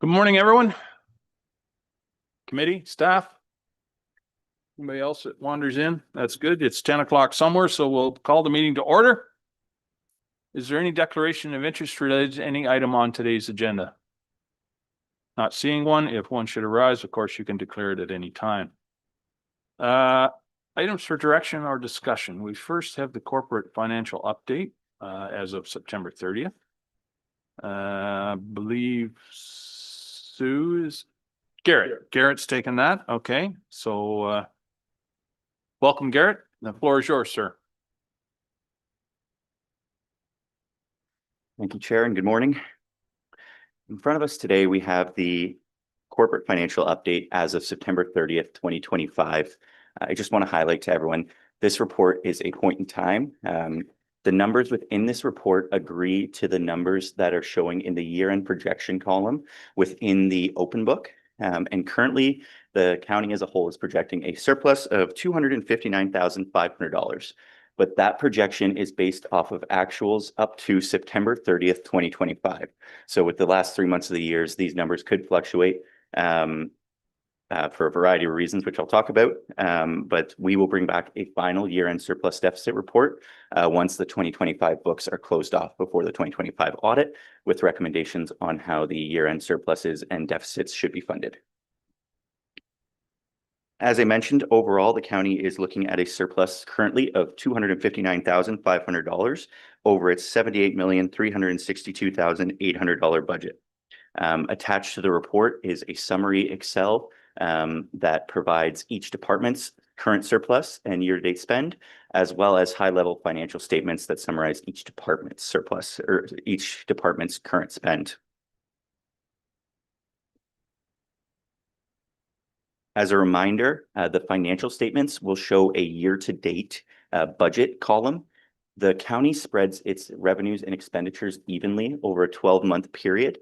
Good morning, everyone. Committee, staff. Anybody else that wanders in? That's good. It's 10 o'clock somewhere, so we'll call the meeting to order. Is there any declaration of interest related to any item on today's agenda? Not seeing one. If one should arise, of course, you can declare it at any time. Items for direction or discussion. We first have the corporate financial update as of September 30th. Believe Sue is Garrett. Garrett's taken that. Okay. So welcome, Garrett. The floor is yours, sir. Thank you, Chair, and good morning. In front of us today, we have the corporate financial update as of September 30th, 2025. I just want to highlight to everyone, this report is a point in time. The numbers within this report agree to the numbers that are showing in the year-end projection column within the open book. And currently, the county as a whole is projecting a surplus of $259,500. But that projection is based off of actuals up to September 30th, 2025. So with the last 3 months of the years, these numbers could fluctuate for a variety of reasons, which I'll talk about. But we will bring back a final year-end surplus deficit report once the 2025 books are closed off before the 2025 audit, with recommendations on how the year-end surpluses and deficits should be funded. As I mentioned, overall, the county is looking at a surplus currently of $259,500 over its $78,362,800 budget. Attached to the report is a summary Excel that provides each department's current surplus and year-to-date spend, as well as high-level financial statements that summarize each department's surplus or each department's current spend. As a reminder, the financial statements will show a year-to-date budget column. The county spreads its revenues and expenditures evenly over a 12-month period,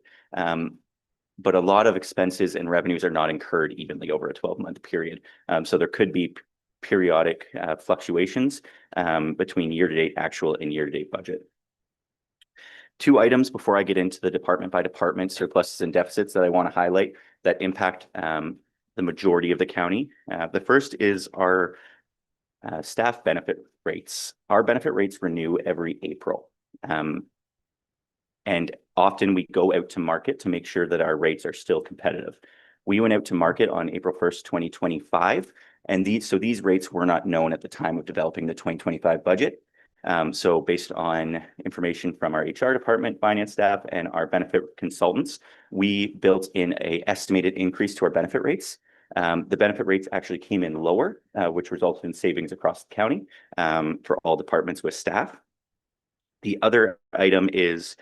but a lot of expenses and revenues are not incurred evenly over a 12-month period. So there could be periodic fluctuations between year-to-date actual and year-to-date budget. Two items before I get into the department-by-department surpluses and deficits that I want to highlight that impact the majority of the county. The first is our staff benefit rates. Our benefit rates renew every April. And often we go out to market to make sure that our rates are still competitive. We went out to market on April 1st, 2025, and these rates were not known at the time of developing the 2025 budget. So based on information from our HR department, finance staff, and our benefit consultants, we built in an estimated increase to our benefit rates. The benefit rates actually came in lower, which resulted in savings across the county for all departments with staff. The other item is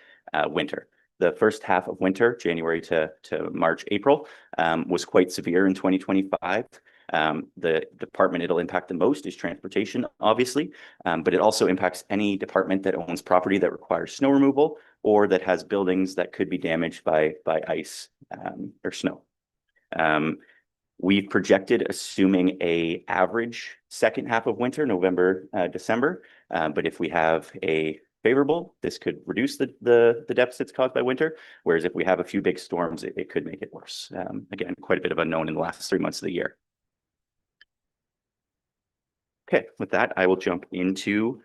winter. The first half of winter, January to March, April, was quite severe in 2025. The department it'll impact the most is transportation, obviously, but it also impacts any department that owns property that requires snow removal or that has buildings that could be damaged by ice or snow. We've projected assuming an average second half of winter, November, December. But if we have a favorable, this could reduce the deficits caused by winter. Whereas if we have a few big storms, it could make it worse. Again, quite a bit of unknown in the last 3 months of the year. Okay, with that, I will jump into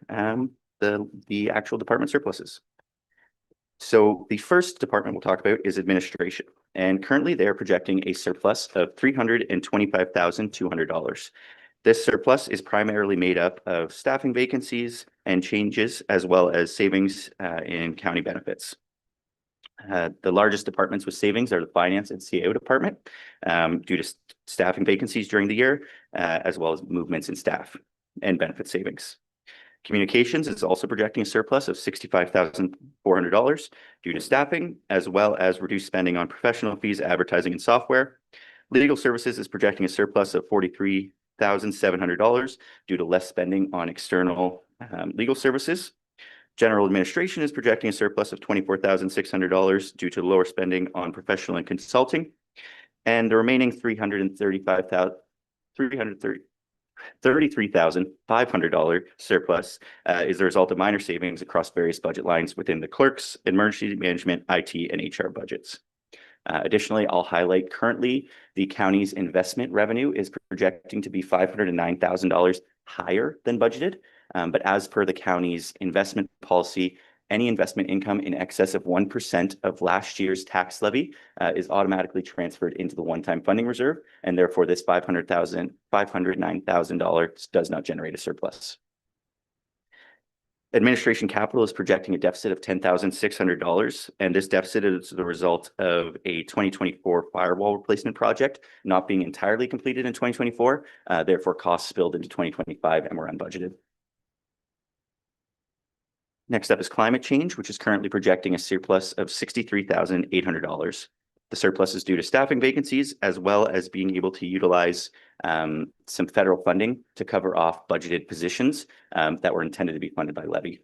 the actual department surpluses. So the first department we'll talk about is administration. And currently they're projecting a surplus of $325,200. This surplus is primarily made up of staffing vacancies and changes, as well as savings in county benefits. The largest departments with savings are the finance and CAO department due to staffing vacancies during the year, as well as movements in staff and benefit savings. Communications is also projecting a surplus of $65,400 due to staffing, as well as reduced spending on professional fees, advertising, and software. Legal services is projecting a surplus of $43,700 due to less spending on external legal services. General administration is projecting a surplus of $24,600 due to lower spending on professional and consulting. And the remaining $33,500 surplus is the result of minor savings across various budget lines within the clerks, emergency management, IT, and HR budgets. Additionally, I'll highlight currently the county's investment revenue is projecting to be $509,000 higher than budgeted. But as per the county's investment policy, any investment income in excess of 1% of last year's tax levy is automatically transferred into the one-time funding reserve, and therefore this $509,000 does not generate a surplus. Administration capital is projecting a deficit of $10,600, and this deficit is the result of a 2024 firewall replacement project not being entirely completed in 2024. Therefore, costs spilled into 2025 and were unbudgeted. Next up is climate change, which is currently projecting a surplus of $63,800. The surplus is due to staffing vacancies, as well as being able to utilize some federal funding to cover off budgeted positions that were intended to be funded by levy.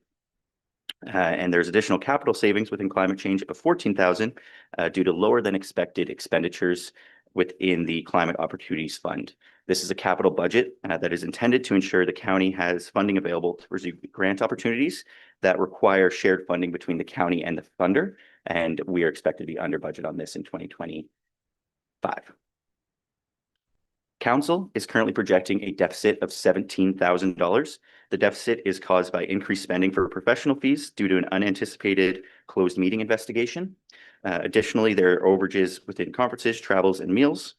And there's additional capital savings within climate change of $14,000 due to lower than expected expenditures within the Climate Opportunities Fund. This is a capital budget that is intended to ensure the county has funding available to pursue grant opportunities that require shared funding between the county and the funder, and we are expected to be under budget on this in 2025. Council is currently projecting a deficit of $17,000. The deficit is caused by increased spending for professional fees due to an unanticipated closed meeting investigation. Additionally, there are overages within conferences, travels, and meals.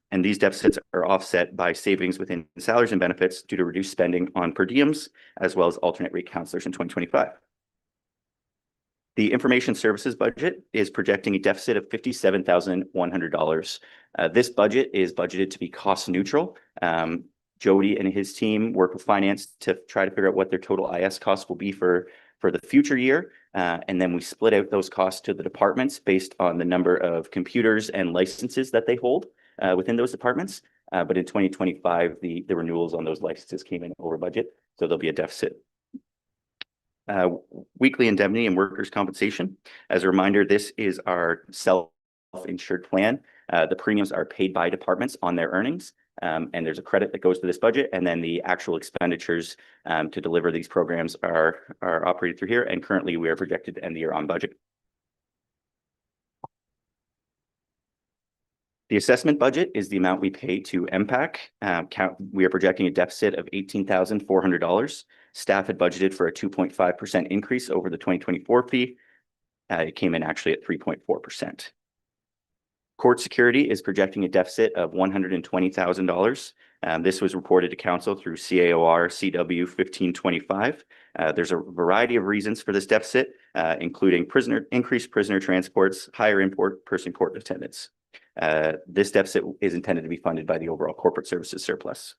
And these deficits are offset by savings within salaries and benefits due to reduced spending on per diems, as well as alternate rate counselors in 2025. The information services budget is projecting a deficit of $57,100. This budget is budgeted to be cost neutral. Jody and his team work with finance to try to figure out what their total IS costs will be for the future year. And then we split out those costs to the departments based on the number of computers and licenses that they hold within those departments. But in 2025, the renewals on those licenses came in over budget, so there'll be a deficit. Weekly indemnity and workers' compensation. As a reminder, this is our self-insured plan. The premiums are paid by departments on their earnings, and there's a credit that goes to this budget, and then the actual expenditures to deliver these programs are operated through here, and currently we are projected to end the year on budget. The assessment budget is the amount we pay to MPAC. We are projecting a deficit of $18,400. Staff had budgeted for a 2.5% increase over the 2024 fee. It came in actually at 3.4%. Court security is projecting a deficit of $120,000. This was reported to council through CAOR CW 1525. There's a variety of reasons for this deficit, including increased prisoner transports, higher in-person court attendance. This deficit is intended to be funded by the overall corporate services surplus.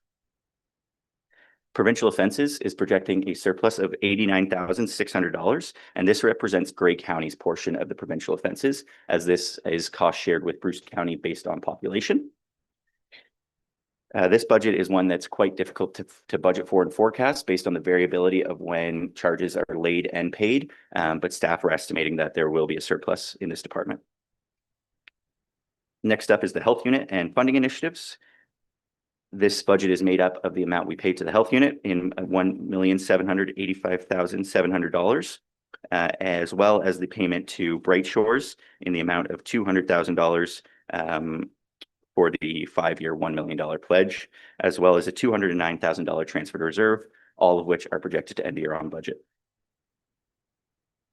Provincial offenses is projecting a surplus of $89,600, and this represents Grey County's portion of the provincial offenses, as this is cost shared with Bruce County based on population. This budget is one that's quite difficult to budget for and forecast based on the variability of when charges are laid and paid, but staff are estimating that there will be a surplus in this department. Next up is the health unit and funding initiatives. This budget is made up of the amount we pay to the health unit in $1,785,700, as well as the payment to Bright Shores in the amount of $200,000 for the 5-year $1 million pledge, as well as a $209,000 transfer to reserve, all of which are projected to end the year on budget.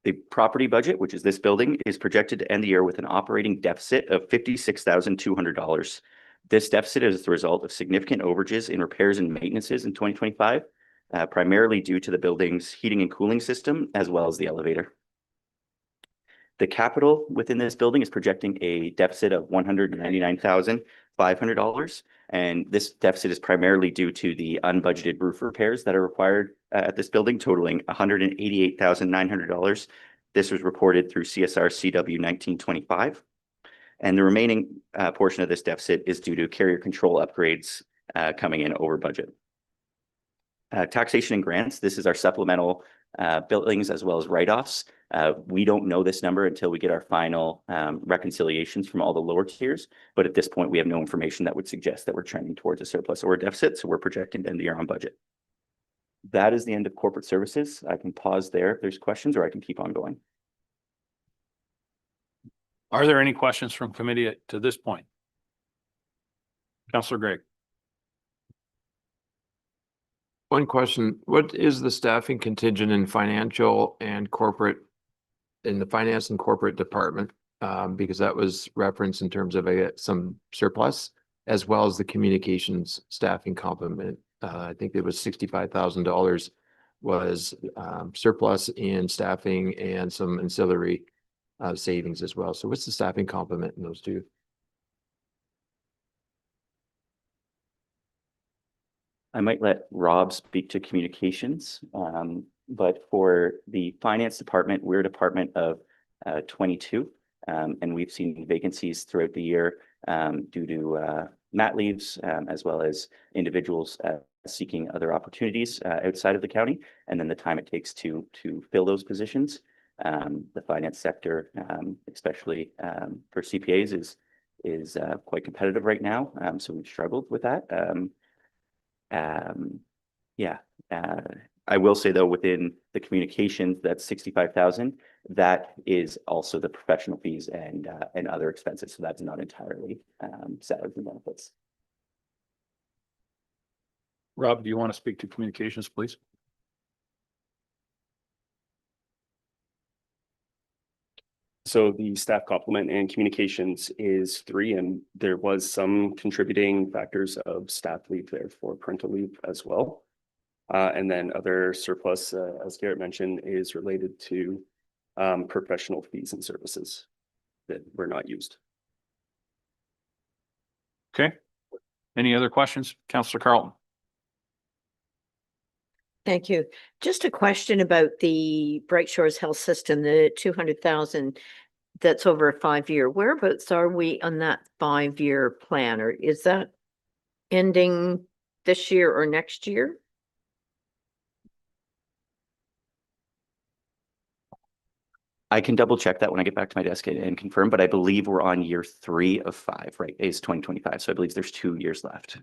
The property budget, which is this building, is projected to end the year with an operating deficit of $56,200. This deficit is the result of significant overages in repairs and maintenances in 2025, primarily due to the building's heating and cooling system, as well as the elevator. The capital within this building is projecting a deficit of $199,500, and this deficit is primarily due to the unbudgeted roof repairs that are required at this building, totaling $188,900. This was reported through CSR CW 1925. And the remaining portion of this deficit is due to carrier control upgrades coming in over budget. Taxation and grants, this is our supplemental billings as well as write-offs. We don't know this number until we get our final reconciliations from all the lower tiers, but at this point we have no information that would suggest that we're trending towards a surplus or a deficit, so we're projecting to end the year on budget. That is the end of corporate services. I can pause there if there's questions, or I can keep on going. Are there any questions from committee to this point? Councillor Gregg. One question, what is the staffing contingent in financial and corporate, in the finance and corporate department? Because that was referenced in terms of some surplus, as well as the communications staffing complement. I think it was $65,000 was surplus in staffing and some ancillary savings as well. So what's the staffing complement in those two? I might let Rob speak to communications, but for the finance department, we're a department of 22, and we've seen vacancies throughout the year due to mat leaves, as well as individuals seeking other opportunities outside of the county, and then the time it takes to fill those positions. The finance sector, especially for CPAs, is quite competitive right now, so we've struggled with that. Yeah, I will say though, within the communications, that's 65,000. That is also the professional fees and other expenses. So that's not entirely salaries and benefits. Rob, do you want to speak to communications, please? So the staff complement and communications is 3, and there was some contributing factors of staff leave there for parental leave as well. And then other surplus, as Garrett mentioned, is related to professional fees and services that were not used. Okay. Any other questions? Councillor Carlton. Thank you. Just a question about the Bright Shores Health System, the 200,000 that's over a 5-year. Whereabouts are we on that 5-year plan, or is that ending this year or next year? I can double check that when I get back to my desk and confirm, but I believe we're on year 3 of 5, right? It's 2025. So I believe there's 2 years left.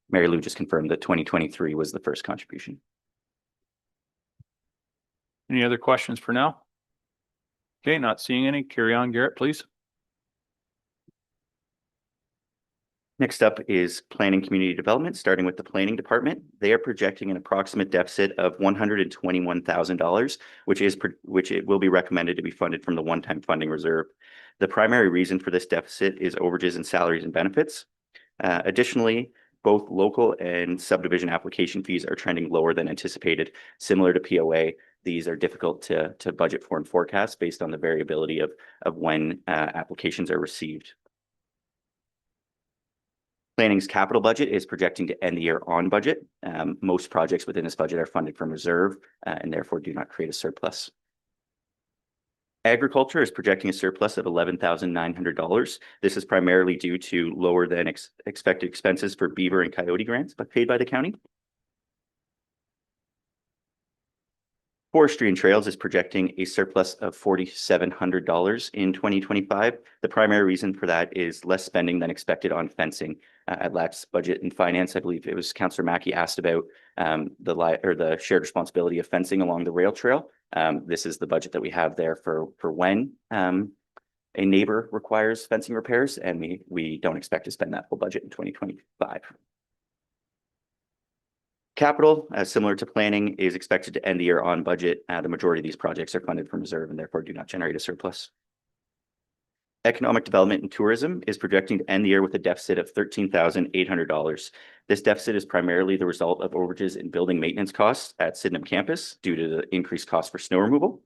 Mary Lou just confirmed that 2023 was the first contribution. Any other questions for now? Okay, not seeing any. Carry on, Garrett, please. Next up is planning community development, starting with the planning department. They are projecting an approximate deficit of $121,000, which it will be recommended to be funded from the one-time funding reserve. The primary reason for this deficit is overages in salaries and benefits. Additionally, both local and subdivision application fees are trending lower than anticipated. Similar to POA, these are difficult to budget for and forecast based on the variability of when applications are received. Planning's capital budget is projecting to end the year on budget. Most projects within this budget are funded from reserve and therefore do not create a surplus. Agriculture is projecting a surplus of $11,900. This is primarily due to lower than expected expenses for beaver and coyote grants paid by the county. Forestry and Trails is projecting a surplus of $4,700 in 2025. The primary reason for that is less spending than expected on fencing at last budget and finance. I believe it was Councillor Mackey asked about the shared responsibility of fencing along the rail trail. This is the budget that we have there for when a neighbor requires fencing repairs, and we don't expect to spend that full budget in 2025. Capital, similar to planning, is expected to end the year on budget. The majority of these projects are funded from reserve and therefore do not generate a surplus. Economic development and tourism is projecting to end the year with a deficit of $13,800. This deficit is primarily the result of overages in building maintenance costs at Sydenham campus due to the increased cost for snow removal.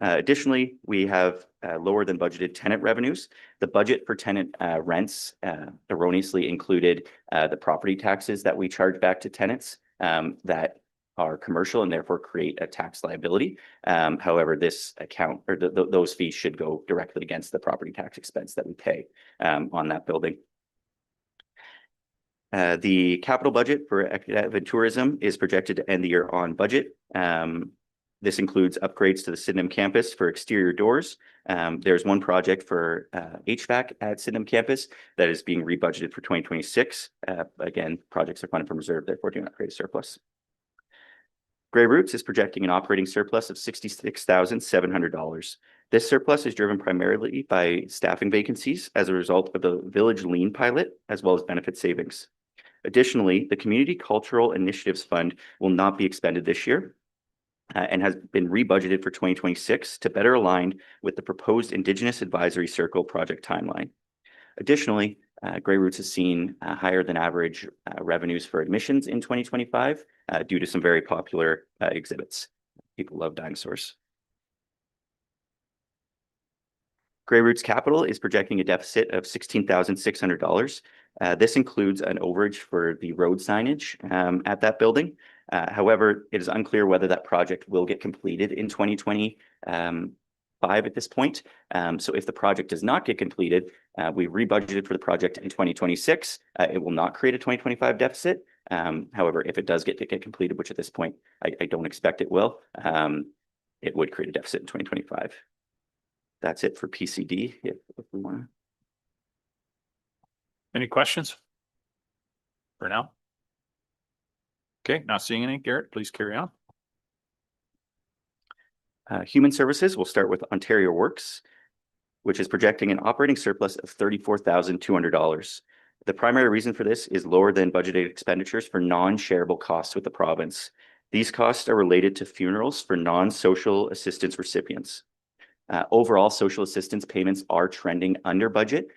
Additionally, we have lower than budgeted tenant revenues. The budget for tenant rents erroneously included the property taxes that we charge back to tenants that are commercial and therefore create a tax liability. However, this account or those fees should go directly against the property tax expense that we pay on that building. The capital budget for economic tourism is projected to end the year on budget. This includes upgrades to the Sydenham campus for exterior doors. There's one project for HVAC at Sydenham campus that is being rebudgeted for 2026. Again, projects are funded from reserve, therefore do not create a surplus. Grey Roots is projecting an operating surplus of $66,700. This surplus is driven primarily by staffing vacancies as a result of the Village Lean pilot, as well as benefit savings. Additionally, the Community Cultural Initiatives Fund will not be expended this year and has been rebudgeted for 2026 to better align with the proposed Indigenous Advisory Circle project timeline. Additionally, Grey Roots has seen higher than average revenues for admissions in 2025 due to some very popular exhibits. People love dinosaurs. Grey Roots Capital is projecting a deficit of $16,600. This includes an overage for the road signage at that building. However, it is unclear whether that project will get completed in 2025 at this point. So if the project does not get completed, we rebudgeted for the project in 2026. It will not create a 2025 deficit. However, if it does get completed, which at this point I don't expect it will, it would create a deficit in 2025. That's it for PCD. If we want to. Any questions? For now? Okay, not seeing any. Garrett, please carry on. Human Services, we'll start with Ontario Works, which is projecting an operating surplus of $34,200. The primary reason for this is lower than budgeted expenditures for non-shareable costs with the province. These costs are related to funerals for non-social assistance recipients. Overall, social assistance payments are trending under budget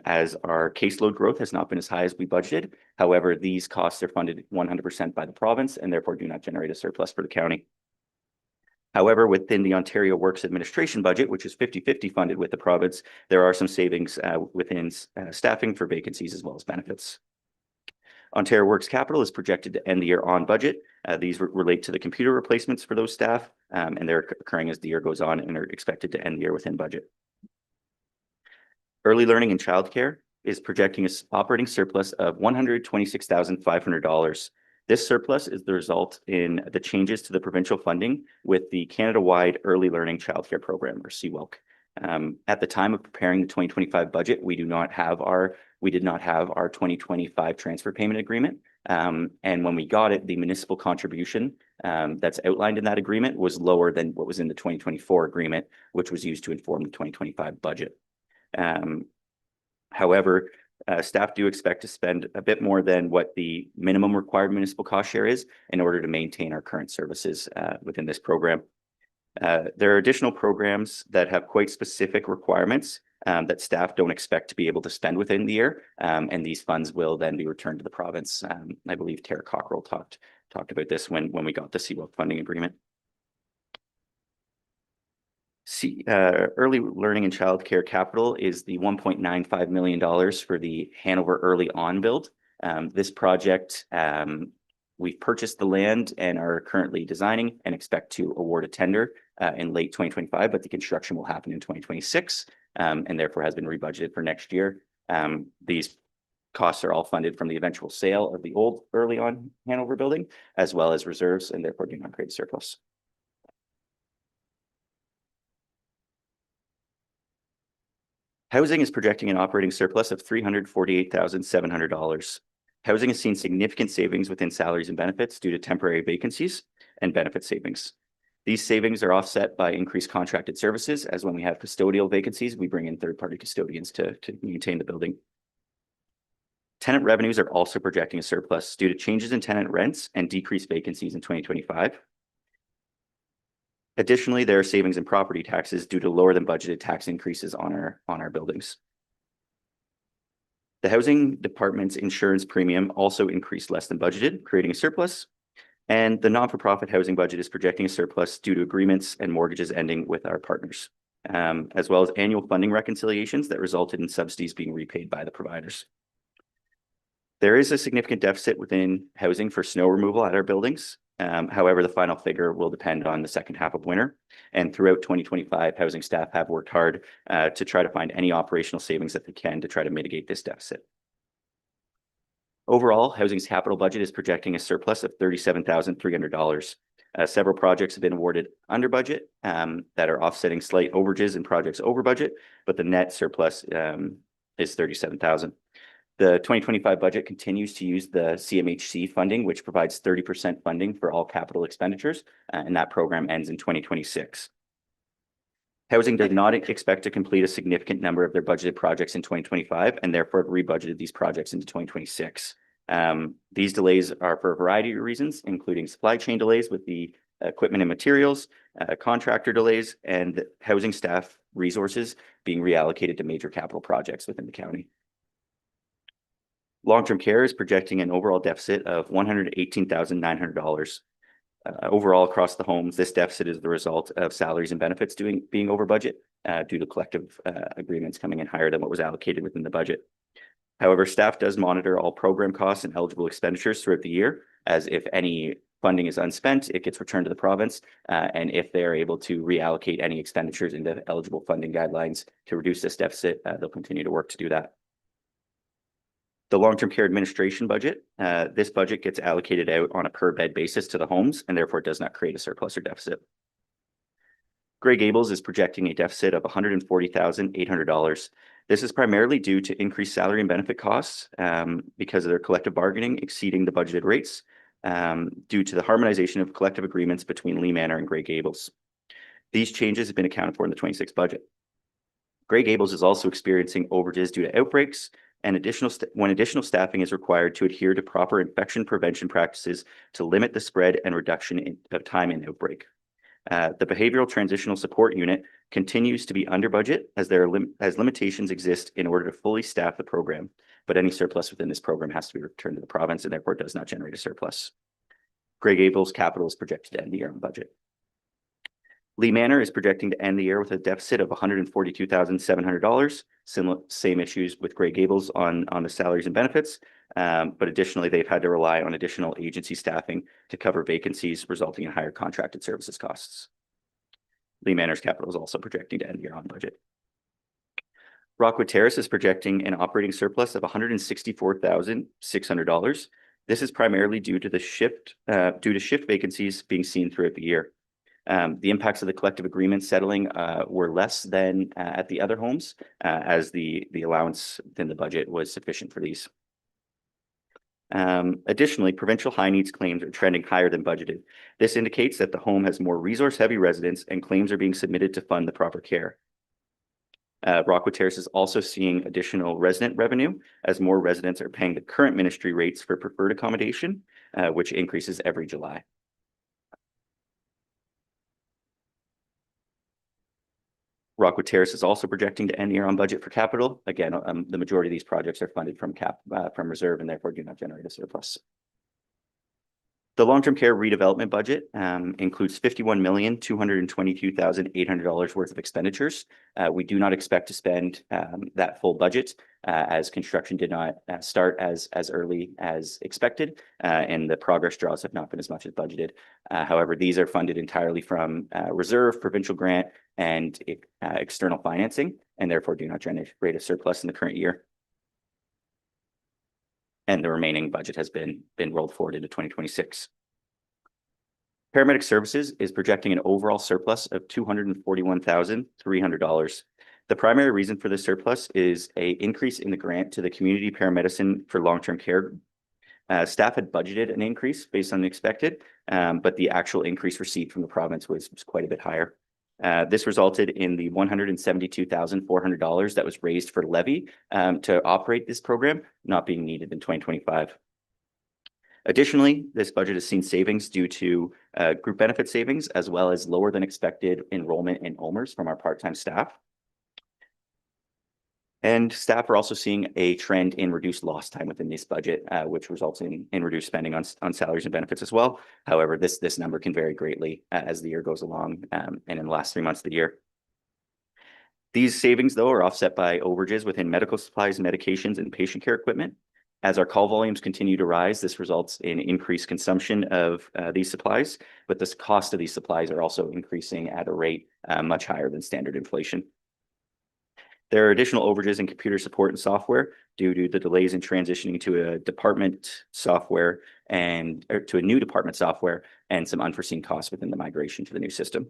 as our caseload growth has not been as high as we budgeted. However, these costs are funded 100% by the province and therefore do not generate a surplus for the county. However, within the Ontario Works Administration budget, which is 50-50 funded with the province, there are some savings within staffing for vacancies as well as benefits. Ontario Works Capital is projected to end the year on budget. These relate to the computer replacements for those staff, and they're occurring as the year goes on and are expected to end the year within budget. Early Learning and Childcare is projecting an operating surplus of $126,500. This surplus is the result in the changes to the provincial funding with the Canada-wide Early Learning Childcare Program, or CWELC. At the time of preparing the 2025 budget, we did not have our 2025 transfer payment agreement. And when we got it, the municipal contribution that's outlined in that agreement was lower than what was in the 2024 agreement, which was used to inform the 2025 budget. However, staff do expect to spend a bit more than what the minimum required municipal cost share is in order to maintain our current services within this program. There are additional programs that have quite specific requirements that staff don't expect to be able to spend within the year, and these funds will then be returned to the province. I believe Tara Cockrell talked about this when we got the CWELC funding agreement. Early Learning and Childcare Capital is the $1.95 million for the Hanover Early On build. This project, we've purchased the land and are currently designing and expect to award a tender in late 2025, but the construction will happen in 2026 and therefore has been rebudgeted for next year. These costs are all funded from the eventual sale of the old Early On Hanover building, as well as reserves, and therefore do not create a surplus. Housing is projecting an operating surplus of $348,700. Housing has seen significant savings within salaries and benefits due to temporary vacancies and benefit savings. These savings are offset by increased contracted services, as when we have custodial vacancies, we bring in third-party custodians to maintain the building. Tenant revenues are also projecting a surplus due to changes in tenant rents and decreased vacancies in 2025. Additionally, there are savings in property taxes due to lower than budgeted tax increases on our buildings. The housing department's insurance premium also increased less than budgeted, creating a surplus. And the non-for-profit housing budget is projecting a surplus due to agreements and mortgages ending with our partners, as well as annual funding reconciliations that resulted in subsidies being repaid by the providers. There is a significant deficit within housing for snow removal at our buildings. However, the final figure will depend on the second half of winter. And throughout 2025, housing staff have worked hard to try to find any operational savings that they can to try to mitigate this deficit. Overall, housing's capital budget is projecting a surplus of $37,300. Several projects have been awarded under budget that are offsetting slight overages in projects over budget, but the net surplus is $37,000. The 2025 budget continues to use the CMHC funding, which provides 30% funding for all capital expenditures, and that program ends in 2026. Housing does not expect to complete a significant number of their budgeted projects in 2025, and therefore have rebudgeted these projects into 2026. These delays are for a variety of reasons, including supply chain delays with the equipment and materials, contractor delays, and housing staff resources being reallocated to major capital projects within the county. Long-term care is projecting an overall deficit of $118,900. Overall, across the homes, this deficit is the result of salaries and benefits being over budget due to collective agreements coming in higher than what was allocated within the budget. However, staff does monitor all program costs and eligible expenditures throughout the year, as if any funding is unspent, it gets returned to the province, and if they're able to reallocate any expenditures into eligible funding guidelines to reduce this deficit, they'll continue to work to do that. The long-term care administration budget, this budget gets allocated out on a per bed basis to the homes and therefore does not create a surplus or deficit. Grey Gables is projecting a deficit of $140,800. This is primarily due to increased salary and benefit costs because of their collective bargaining exceeding the budgeted rates due to the harmonization of collective agreements between Lee Manor and Grey Gables. These changes have been accounted for in the 26 budget. Grey Gables is also experiencing overages due to outbreaks, and when additional staffing is required to adhere to proper infection prevention practices to limit the spread and reduction of time in outbreak. The Behavioral Transitional Support Unit continues to be under budget as limitations exist in order to fully staff the program, but any surplus within this program has to be returned to the province and therefore does not generate a surplus. Grey Gables capital is projected to end the year on budget. Lee Manor is projecting to end the year with a deficit of $142,700. Same issues with Grey Gables on the salaries and benefits, but additionally, they've had to rely on additional agency staffing to cover vacancies, resulting in higher contracted services costs. Lee Manor's capital is also projecting to end the year on budget. Rockwood Terrace is projecting an operating surplus of $164,600. This is primarily due to shift vacancies being seen throughout the year. The impacts of the collective agreement settling were less than at the other homes, as the allowance within the budget was sufficient for these. Additionally, provincial high needs claims are trending higher than budgeted. This indicates that the home has more resource-heavy residents and claims are being submitted to fund the proper care. Rockwood Terrace is also seeing additional resident revenue as more residents are paying the current ministry rates for preferred accommodation, which increases every July. Rockwood Terrace is also projecting to end the year on budget for capital. Again, the majority of these projects are funded from reserve and therefore do not generate a surplus. The long-term care redevelopment budget includes $51,222,800 worth of expenditures. We do not expect to spend that full budget as construction did not start as early as expected, and the progress draws have not been as much as budgeted. However, these are funded entirely from reserve, provincial grant, and external financing, and therefore do not generate a surplus in the current year. And the remaining budget has been rolled forward into 2026. Paramedic Services is projecting an overall surplus of $241,300. The primary reason for this surplus is an increase in the grant to the community paramedicine for long-term care. Staff had budgeted an increase based on the expected, but the actual increase received from the province was quite a bit higher. This resulted in the $172,400 that was raised for levy to operate this program not being needed in 2025. Additionally, this budget has seen savings due to group benefit savings, as well as lower than expected enrollment in OMERS from our part-time staff. And staff are also seeing a trend in reduced lost time within this budget, which results in reduced spending on salaries and benefits as well. However, this number can vary greatly as the year goes along and in the last 3 months of the year. These savings, though, are offset by overages within medical supplies, medications, and patient care equipment. As our call volumes continue to rise, this results in increased consumption of these supplies, but the cost of these supplies are also increasing at a rate much higher than standard inflation. There are additional overages in computer support and software due to the delays in transitioning to a department software to a new department software and some unforeseen costs within the migration to the new system.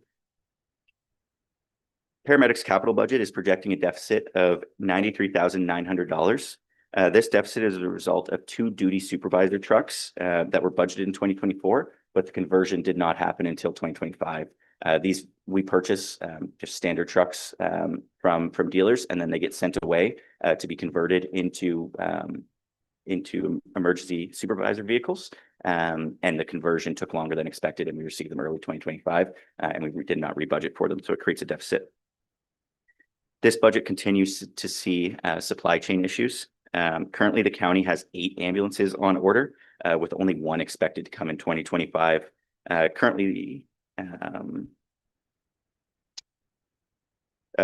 Paramedics capital budget is projecting a deficit of $93,900. This deficit is a result of two duty supervisor trucks that were budgeted in 2024, but the conversion did not happen until 2025. These we purchase just standard trucks from dealers, and then they get sent away to be converted into emergency supervisor vehicles. And the conversion took longer than expected, and we received them early 2025, and we did not rebudget for them, so it creates a deficit. This budget continues to see supply chain issues. Currently, the county has 8 ambulances on order, with only 1 expected to come in 2025. Currently,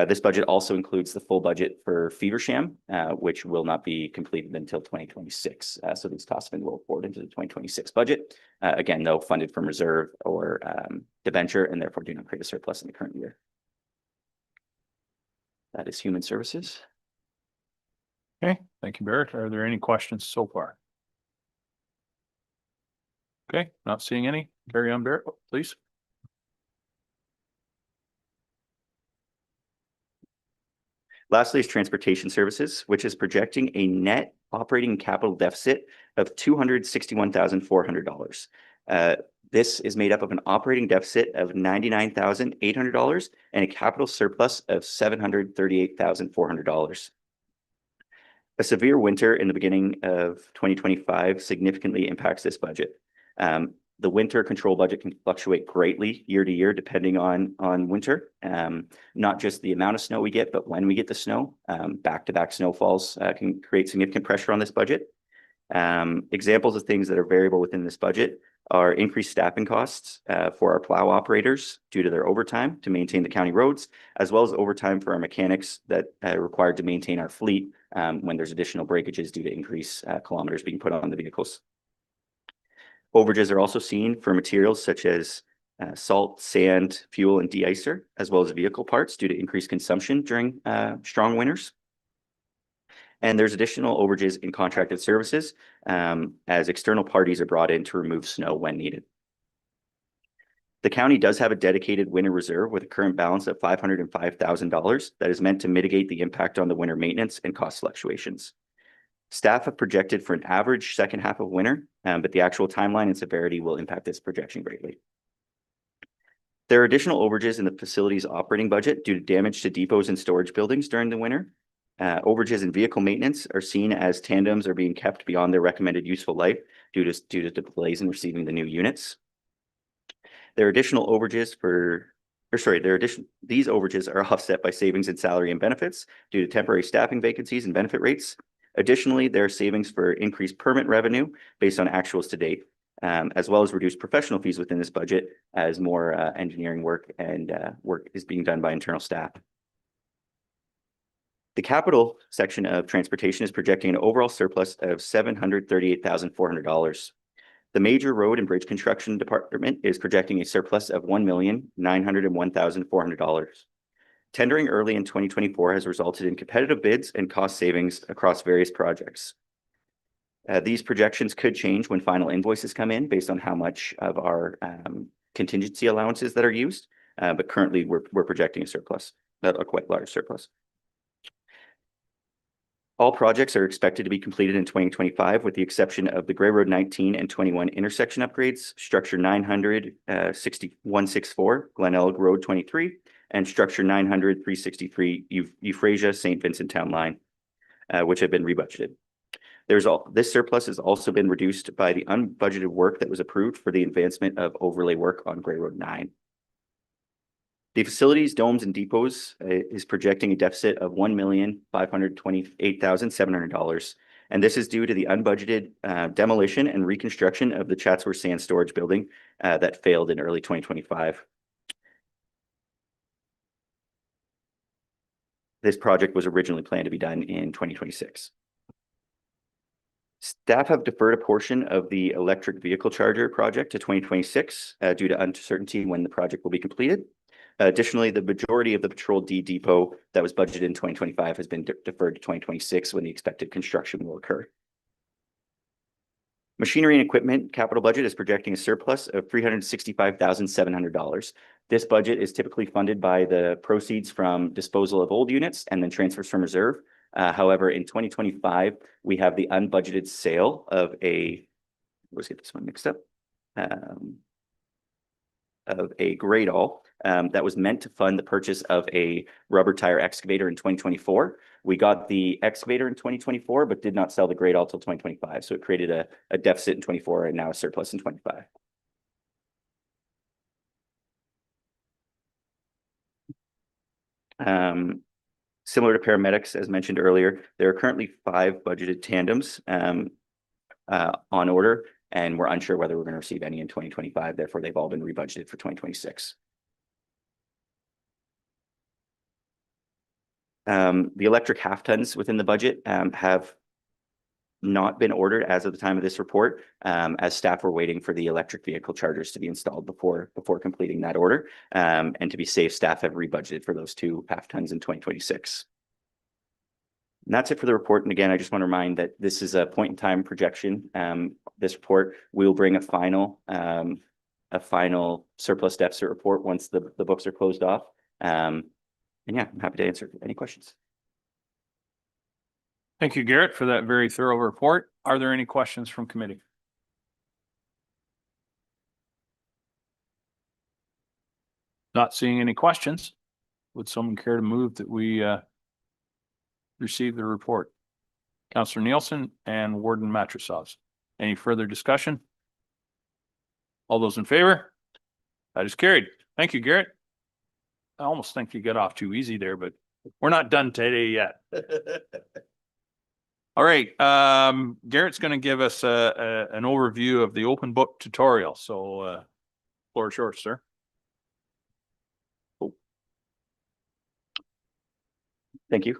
this budget also includes the full budget for Feversham, which will not be completed until 2026. So these costs have been rolled forward into the 2026 budget. Again, though, funded from reserve or debenture, and therefore do not create a surplus in the current year. That is human services. Okay, thank you, Barrett. Are there any questions so far? Okay, not seeing any. Carry on, Barrett, please. Lastly is transportation services, which is projecting a net operating capital deficit of $261,400. This is made up of an operating deficit of $99,800 and a capital surplus of $738,400. A severe winter in the beginning of 2025 significantly impacts this budget. The winter control budget can fluctuate greatly year to year, depending on winter. Not just the amount of snow we get, but when we get the snow. Back-to-back snowfalls can create significant pressure on this budget. Examples of things that are variable within this budget are increased staffing costs for our plow operators due to their overtime to maintain the county roads, as well as overtime for our mechanics that are required to maintain our fleet when there's additional breakages due to increased kilometers being put on the vehicles. Overages are also seen for materials such as salt, sand, fuel, and de-icer, as well as vehicle parts due to increased consumption during strong winters. And there's additional overages in contracted services as external parties are brought in to remove snow when needed. The county does have a dedicated winter reserve with a current balance of $505,000 that is meant to mitigate the impact on the winter maintenance and cost fluctuations. Staff have projected for an average second half of winter, but the actual timeline and severity will impact this projection greatly. There are additional overages in the facility's operating budget due to damage to depots and storage buildings during the winter. Overages in vehicle maintenance are seen as tandems are being kept beyond their recommended useful life due to delays in receiving the new units. There are additional overages these overages are offset by savings in salary and benefits due to temporary staffing vacancies and benefit rates. Additionally, there are savings for increased permit revenue based on actuals to date, as well as reduced professional fees within this budget as more engineering work and work is being done by internal staff. The capital section of transportation is projecting an overall surplus of $738,400. The major road and bridge construction department is projecting a surplus of $1,901,400. Tendering early in 2024 has resulted in competitive bids and cost savings across various projects. These projections could change when final invoices come in based on how much of our contingency allowances that are used, but currently we're projecting a surplus, a quite large surplus. All projects are expected to be completed in 2025 with the exception of the Grey Road 19 and 21 intersection upgrades, Structure 900-164, Glen Elg Road 23, and Structure 900-363 Euphrasia St. Vincent Town Line, which have been rebudgeted. This surplus has also been reduced by the unbudgeted work that was approved for the advancement of overlay work on Grey Road 9. The facilities, domes, and depots is projecting a deficit of $1,528,700, and this is due to the unbudgeted demolition and reconstruction of the Chatsworth Sand Storage Building that failed in early 2025. This project was originally planned to be done in 2026. Staff have deferred a portion of the electric vehicle charger project to 2026 due to uncertainty when the project will be completed. Additionally, the majority of the Patrol D depot that was budgeted in 2025 has been deferred to 2026 when the expected construction will occur. Machinery and equipment capital budget is projecting a surplus of $365,700. This budget is typically funded by the proceeds from disposal of old units and then transfers from reserve. However, in 2025, we have the unbudgeted sale of let's get this one mixed up. Of a Gradall that was meant to fund the purchase of a rubber tire excavator in 2024. We got the excavator in 2024, but did not sell the Gradall till 2025. So it created a deficit in 24 and now a surplus in 25. Similar to paramedics, as mentioned earlier, there are currently 5 budgeted tandems on order, and we're unsure whether we're going to receive any in 2025. Therefore, they've all been rebudgeted for 2026. The electric half tons within the budget have not been ordered as of the time of this report, as staff were waiting for the electric vehicle chargers to be installed before completing that order. And to be safe, staff have rebudgeted for those 2 half tons in 2026. And that's it for the report. And again, I just want to remind that this is a point in time projection. This report will bring a final surplus deficit report once the books are closed off. And yeah, I'm happy to answer any questions. Thank you, Garrett, for that very thorough report. Are there any questions from committee? Not seeing any questions. Would someone care to move that we receive the report? Councillor Nielsen and Warden Matrosovs. Any further discussion? All those in favor? That is carried. Thank you, Garrett. I almost think you got off too easy there, but we're not done today yet. All right, Garrett's going to give us an overview of the open book tutorial. So floor is yours, sir. Thank you.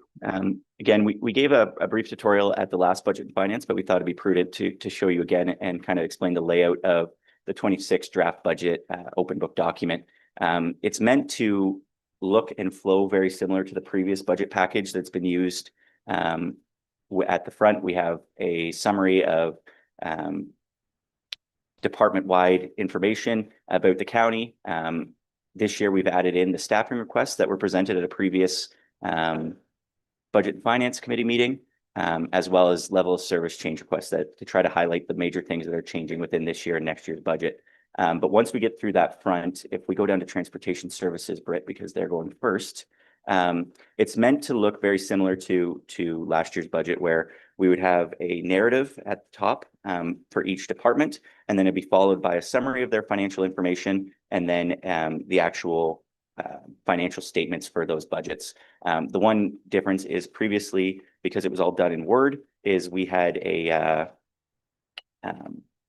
Again, we gave a brief tutorial at the last budget and finance, but we thought it'd be prudent to show you again and kind of explain the layout of the 26 draft budget open book document. It's meant to look and flow very similar to the previous budget package that's been used. At the front, we have a summary of department-wide information about the county. This year, we've added in the staffing requests that were presented at a previous budget and finance committee meeting, as well as level of service change requests to try to highlight the major things that are changing within this year and next year's budget. But once we get through that front, if we go down to transportation services, Britt, because they're going first, it's meant to look very similar to last year's budget, where we would have a narrative at the top for each department, and then it'd be followed by a summary of their financial information, and then the actual financial statements for those budgets. The one difference is previously, because it was all done in Word, is we had a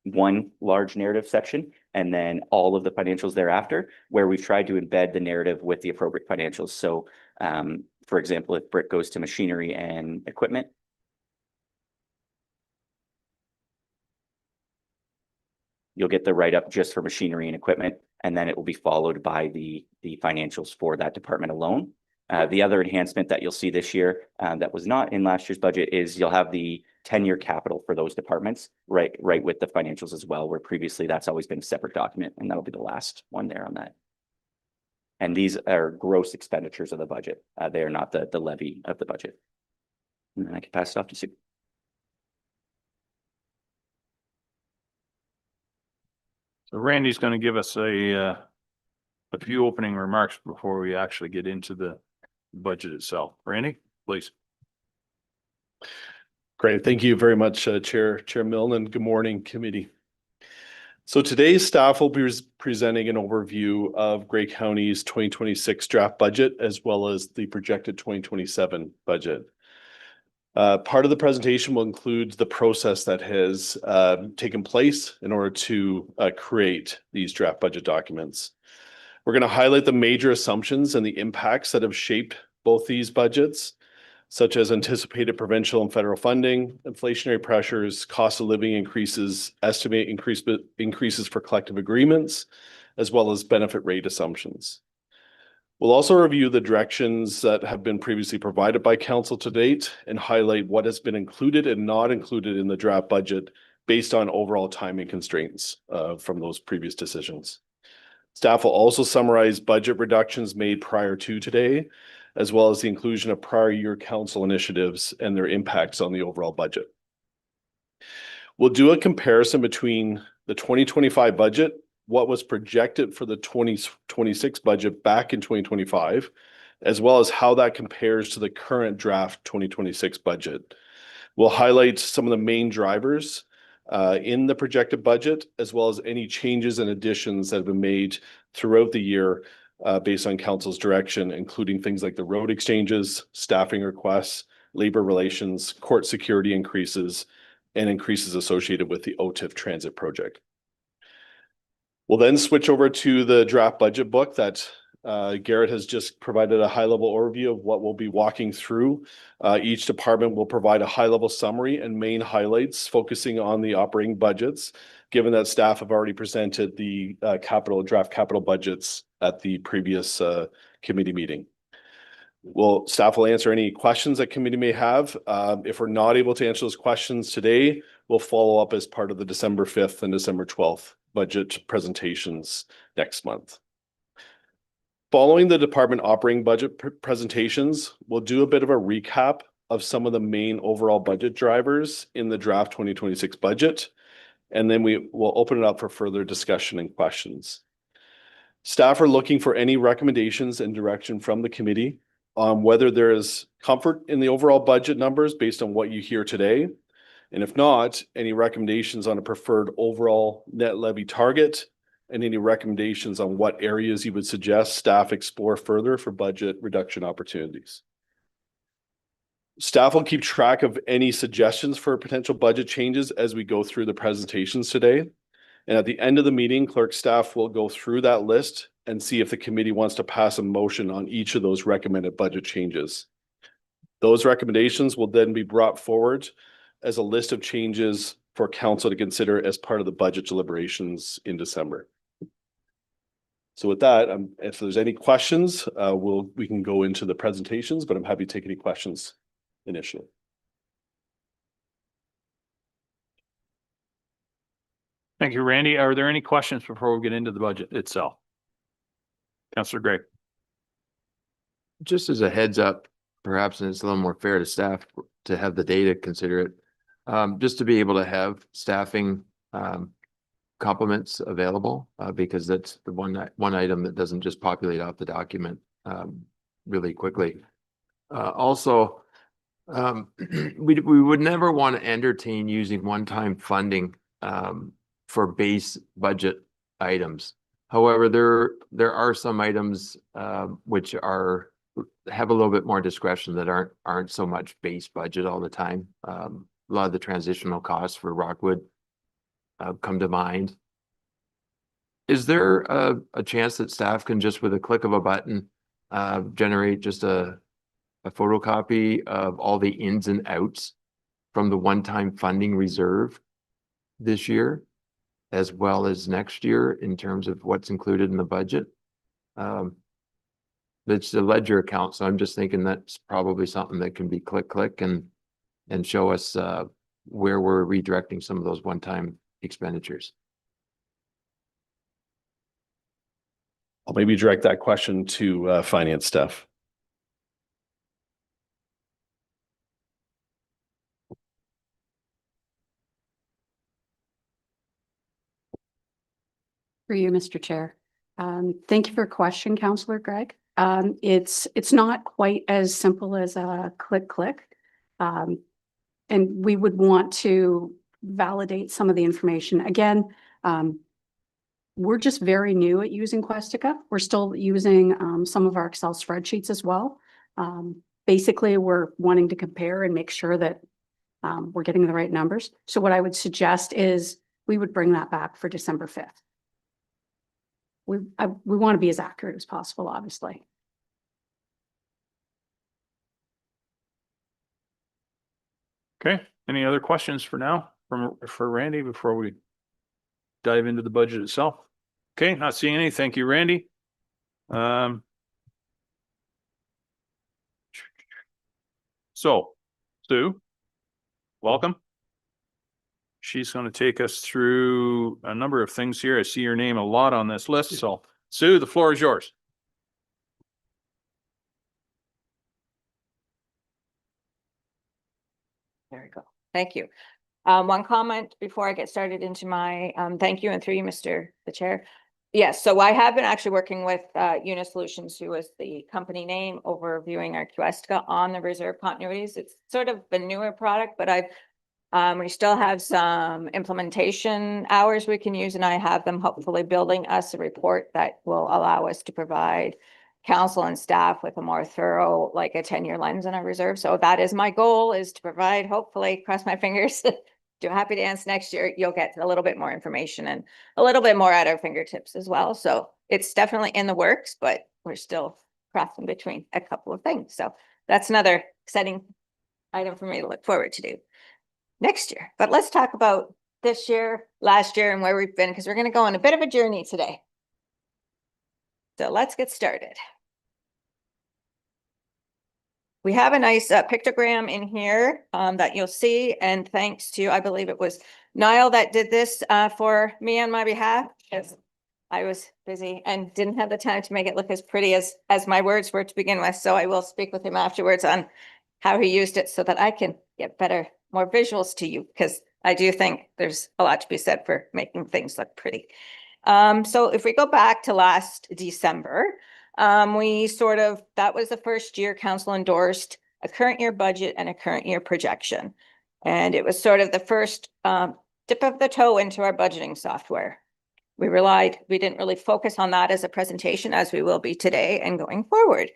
one large narrative section and then all of the financials thereafter, where we've tried to embed the narrative with the appropriate financials. So for example, if Britt goes to machinery and equipment, you'll get the write-up just for machinery and equipment, and then it will be followed by the financials for that department alone. The other enhancement that you'll see this year that was not in last year's budget is you'll have the 10-year capital for those departments right with the financials as well, where previously that's always been a separate document, and that'll be the last one there on that. And these are gross expenditures of the budget. They are not the levy of the budget. And then I can pass it off to Sue. So Randy's going to give us a few opening remarks before we actually get into the budget itself. Randy, please. Great. Thank you very much, Chair Milne, and good morning, committee. So today's staff will be presenting an overview of Grey County's 2026 draft budget, as well as the projected 2027 budget. Part of the presentation will include the process that has taken place in order to create these draft budget documents. We're going to highlight the major assumptions and the impacts that have shaped both these budgets, such as anticipated provincial and federal funding, inflationary pressures, cost of living increases, estimate increases for collective agreements, as well as benefit rate assumptions. We'll also review the directions that have been previously provided by Council to date and highlight what has been included and not included in the draft budget based on overall timing constraints from those previous decisions. Staff will also summarize budget reductions made prior to today, as well as the inclusion of prior year council initiatives and their impacts on the overall budget. We'll do a comparison between the 2025 budget, what was projected for the 2026 budget back in 2025, as well as how that compares to the current draft 2026 budget. We'll highlight some of the main drivers in the projected budget, as well as any changes and additions that have been made throughout the year based on council's direction, including things like the road exchanges, staffing requests, labor relations, court security increases, and increases associated with the OTIF transit project. We'll then switch over to the draft budget book that Garrett has just provided a high-level overview of what we'll be walking through. Each department will provide a high-level summary and main highlights focusing on the operating budgets, given that staff have already presented the draft capital budgets at the previous committee meeting. Staff will answer any questions that committee may have. If we're not able to answer those questions today, we'll follow up as part of the December 5th and December 12th budget presentations next month. Following the department operating budget presentations, we'll do a bit of a recap of some of the main overall budget drivers in the draft 2026 budget, and then we will open it up for further discussion and questions. Staff are looking for any recommendations and direction from the committee on whether there is comfort in the overall budget numbers based on what you hear today. And if not, any recommendations on a preferred overall net levy target and any recommendations on what areas you would suggest staff explore further for budget reduction opportunities. Staff will keep track of any suggestions for potential budget changes as we go through the presentations today. And at the end of the meeting, clerk staff will go through that list and see if the committee wants to pass a motion on each of those recommended budget changes. Those recommendations will then be brought forward as a list of changes for council to consider as part of the budget deliberations in December. So with that, if there's any questions, we can go into the presentations, but I'm happy to take any questions initially. Thank you, Randy. Are there any questions before we get into the budget itself? Councillor Gray. Just as a heads up, perhaps, and it's a little more fair to staff to have the data consider it, just to be able to have staffing complements available, because that's the one item that doesn't just populate off the document really quickly. Also, we would never want to entertain using one-time funding for base budget items. However, there are some items which have a little bit more discretion that aren't so much base budget all the time. A lot of the transitional costs for Rockwood come to mind. Is there a chance that staff can just with a click of a button generate just a photocopy of all the ins and outs from the one-time funding reserve this year, as well as next year in terms of what's included in the budget? It's a ledger account, so I'm just thinking that's probably something that can be click and show us where we're redirecting some of those one-time expenditures. I'll maybe direct that question to finance staff. For you, Mr. Chair. Thank you for your question, Councillor Greg. It's not quite as simple as a click. And we would want to validate some of the information. Again, we're just very new at using Questica. We're still using some of our Excel spreadsheets as well. Basically, we're wanting to compare and make sure that we're getting the right numbers. So what I would suggest is we would bring that back for December 5th. We want to be as accurate as possible, obviously. Okay, any other questions for now for Randy before we dive into the budget itself? Okay, not seeing any. Thank you, Randy. So, Sue, welcome. She's going to take us through a number of things here. I see your name a lot on this list. So, Sue, the floor is yours. There we go. Thank you. One comment before I get started into my, thank you, and through you, Mr. the Chair. Yes, so I have been actually working with Unit Solutions, who is the company name, over reviewing our Questica on the reserve continuities. It's sort of a newer product, but we still have some implementation hours we can use, and I have them hopefully building us a report that will allow us to provide council and staff with a more thorough, like a 10-year lens on our reserve. So that is my goal, is to provide, hopefully, cross my fingers, do Happy Dance next year, you'll get a little bit more information and a little bit more at our fingertips as well. So it's definitely in the works, but we're still crossing between a couple of things. So that's another exciting item for me to look forward to do next year. But let's talk about this year, last year, and where we've been, because we're going to go on a bit of a journey today. So let's get started. We have a nice pictogram in here that you'll see, and thanks to, I believe it was Niall that did this for me on my behalf, because I was busy and didn't have the time to make it look as pretty as my words were to begin with. So I will speak with him afterwards on how he used it so that I can get better, more visuals to you, because I do think there's a lot to be said for making things look pretty. So if we go back to last December, that was the first year council endorsed a current year budget and a current year projection. And it was sort of the first dip of the toe into our budgeting software. We didn't really focus on that as a presentation, as we will be today and going forward.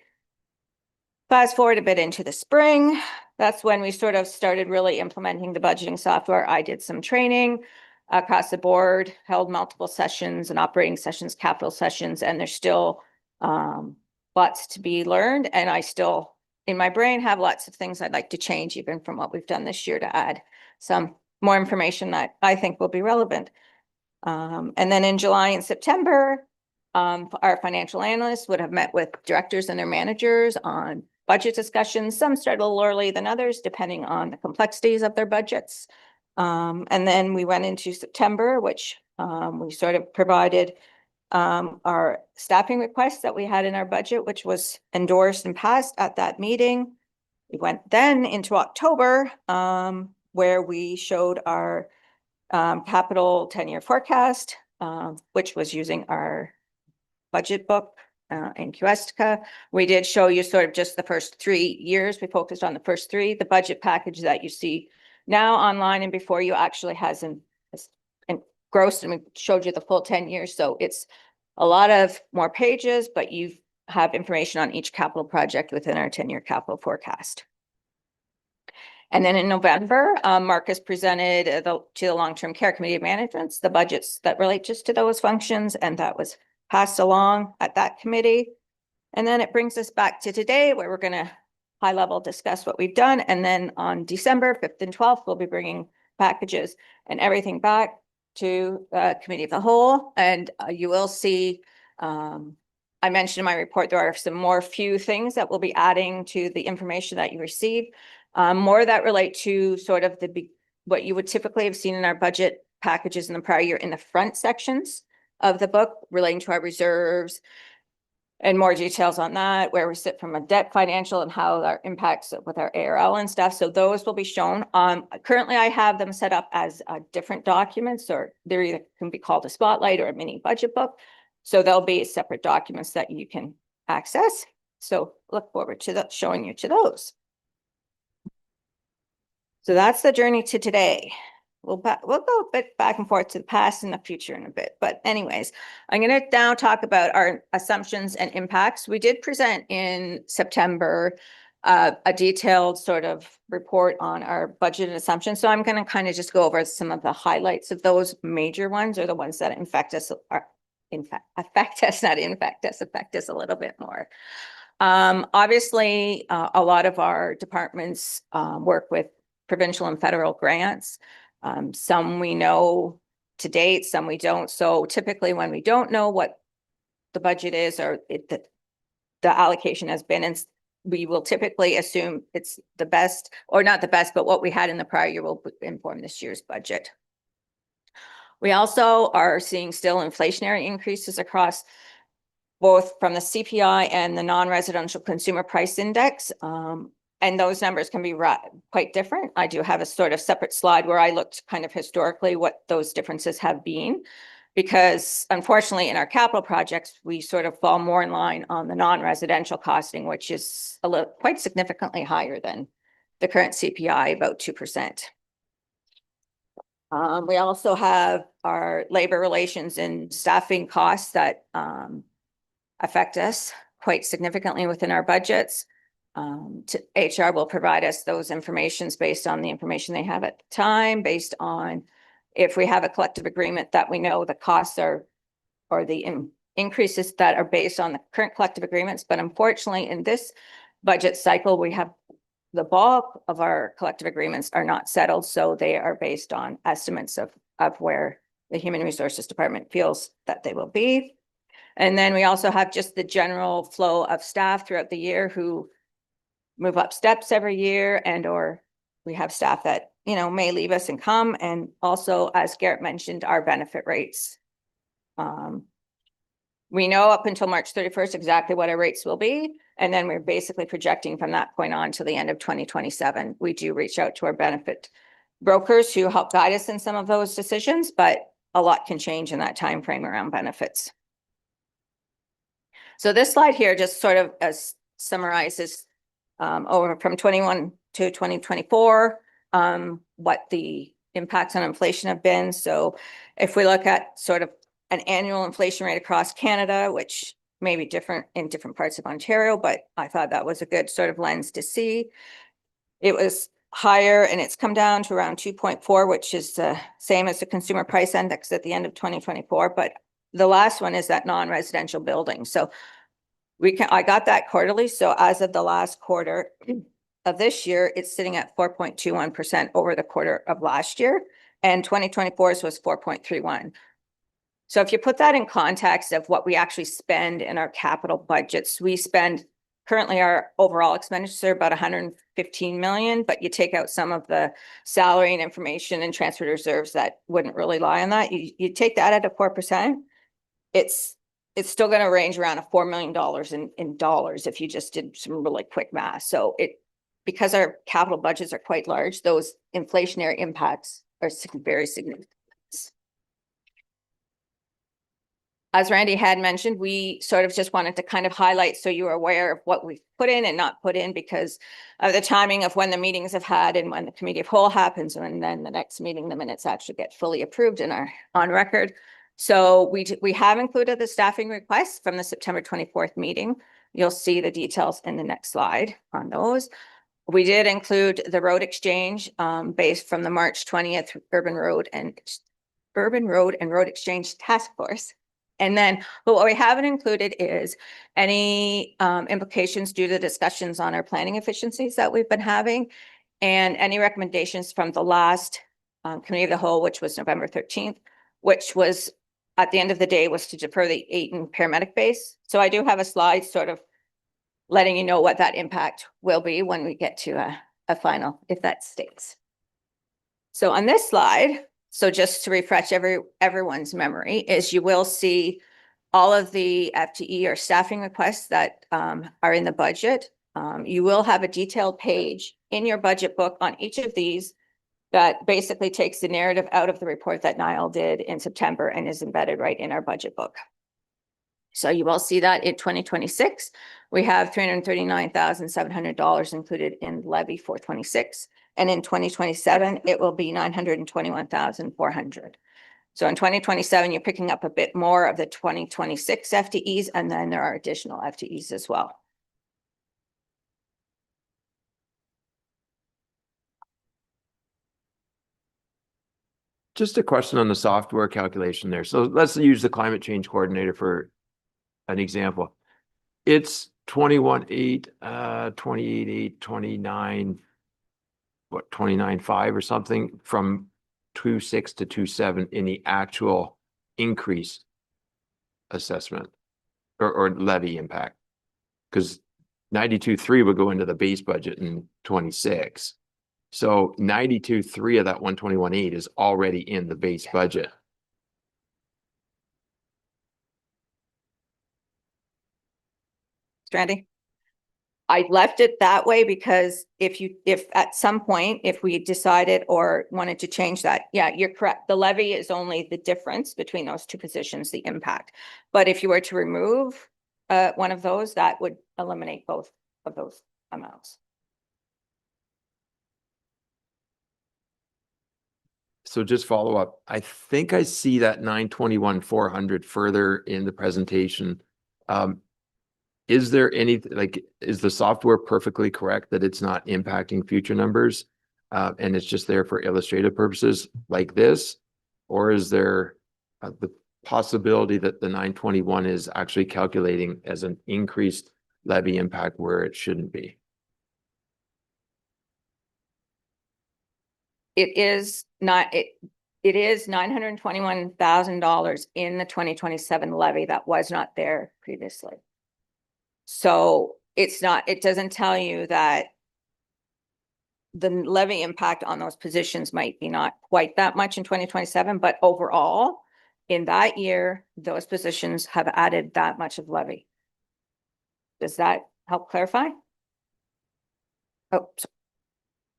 Fast forward a bit into the spring, that's when we sort of started really implementing the budgeting software. I did some training across the board, held multiple sessions and operating sessions, capital sessions, and there's still lots to be learned. And I still, in my brain, have lots of things I'd like to change, even from what we've done this year, to add some more information that I think will be relevant. And then in July and September, our financial analysts would have met with directors and their managers on budget discussions. Some started a little early than others, depending on the complexities of their budgets. And then we went into September, which we sort of provided our staffing requests that we had in our budget, which was endorsed and passed at that meeting. We went then into October, where we showed our capital 10-year forecast, which was using our budget book in Questica. We did show you sort of just the first 3 years. We focused on the first 3. The budget package that you see now online and before you actually has engrossed, and we showed you the full 10 years. So it's a lot of more pages, but you have information on each capital project within our 10-year capital forecast. And then in November, Marcus presented to the Long-Term Care Committee of Management the budgets that relate just to those functions, and that was passed along at that committee. And then it brings us back to today, where we're going to high level discuss what we've done. And then on December 5th and 12th, we'll be bringing packages and everything back to Committee of the Whole. And you will see, I mentioned in my report, there are some more few things that we'll be adding to the information that you receive, more that relate to sort of what you would typically have seen in our budget packages in the prior year in the front sections of the book, relating to our reserves and more details on that, where we sit from a debt financial and how that impacts with our ARL and stuff. So those will be shown. Currently, I have them set up as different documents, or they're either can be called a spotlight or a mini budget book. So there'll be separate documents that you can access. So look forward to showing you to those. So that's the journey to today. We'll go a bit back and forth to the past and the future in a bit. But anyways, I'm going to now talk about our assumptions and impacts. We did present in September a detailed sort of report on our budget and assumptions. So I'm going to kind of just go over some of the highlights of those major ones, or the ones that affect us a little bit more. Obviously, a lot of our departments work with provincial and federal grants. Some we know to date, some we don't. So typically when we don't know what the budget is, or the allocation has been, and we will typically assume it's the best, or not the best, but what we had in the prior year will inform this year's budget. We also are seeing still inflationary increases across both from the CPI and the non-residential consumer price index. And those numbers can be quite different. I do have a sort of separate slide where I looked kind of historically what those differences have been. Because unfortunately, in our capital projects, we sort of fall more in line on the non-residential costing, which is quite significantly higher than the current CPI, about 2%. We also have our labor relations and staffing costs that affect us quite significantly within our budgets. HR will provide us those informations based on the information they have at the time, based on if we have a collective agreement that we know the costs are, or the increases that are based on the current collective agreements. But unfortunately, in this budget cycle, we have the bulk of our collective agreements are not settled. So they are based on estimates of where the Human Resources Department feels that they will be. And then we also have just the general flow of staff throughout the year who move up steps every year, and or we have staff that, you know, may leave us and come. And also, as Garrett mentioned, our benefit rates. We know up until March 31st exactly what our rates will be. And then we're basically projecting from that point on to the end of 2027. We do reach out to our benefit brokers who help guide us in some of those decisions, but a lot can change in that time frame around benefits. So this slide here just sort of summarizes over from 21 to 2024, what the impacts on inflation have been. So if we look at sort of an annual inflation rate across Canada, which may be different in different parts of Ontario, but I thought that was a good sort of lens to see. It was higher and it's come down to around 2.4, which is the same as the consumer price index at the end of 2024. But the last one is that non-residential building. So I got that quarterly. So as of the last quarter of this year, it's sitting at 4.21% over the quarter of last year. And 2024's was 4.31. So if you put that in context of what we actually spend in our capital budgets, we spend currently our overall expenditure about 115 million, but you take out some of the salary and information and transfer reserves that wouldn't really lie on that. You take that at a 4%, it's still going to range around a $4 million in dollars if you just did some really quick math. So because our capital budgets are quite large, those inflationary impacts are very significant. As Randy had mentioned, we sort of just wanted to kind of highlight so you are aware of what we've put in and not put in because of the timing of when the meetings have had and when the committee of whole happens, and then the next meeting, the minutes actually get fully approved and are on record. So we have included the staffing requests from the September 24th meeting. You'll see the details in the next slide on those. We did include the road exchange based from the March 20th Urban Road and Road Exchange Task Force. And then, but what we haven't included is any implications due to discussions on our planning efficiencies that we've been having and any recommendations from the last committee of the whole, which was November 13th, which was at the end of the day was to defer the Ayton paramedic base. So I do have a slide sort of letting you know what that impact will be when we get to a final, if that stays. So on this slide, so just to refresh everyone's memory, is you will see all of the FTE or staffing requests that are in the budget. You will have a detailed page in your budget book on each of these that basically takes the narrative out of the report that Niall did in September and is embedded right in our budget book. So you will see that in 2026, we have $339,700 included in levy 426. And in 2027, it will be $921,400. So in 2027, you're picking up a bit more of the 2026 FTEs, and then there are additional FTEs as well. Just a question on the software calculation there. So let's use the climate change coordinator for an example. It's 21.8, 28.8, 29, what, 29.5 or something from 2.6 to 2.7 in the actual increase assessment or levy impact. Because 92.3 would go into the base budget in 26. So 92.3 of that 121.8 is already in the base budget. Randy? I left it that way because if at some point, if we decided or wanted to change that, yeah, you're correct. The levy is only the difference between those two positions, the impact. But if you were to remove one of those, that would eliminate both of those amounts. So just follow up. I think I see that 921,400 further in the presentation. Is there any, like, is the software perfectly correct that it's not impacting future numbers? And it's just there for illustrative purposes like this? Or is there the possibility that the 921 is actually calculating as an increased levy impact where it shouldn't be? It is not, it is $921,000 in the 2027 levy that was not there previously. So it's not, it doesn't tell you that the levy impact on those positions might be not quite that much in 2027, but overall, in that year, those positions have added that much of levy. Does that help clarify? Oh,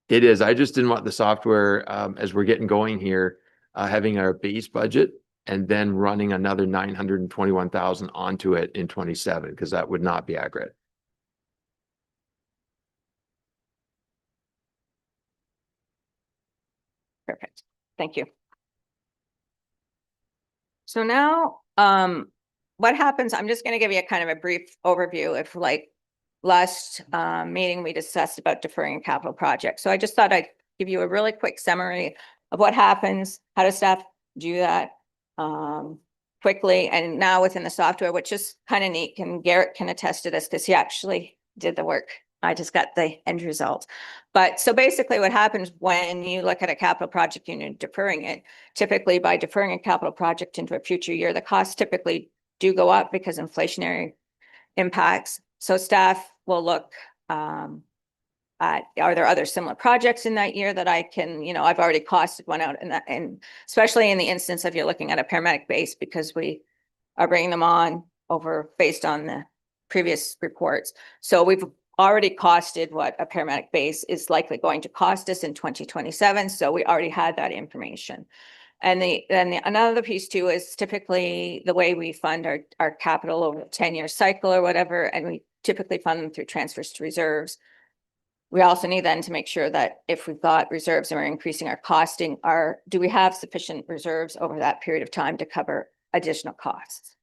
It is. I just didn't want the software, as we're getting going here, having our base budget and then running another 921,000 onto it in 27, because that would not be accurate. perfect. Thank you. So now, what happens, I'm just going to give you a kind of a brief overview of like last meeting we discussed about deferring a capital project. So I just thought I'd give you a really quick summary of what happens, how does staff do that quickly, and now within the software, which is kind of neat, and Garrett can attest to this because he actually did the work. I just got the end result. But so basically what happens when you look at a capital project and you're deferring it, typically by deferring a capital project into a future year, the costs typically do go up because inflationary impacts. So staff will look at, are there other similar projects in that year that I can, you know, I've already costed one out, and that, and especially in the instance of you're looking at a paramedic base, because we are bringing them on over based on the previous reports. So we've already costed what a paramedic base is likely going to cost us in 2027. So we already had that information. And another piece too is typically the way we fund our capital over a 10-year cycle or whatever, and we typically fund them through transfers to reserves. We also need then to make sure that if we've got reserves and we're increasing our costing, do we have sufficient reserves over that period of time to cover additional costs?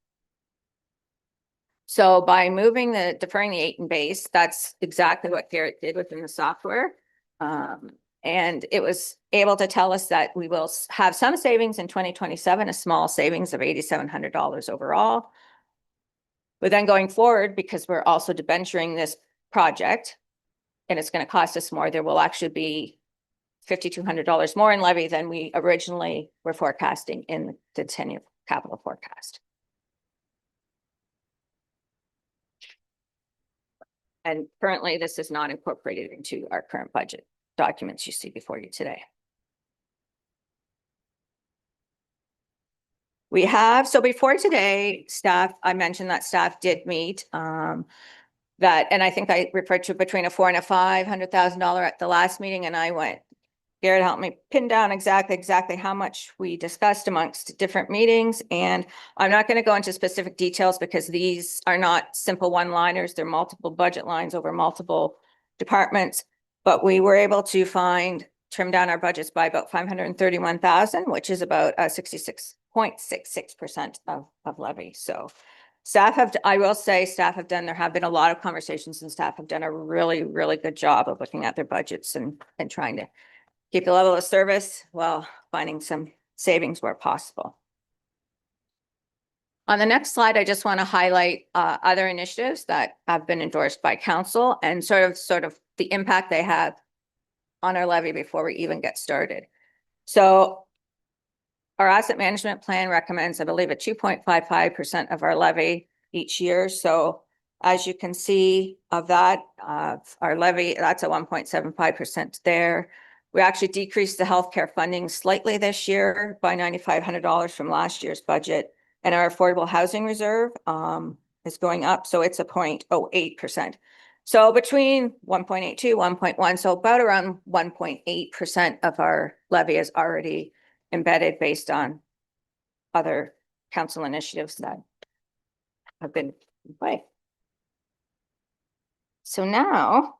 So by deferring the 8 in base, that's exactly what Garrett did within the software. And it was able to tell us that we will have some savings in 2027, a small savings of $8,700 overall. But then going forward, because we're also debenturing this project and it's going to cost us more, there will actually be $5,200 more in levy than we originally were forecasting in the 10-year capital forecast. And currently, this is not incorporated into our current budget documents you see before you today. We have, so before today, staff, I mentioned that staff did meet and I think I referred to between a $400,000 and a $500,000 at the last meeting, and I went, Garrett helped me pin down exactly how much we discussed amongst different meetings. And I'm not going to go into specific details because these are not simple one-liners. They're multiple budget lines over multiple departments, but we were able to trim down our budgets by about $531,000, which is about 66.66% of levy. So staff have, I will say staff have done, there have been a lot of conversations, and staff have done a really, really good job of looking at their budgets and trying to keep the level of service while finding some savings where possible. On the next slide, I just want to highlight other initiatives that have been endorsed by council and sort of the impact they have on our levy before we even get started. So our asset management plan recommends, I believe, a 2.55% of our levy each year. So as you can see of that, our levy, that's a 1.75% there. We actually decreased the healthcare funding slightly this year by $9,500 from last year's budget. And our affordable housing reserve is going up, so it's a 0.08%. So between 1.82, 1.1, so about around 1.8% of our levy is already embedded based on other council initiatives that have been in play. So now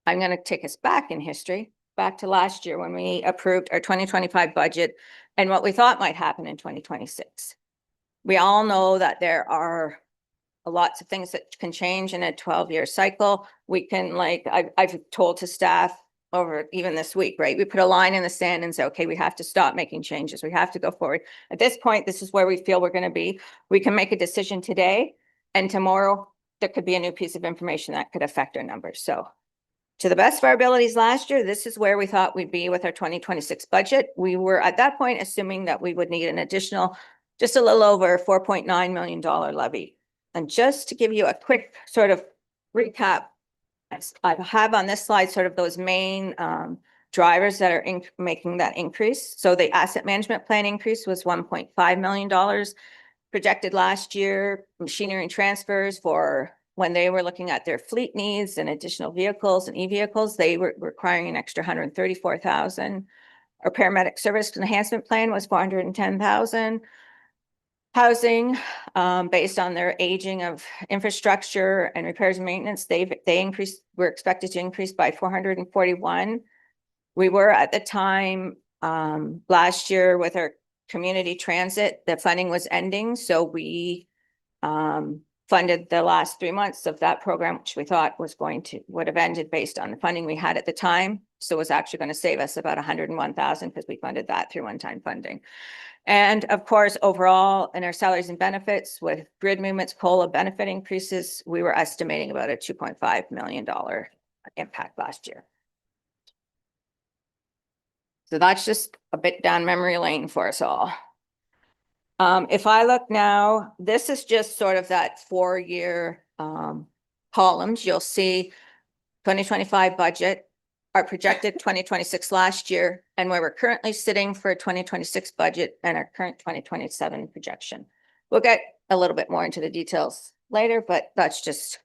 I'm going to take us back in history, back to last year when we approved our 2025 budget and what we thought might happen in 2026. We all know that there are lots of things that can change in a 12-year cycle. We can, like, I've told to staff over even this week, right? We put a line in the sand and say, okay, we have to stop making changes. We have to go forward. At this point, this is where we feel we're going to be. We can make a decision today, and tomorrow there could be a new piece of information that could affect our numbers. So to the best of our abilities last year, this is where we thought we'd be with our 2026 budget. We were at that point assuming that we would need an additional, just a little over $4.9 million levy. And just to give you a quick sort of recap, I have on this slide sort of those main drivers that are making that increase. So the asset management plan increase was $1.5 million projected last year. Machinery and transfers for when they were looking at their fleet needs and additional vehicles and e-vehicles, they were requiring an extra $134,000. Our paramedic service enhancement plan was $410,000. Housing, based on their aging of infrastructure and repairs and maintenance, they increased, were expected to increase by 441. We were at the time last year with our community transit, the funding was ending. So we funded the last 3 months of that program, which we thought would have ended based on the funding we had at the time. So it was actually going to save us about $101,000 because we funded that through one-time funding. And of course, overall, in our salaries and benefits with grid movements, COLA benefit increases, we were estimating about a $2.5 million impact last year. So that's just a bit down memory lane for us all. If I look now, this is just sort of that 4-year columns. You'll see 2025 budget, our projected 2026 last year, and where we're currently sitting for 2026 budget and our current 2027 projection. We'll get a little bit more into the details later, but that's just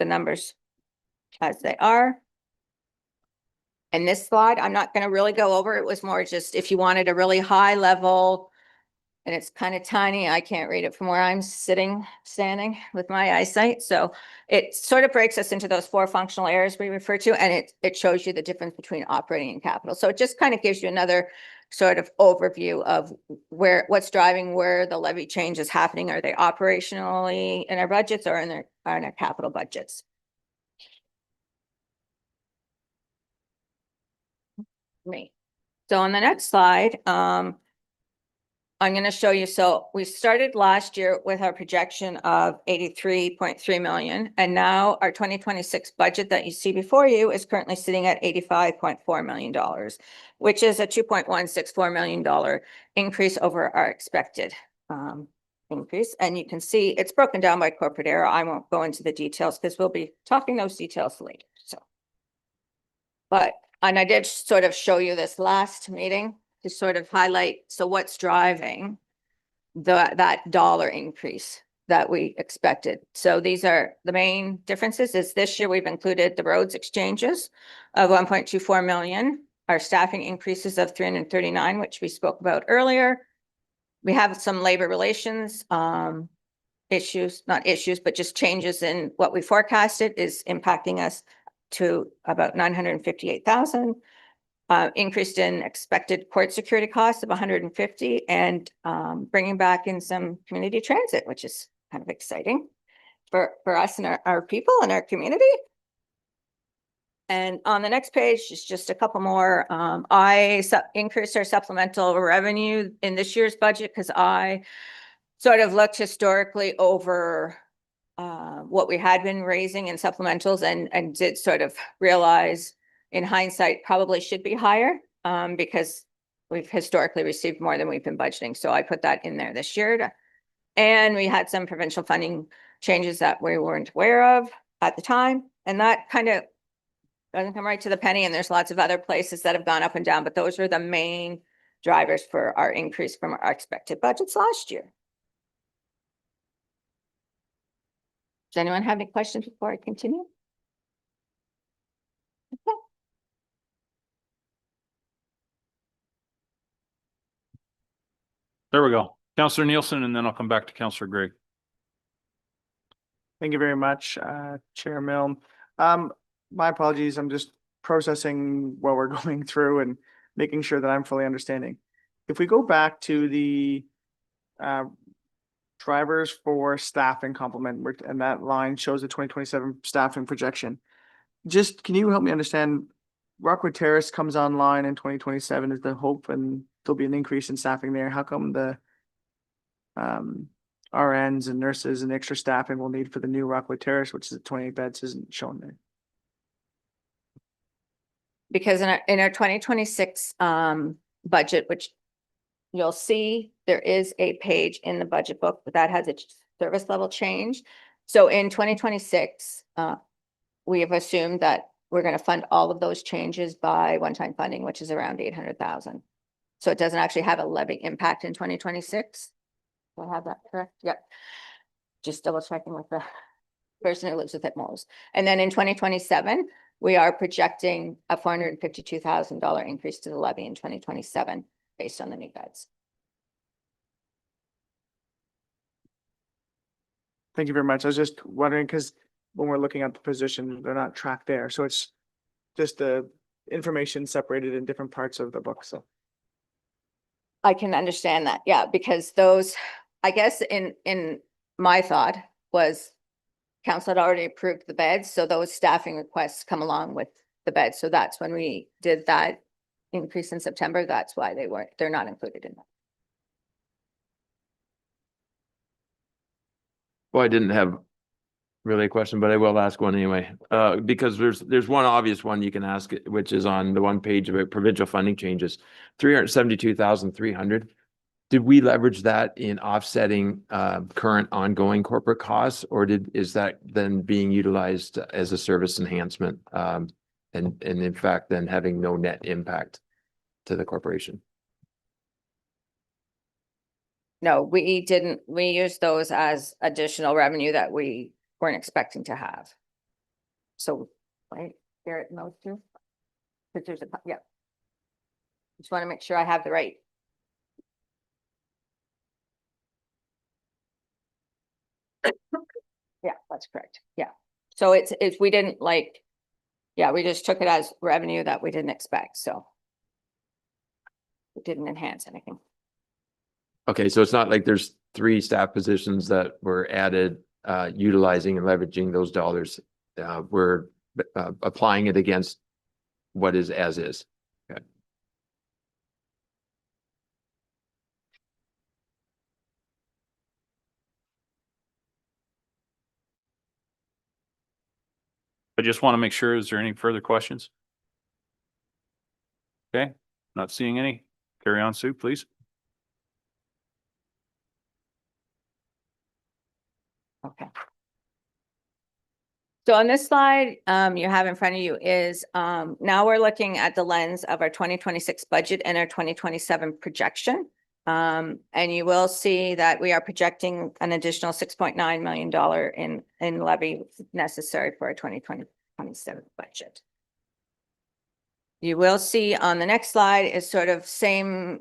the numbers as they are. And this slide, I'm not going to really go over. It was more just if you wanted a really high level, and it's kind of tiny. I can't read it from where I'm standing with my eyesight. So it sort of breaks us into those 4 functional areas we refer to, and it shows you the difference between operating and capital. So it just kind of gives you another sort of overview of what's driving where the levy change is happening. Are they operationally in our budgets or in our capital budgets? So on the next slide, I'm going to show you. So we started last year with our projection of 83.3 million. And now our 2026 budget that you see before you is currently sitting at $85.4 million, which is a $2.164 million increase over our expected increase. And you can see it's broken down by corporate area. I won't go into the details because we'll be talking those details later. And I did sort of show you this last meeting to sort of highlight, so what's driving that dollar increase that we expected. So these are the main differences. Is this year we've included the roads exchanges of 1.24 million, our staffing increases of 339, which we spoke about earlier. We have some labor relations issues, not issues, but just changes in what we forecasted is impacting us to about 958,000. Increased in expected court security costs of 150 and bringing back in some community transit, which is kind of exciting for us and our people and our community. And on the next page is just a couple more. I increased our supplemental revenue in this year's budget because I sort of looked historically over what we had been raising in supplementals and did sort of realize in hindsight probably should be higher because we've historically received more than we've been budgeting. So I put that in there this year. And we had some provincial funding changes that we weren't aware of at the time. And that kind of doesn't come right to the penny. And there's lots of other places that have gone up and down, but those were the main drivers for our increase from our expected budgets last year. Does anyone have any questions before I continue? There we go. Counselor Nielsen, and then I'll come back to Counselor Gregg. Thank you very much, Chair Milne. My apologies, I'm just processing what we're going through and making sure that I'm fully understanding. If we go back to the drivers for staffing complement, and that line shows the 2027 staffing projection. Just, can you help me understand, Rockwood Terrace comes online in 2027 is the hope, and there'll be an increase in staffing there. How come the RNs and nurses and extra staffing we'll need for the new Rockwood Terrace, which is at 28 beds, isn't shown there? Because in our 2026 budget, which you'll see, there is a page in the budget book that has a service level change. So in 2026, we have assumed that we're going to fund all of those changes by one-time funding, which is around 800,000. So it doesn't actually have a levy impact in 2026. Do I have that correct? Yep. Just double checking with the person who lives with it most. And then in 2027, we are projecting a $452,000 increase to the levy in 2027 based on the new beds. Thank you very much. I was just wondering, because when we're looking at the position, they're not tracked there. So it's just the information separated in different parts of the book. So I can understand that, yeah, because those, I guess in my thought was council had already approved the beds, so those staffing requests come along with the beds. So that's when we did that increase in September. That's why they're not included in that. Well, I didn't have really a question, but I will ask one anyway. Because there's one obvious one you can ask, which is on the one page about provincial funding changes, 372,300. Did we leverage that in offsetting current ongoing corporate costs, or is that then being utilized as a service enhancement? And in fact, then having no net impact to the corporation? No, we didn't. We used those as additional revenue that we weren't expecting to have. So, right, Garrett, those two? Because there's yeah. Just want to make sure I have the right. Yeah, that's correct. Yeah. So it's, we didn't yeah, we just took it as revenue that we didn't expect. So it didn't enhance anything. Okay, so it's not like there's 3 staff positions that were added, utilizing and leveraging those dollars. We're applying it against what is as is. Okay. I just want to make sure, is there any further questions? Okay, not seeing any. Carry on, Sue, please. Okay. So on this slide, you have in front of you is, now we're looking at the lens of our 2026 budget and our 2027 projection. And you will see that we are projecting an additional $6.9 million in levy necessary for our 2027 budget. You will see on the next slide is sort of same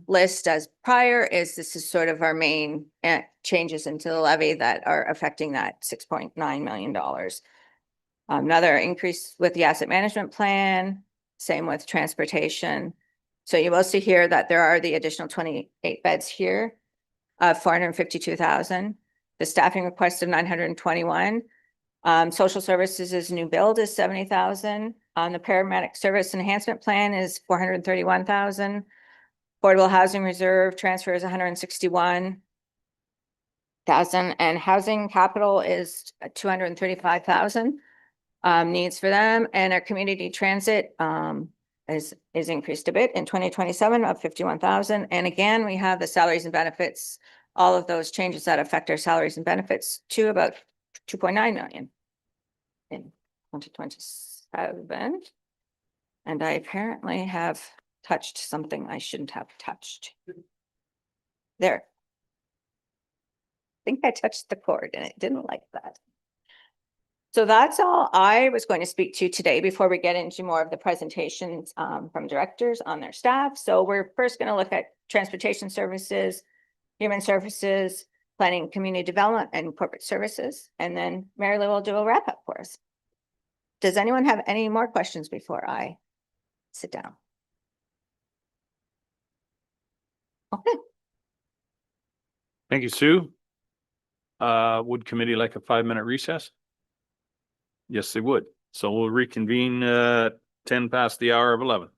list as prior. This is sort of our main changes into the levy that are affecting that $6.9 million. Another increase with the asset management plan, same with transportation. So you will see here that there are the additional 28 beds here, 452,000. The staffing request of 921. Social services is new build is 70,000. The paramedic service enhancement plan is 431,000. Affordable housing reserve transfer is 161,000, and housing capital is 235,000 needs for them. And our community transit is increased a bit in 2027 of 51,000. And again, we have the salaries and benefits, all of those changes that affect our salaries and benefits to about 2.9 million in 2027. And I apparently have touched something I shouldn't have touched. There. I think I touched the cord and it didn't like that. So that's all I was going to speak to today before we get into more of the presentations from directors on their staff. So we're first going to look at transportation services, human services, planning, community development, and corporate services. And then Mary Lou will do a wrap up for us. Does anyone have any more questions before I sit down? Okay. Thank you, Sue. Would committee like a 5-minute recess? Yes, they would. So we'll reconvene 10 past the hour of 11.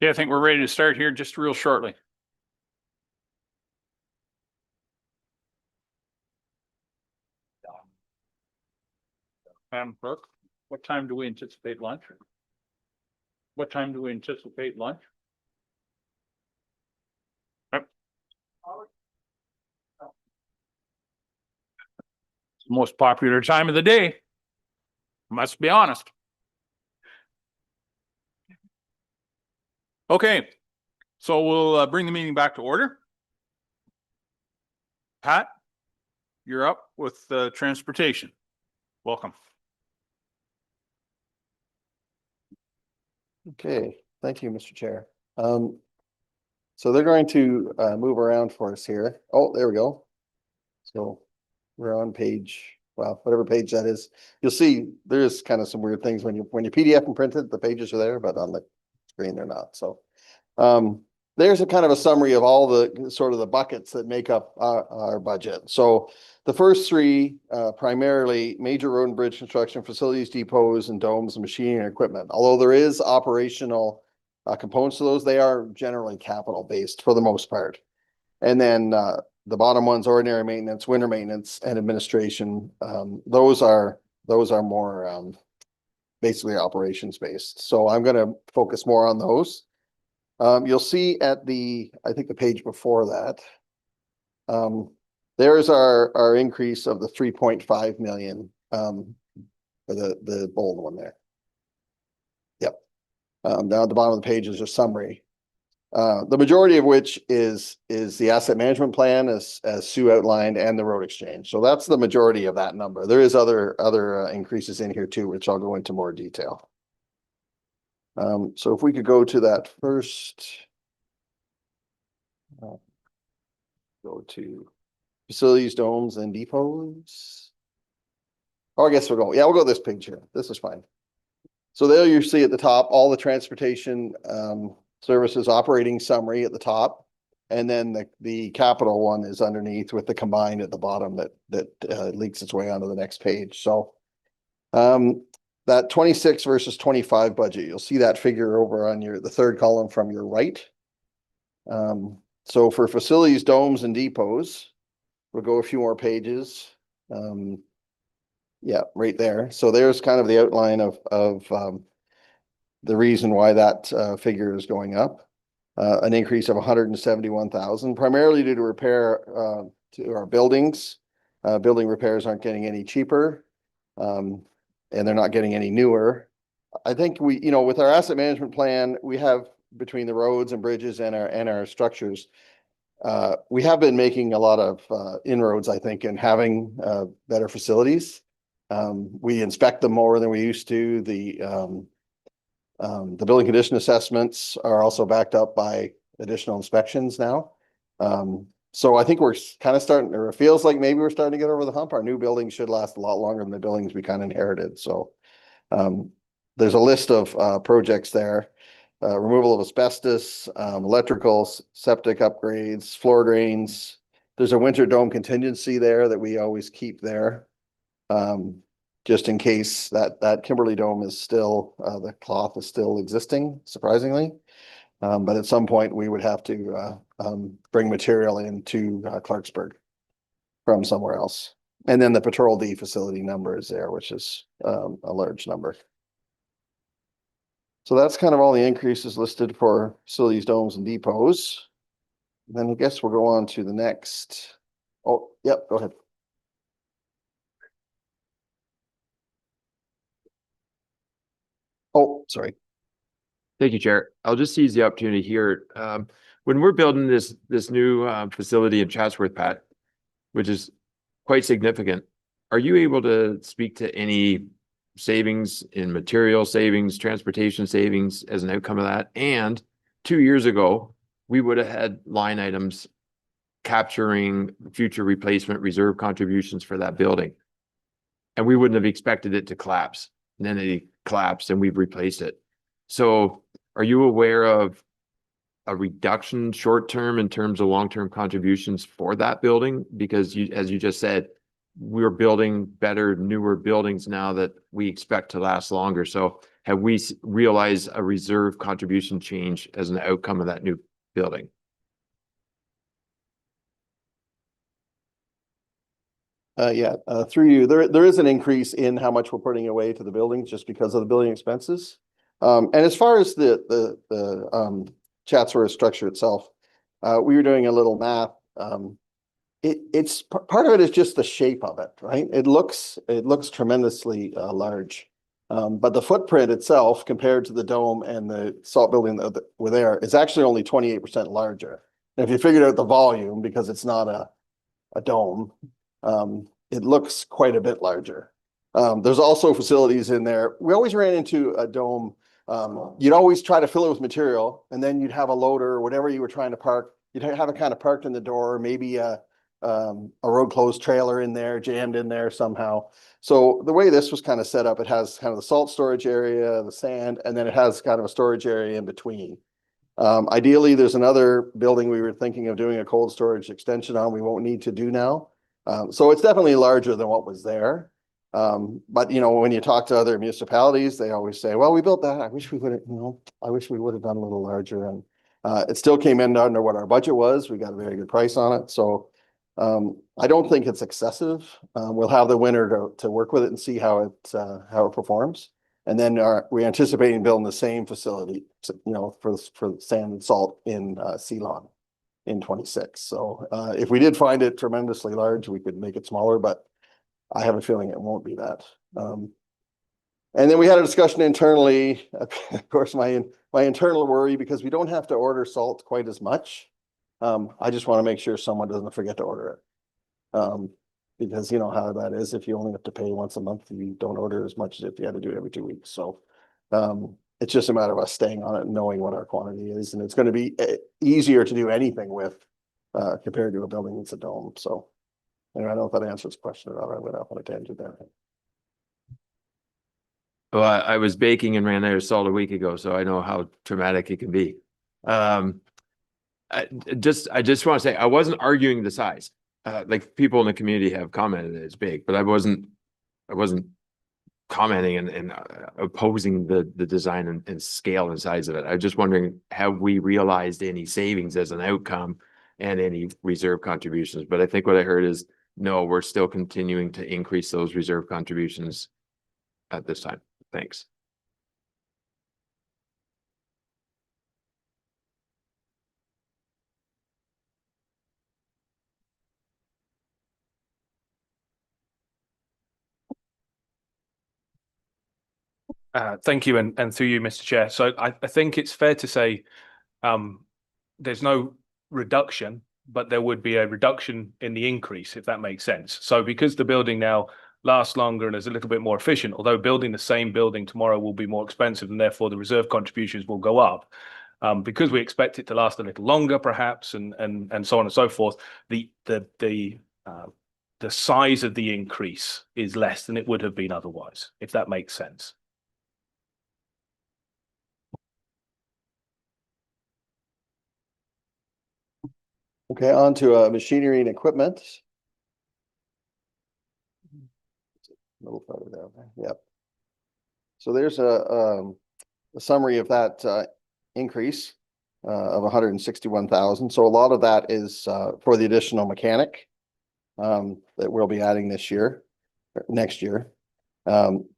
Yeah, I think we're ready to start here just real shortly. Madam Clerk, what time do we anticipate lunch? What time do we anticipate lunch? Yep. It's the most popular time of the day. Must be honest. Okay, so we'll bring the meeting back to order. Pat, you're up with transportation. Welcome. Okay, thank you, Mr. Chair. So they're going to move around for us here. Oh, there we go. So we're on page, well, whatever page that is. You'll see there's kind of some weird things when you PDF and print it, the pages are there, but on the screen they're not. So there's a kind of a summary of all the sort of the buckets that make up our budget. So the first three, primarily major road and bridge construction, facilities, depots, and domes, and machinery and equipment. Although there is operational components to those, they are generally capital based for the most part. And then the bottom ones, ordinary maintenance, winter maintenance, and administration. Those are more basically operations based. So I'm going to focus more on those. You'll see at I think the page before that, there's our increase of the 3.5 million, for the bold one there. Yep. Down at the bottom of the page is a summary. The majority of which is the asset management plan as Sue outlined, and the road exchange. So that's the majority of that number. There is other increases in here too, which I'll go into more detail. So if we could go to that first, go to facilities, domes, and depots. Oh, I guess we'll go this page here. This is fine. So there you see at the top, all the transportation services operating summary at the top. And then the capital one is underneath with the combined at the bottom that leaks its way onto the next page. So that 26 versus 25 budget, you'll see that figure over on the third column from your right. So for facilities, domes, and depots, we'll go a few more pages. Yeah, right there. So there's kind of the outline of the reason why that figure is going up. An increase of 171,000, primarily due to repair to our buildings. Building repairs aren't getting any cheaper. And they're not getting any newer. I think with our asset management plan, we have between the roads and bridges and our structures, we have been making a lot of inroads, I think, in having better facilities. We inspect them more than we used to. The building condition assessments are also backed up by additional inspections now. So I think we're kind of starting, or it feels like maybe we're starting to get over the hump. Our new buildings should last a lot longer than the buildings we kind of inherited. So there's a list of projects there. Removal of asbestos, electrical, septic upgrades, floor drains. There's a winter dome contingency there that we always keep there. Just in case that Kimberly dome is still, the cloth is still existing, surprisingly. But at some point we would have to bring material into Clarksburg from somewhere else. And then the Patrol D facility number is there, which is a large number. So that's kind of all the increases listed for facilities, domes, and depots. Then I guess we'll go on to the next. Oh, yep, go ahead. Oh, sorry. Thank you, Chair. I'll just seize the opportunity here. When we're building this new facility in Chatsworth, Pat, which is quite significant, are you able to speak to any savings in material savings, transportation savings as an outcome of that? And 2 years ago, we would have had line items capturing future replacement reserve contributions for that building. And we wouldn't have expected it to collapse. And then it collapsed and we've replaced it. So are you aware of a reduction short term in terms of long-term contributions for that building? Because as you just said, we're building better, newer buildings now that we expect to last longer. So have we realized a reserve contribution change as an outcome of that new building? Through you, there is an increase in how much we're putting away to the buildings just because of the building expenses. And as far as the Chatsworth structure itself, we were doing a little math. It's part of it is just the shape of it, right? It looks tremendously large. But the footprint itself compared to the dome and the salt building that were there is actually only 28% larger. And if you figured out the volume, because it's not a dome, it looks quite a bit larger. There's also facilities in there. We always ran into a dome. You'd always try to fill it with material, and then you'd have a loader or whatever you were trying to park. You'd have it kind of parked in the door, maybe a road closed trailer in there, jammed in there somehow. So the way this was kind of set up, it has kind of the salt storage area, the sand, and then it has kind of a storage area in between. Ideally, there's another building we were thinking of doing a cold storage extension on. We won't need to do now. So it's definitely larger than what was there. But you know, when you talk to other municipalities, they always say, well, we built that. I wish we would have, I wish we would have done a little larger. And it still came in under what our budget was. We got a very good price on it. So I don't think it's excessive. We'll have the winter to work with it and see how it performs. And then we're anticipating building the same facility, for sand and salt in Ceylon in 26. So if we did find it tremendously large, we could make it smaller, but I have a feeling it won't be that. And then we had a discussion internally, of course, my internal worry, because we don't have to order salt quite as much. I just want to make sure someone doesn't forget to order it. Because you know how that is. If you only have to pay once a month, you don't order as much as if you had to do it every 2 weeks. So it's just a matter of us staying on it and knowing what our quantity is. And it's going to be easier to do anything with compared to a building that's a dome. So anyway, I don't know if that answers the question or not. I went off on a tangent there. Well, I was baking and ran out of salt a week ago, so I know how traumatic it can be. I just want to say I wasn't arguing the size. Like people in the community have commented that it's big, but I wasn't commenting and opposing the design and scale and size of it. I was just wondering, have we realized any savings as an outcome and any reserve contributions? But I think what I heard is no, we're still continuing to increase those reserve contributions at this time. Thanks. Thank you, and through you, Mr. Chair. So I think it's fair to say there's no reduction, but there would be a reduction in the increase, if that makes sense. So because the building now lasts longer and is a little bit more efficient, although building the same building tomorrow will be more expensive and therefore the reserve contributions will go up, because we expect it to last a little longer perhaps, and so on and so forth, the size of the increase is less than it would have been otherwise, if that makes sense. Okay, on to machinery and equipment. A little further down there. Yep. So there's a summary of that increase of 161,000. So a lot of that is for the additional mechanic that we'll be adding this year, next year.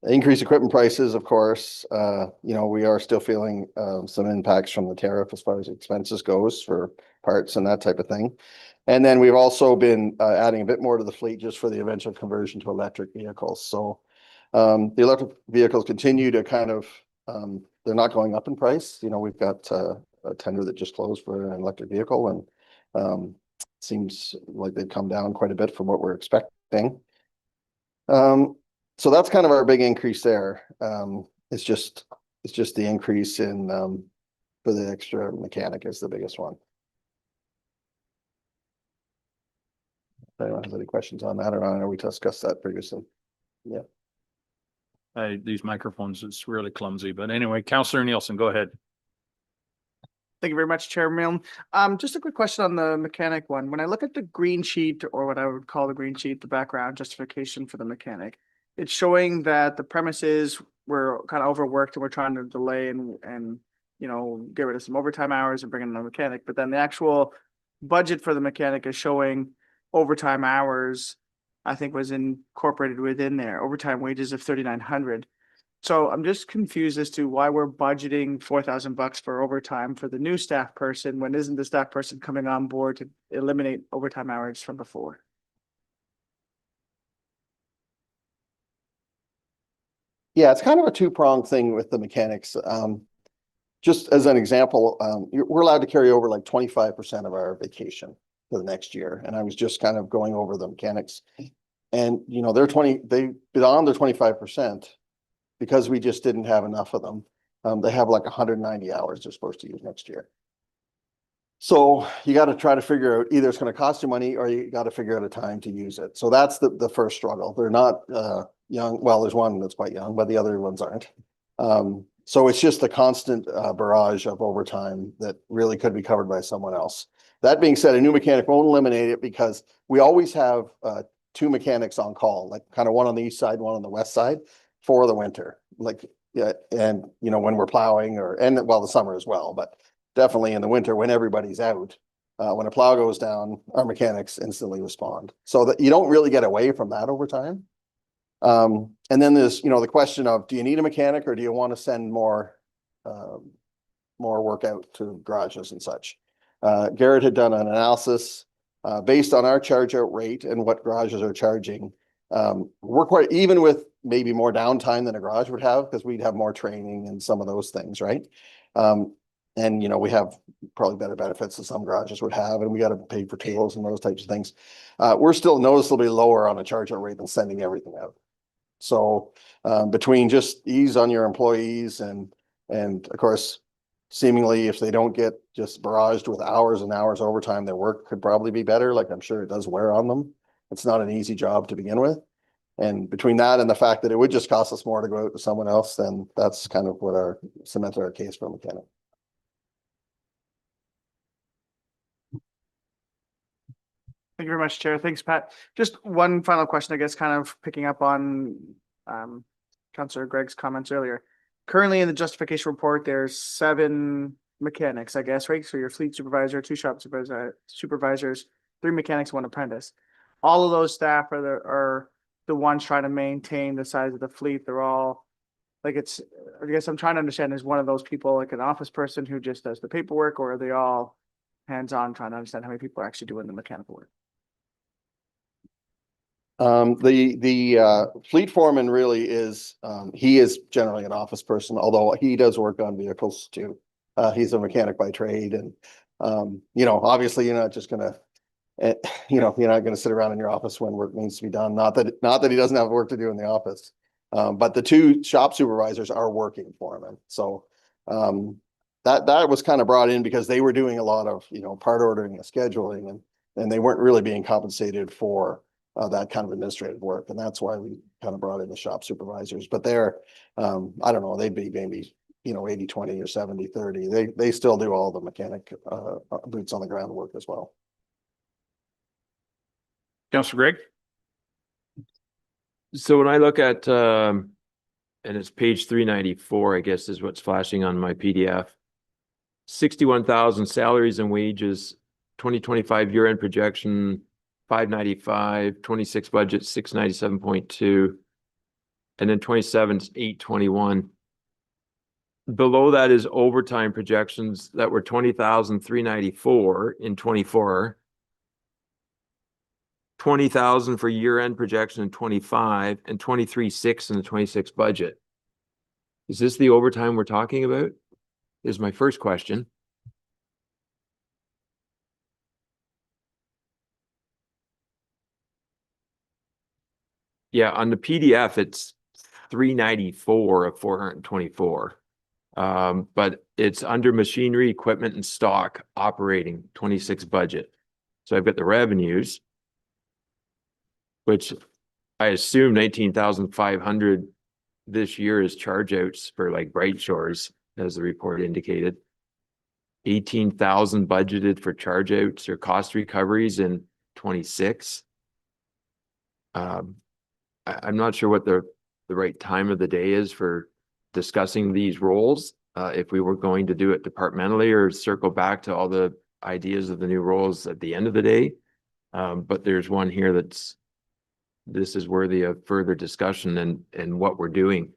Increased equipment prices, of course, we are still feeling some impacts from the tariff as far as expenses goes for parts and that type of thing. And then we've also been adding a bit more to the fleet just for the eventual conversion to electric vehicles. So the electric vehicles continue to kind of, they're not going up in price. We've got a tender that just closed for an electric vehicle, and seems like they've come down quite a bit from what we're expecting. So that's kind of our big increase there. It's just the increase in for the extra mechanic is the biggest one. If anyone has any questions on that, or I know we discussed that previously. Yeah. These microphones, it's really clumsy, but anyway, Councillor Nielsen, go ahead. Thank you very much, Chair Milne. Just a quick question on the mechanic one. When I look at the green sheet, or what I would call the green sheet, the background justification for the mechanic, it's showing that the premises were kind of overworked and we're trying to delay and get rid of some overtime hours and bring in a mechanic. But then the actual budget for the mechanic is showing overtime hours, I think was incorporated within there, overtime wages of 3,900. So I'm just confused as to why we're budgeting $4,000 for overtime for the new staff person, when isn't the staff person coming on board to eliminate overtime hours from before? Yeah, it's kind of a two-pronged thing with the mechanics. Just as an example, we're allowed to carry over like 25% of our vacation for the next year. And I was just kind of going over the mechanics. And they've been on their 25%. Because we just didn't have enough of them. They have like 190 hours they're supposed to use next year. So you got to try to figure out, either it's going to cost you money or you got to figure out a time to use it. So that's the first struggle. They're not young. Well, there's one that's quite young, but the other ones aren't. So it's just the constant barrage of overtime that really could be covered by someone else. That being said, a new mechanic won't eliminate it because we always have 2 mechanics on call, like kind of one on the east side, one on the west side, for the winter, and when we're plowing the summer as well, but definitely in the winter when everybody's out, when a plow goes down, our mechanics instantly respond, so that you don't really get away from that over time. And then there's, the question of, do you need a mechanic or do you want to send more work out to garages and such? Garrett had done an analysis based on our charge out rate and what garages are charging. We're quite, even with maybe more downtime than a garage would have, because we'd have more training and some of those things, right? And we have probably better benefits than some garages would have, and we got to pay for tools and those types of things. We're still noticeably lower on a charge out rate than sending everything out. So between just ease on your employees and of course, seemingly if they don't get just barraged with hours and hours overtime, their work could probably be better. Like, I'm sure it does wear on them. It's not an easy job to begin with. And between that and the fact that it would just cost us more to go out to someone else, then that's kind of what cemented our case for a mechanic. Thank you very much, Chair. Thanks, Pat. Just one final question, I guess, kind of picking up on Councillor Gregg's comments earlier. Currently in the justification report, there's 7 mechanics, I guess, right? So your fleet supervisor, 2 shop supervisors, 3 mechanics, 1 apprentice. All of those staff are the ones trying to maintain the size of the fleet. They're all I guess I'm trying to understand, is one of those people like an office person who just does the paperwork, or are they all hands-on, trying to understand how many people are actually doing the mechanical work? The fleet foreman really is, he is generally an office person, although he does work on vehicles too. He's a mechanic by trade, and obviously you're not just gonna, you're not gonna sit around in your office when work needs to be done. Not that he doesn't have work to do in the office. But the 2 shop supervisors are working for him. So that was kind of brought in because they were doing a lot of, part ordering and scheduling, and they weren't really being compensated for that kind of administrative work. And that's why we kind of brought in the shop supervisors. But they're, I don't know, they'd be maybe, 80-20 or 70-30. They still do all the mechanic boots on the ground work as well. Councillor Gregg? So when I look at, and it's page 394, I guess is what's flashing on my PDF. 61,000 salaries and wages, 2025 year-end projection, 595, 26 budget, 697.2, and then 27 is 821. Below that is overtime projections that were 20,394 in 24. 20,000 for year-end projection in 25, and 23.6 in the 26 budget. Is this the overtime we're talking about? Is my first question. Yeah, on the PDF, it's 394 of 424. But it's under machinery, equipment, and stock operating 26 budget. So I've got the revenues, which I assume 19,500 this year is charge outs for like Bright Shores, as the report indicated. 18,000 budgeted for charge outs or cost recoveries in 26. I'm not sure what the right time of the day is for discussing these roles. If we were going to do it departmentally or circle back to all the ideas of the new roles at the end of the day. But there's one here this is worthy of further discussion and what we're doing.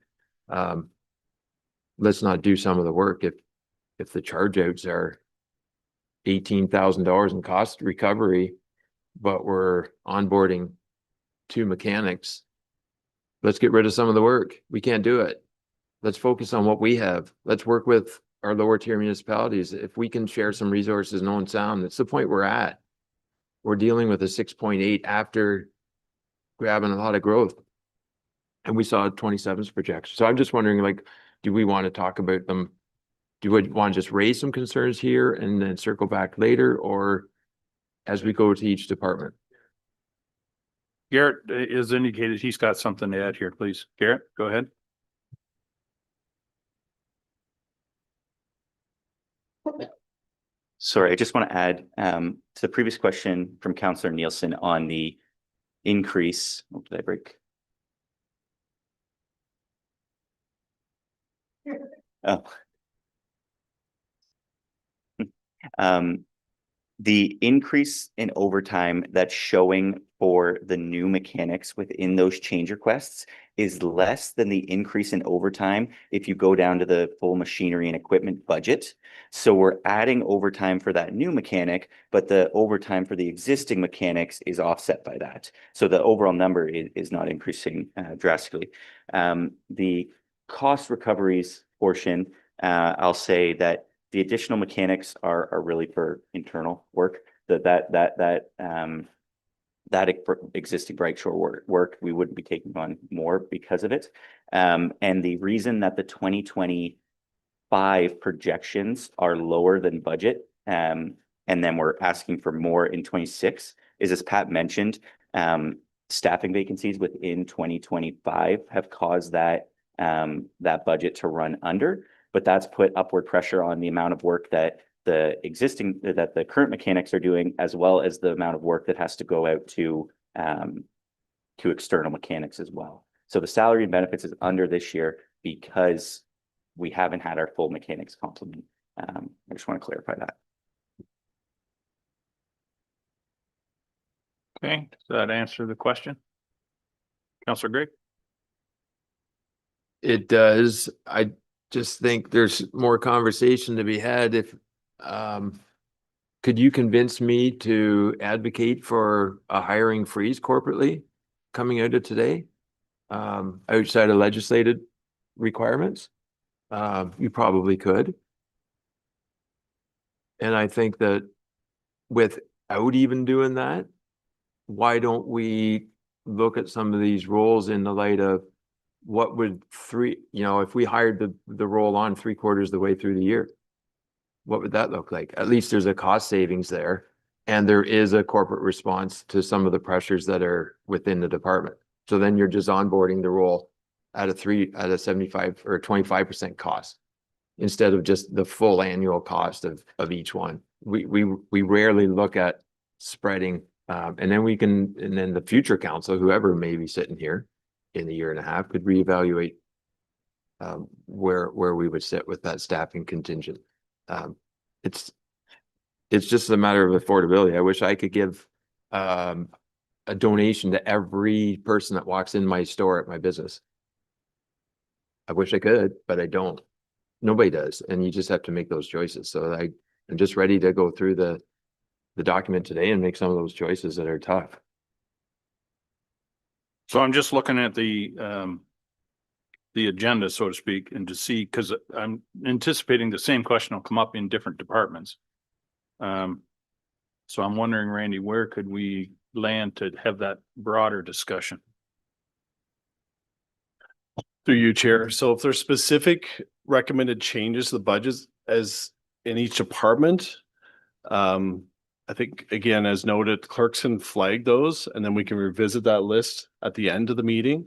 Let's not do some of the work if the charge outs are $18,000 in cost recovery, but we're onboarding 2 mechanics. Let's get rid of some of the work. We can't do it. Let's focus on what we have. Let's work with our lower tier municipalities. If we can share some resources, no and sound, that's the point we're at. We're dealing with a 6.8 after grabbing a lot of growth. And we saw 27's projection. So I'm just wondering, like, do we want to talk about them? Do we want to just raise some concerns here and then circle back later, or as we go to each department? Garrett is indicated he's got something to add here, please. Garrett, go ahead. Sorry, I just want to add to the previous question from Councillor Nielsen on the increase. Oh, did I break? Oh. The increase in overtime that's showing for the new mechanics within those change requests is less than the increase in overtime if you go down to the full machinery and equipment budget. So we're adding overtime for that new mechanic, but the overtime for the existing mechanics is offset by that. So the overall number is not increasing drastically. The cost recoveries portion, I'll say that the additional mechanics are really for internal work. That existing Bright Shore work, we wouldn't be taking on more because of it. And the reason that the 2025 projections are lower than budget, and then we're asking for more in 26 is, as Pat mentioned, staffing vacancies within 2025 have caused that budget to run under. But that's put upward pressure on the amount of work that the current mechanics are doing, as well as the amount of work that has to go out to external mechanics as well. So the salary and benefits is under this year because we haven't had our full mechanics complement. I just want to clarify that. Okay, does that answer the question? Councillor Gregg? It does. I just think there's more conversation to be had. If could you convince me to advocate for a hiring freeze corporately coming out of today, outside of legislated requirements? You probably could. And I think that without even doing that, why don't we look at some of these roles in the light of what would if we hired the role on 3/4 of the way through the year, what would that look like? At least there's a cost savings there, and there is a corporate response to some of the pressures that are within the department. So then you're just onboarding the role at a 75 or 25% cost instead of just the full annual cost of each one. We rarely look at spreading, and then the future council, whoever may be sitting here in a year and a half, could reevaluate where we would sit with that staffing contingent. It's just a matter of affordability. I wish I could give a donation to every person that walks in my store at my business. I wish I could, but I don't. Nobody does, and you just have to make those choices. So I'm just ready to go through the document today and make some of those choices that are tough. So I'm just looking at the agenda, so to speak, and to see, because I'm anticipating the same question will come up in different departments. So I'm wondering, Randy, where could we land to have that broader discussion? Through you, Chair. So if there's specific recommended changes to the budgets as in each department, I think, again, as noted, clerks can flag those, and then we can revisit that list at the end of the meeting.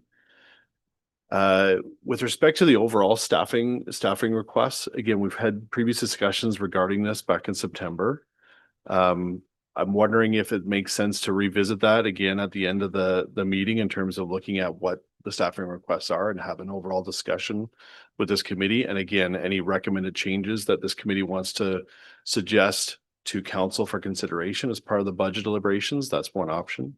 With respect to the overall staffing requests, again, we've had previous discussions regarding this back in September. I'm wondering if it makes sense to revisit that again at the end of the meeting in terms of looking at what the staffing requests are and have an overall discussion with this committee. And again, any recommended changes that this committee wants to suggest to council for consideration as part of the budget deliberations, that's one option.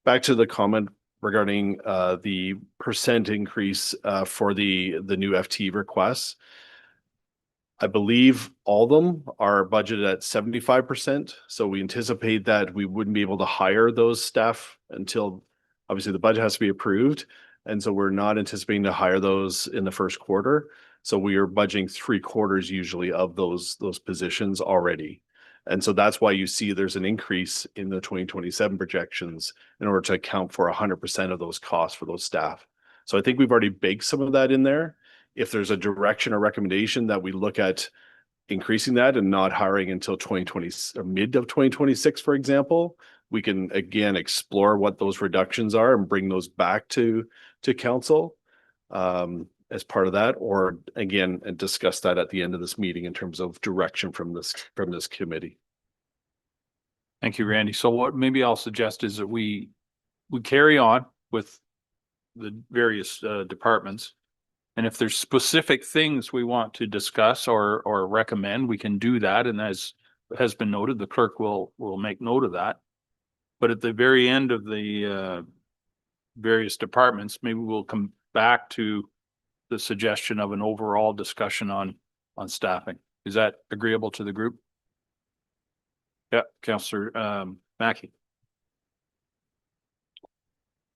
Back to the comment regarding the percent increase for the new FT requests. I believe all of them are budgeted at 75%. So we anticipate that we wouldn't be able to hire those staff until obviously the budget has to be approved. And so we're not anticipating to hire those in the first quarter. So we are budgeting 3/4 usually of those positions already. And so that's why you see there's an increase in the 2027 projections in order to account for 100% of those costs for those staff. So I think we've already baked some of that in there. If there's a direction or recommendation that we look at increasing that and not hiring until 2020 or mid of 2026, for example, we can again explore what those reductions are and bring those back to council as part of that, or again, and discuss that at the end of this meeting in terms of direction from this committee. Thank you, Randy. So what maybe I'll suggest is that we carry on with the various departments. And if there's specific things we want to discuss or recommend, we can do that. And as has been noted, the clerk will make note of that. But at the very end of the various departments, maybe we'll come back to the suggestion of an overall discussion on staffing. Is that agreeable to the group? Yeah, Councillor Mackey.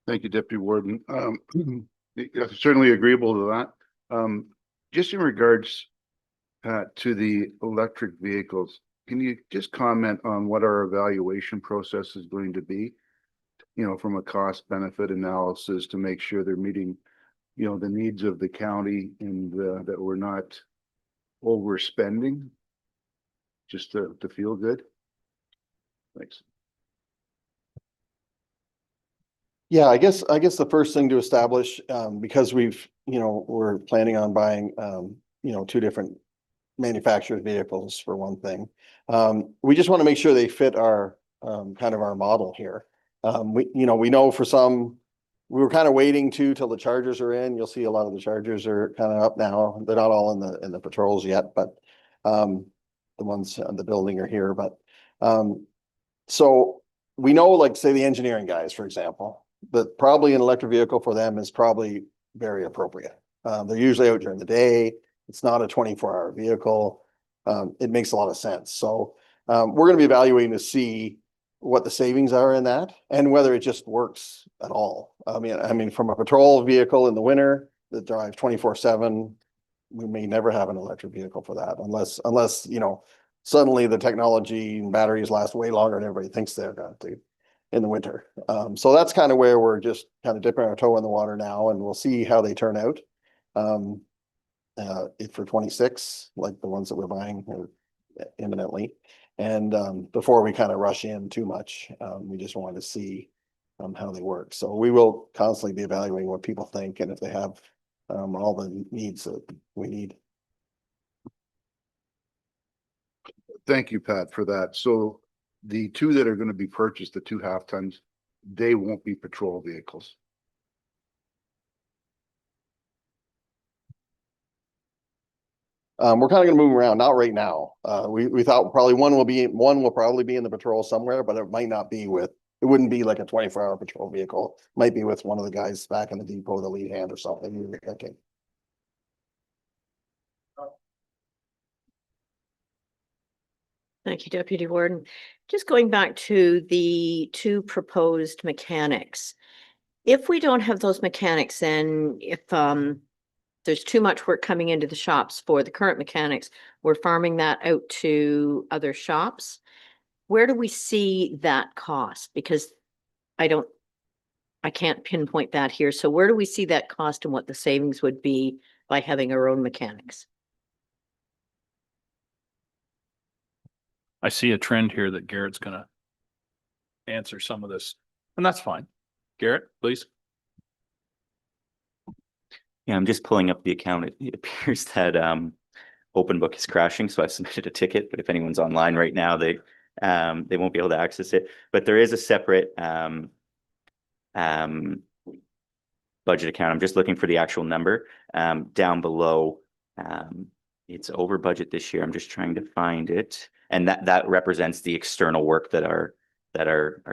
Thank you, Deputy Warden. Certainly agreeable to that. Just in regards to the electric vehicles, can you just comment on what our evaluation process is going to be? You know, from a cost benefit analysis to make sure they're meeting, you know, the needs of the county and that we're not overspending just to feel good. Thanks. Yeah, I guess the first thing to establish, because we're planning on buying, two different manufacturers' vehicles for one thing. We just want to make sure they fit our, kind of our model here. We know for some, we were kind of waiting till the Chargers are in. You'll see a lot of the Chargers are kind of up now. They're not all in the patrols yet, but, the ones on the building are here, but, so we know, like, say the engineering guys, for example, but probably an electric vehicle for them is probably very appropriate. They're usually out during the day. It's not a 24-hour vehicle. It makes a lot of sense. So we're going to be evaluating to see what the savings are in that and whether it just works at all. I mean, from a patrol vehicle in the winter that drives 24/7, we may never have an electric vehicle for that unless suddenly the technology and batteries last way longer than everybody thinks they're going to in the winter. So that's kind of where we're just kind of dipping our toe in the water now, and we'll see how they turn out. If for 26, like the ones that we're buying imminently, and before we kind of rush in too much, we just want to see how they work. So we will constantly be evaluating what people think and if they have all the needs that we need. Thank you, Pat, for that. So the two that are going to be purchased, the 2 half-tons, they won't be patrol vehicles. We're kind of going to move around, not right now. We thought probably one will probably be in the patrol somewhere, but it might not be it wouldn't be like a 24-hour patrol vehicle. It might be with one of the guys back in the depot, the lead hand or something. We were thinking. Thank you, Deputy Warden. Just going back to the 2 proposed mechanics. If we don't have those mechanics, then if there's too much work coming into the shops for the current mechanics, we're farming that out to other shops. Where do we see that cost? Because I can't pinpoint that here. So where do we see that cost and what the savings would be by having our own mechanics? I see a trend here that Garrett's gonna answer some of this, and that's fine. Garrett, please. Yeah, I'm just pulling up the account. It appears that Open Book is crashing, so I've submitted a ticket, but if anyone's online right now, they won't be able to access it. But there is a separate budget account. I'm just looking for the actual number down below. It's over budget this year. I'm just trying to find it. And that represents the external work that our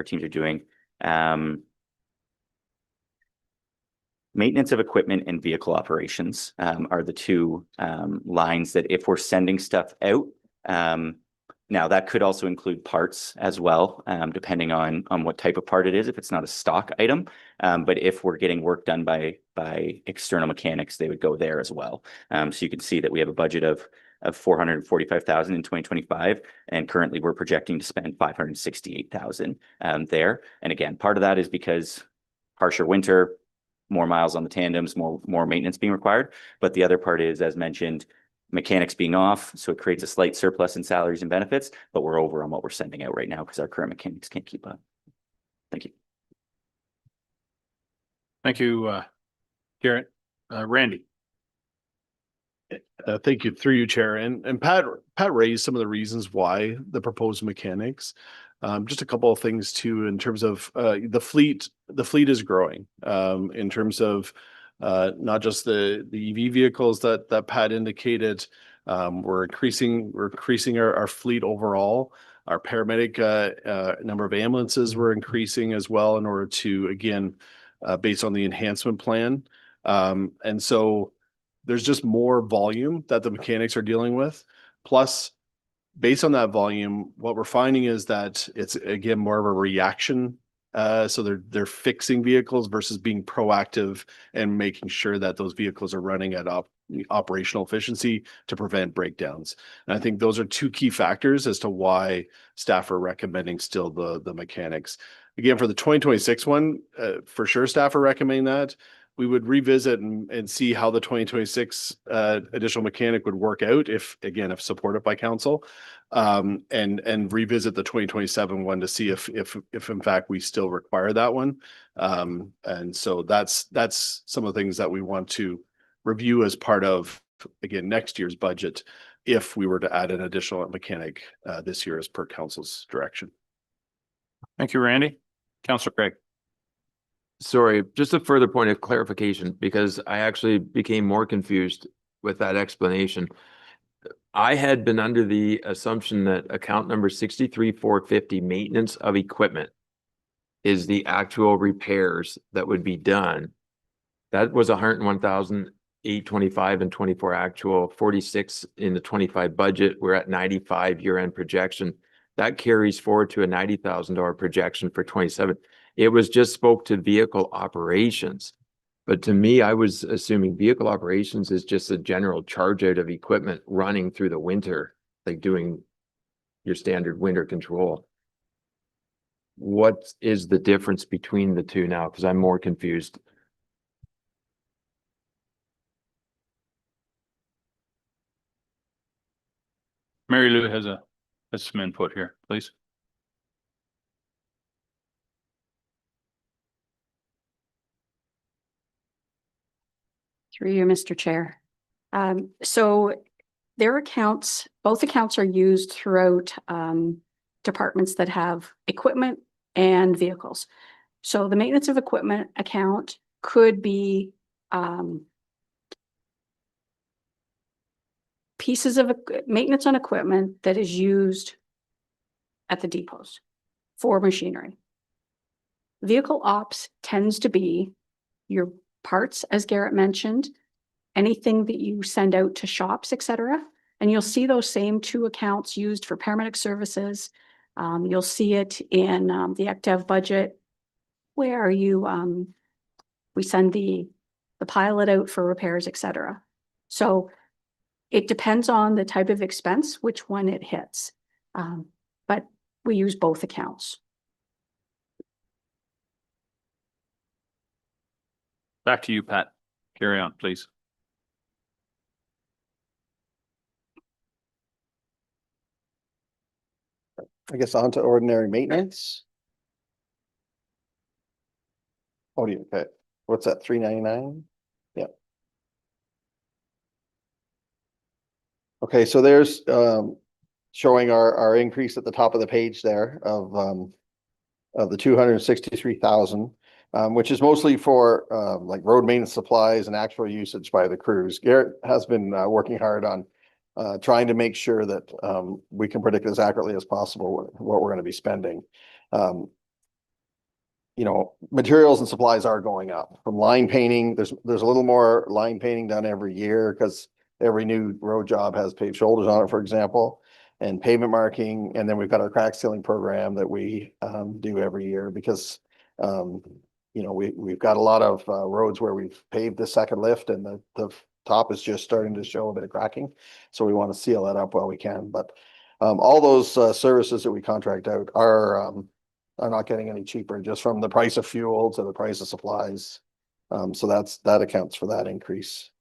teams are doing. Maintenance of equipment and vehicle operations are the two lines that if we're sending stuff out, now that could also include parts as well, depending on what type of part it is, if it's not a stock item. But if we're getting work done by external mechanics, they would go there as well. So you can see that we have a budget of 445,000 in 2025, and currently we're projecting to spend 568,000 there. And again, part of that is because harsher winter, more miles on the tandems, more maintenance being required. But the other part is, as mentioned, mechanics being off, so it creates a slight surplus in salaries and benefits, but we're over on what we're sending out right now because our current mechanics can't keep up. Thank you. Thank you, Garrett. Randy. Thank you, through you, Chair. And Pat raised some of the reasons why the proposed mechanics. Just a couple of things too, in terms of the fleet is growing in terms of not just the EV vehicles that Pat indicated. We're increasing our fleet overall. Our paramedic number of ambulances we're increasing as well in order to, again, based on the enhancement plan. And so there's just more volume that the mechanics are dealing with. Plus, based on that volume, what we're finding is that it's, again, more of a reaction. So they're fixing vehicles versus being proactive and making sure that those vehicles are running at operational efficiency to prevent breakdowns. And I think those are two key factors as to why staff are recommending still the mechanics. Again, for the 2026 one, for sure staff are recommending that. We would revisit and see how the 2026 additional mechanic would work out if supported by council, and revisit the 2027 one to see if in fact we still require that one. And so that's some of the things that we want to review as part of, again, next year's budget, if we were to add an additional mechanic this year as per council's direction. Thank you, Randy. Councillor Craig. Sorry, just a further point of clarification, because I actually became more confused with that explanation. I had been under the assumption that account number 63,450, maintenance of equipment, is the actual repairs that would be done. That was 101,825 and 24 actual, 46 in the 25 budget. We're at 95 year-end projection. That carries forward to a $90,000 projection for 27. It was just spoke to vehicle operations. But to me, I was assuming vehicle operations is just a general charge out of equipment running through the winter, like doing your standard winter control. What is the difference between the two now? Because I'm more confused. Mary Lou has some input here, please. Through you, Mr. Chair. So their accounts, both accounts are used throughout departments that have equipment and vehicles. So the maintenance of equipment account could be pieces of maintenance on equipment that is used at the depots for machinery. Vehicle ops tends to be your parts, as Garrett mentioned, anything that you send out to shops, etc. And you'll see those same two accounts used for paramedic services. You'll see it in the ECDEV budget where we send the pilot out for repairs, etc. So it depends on the type of expense, which one it hits. But we use both accounts. Back to you, Pat. Carry on, please. I guess on to ordinary maintenance. Oh, do you, okay. What's that, $399? Yeah. Okay, so there's showing our increase at the top of the page there of the 263,000, which is mostly for like road maintenance supplies and actual usage by the crews. Garrett has been working hard on trying to make sure that we can predict as accurately as possible what we're going to be spending. You know, materials and supplies are going up. From line painting, there's a little more line painting done every year because every new road job has paved shoulders on it, for example, and pavement marking. And then we've got our crack sealing program that we do every year because you know, we've got a lot of roads where we've paved the second lift and the top is just starting to show a bit of cracking. So we want to seal that up while we can. But all those services that we contract out are not getting any cheaper, just from the price of fuel to the price of supplies. So that accounts for that increase.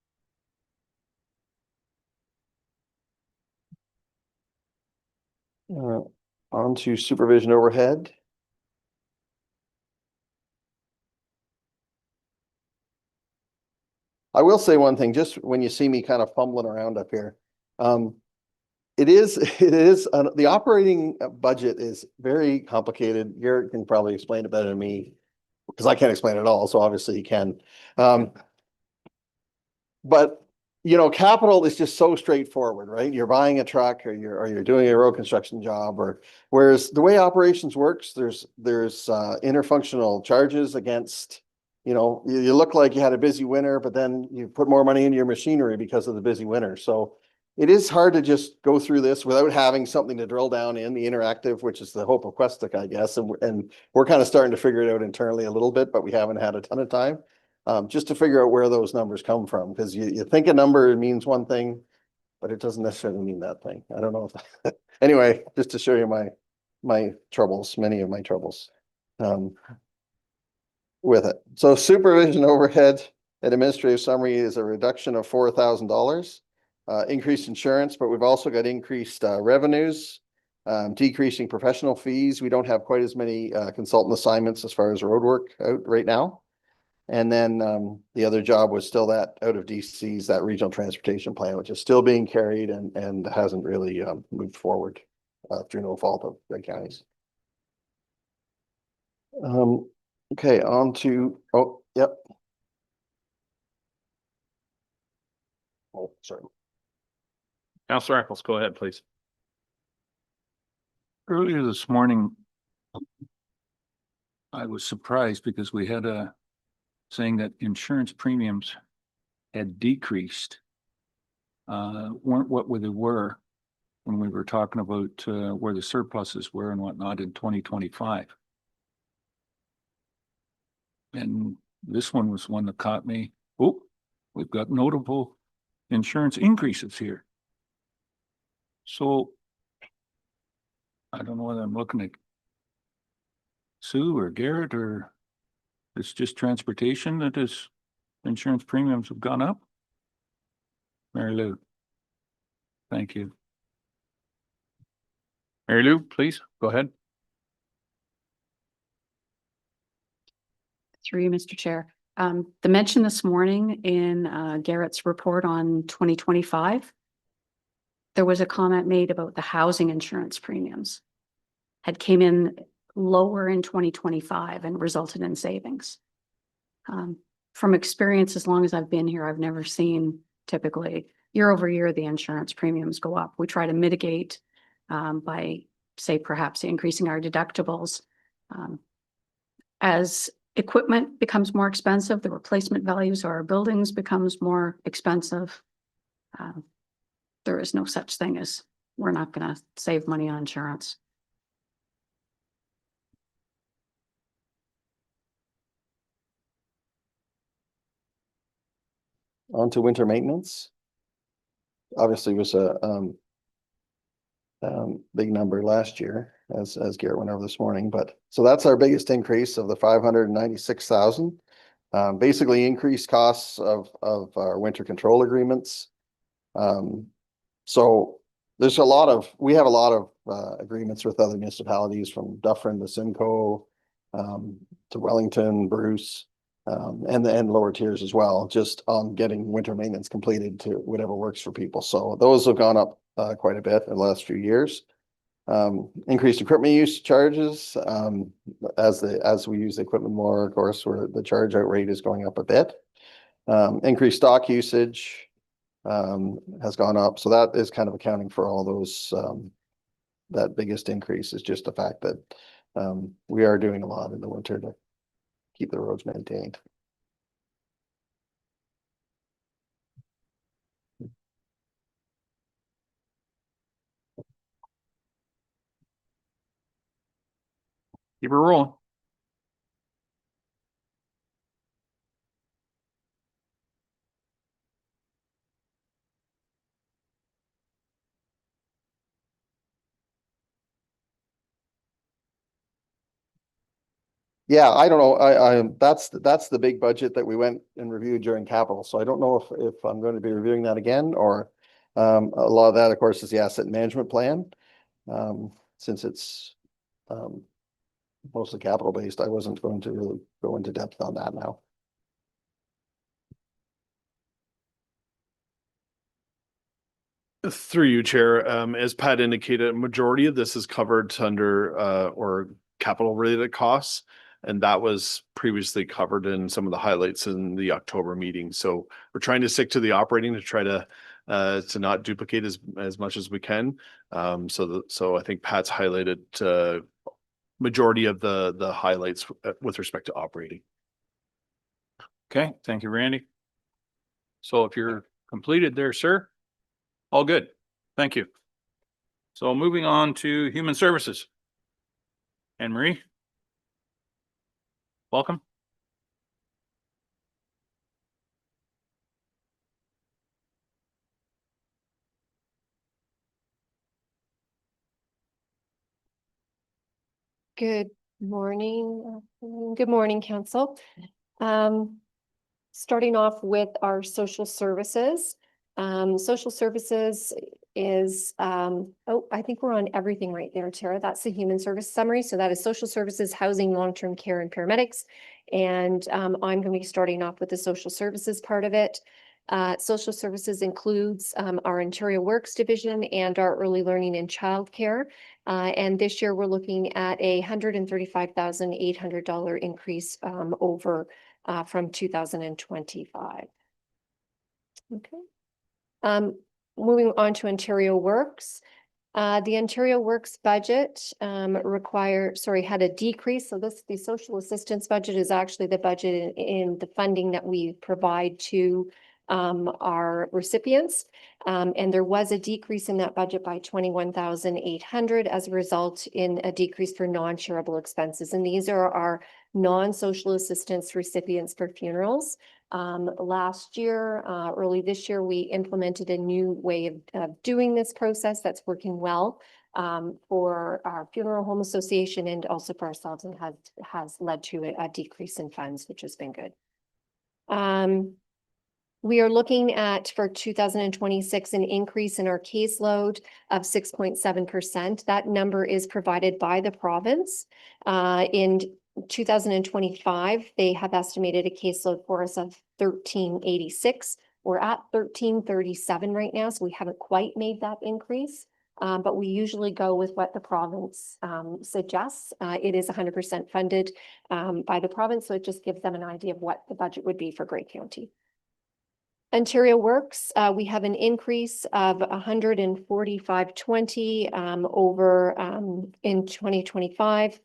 On to supervision overhead. I will say one thing, just when you see me kind of fumbling around up here. It is the operating budget is very complicated. Garrett can probably explain it better than me because I can't explain it all. So obviously he can. But you know, capital is just so straightforward, right? You're buying a truck or you're doing a road construction job, or whereas the way operations works, there's interfunctional charges against, you know, you look like you had a busy winter, but then you put more money into your machinery because of the busy winter. So it is hard to just go through this without having something to drill down in the interactive, which is the hope of Questic, I guess. And we're kind of starting to figure it out internally a little bit, but we haven't had a ton of time just to figure out where those numbers come from. Because you think a number means one thing, but it doesn't necessarily mean that thing. I don't know if anyway, just to show you my troubles, many of my troubles with it. So supervision overhead and administrative summary is a reduction of $4,000. Increased insurance, but we've also got increased revenues, decreasing professional fees. We don't have quite as many consultant assignments as far as road work out right now. And then the other job was still that out of DC's, that regional transportation plan, which is still being carried and hasn't really moved forward through no fault of Greg County's. Okay, on to, oh, yep. Oh, sorry. Councillor Eccles, go ahead, please. Earlier this morning, I was surprised because we had a saying that insurance premiums had decreased. Weren't what they were when we were talking about where the surpluses were and whatnot in 2025. And this one was one that caught me. Oh, we've got notable insurance increases here. So I don't know whether I'm looking at Sue or Garrett, or it's just transportation that is insurance premiums have gone up. Mary Lou. Thank you. Mary Lou, please go ahead. Through you, Mr. Chair. The mention this morning in Garrett's report on 2025, there was a comment made about the housing insurance premiums had came in lower in 2025 and resulted in savings. From experience, as long as I've been here, I've never seen typically year over year the insurance premiums go up. We try to mitigate by, say, perhaps increasing our deductibles. As equipment becomes more expensive, the replacement values of our buildings becomes more expensive. There is no such thing as we're not going to save money on insurance. On to winter maintenance. Obviously, it was a big number last year, as Garrett went over this morning. But so that's our biggest increase of the 596,000. Basically, increased costs of our winter control agreements. So there's we have a lot of agreements with other municipalities, from Dufferin to Simcoe, to Wellington, Bruce, and lower tiers as well, just on getting winter maintenance completed to whatever works for people. So those have gone up quite a bit in the last few years. Increased equipment use charges, as we use the equipment more, of course, where the charge out rate is going up a bit. Increased stock usage, has gone up. So that is kind of accounting for all those, that biggest increase is just the fact that, we are doing a lot in the winter to keep the roads maintained. Keep her rolling. Yeah, I don't know. That's the big budget that we went and reviewed during capital. So I don't know if I'm going to be reviewing that again, or a lot of that, of course, is the asset management plan. Since it's mostly capital based, I wasn't going to really go into depth on that now. Through you, Chair, as Pat indicated, a majority of this is covered under or capital related costs. And that was previously covered in some of the highlights in the October meeting. So we're trying to stick to the operating to try to not duplicate as much as we can. So I think Pat's highlighted majority of the highlights with respect to operating. Okay, thank you, Randy. So if you're completed there, sir, all good. Thank you. So moving on to Human Services. Anne Marie. Welcome. Good morning. Good morning, Council. Starting off with our social services. Social services is, I think we're on everything right there, Tara. That's the human service summary. So that is social services, housing, long-term care, and paramedics. And I'm going to be starting off with the social services part of it. Social services includes our Ontario Works division and our early learning and childcare. And this year we're looking at a $135,800 increase over from 2025. Okay. Moving on to Ontario Works. The Ontario Works budget had a decrease. So the social assistance budget is actually the budget in the funding that we provide to our recipients. And there was a decrease in that budget by 21,800 as a result in a decrease for non-shareable expenses. And these are our non-social assistance recipients for funerals. Last year, early this year, we implemented a new way of doing this process that's working well for our funeral home association and also for ourselves, and has led to a decrease in funds, which has been good. We are looking at, for 2026, an increase in our caseload of 6.7%. That number is provided by the province. In 2025, they have estimated a caseload for us of 1386. We're at 1337 right now, so we haven't quite made that increase. But we usually go with what the province suggests. It is 100% funded by the province, so it just gives them an idea of what the budget would be for Grey County. Ontario Works, we have an increase of 145.20 over in 2025.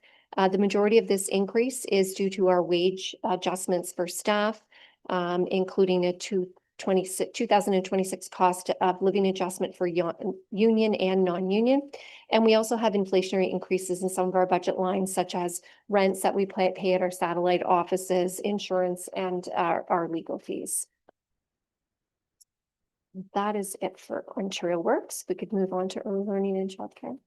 The majority of this increase is due to our wage adjustments for staff, including a 2026 cost of living adjustment for union and non-union. And we also have inflationary increases in some of our budget lines, such as rents that we pay at our satellite offices, insurance, and our legal fees. That is it for Ontario Works. We could move on to early learning and childcare.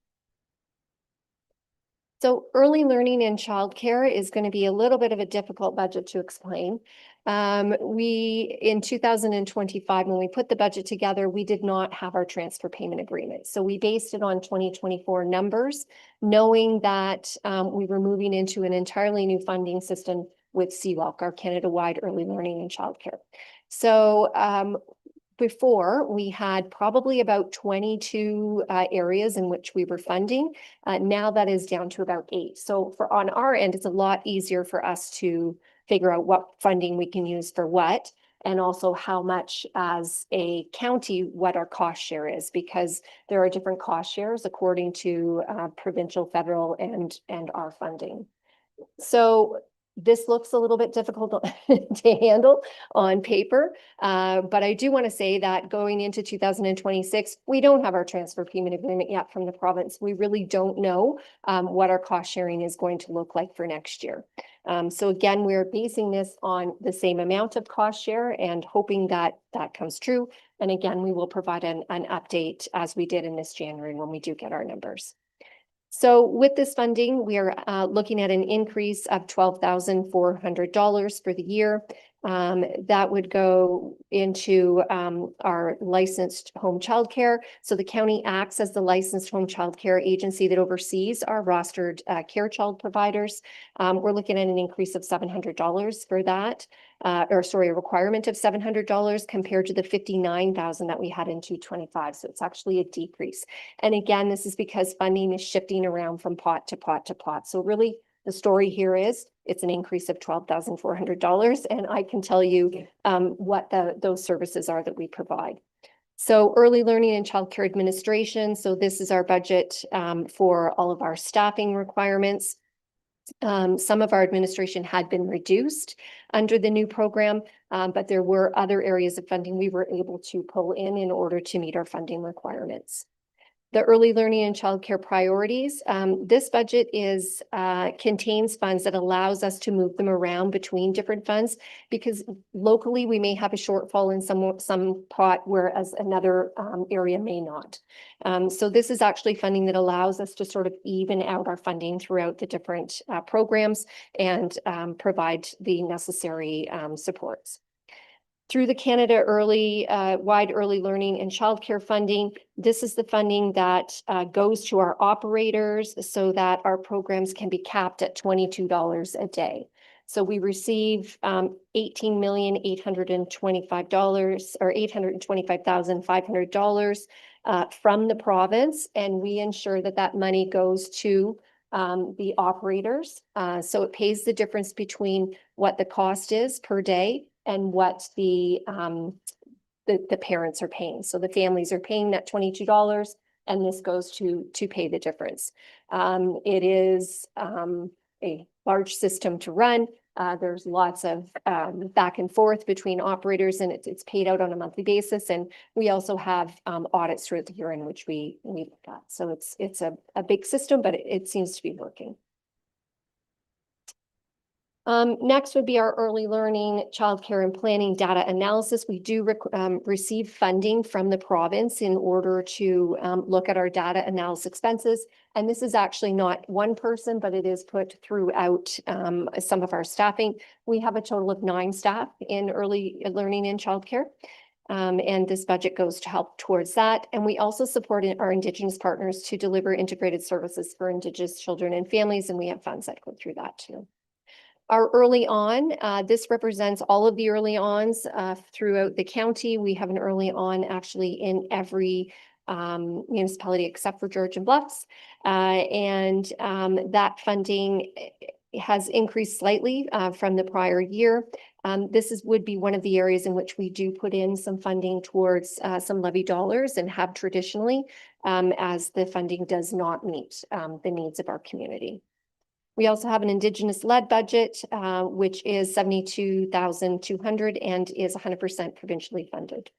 So early learning and childcare is going to be a little bit of a difficult budget to explain. In 2025, when we put the budget together, we did not have our transfer payment agreement. So we based it on 2024 numbers, knowing that we were moving into an entirely new funding system with CWELC, our Canada-wide early learning and childcare. So before, we had probably about 22 areas in which we were funding. Now that is down to about 8. So for on our end, it's a lot easier for us to figure out what funding we can use for what, and also how much as a county, what our cost share is, because there are different cost shares according to provincial, federal, and our funding. So this looks a little bit difficult to handle on paper, but I do want to say that going into 2026, we don't have our transfer payment agreement yet from the province. We really don't know what our cost sharing is going to look like for next year. So again, we're basing this on the same amount of cost share and hoping that that comes true. And again, we will provide an update as we did in this January when we do get our numbers. So with this funding, we are looking at an increase of $12,400 for the year. That would go into our licensed home childcare. So the county acts as the licensed home childcare agency that oversees our rostered care child providers. We're looking at an increase of $700 for that, a requirement of $700 compared to the $59,000 that we had in 2025. So it's actually a decrease. And again, this is because funding is shifting around from pot to pot to pot. So really, the story here is it's an increase of $12,400, and I can tell you what those services are that we provide. So early learning and childcare administration. So this is our budget for all of our staffing requirements. Some of our administration had been reduced under the new program, but there were other areas of funding we were able to pull in order to meet our funding requirements. The early learning and childcare priorities. This budget contains funds that allows us to move them around between different funds, because locally we may have a shortfall in some pot, whereas another area may not. So this is actually funding that allows us to sort of even out our funding throughout the different programs and provide the necessary supports. Through the Canada Wide Early Learning and Childcare funding, this is the funding that goes to our operators so that our programs can be capped at $22 a day. So we receive $18,825 or $825,500 from the province, and we ensure that that money goes to the operators. So it pays the difference between what the cost is per day and what the parents are paying. So the families are paying that $22, and this goes to pay the difference. It is a large system to run. There's lots of back and forth between operators, and it's paid out on a monthly basis. And we also have audits throughout the year in which we look at. So it's a big system, but it seems to be working. Next would be our early learning, childcare and planning data analysis. We do receive funding from the province in order to look at our data analysis expenses. And this is actually not one person, but it is put throughout some of our staffing. We have a total of 9 staff in early learning and childcare. And this budget goes to help towards that. And we also support our Indigenous partners to deliver integrated services for Indigenous children and families. And we have funds that go through that too. Our early on, this represents all of the early ons throughout the county. We have an early on actually in every municipality except for Georgian Bluffs. And that funding has increased slightly from the prior year. This would be one of the areas in which we do put in some funding towards some levy dollars and have traditionally, as the funding does not meet the needs of our community. We also have an Indigenous-led budget, which is $72,200 and is 100% provincially funded.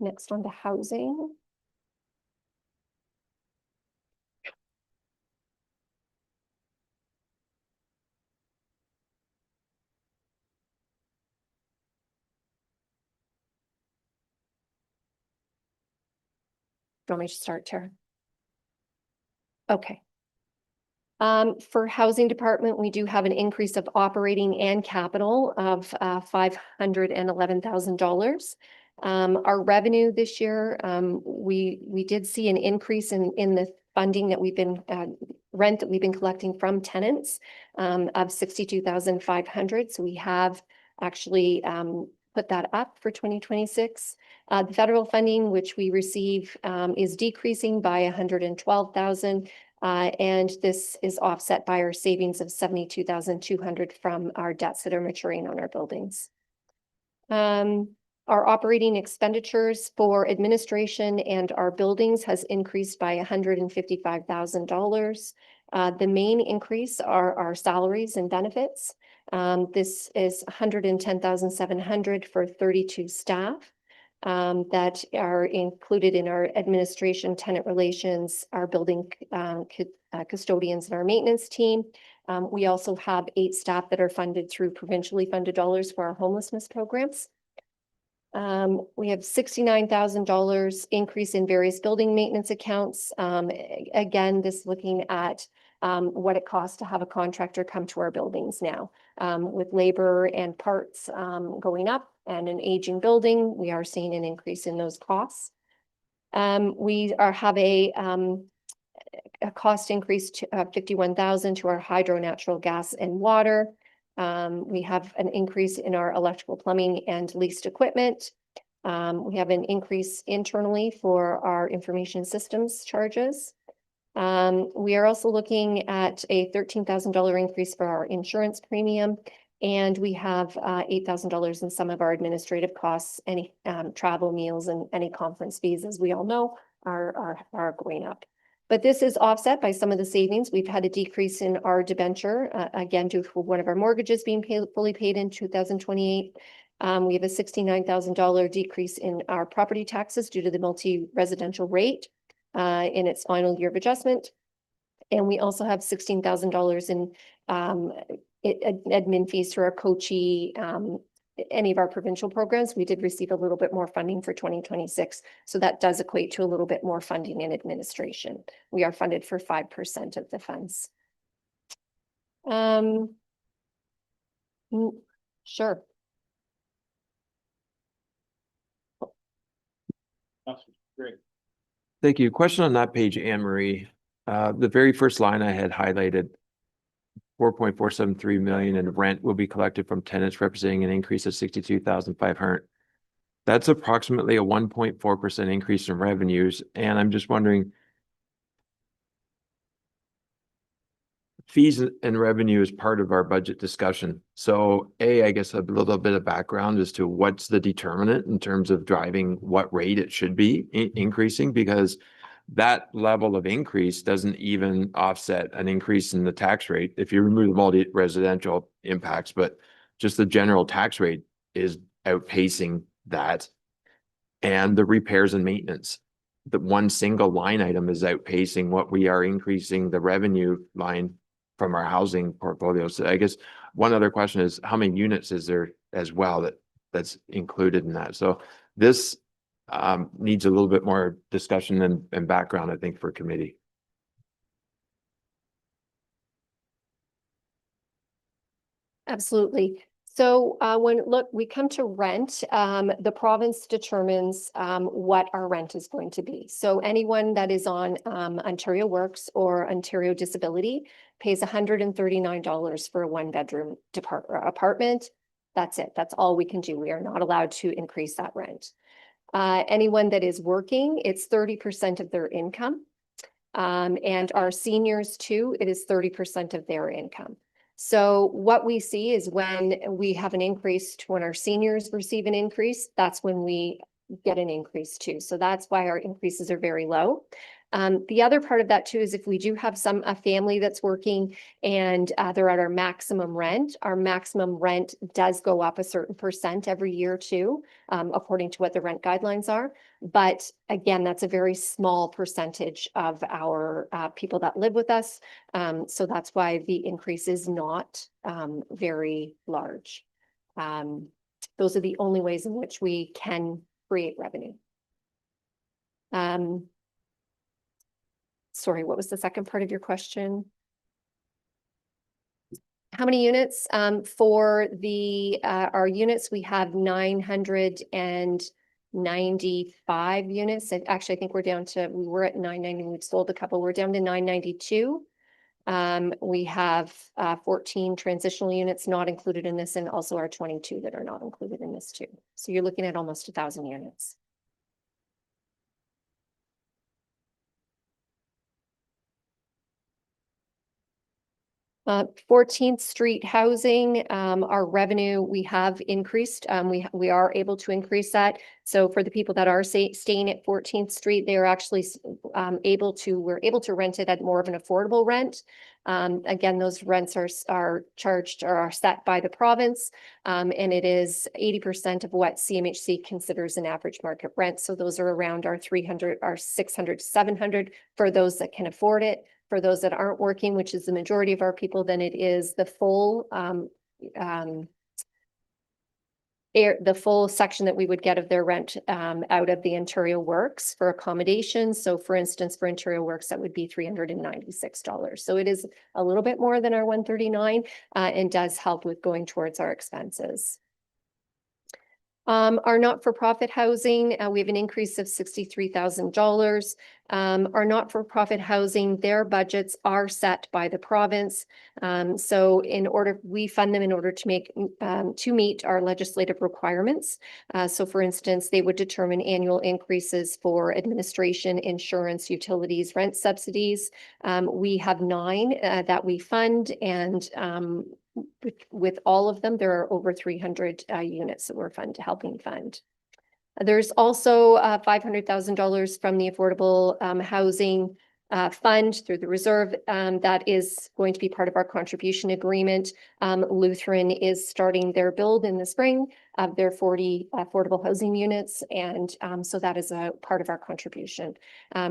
Next on to housing. Do you want me to start, Tara? Okay. For housing department, we do have an increase of operating and capital of $511,000. Our revenue this year, we did see an increase in the funding that we've been rent that we've been collecting from tenants of 62,500. So we have actually put that up for 2026. The federal funding, which we receive, is decreasing by 112,000. And this is offset by our savings of 72,200 from our debts that are maturing on our buildings. Our operating expenditures for administration and our buildings has increased by $155,000. The main increase are our salaries and benefits. This is 110,700 for 32 staff that are included in our administration, tenant relations, our building custodians, and our maintenance team. We also have 8 staff that are funded through provincially funded dollars for our homelessness programs. We have $69,000 increase in various building maintenance accounts. Again, this looking at what it costs to have a contractor come to our buildings now. With labor and parts going up and an aging building, we are seeing an increase in those costs. We have a cost increase to 51,000 to our hydro, natural gas, and water. We have an increase in our electrical, plumbing, and leased equipment. We have an increase internally for our information systems charges. We are also looking at a $13,000 increase for our insurance premium, and we have $8,000 in some of our administrative costs, any travel, meals, and any conference fees, as we all know, are going up. But this is offset by some of the savings. We've had a decrease in our debenture, again, due to one of our mortgages being fully paid in 2028. We have a $69,000 decrease in our property taxes due to the multi-residential rate in its final year of adjustment. And we also have $16,000 in admin fees through our Coachee, any of our provincial programs. We did receive a little bit more funding for 2026. So that does equate to a little bit more funding in administration. We are funded for 5% of the funds. Sure. Great. Thank you. Question on that page, Anne Marie. The very first line I had highlighted, 4.473 million in rent will be collected from tenants, representing an increase of 62,500. That's approximately a 1.4% increase in revenues. And I'm just wondering, fees and revenue is part of our budget discussion. So I guess a little bit of background as to what's the determinant in terms of driving what rate it should be increasing, because that level of increase doesn't even offset an increase in the tax rate if you remove the multi-residential impacts, but just the general tax rate is outpacing that. And the repairs and maintenance, the one single line item is outpacing what we are increasing the revenue line from our housing portfolio. So I guess one other question is, how many units is there as well that's included in that? So this needs a little bit more discussion and background, I think, for committee. Absolutely. So when we come to rent, the province determines what our rent is going to be. So anyone that is on Ontario Works or Ontario Disability pays $139 for a 1-bedroom apartment. That's it. That's all we can do. We are not allowed to increase that rent. Anyone that is working, it's 30% of their income. And our seniors too, it is 30% of their income. So what we see is when we have an increase to when our seniors receive an increase, that's when we get an increase too. So that's why our increases are very low. The other part of that too is if we do have a family that's working and they're at our maximum rent does go up a certain percent every year too, according to what the rent guidelines are. But again, that's a very small percentage of our people that live with us. So that's why the increase is not very large. Those are the only ways in which we can create revenue. Sorry, what was the second part of your question? How many units? For our units, we have 995 units. And actually, I think we're down to, we were at 990, we've sold a couple, we're down to 992. We have 14 transitional units not included in this, and also our 22 that are not included in this too. So you're looking at almost 1,000 units. 14th Street housing, our revenue, we have increased. We are able to increase that. So for the people that are staying at 14th Street, they are actually we're able to rent it at more of an affordable rent. Again, those rents are charged or are set by the province. And it is 80% of what CMHC considers an average market rent. So those are around our 300, our 600, 700 for those that can afford it. For those that aren't working, which is the majority of our people, then it is the full the full section that we would get of their rent out of the Ontario Works for accommodations. So for instance, for Ontario Works, that would be $396. So it is a little bit more than our 139 and does help with going towards our expenses. Our not-for-profit housing, we have an increase of $63,000. Our not-for-profit housing, their budgets are set by the province. So we fund them in order to meet our legislative requirements. So for instance, they would determine annual increases for administration, insurance, utilities, rent subsidies. We have 9 that we fund, and with all of them, there are over 300 units that we're helping fund. There's also $500,000 from the Affordable Housing Fund through the reserve that is going to be part of our contribution agreement. Lutheran is starting their build in the spring of their 40 affordable housing units, and so that is a part of our contribution.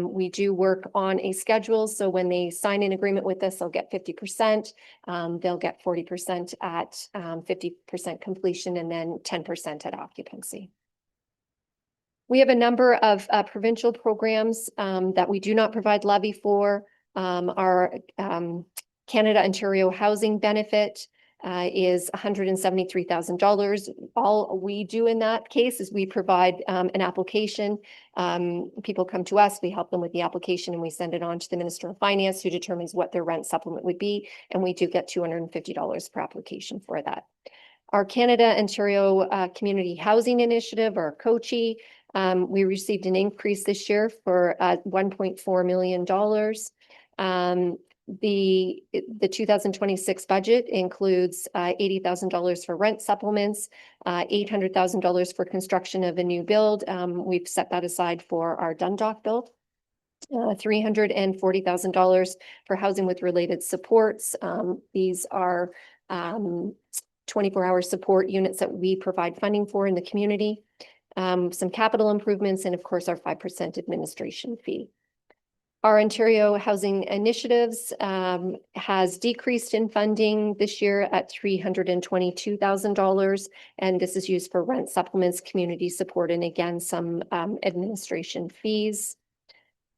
We do work on a schedule, so when they sign an agreement with us, they'll get 50%. They'll get 40% at 50% completion, and then 10% at occupancy. We have a number of provincial programs that we do not provide levy for. Our Canada Ontario Housing Benefit is $173,000. All we do in that case is we provide an application. People come to us, we help them with the application, and we send it on to the Minister of Finance, who determines what their rent supplement would be, and we do get $250 per application for that. Our Canada Ontario Community Housing Initiative, or COCHI, we received an increase this year for $1.4 million. The 2026 budget includes $80,000 for rent supplements, $800,000 for construction of a new build. We've set that aside for our Dundalk build. $340,000 for housing with related supports. These are 24-hour support units that we provide funding for in the community. Some capital improvements, and of course our 5% administration fee. Our Ontario Housing Initiatives has decreased in funding this year at $322,000, and this is used for rent supplements, community support, and again, some administration fees.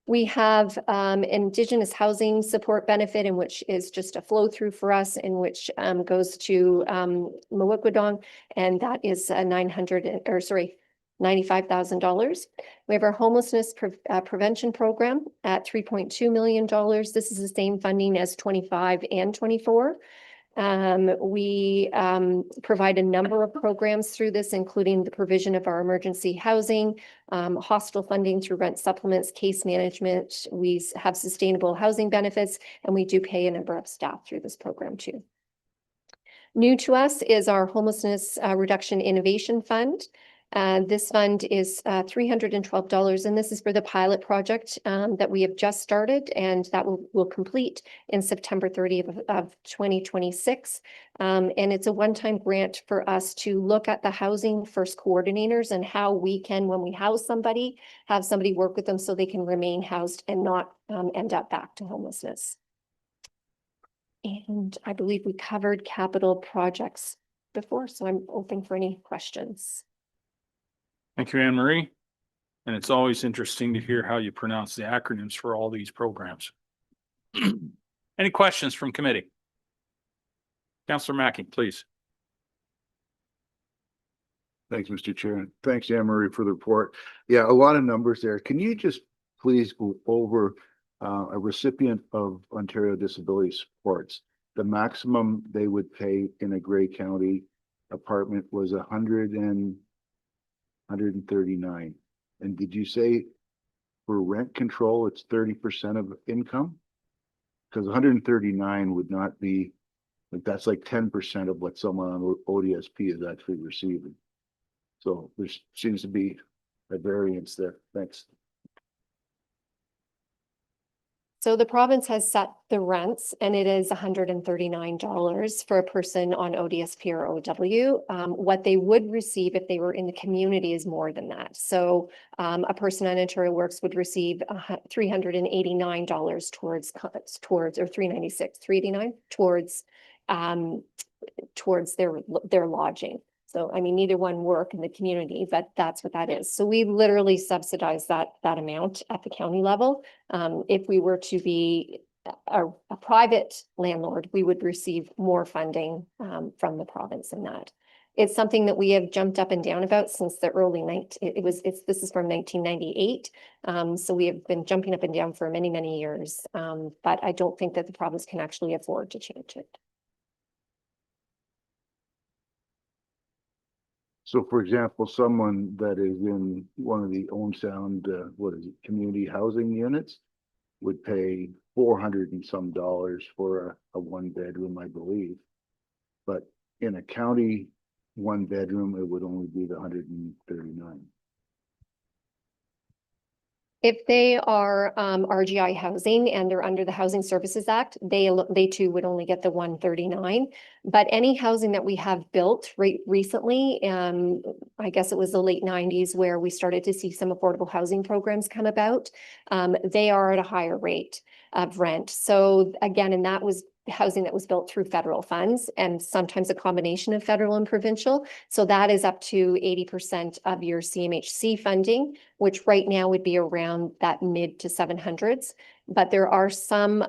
We have Indigenous Housing Support Benefit, in which is just a flow through for us, in which goes to Mawukwedong, and that is $95,000. We have our homelessness prevention program at $3.2 million. This is the same funding as 25 and 24. We provide a number of programs through this, including the provision of our emergency housing, hostel funding through rent supplements, case management. We have sustainable housing benefits, and we do pay a number of staff through this program too. New to us is our Homelessness Reduction Innovation Fund. This fund is $312, and this is for the pilot project that we have just started, and that will complete in September 30th of 2026. And it's a one-time grant for us to look at the housing first coordinators and how we can, when we house somebody, have somebody work with them so they can remain housed and not end up back to homelessness. And I believe we covered capital projects before, so I'm open for any questions. Thank you, Anne Marie. And it's always interesting to hear how you pronounce the acronyms for all these programs. Any questions from committee? Councillor Mackey, please. Thanks, Mr. Chair. Thanks, Anne Marie, for the report. Yeah, a lot of numbers there. Can you just please go over a recipient of Ontario Disability Supports, the maximum they would pay in a Grey County apartment was 139. And did you say for rent control, it's 30% of income? Because 139 would not be, like, that's like 10% of what someone on ODSP is actually receiving. So there seems to be a variance there. Thanks. So the province has set the rents and it is $139 for a person on ODSP or OW. What they would receive if they were in the community is more than that. So a person on Ontario Works would receive $389 towards, or $389 towards their lodging. So, I mean, neither one work in the community, but that's what that is. So we literally subsidize that amount at the county level. If we were to be a private landlord, we would receive more funding from the province in that. It's something that we have jumped up and down about since the early this is from 1998. So we have been jumping up and down for many, many years. But I don't think that the province can actually afford to change it. So for example, someone that is in one of the own sound, community housing units would pay 400 and some dollars for a one bedroom, I believe. But in a county one bedroom, it would only be the 139. If they are RGI housing and they're under the Housing Services Act, they too would only get the 139. But any housing that we have built recently, I guess it was the late 90s where we started to see some affordable housing programs come about, they are at a higher rate of rent. So again, and that was housing that was built through federal funds and sometimes a combination of federal and provincial. So that is up to 80% of your CMHC funding, which right now would be around that mid to 700s. But there are some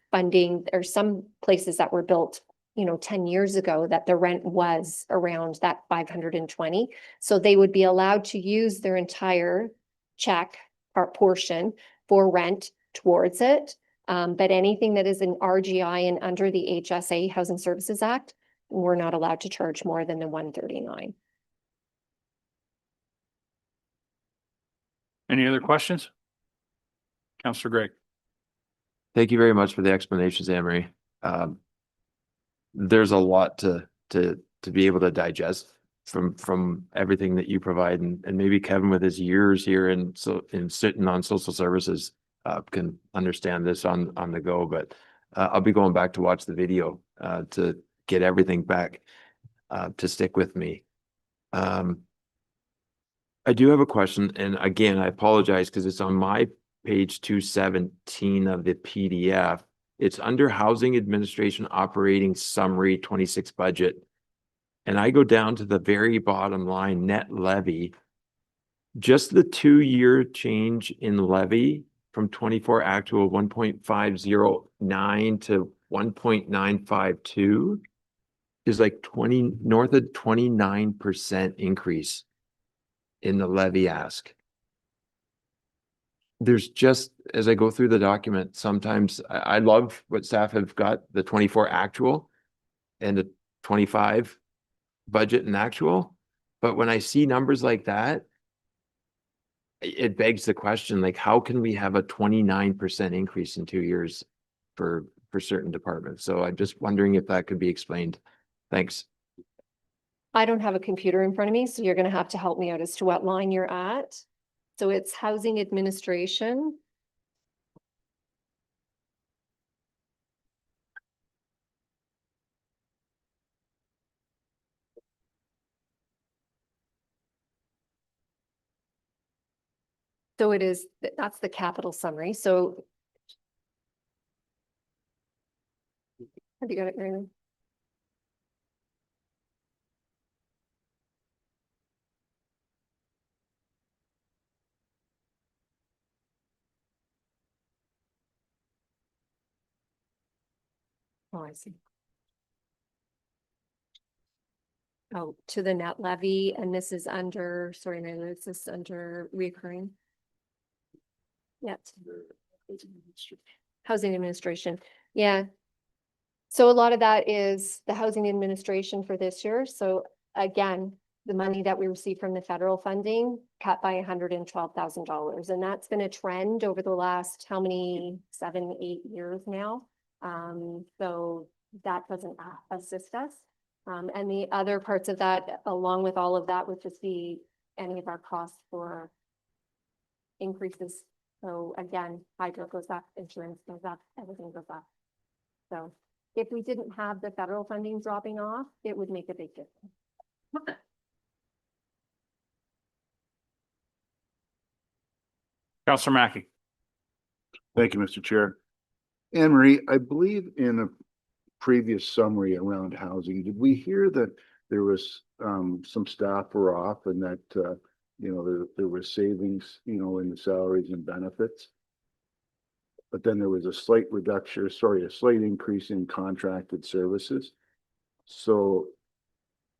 funding, or some places that were built 10 years ago that the rent was around that 520. So they would be allowed to use their entire check or portion for rent towards it. But anything that is an RGI and under the HSA Housing Services Act, we're not allowed to charge more than the 139. Any other questions? Councillor Gregg. Thank you very much for the explanations, Anne-Marie. There's a lot to be able to digest from everything that you provide, and maybe Kevin with his years here in sitting on social services can understand this on the go, but I'll be going back to watch the video to get everything back to stick with me. I do have a question, and again, I apologize because it's on my page 217 of the PDF. It's under Housing Administration Operating Summary 26 budget. And I go down to the very bottom line, net levy. Just the 2-year change in levy from 24 actual 1.509 to 1.952 is like north of 29% increase in the levy ask. There's just, as I go through the document, sometimes I love what staff have got, the 24 actual and the 25 budget and actual. But when I see numbers like that, it begs the question, like, how can we have a 29% increase in 2 years for certain departments? So I'm just wondering if that could be explained. Thanks. I don't have a computer in front of me, so you're going to have to help me out as to what line you're at. So it's Housing Administration. So it is, that's the capital summary. So have you got it, Mary? Oh, I see. Oh, to the net levy, and this is under, sorry, Mary, this is under recurring. Yes. Housing administration, yeah. So a lot of that is the housing administration for this year. So again, the money that we receive from the federal funding cut by $112,000. And that's been a trend over the last, how many, 7, 8 years now. So that doesn't assist us. And the other parts of that, along with all of that, would just be any of our costs for increases. So again, hydro goes up, insurance goes up, everything goes up. So if we didn't have the federal funding dropping off, it would make a big difference. Counselor Mackey. Thank you, Mr. Chair. Anne Marie, I believe in a previous summary around housing, did we hear that there was some staff were off and that you know, there was savings, you know, in the salaries and benefits? But then there was a slight reduction, a slight increase in contracted services. So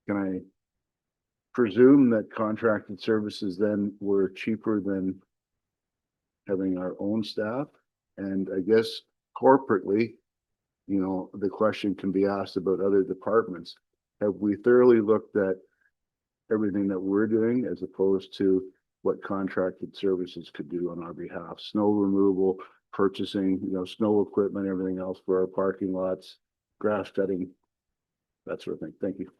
can I presume that contracted services then were cheaper than having our own staff? And I guess corporately, you know, the question can be asked about other departments. Have we thoroughly looked at everything that we're doing as opposed to what contracted services could do on our behalf? Snow removal, purchasing, you know, snow equipment, everything else for our parking lots, grass cutting, that sort of thing. Thank you.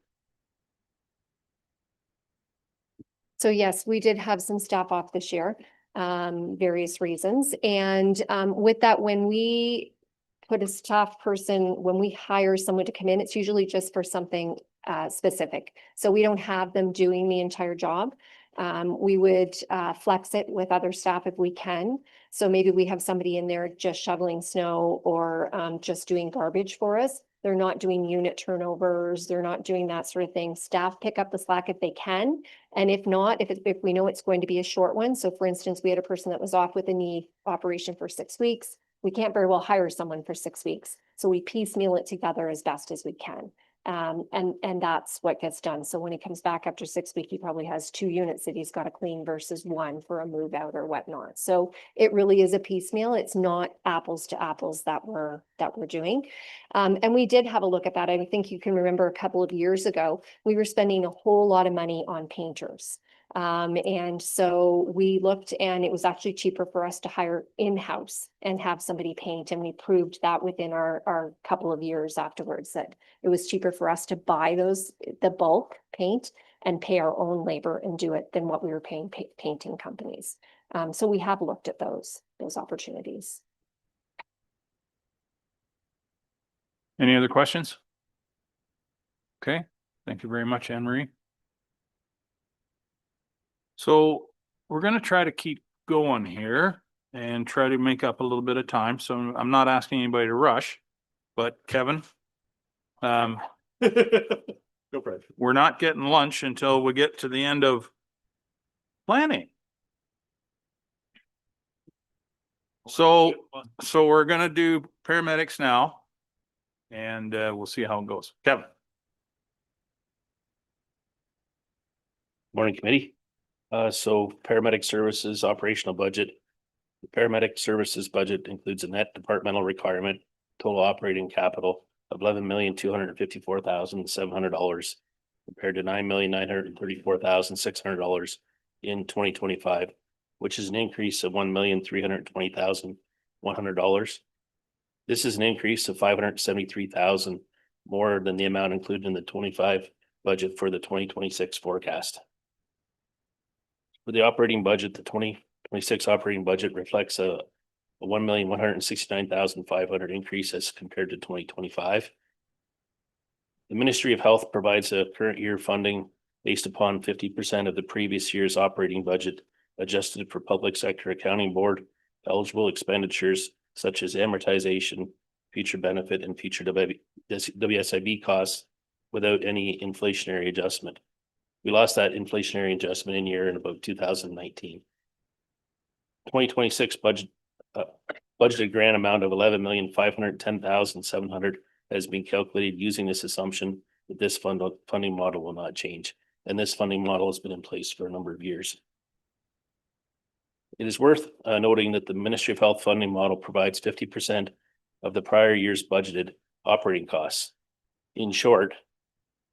So yes, we did have some staff off this year, various reasons. And with that, when we put a staff person, when we hire someone to come in, it's usually just for something specific. So we don't have them doing the entire job. We would flex it with other staff if we can. So maybe we have somebody in there just shoveling snow or just doing garbage for us. They're not doing unit turnovers. They're not doing that sort of thing. Staff pick up the slack if they can. And if not, if we know it's going to be a short one. So for instance, we had a person that was off with a knee operation for 6 weeks. We can't very well hire someone for 6 weeks. So we piecemeal it together as best as we can. And that's what gets done. So when he comes back after 6 weeks, he probably has 2 units that he's got to clean versus 1 for a move out or whatnot. So it really is a piecemeal. It's not apples to apples that we're doing. And we did have a look at that. I think you can remember a couple of years ago, we were spending a whole lot of money on painters. And so we looked and it was actually cheaper for us to hire in-house and have somebody paint. And we proved that within our couple of years afterwards, that it was cheaper for us to buy the bulk paint and pay our own labor and do it than what we were paying painting companies. So we have looked at those opportunities. Any other questions? Okay, thank you very much, Anne Marie. So we're going to try to keep going here and try to make up a little bit of time. So I'm not asking anybody to rush, but Kevin, No pressure. we're not getting lunch until we get to the end of planning. So we're going to do paramedics now and we'll see how it goes. Kevin. Morning, committee. So paramedic services operational budget. The paramedic services budget includes a net departmental requirement, total operating capital of $11,254,700 compared to $9,934,600 in 2025, which is an increase of $1,320,100. This is an increase of $573,000 more than the amount included in the 25 budget for the 2026 forecast. For the operating budget, the 2026 operating budget reflects a $1,169,500 increase as compared to 2025. The Ministry of Health provides a current year funding based upon 50% of the previous year's operating budget, adjusted for public sector accounting board eligible expenditures such as amortization, future benefit, and future WSIB costs without any inflationary adjustment. We lost that inflationary adjustment in year in about 2019. 2026 budgeted grant amount of $11,510,700 has been calculated using this assumption that this funding model will not change. And this funding model has been in place for a number of years. It is worth noting that the Ministry of Health funding model provides 50% of the prior year's budgeted operating costs. In short,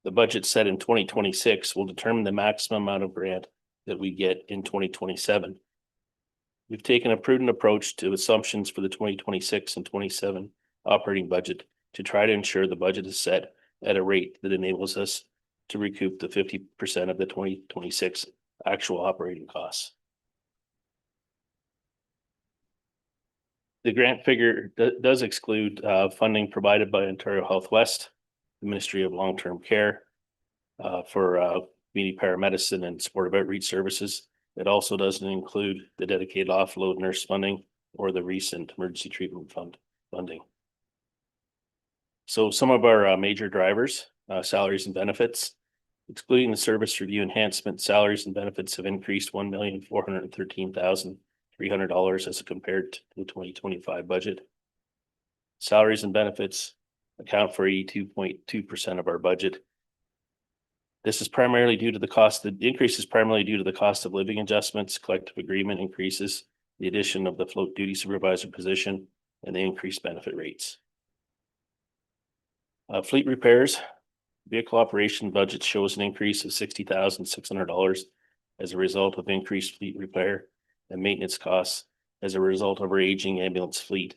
the budget set in 2026 will determine the maximum amount of grant that we get in 2027. We've taken a prudent approach to assumptions for the 2026 and 27 operating budget to try to ensure the budget is set at a rate that enables us to recoup the 50% of the 2026 actual operating costs. The grant figure does exclude funding provided by Ontario Health West, the Ministry of Long-Term Care, for community paramedicine and supportive outreach services. It also doesn't include the dedicated offload nurse funding or the recent emergency treatment fund funding. So some of our major drivers, salaries and benefits, excluding the service review enhancement, salaries and benefits have increased $1,413,300 as compared to the 2025 budget. Salaries and benefits account for 82.2% of our budget. This is primarily due to the cost. The increase is primarily due to the cost of living adjustments, collective agreement increases, the addition of the float duty supervisor position, and the increased benefit rates. Fleet repairs, vehicle operation budget shows an increase of $60,600 as a result of increased fleet repair and maintenance costs as a result of our aging ambulance fleet,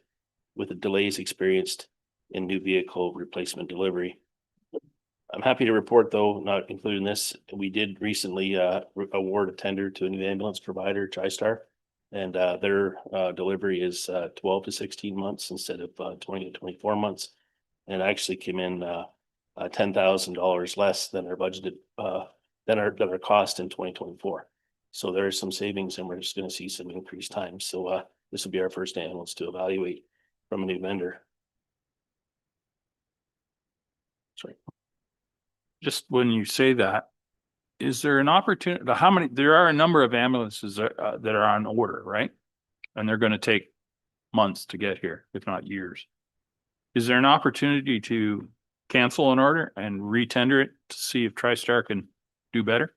with the delays experienced in new vehicle replacement delivery. I'm happy to report, though, not including this, we did recently award a tender to a new ambulance provider, TriStar, and their delivery is 12 to 16 months instead of 20 to 24 months, and actually came in $10,000 less than our budgeted than our cost in 2024. So there is some savings, and we're just going to see some increased time. So this will be our first ambulance to evaluate from a new vendor. Sorry. Just when you say that, is there an opportunity, how many, there are a number of ambulances that are on order, right? And they're going to take months to get here, if not years. Is there an opportunity to cancel an order and retender it to see if TriStar can do better?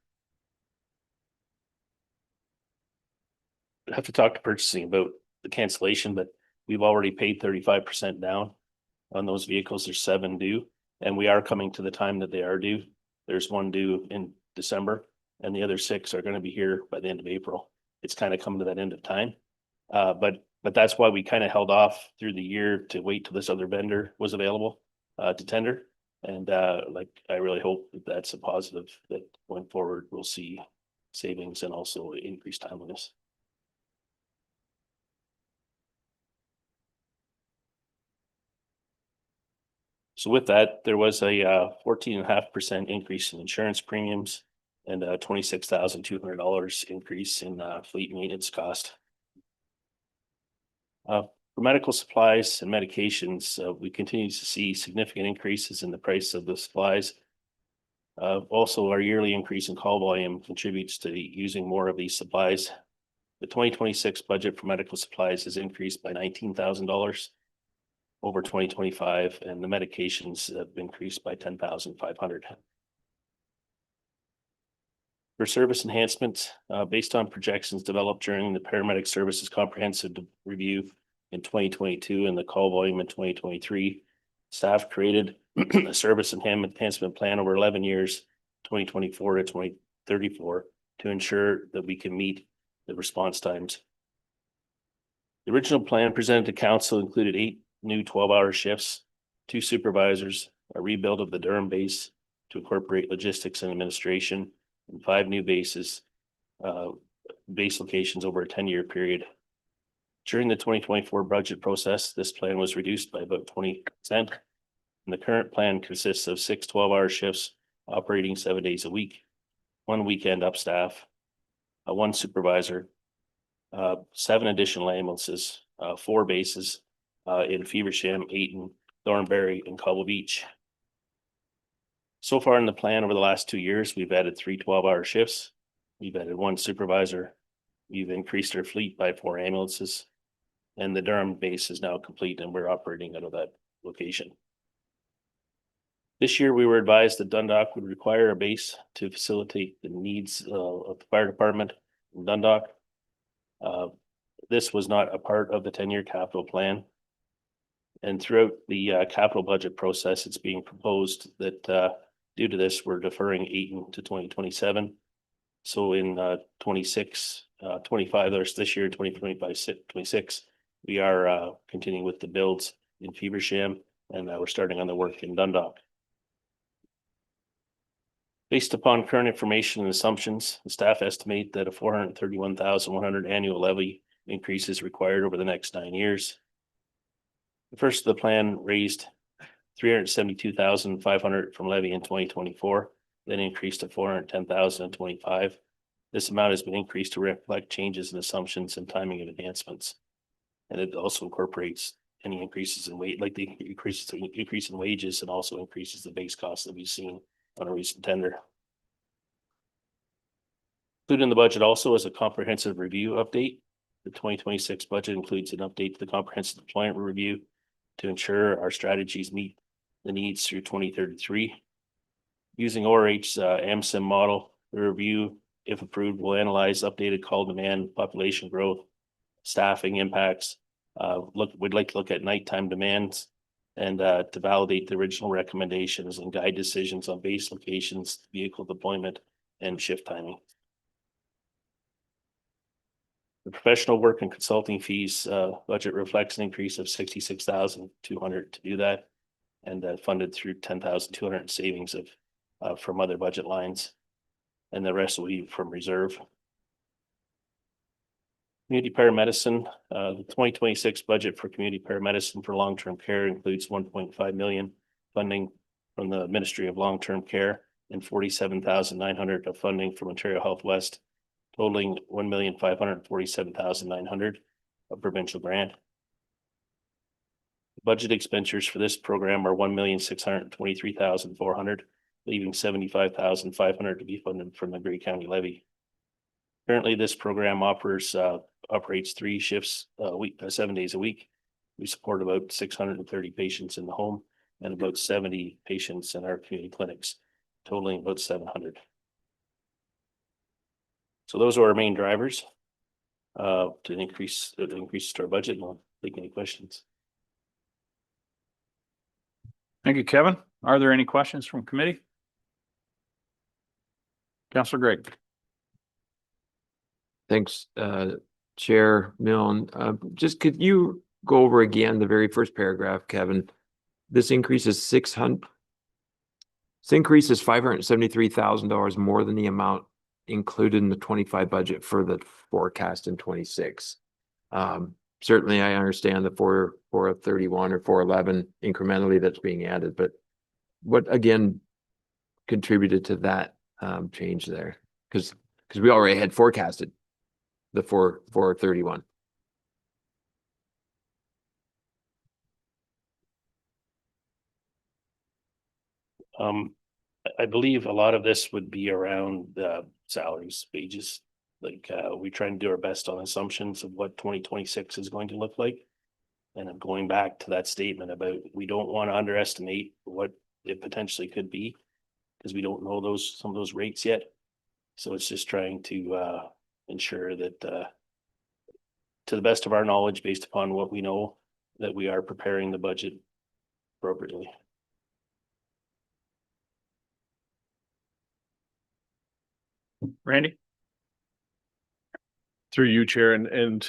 I have to talk to purchasing about the cancellation, but we've already paid 35% down on those vehicles. There's 7 due, and we are coming to the time that they are due. There's 1 due in December, and the other 6 are going to be here by the end of April. It's kind of coming to that end of time. But that's why we kind of held off through the year to wait till this other vendor was available to tender. And like, I really hope that that's a positive, that going forward, we'll see savings and also increased timeliness. So with that, there was a 14.5% increase in insurance premiums and a $26,200 increase in fleet maintenance cost. For medical supplies and medications, we continue to see significant increases in the price of the supplies. Also, our yearly increase in call volume contributes to using more of these supplies. The 2026 budget for medical supplies has increased by $19,000 over 2025, and the medications have increased by $10,500. For service enhancements, based on projections developed during the Paramedic Services Comprehensive Review in 2022 and the call volume in 2023, staff created a service enhancement plan over 11 years, 2024 to 2034, to ensure that we can meet the response times. The original plan presented to council included 8 new 12-hour shifts, 2 supervisors, a rebuild of the Durham base to incorporate logistics and administration, and 5 new bases, base locations over a 10-year period. During the 2024 budget process, this plan was reduced by about 20%. And the current plan consists of 6 12-hour shifts operating 7 days a week, 1 weekend up staff, 1 supervisor, 7 additional ambulances, 4 bases, in Feversham, Ayton, Thornbury, and Cobble Beach. So far in the plan over the last 2 years, we've added 3 12-hour shifts. We've added 1 supervisor. We've increased our fleet by 4 ambulances. And the Durham base is now complete, and we're operating out of that location. This year, we were advised that Dundalk would require a base to facilitate the needs of the fire department in Dundalk. this was not a part of the 10-year capital plan. And throughout the capital budget process, it's being proposed that due to this, we're deferring 8 to 2027. So in 26, 25, there's this year, 2025, 26, we are continuing with the builds in Feversham, and we're starting on the work in Dundalk. Based upon current information and assumptions, the staff estimate that a 431,100 annual levy increase is required over the next 9 years. The first of the plan raised 372,500 from levy in 2024, then increased to 410,000 in 25. This amount has been increased to reflect changes in assumptions and timing of enhancements. And it also incorporates any increases in weight, like the increase in wages, and also increases the base cost that we've seen on a recent tender. Included in the budget also is a comprehensive review update. The 2026 budget includes an update to the comprehensive deployment review to ensure our strategies meet the needs through 2033. Using ORH's AMSIM model, the review, if approved, will analyze updated call demand, population growth, staffing impacts. We'd like to look at nighttime demands and to validate the original recommendations and guide decisions on base locations, vehicle deployment, and shift timing. The professional work and consulting fees budget reflects an increase of 66,200 to do that, and funded through 10,200 in savings from other budget lines, and the rest will be from reserve. Community paramedicine, the 2026 budget for community paramedicine for long-term care includes 1.5 million funding from the Ministry of Long-Term Care and 47,900 of funding from Ontario Health West, totaling 1,547,900 of provincial grant. Budget expenditures for this program are 1,623,400, leaving 75,500 to be funded from the Grey County levy. Currently, this program operates 3 shifts a week, 7 days a week. We support about 630 patients in the home and about 70 patients in our community clinics, totaling about 700. So those are our main drivers to increase to our budget. And I'll take any questions. Thank you, Kevin. Are there any questions from committee? Councillor Gregg. Thanks, Chair Milne. Just could you go over again the very first paragraph, Kevin? This increase is $573,000 more than the amount included in the 25 budget for the forecast in 26. Certainly I understand the 431 or 411 incrementally that's being added, but what again contributed to that change there? Because we already had forecasted the 431. I believe a lot of this would be around salaries, wages. Like we try and do our best on assumptions of what 2026 is going to look like. And I'm going back to that statement about we don't want to underestimate what it potentially could be because we don't know some of those rates yet. So it's just trying to ensure that to the best of our knowledge, based upon what we know, that we are preparing the budget appropriately. Randy? Through you, Chair, and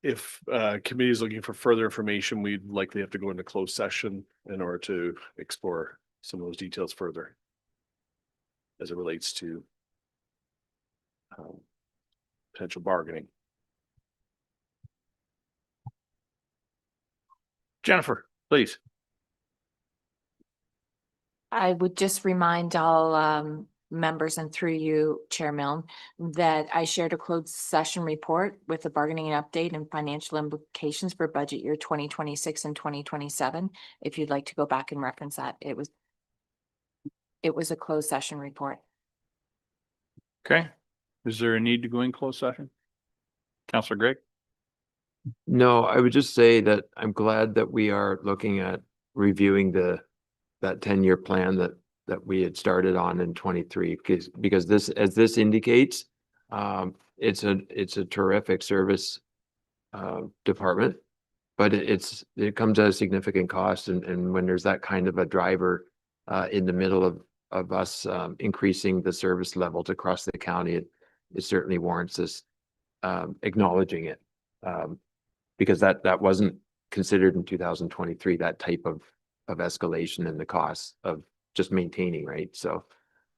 if committee is looking for further information, we'd likely have to go into closed session in order to explore some of those details further as it relates to potential bargaining. Jennifer, please. I would just remind all members and through you, Chair Milne, that I shared a closed session report with the bargaining update and financial implications for budget year 2026 and 2027. If you'd like to go back and reference that, it was a closed session report. Okay. Is there a need to go in closed session? Councillor Gregg? No, I would just say that I'm glad that we are looking at reviewing that 10-year plan that we had started on in 23, because this, as this indicates, It's a terrific service department, but it comes at a significant cost, and when there's that kind of a driver in the middle of us increasing the service levels across the county, it certainly warrants us acknowledging it. Because that wasn't considered in 2023, that type of escalation in the cost of just maintaining, right? So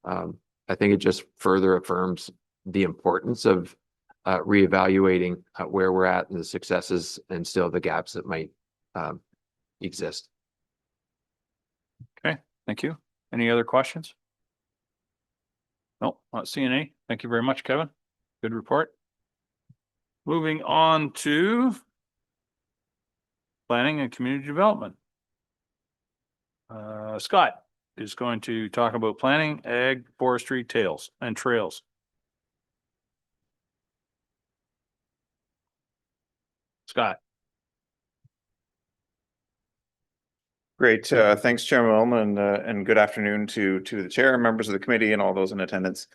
I think it just further affirms the importance of reevaluating where we're at and the successes and still the gaps that might exist. Okay, thank you. Any other questions? No, not seeing any. Thank you very much, Kevin. Good report. Moving on to planning and community development. Scott is going to talk about planning, ag, forestry, trails. Scott. Great. Thanks, Chair Millman, and good afternoon to the chair, members of the committee, and all those in attendance.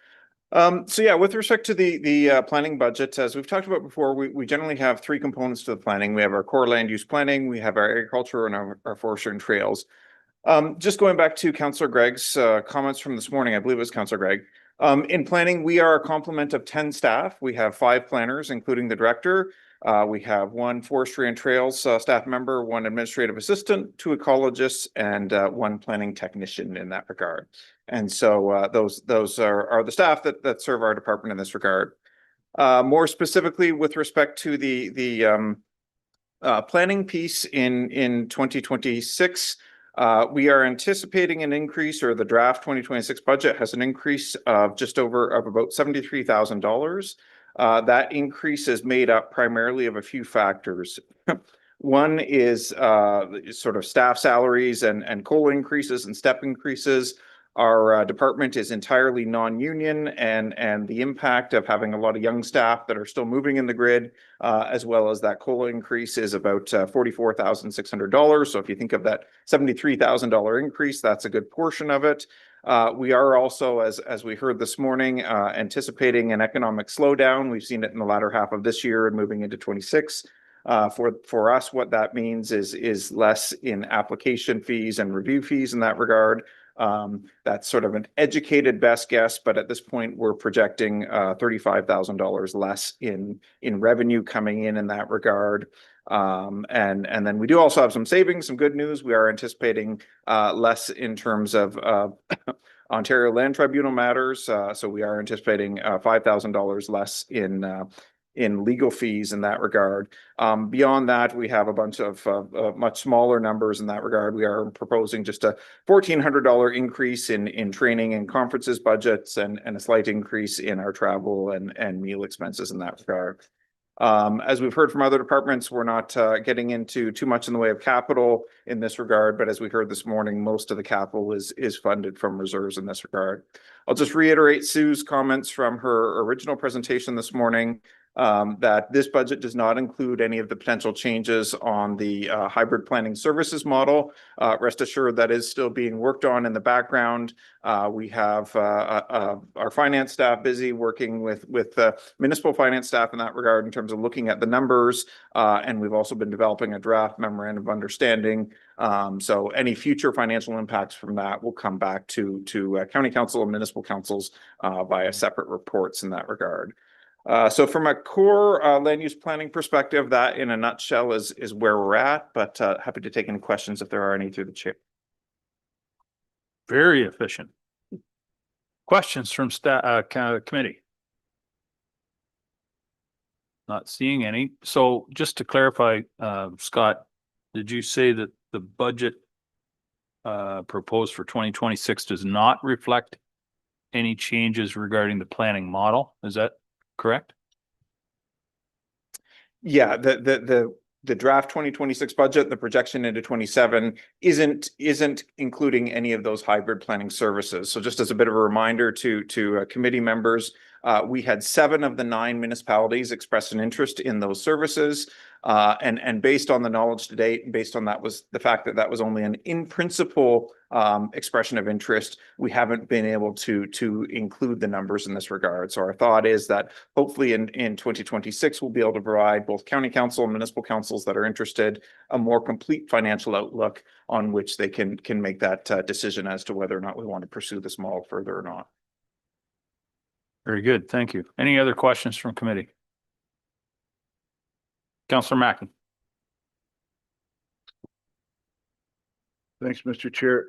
So yeah, with respect to the planning budget, as we've talked about before, we generally have three components to the planning. We have our core land use planning, we have our agriculture, and our forestry and trails. Just going back to Councillor Gregg's comments from this morning, I believe it was Councillor Gregg. In planning, we are a complement of 10 staff. We have 5 planners, including the director. We have 1 forestry and trails staff member, 1 administrative assistant, 2 ecologists, and 1 planning technician in that regard. And so those are the staff that serve our department in this regard. More specifically, with respect to the planning piece in 2026, we are anticipating an increase, or the draft 2026 budget has an increase of just over about $73,000. That increase is made up primarily of a few factors. One is sort of staff salaries and COLA increases and step increases. Our department is entirely non-union, and the impact of having a lot of young staff that are still moving in the grid, as well as that COLA increase, is about $44,600. So if you think of that $73,000 increase, that's a good portion of it. We are also, as we heard this morning, anticipating an economic slowdown. We've seen it in the latter half of this year and moving into 26. For us, what that means is less in application fees and review fees in that regard. That's sort of an educated best guess, but at this point we're projecting $35,000 less in revenue coming in that regard. And then we do also have some savings, some good news. We are anticipating less in terms of Ontario Land Tribunal matters. So we are anticipating $5,000 less in legal fees in that regard. Beyond that, we have a bunch of much smaller numbers in that regard. We are proposing just a $1,400 increase in training and conferences budgets, and a slight increase in our travel and meal expenses in that regard. As we've heard from other departments, we're not getting into too much in the way of capital in this regard, but as we heard this morning, most of the capital is funded from reserves in this regard. I'll just reiterate Sue's comments from her original presentation this morning, that this budget does not include any of the potential changes on the hybrid planning services model. Rest assured that is still being worked on in the background. We have our finance staff busy working with municipal finance staff in that regard in terms of looking at the numbers, and we've also been developing a draft memorandum of understanding. So any future financial impacts from that will come back to county council and municipal councils via separate reports in that regard. So from a core land use planning perspective, that in a nutshell is where we're at, but happy to take any questions if there are any through the chair. Very efficient. Questions from staff, committee? Not seeing any. So just to clarify, Scott, did you say that the budget proposed for 2026 does not reflect any changes regarding the planning model? Is that correct? Yeah, the draft 2026 budget, the projection into 27 isn't including any of those hybrid planning services. So just as a bit of a reminder to committee members, we had 7 of the 9 municipalities express an interest in those services. And based on the knowledge to date, and based on that was the fact that that was only an in principle expression of interest, we haven't been able to include the numbers in this regard. So our thought is that hopefully in 2026, we'll be able to provide both county council and municipal councils that are interested a more complete financial outlook on which they can make that decision as to whether or not we want to pursue this model further or not. Very good. Thank you. Any other questions from committee? Councillor Mackey. Thanks, Mr. Chair.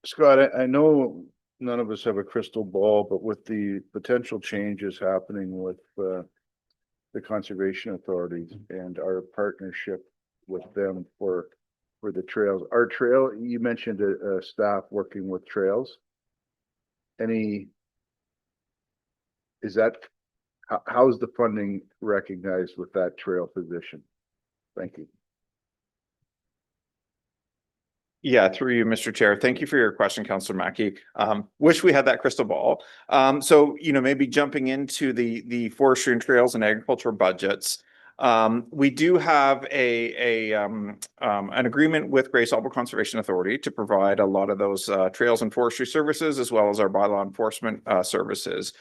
Scott, I know none of us have a crystal ball, but with the potential changes happening with the conservation authorities and our partnership with them for the trails, our trail, you mentioned a staff working with trails. How is the funding recognized with that trail position? Thank you. Yeah, through you, Mr. Chair. Thank you for your question, Councillor Mackey. Wish we had that crystal ball. So, maybe jumping into the forestry and trails and agricultural budgets. We do have an agreement with Grey Sauble Conservation Authority to provide a lot of those trails and forestry services, as well as our bylaw enforcement services.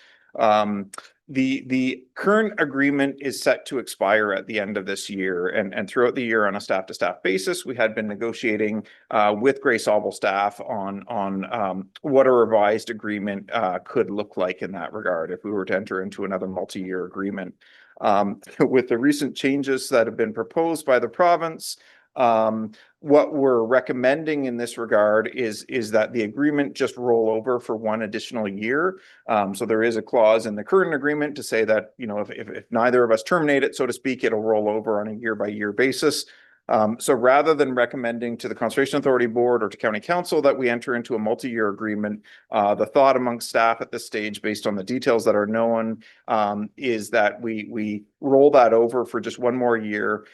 The current agreement is set to expire at the end of this year, and throughout the year on a staff to staff basis, we had been negotiating with Grey Sauble staff on what a revised agreement could look like in that regard if we were to enter into another multi-year agreement. With the recent changes that have been proposed by the province, what we're recommending in this regard is that the agreement just roll over for one additional year. So there is a clause in the current agreement to say that, if neither of us terminate it, so to speak, it'll roll over on a year by year basis. So rather than recommending to the Conservation Authority Board or to County Council that we enter into a multi-year agreement, the thought amongst staff at this stage, based on the details that are known, is that we roll that over for just one more year,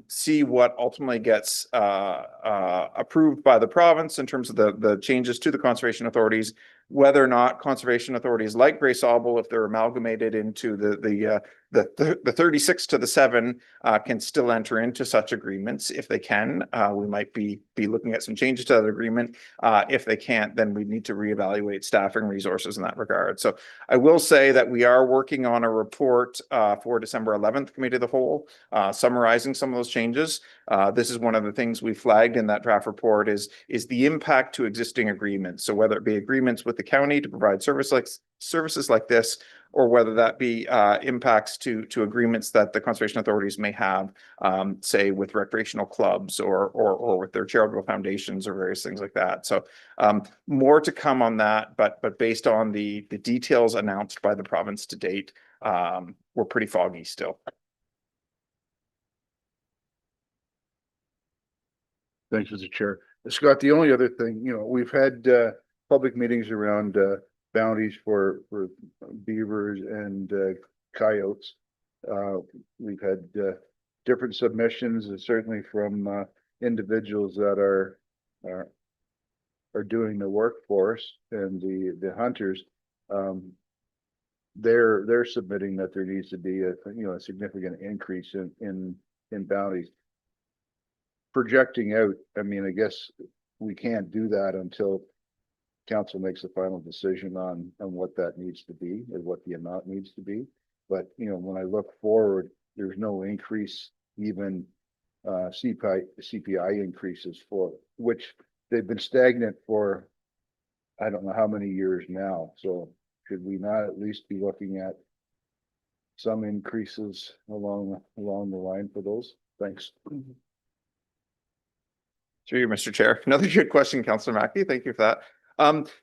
see what ultimately gets approved by the province in terms of the changes to the conservation authorities, whether or not conservation authorities like Grey Sauble, if they're amalgamated into the 36 to the 7, can still enter into such agreements. If they can, we might be looking at some changes to that agreement. If they can't, then we need to reevaluate staffing resources in that regard. So I will say that we are working on a report for December 11th Committee of the Whole, summarizing some of those changes. This is one of the things we flagged in that draft report is the impact to existing agreements. So whether it be agreements with the county to provide services like this, or whether that be impacts to agreements that the conservation authorities may have, say with recreational clubs or with their charitable foundations or various things like that. So more to come on that, but based on the details announced by the province to date, we're pretty foggy still. Thanks, Mr. Chair. Scott, the only other thing, we've had public meetings around bounties for beavers and coyotes. We've had different submissions, certainly from individuals that are doing the work for us, and the hunters. They're submitting that there needs to be a significant increase in bounties. Projecting out, I guess we can't do that until council makes a final decision on what that needs to be or what the amount needs to be. But when I look forward, there's no increase, even CPI increases, for which they've been stagnant for I don't know how many years now. So should we not at least be looking at some increases along the line for those? Thanks. Through you, Mr. Chair. Another good question, Councillor Mackey. Thank you for that.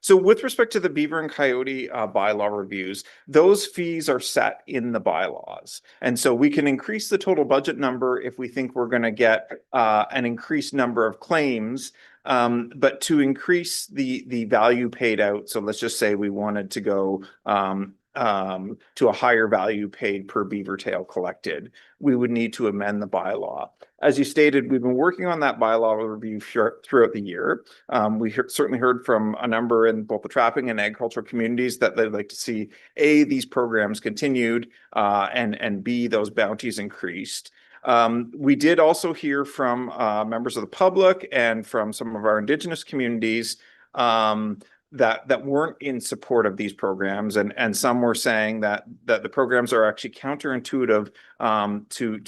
So with respect to the beaver and coyote bylaw reviews, those fees are set in the bylaws. And so we can increase the total budget number if we think we're going to get an increased number of claims. But to increase the value paid out, so let's just say we wanted to go to a higher value paid per beaver tail collected, we would need to amend the bylaw. As you stated, we've been working on that bylaw review throughout the year. We certainly heard from a number in both the trapping and agricultural communities that they'd like to see A, these programs continued, and B, those bounties increased. We did also hear from members of the public and from some of our Indigenous communities that weren't in support of these programs, and some were saying that the programs are actually counterintuitive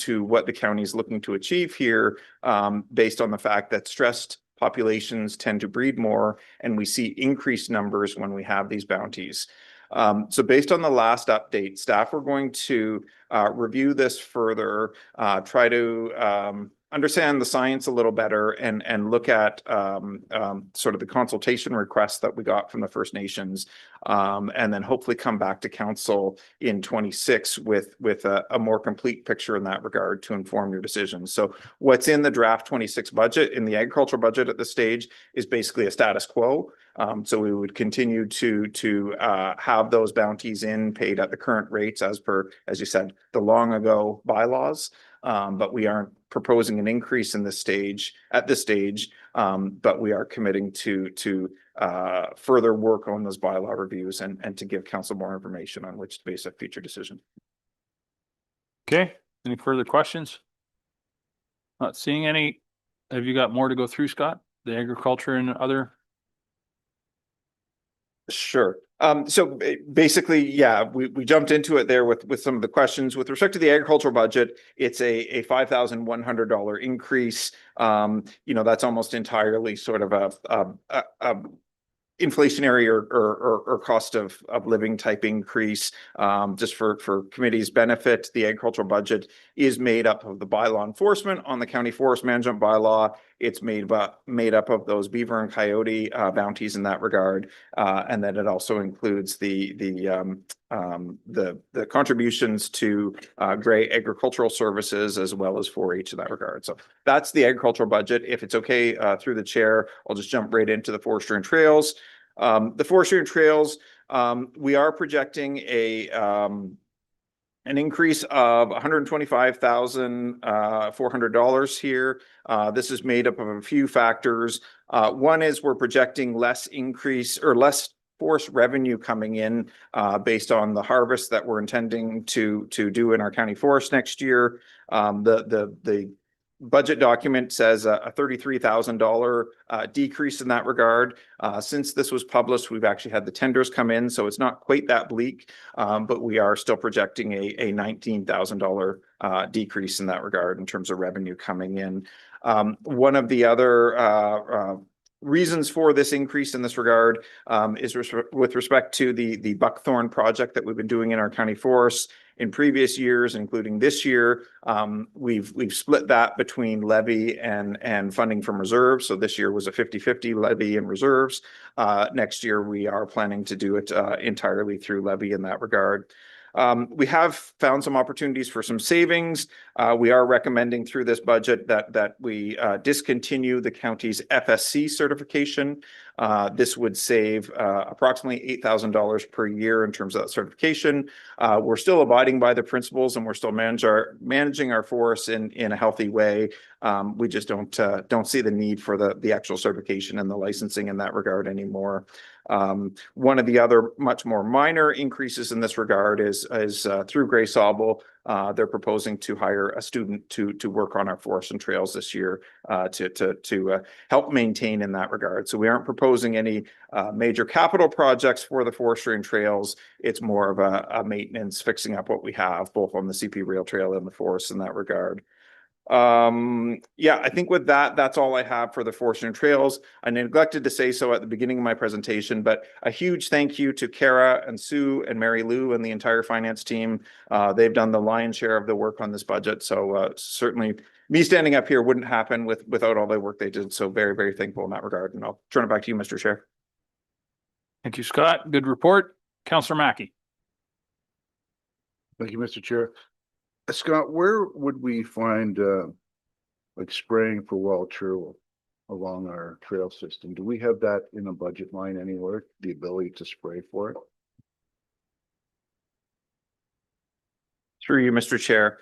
to what the county is looking to achieve here, based on the fact that stressed populations tend to breed more, and we see increased numbers when we have these bounties. So based on the last update, staff are going to review this further, try to understand the science a little better, and look at sort of the consultation requests that we got from the First Nations, and then hopefully come back to council in 26 with a more complete picture in that regard to inform your decisions. So what's in the draft 26 budget, in the agricultural budget at this stage, is basically a status quo. So we would continue to have those bounties paid at the current rates as per, as you said, the long ago bylaws. But we aren't proposing an increase in this stage at this stage. But we are committing to further work on those bylaw reviews and to give council more information on which to base a future decision. Okay, any further questions? Not seeing any. Have you got more to go through, Scott? The agriculture and other? Sure. So basically, yeah, we jumped into it there with some of the questions. With respect to the agricultural budget, it's a $5,100 increase. That's almost entirely sort of a inflationary or cost of living type increase. Just for committee's benefit, the agricultural budget is made up of the bylaw enforcement on the county forest management bylaw. It's made up of those beaver and coyote bounties in that regard, and then it also includes the contributions to Gray Agricultural Services as well as 4-H in that regard. So that's the agricultural budget. If it's okay through the chair, I'll just jump right into the forestry and trails. The forestry and trails, we are projecting an increase of $125,400 here. This is made up of a few factors. One is we're projecting less forest revenue coming in based on the harvest that we're intending to do in our county forest next year. The budget document says a $33,000 decrease in that regard. Since this was published, we've actually had the tenders come in, so it's not quite that bleak, but we are still projecting a $19,000 decrease in that regard in terms of revenue coming in. One of the other reasons for this increase in this regard is with respect to the buckthorn project that we've been doing in our county forests in previous years, including this year. We've split that between levy and funding from reserves. So this year was a 50-50 levy and reserves. Next year, we are planning to do it entirely through levy in that regard. We have found some opportunities for some savings. We are recommending through this budget that we discontinue the county's FSC certification. This would save approximately $8,000 per year in terms of that certification. We're still abiding by the principles, and we're still managing our forests in a healthy way. We just don't see the need for the actual certification and the licensing in that regard anymore. One of the other much more minor increases in this regard is through Gray Sauble. They're proposing to hire a student to work on our forests and trails this year to help maintain in that regard. So we aren't proposing any major capital projects for the forestry and trails. It's more of a maintenance, fixing up what we have both on the CP Rail Trail and the forests in that regard. Yeah, I think with that, that's all I have for the forestry and trails. I neglected to say so at the beginning of my presentation, but a huge thank you to Kara and Sue and Mary Lou and the entire finance team. They've done the lion's share of the work on this budget. So certainly me standing up here wouldn't happen without all the work they did. So very, very thankful in that regard. And I'll turn it back to you, Mr. Chair. Thank you, Scott. Good report. Councillor Mackey. Thank you, Mr. Chair. Scott, where would we find like spraying for wild churl along our trail system? Do we have that in a budget line anywhere, the ability to spray for it? Through you, Mr. Chair.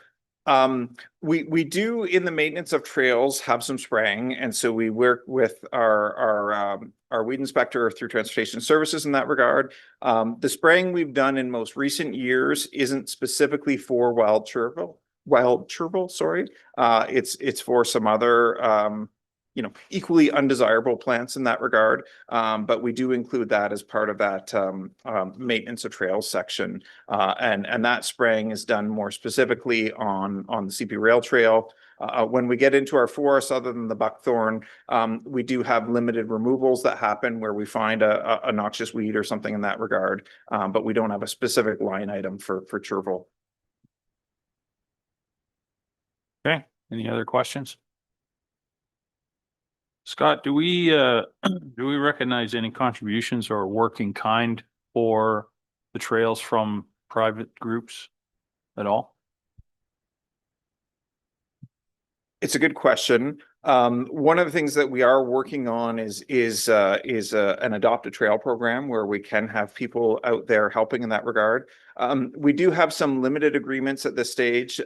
We do in the maintenance of trails have some spraying, and so we work with our weed inspector through Transportation Services in that regard. The spraying we've done in most recent years isn't specifically for wild churl, Wild Chervil, sorry. It's for some other, equally undesirable plants in that regard. But we do include that as part of that maintenance of trails section. And that spraying is done more specifically on the CP Rail Trail. When we get into our forests, other than the buckthorn, we do have limited removals that happen where we find a noxious weed or something in that regard. But we don't have a specific line item for chervil. Okay, any other questions? Scott, do we recognize any contributions or work in kind for the trails from private groups at all? It's a good question. One of the things that we are working on is an adopt a trail program where we can have people out there helping in that regard. We do have some limited agreements at this stage,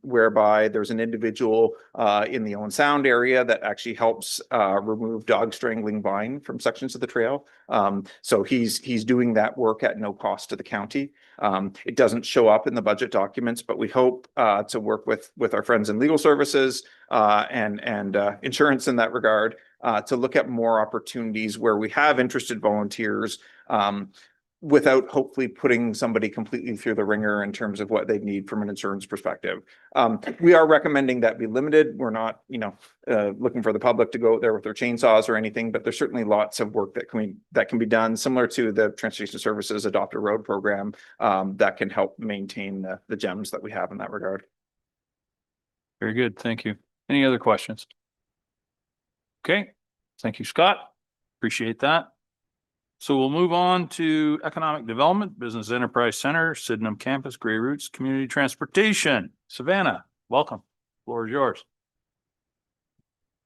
whereby there's an individual in the Owen Sound area that actually helps remove dog strangling vine from sections of the trail. So he's doing that work at no cost to the county. It doesn't show up in the budget documents, but we hope to work with our friends in legal services and insurance in that regard to look at more opportunities where we have interested volunteers without hopefully putting somebody completely through the ringer in terms of what they need from an insurance perspective. We are recommending that be limited. We're not, looking for the public to go out there with their chainsaws or anything, but there's certainly lots of work that can be done, similar to the Transportation Services Adopt a Road program, that can help maintain the gems that we have in that regard. Very good, thank you. Any other questions? Okay, thank you, Scott. Appreciate that. So we'll move on to Economic Development, Business Enterprise Center, Sydenham Campus, Grey Roots, Community Transportation. Savannah, welcome. Floor is yours.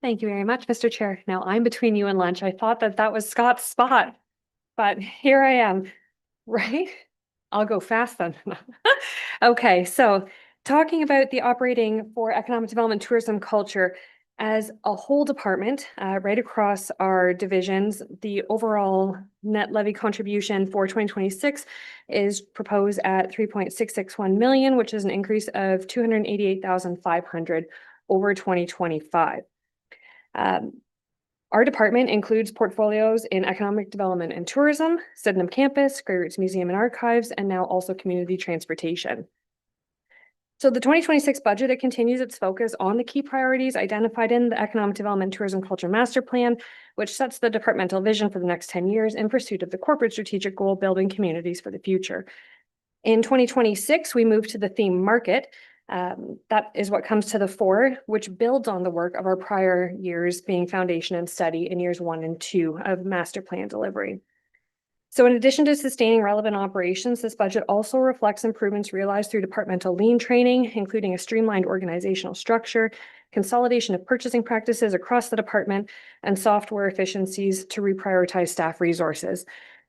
Thank you very much, Mr. Chair. Now I'm between you and lunch. I thought that was Scott's spot, but here I am, right? I'll go fast then. Okay, so talking about the operating for economic development, tourism, culture, as a whole department, right across our divisions, the overall net levy contribution for 2026 is proposed at 3.661 million, which is an increase of 288,500 over 2025. Our department includes portfolios in economic development and tourism, Sydenham Campus, Grey Roots Museum and Archives, and now also community transportation. So the 2026 budget, it continues its focus on the key priorities identified in the Economic Development, Tourism, Culture Master Plan, which sets the departmental vision for the next 10 years in pursuit of the corporate strategic goal, building communities for the future. In 2026, we moved to the theme market. That is what comes to the fore, which builds on the work of our prior years being foundation and study in years 1 and 2 of master plan delivery. So in addition to sustaining relevant operations, this budget also reflects improvements realized through departmental lean training, including a streamlined organizational structure, consolidation of purchasing practices across the department, and software efficiencies to reprioritize staff resources.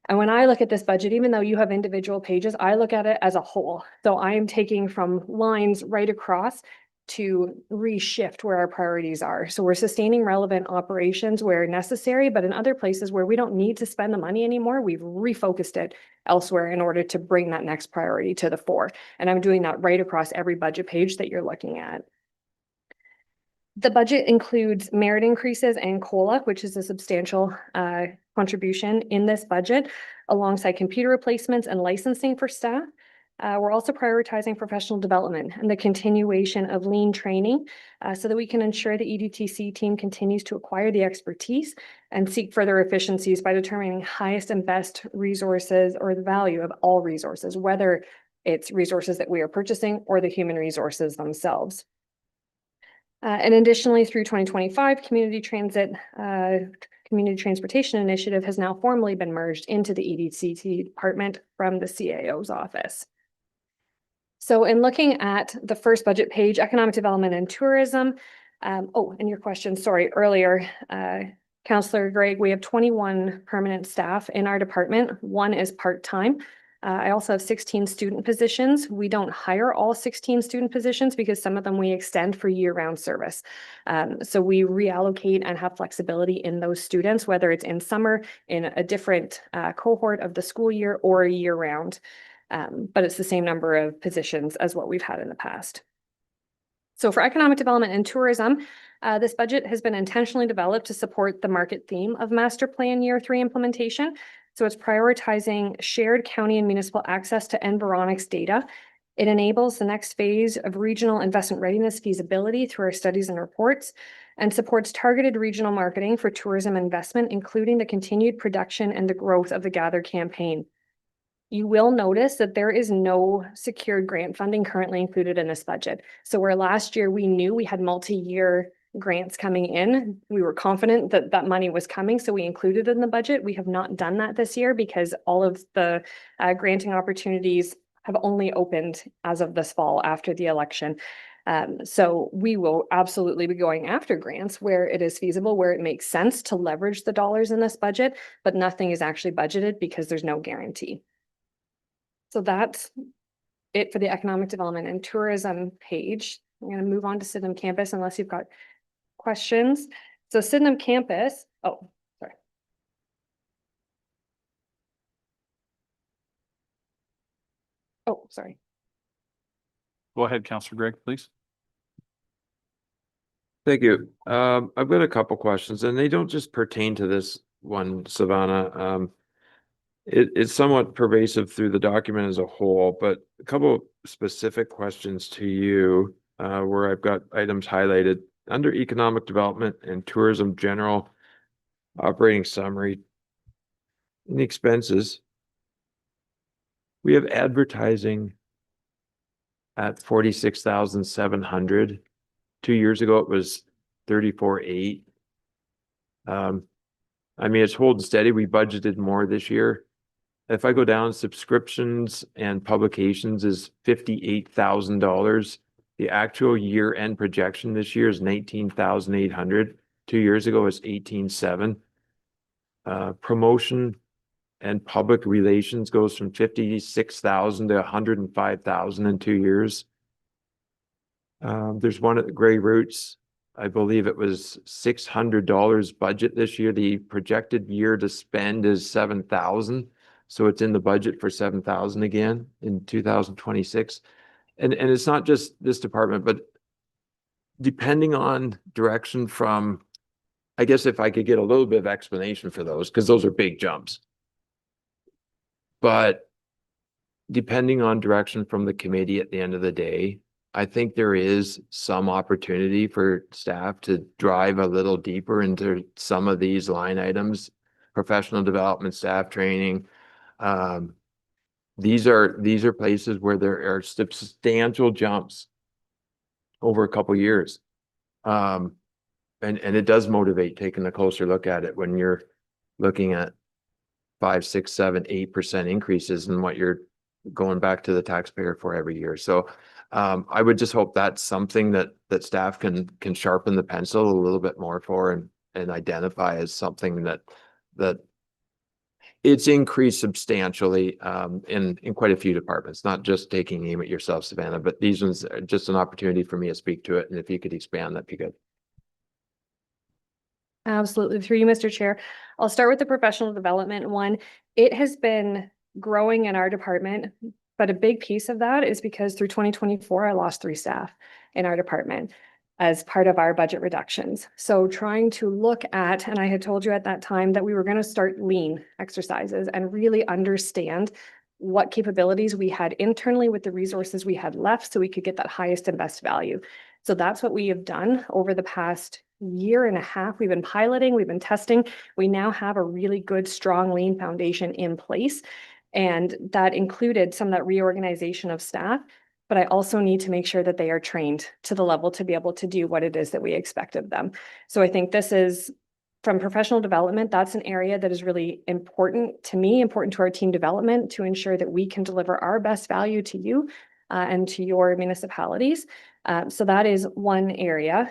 And when I look at this budget, even though you have individual pages, I look at it as a whole. So I am taking from lines right across to reshift where our priorities are. So we're sustaining relevant operations where necessary, but in other places where we don't need to spend the money anymore, we've refocused it elsewhere in order to bring that next priority to the fore. And I'm doing that right across every budget page that you're looking at. The budget includes merit increases and COLA, which is a substantial contribution in this budget, alongside computer replacements and licensing for staff. We're also prioritizing professional development and the continuation of lean training so that we can ensure the EDTC team continues to acquire the expertise and seek further efficiencies by determining highest and best resources or the value of all resources, whether it's resources that we are purchasing or the human resources themselves. And additionally, through 2025, Community Transportation Initiative has now formally been merged into the EDTC department from the CAO's office. So in looking at the first budget page, economic development and tourism. And your question, sorry, earlier, Councillor Greg, we have 21 permanent staff in our department. 1 is part-time. I also have 16 student positions. We don't hire all 16 student positions because some of them we extend for year-round service. So we reallocate and have flexibility in those students, whether it's in summer, in a different cohort of the school year, or year-round. But it's the same number of positions as what we've had in the past. So for economic development and tourism, this budget has been intentionally developed to support the market theme of Master Plan Year 3 implementation. So it's prioritizing shared county and municipal access to Environics data. It enables the next phase of regional investment readiness feasibility through our studies and reports, and supports targeted regional marketing for tourism investment, including the continued production and the growth of the Gather campaign. You will notice that there is no secured grant funding currently included in this budget. So where last year we knew we had multi-year grants coming in, we were confident that that money was coming, so we included it in the budget. We have not done that this year because all of the granting opportunities have only opened as of this fall after the election. So we will absolutely be going after grants where it is feasible, where it makes sense to leverage the dollars in this budget, but nothing is actually budgeted because there's no guarantee. So that's it for the economic development and tourism page. I'm going to move on to Sydenham campus unless you've got questions. So Sydenham campus, oh, sorry. Oh, sorry. Go ahead, Councillor Greg, please. Thank you. I've got a couple questions and they don't just pertain to this one, Savannah. It's somewhat pervasive through the document as a whole, but a couple of specific questions to you, where I've got items highlighted under economic development and tourism general operating summary. In the expenses, we have advertising at 46,700. 2 years ago, it was 34,800. I mean, it's holding steady. We budgeted more this year. If I go down, subscriptions and publications is $58,000. The actual year-end projection this year is 19,800. 2 years ago, it was 18,700. Promotion and public relations goes from 56,000 to 105,000 in 2 years. There's one at the Grey Roots. I believe it was $600 budget this year. The projected year to spend is 7,000. So it's in the budget for 7,000 again in 2026. And it's not just this department, but depending on direction from, I guess if I could get a little bit of explanation for those, because those are big jumps. But depending on direction from the committee at the end of the day, I think there is some opportunity for staff to drive a little deeper into some of these line items, professional development, staff training. These are places where there are substantial jumps over a couple years. And it does motivate taking a closer look at it when you're looking at 5, 6, 7, 8% increases in what you're going back to the taxpayer for every year. So I would just hope that's something that staff can sharpen the pencil a little bit more for and identify as something that it's increased substantially in quite a few departments, not just taking aim at yourself, Savannah, but these ones are just an opportunity for me to speak to it. And if you could expand, that'd be good. Absolutely. Through you, Mr. Chair. I'll start with the professional development one. It has been growing in our department, but a big piece of that is because through 2024, I lost 3 staff in our department as part of our budget reductions. So trying to look at, and I had told you at that time that we were going to start lean exercises and really understand what capabilities we had internally with the resources we had left so we could get that highest and best value. So that's what we have done over the past year and a half. We've been piloting, we've been testing. We now have a really good, strong, lean foundation in place. And that included some of that reorganization of staff. But I also need to make sure that they are trained to the level to be able to do what it is that we expect of them. So I think this is, from professional development, that's an area that is really important to me, important to our team development, to ensure that we can deliver our best value to you and to your municipalities. So that is one area.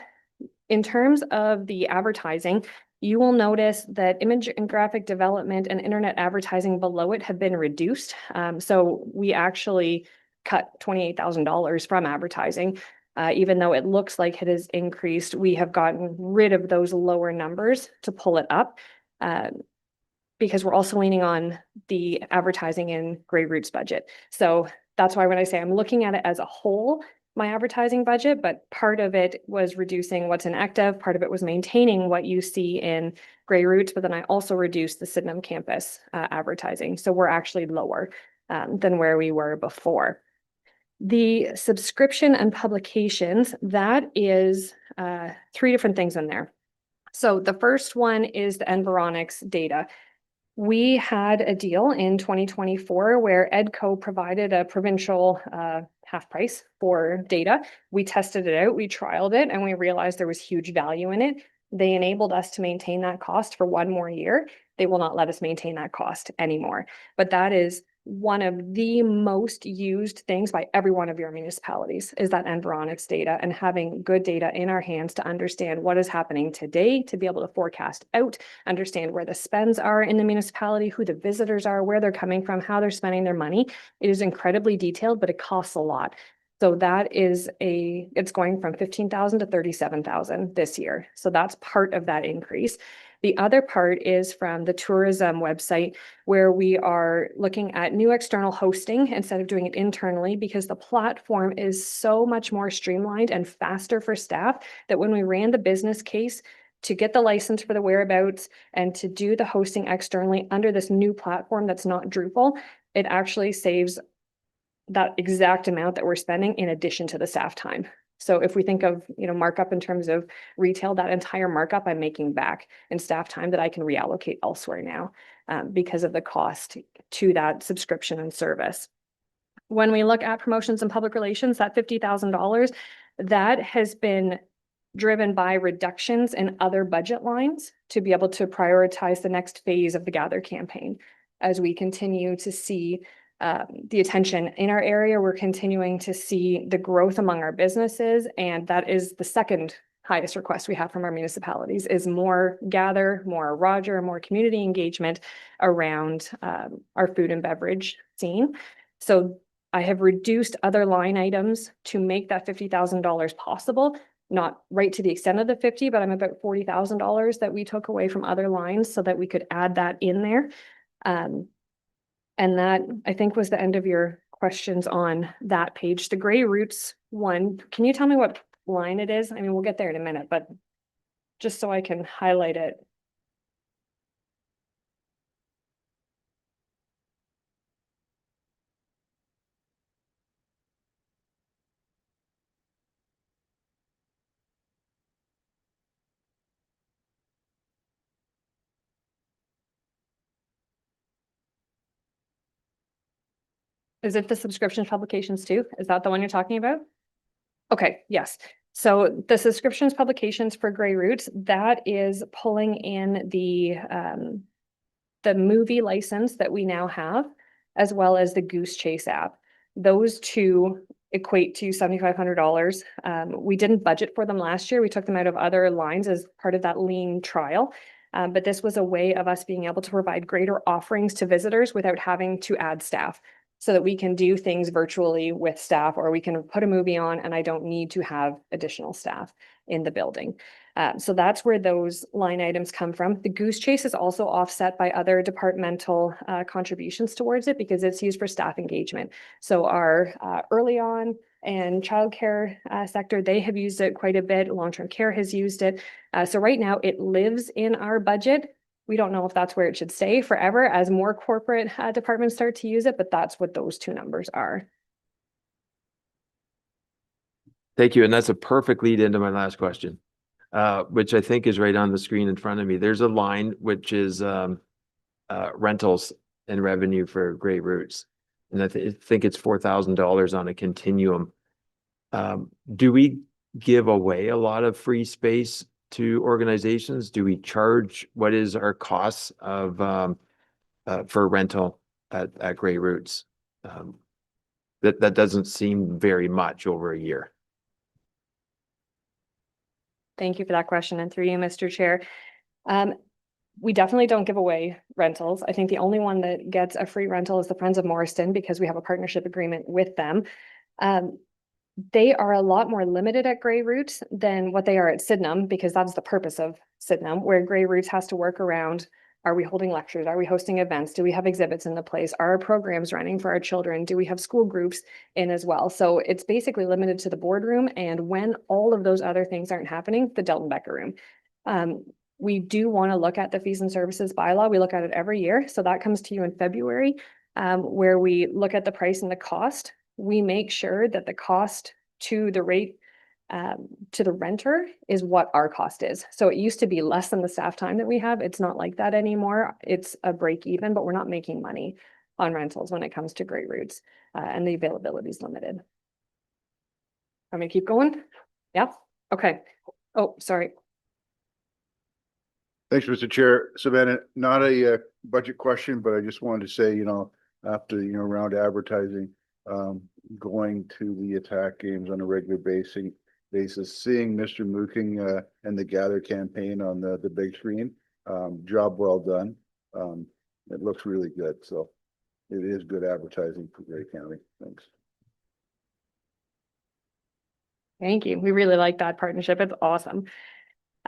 In terms of the advertising, you will notice that image and graphic development and internet advertising below it have been reduced. So we actually cut $28,000 from advertising. Even though it looks like it has increased, we have gotten rid of those lower numbers to pull it up because we're also leaning on the advertising in Grey Roots budget. So that's why when I say I'm looking at it as a whole, my advertising budget, but part of it was reducing what's inactive, part of it was maintaining what you see in Grey Roots, but then I also reduced the Sydenham campus advertising. So we're actually lower than where we were before. The subscription and publications, that is three different things in there. So the first one is the Environics data. We had a deal in 2024 where EDCO provided a provincial half price for data. We tested it out, we trialed it, and we realized there was huge value in it. They enabled us to maintain that cost for one more year. They will not let us maintain that cost anymore. But that is one of the most used things by every one of your municipalities, is that Environics data, and having good data in our hands to understand what is happening today, to be able to forecast out, understand where the spends are in the municipality, who the visitors are, where they're coming from, how they're spending their money. It is incredibly detailed, but it costs a lot. So that is it's going from 15,000 to 37,000 this year. So that's part of that increase. The other part is from the tourism website, where we are looking at new external hosting instead of doing it internally, because the platform is so much more streamlined and faster for staff that when we ran the business case to get the license for the whereabouts and to do the hosting externally under this new platform that's not Drupal, it actually saves that exact amount that we're spending in addition to the staff time. So if we think of, markup in terms of retail, that entire markup I'm making back in staff time that I can reallocate elsewhere now because of the cost to that subscription and service. When we look at promotions and public relations, that $50,000, that has been driven by reductions in other budget lines to be able to prioritize the next phase of the Gather campaign. As we continue to see the attention in our area, we're continuing to see the growth among our businesses, and that is the second highest request we have from our municipalities, is more Gather, more Roger, more community engagement around our food and beverage scene. So I have reduced other line items to make that $50,000 possible, not right to the extent of the 50, but I'm about $40,000 that we took away from other lines so that we could add that in there. And that, I think, was the end of your questions on that page. The Grey Roots one, can you tell me what line it is? I mean, we'll get there in a minute, but just so I can highlight it. Is it the subscription publications too? Is that the one you're talking about? Okay, yes. So the subscriptions publications for Grey Roots, that is pulling in the movie license that we now have, as well as the Goose Chase app. Those two equate to $7,500. We didn't budget for them last year. We took them out of other lines as part of that lean trial. But this was a way of us being able to provide greater offerings to visitors without having to add staff, so that we can do things virtually with staff, or we can put a movie on and I don't need to have additional staff in the building. So that's where those line items come from. The Goose Chase is also offset by other departmental contributions towards it because it's used for staff engagement. So our early on and childcare sector, they have used it quite a bit. Long-term care has used it. So right now it lives in our budget. We don't know if that's where it should stay forever as more corporate departments start to use it, but that's what those two numbers are. Thank you. And that's a perfect lead into my last question, which I think is right on the screen in front of me. There's a line which is rentals and revenue for Grey Roots. And I think it's $4,000 on a continuum. Do we give away a lot of free space to organizations? Do we charge? What is our costs of for rental at Grey Roots? That doesn't seem very much over a year. Thank you for that question, and through you, Mr. Chair. We definitely don't give away rentals. I think the only one that gets a free rental is the Friends of Morriston, because we have a partnership agreement with them. They are a lot more limited at Grey Roots than what they are at Sydenham, because that's the purpose of Sydenham, where Grey Roots has to work around Are we holding lectures? Are we hosting events? Do we have exhibits in the place? Are our programs running for our children? Do we have school groups in as well? So it's basically limited to the boardroom, and when all of those other things aren't happening, the Delton Becker room. We do want to look at the fees and services bylaw. We look at it every year. So that comes to you in February, where we look at the price and the cost. We make sure that the cost to the rate to the renter is what our cost is. So it used to be less than the staff time that we have. It's not like that anymore. It's a break even, but we're not making money on rentals when it comes to Great Roots, and the availability is limited. Want me to keep going? Yeah. Okay. Oh, sorry. Thanks, Mr. Chair. Savannah, not a budget question, but I just wanted to say, after, around advertising, going to the attack games on a regular basis, seeing Mr. Mooking and the Gather campaign on the big screen, job well done. It looks really good. So it is good advertising for Grey County. Thanks. Thank you. We really like that partnership. It's awesome.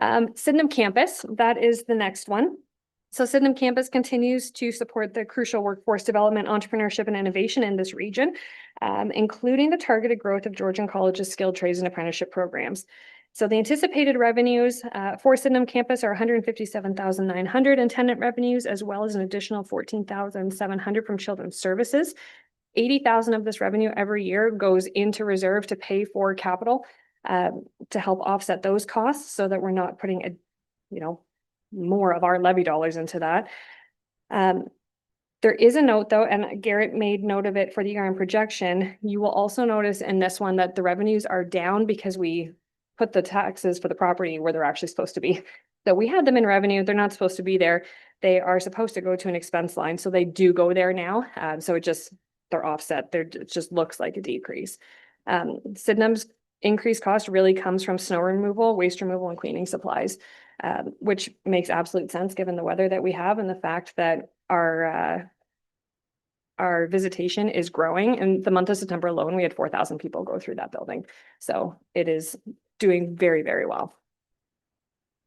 Sydenham Campus, that is the next one. So Sydenham Campus continues to support the crucial workforce development, entrepreneurship, and innovation in this region, including the targeted growth of Georgian College's skilled trades and apprenticeship programs. So the anticipated revenues for Sydenham Campus are 157,900 in tenant revenues, as well as an additional 14,700 from Children's Services. 80,000 of this revenue every year goes into reserve to pay for capital, to help offset those costs, so that we're not putting more of our levy dollars into that. There is a note though, and Garrett made note of it for the year-end projection. You will also notice in this one that the revenues are down because we put the taxes for the property where they're actually supposed to be. So we had them in revenue. They're not supposed to be there. They are supposed to go to an expense line. So they do go there now. So they're offset. It just looks like a decrease. Sydenham's increased cost really comes from snow removal, waste removal, and cleaning supplies, which makes absolute sense given the weather that we have and the fact that our visitation is growing. In the month of September alone, we had 4,000 people go through that building. So it is doing very, very well.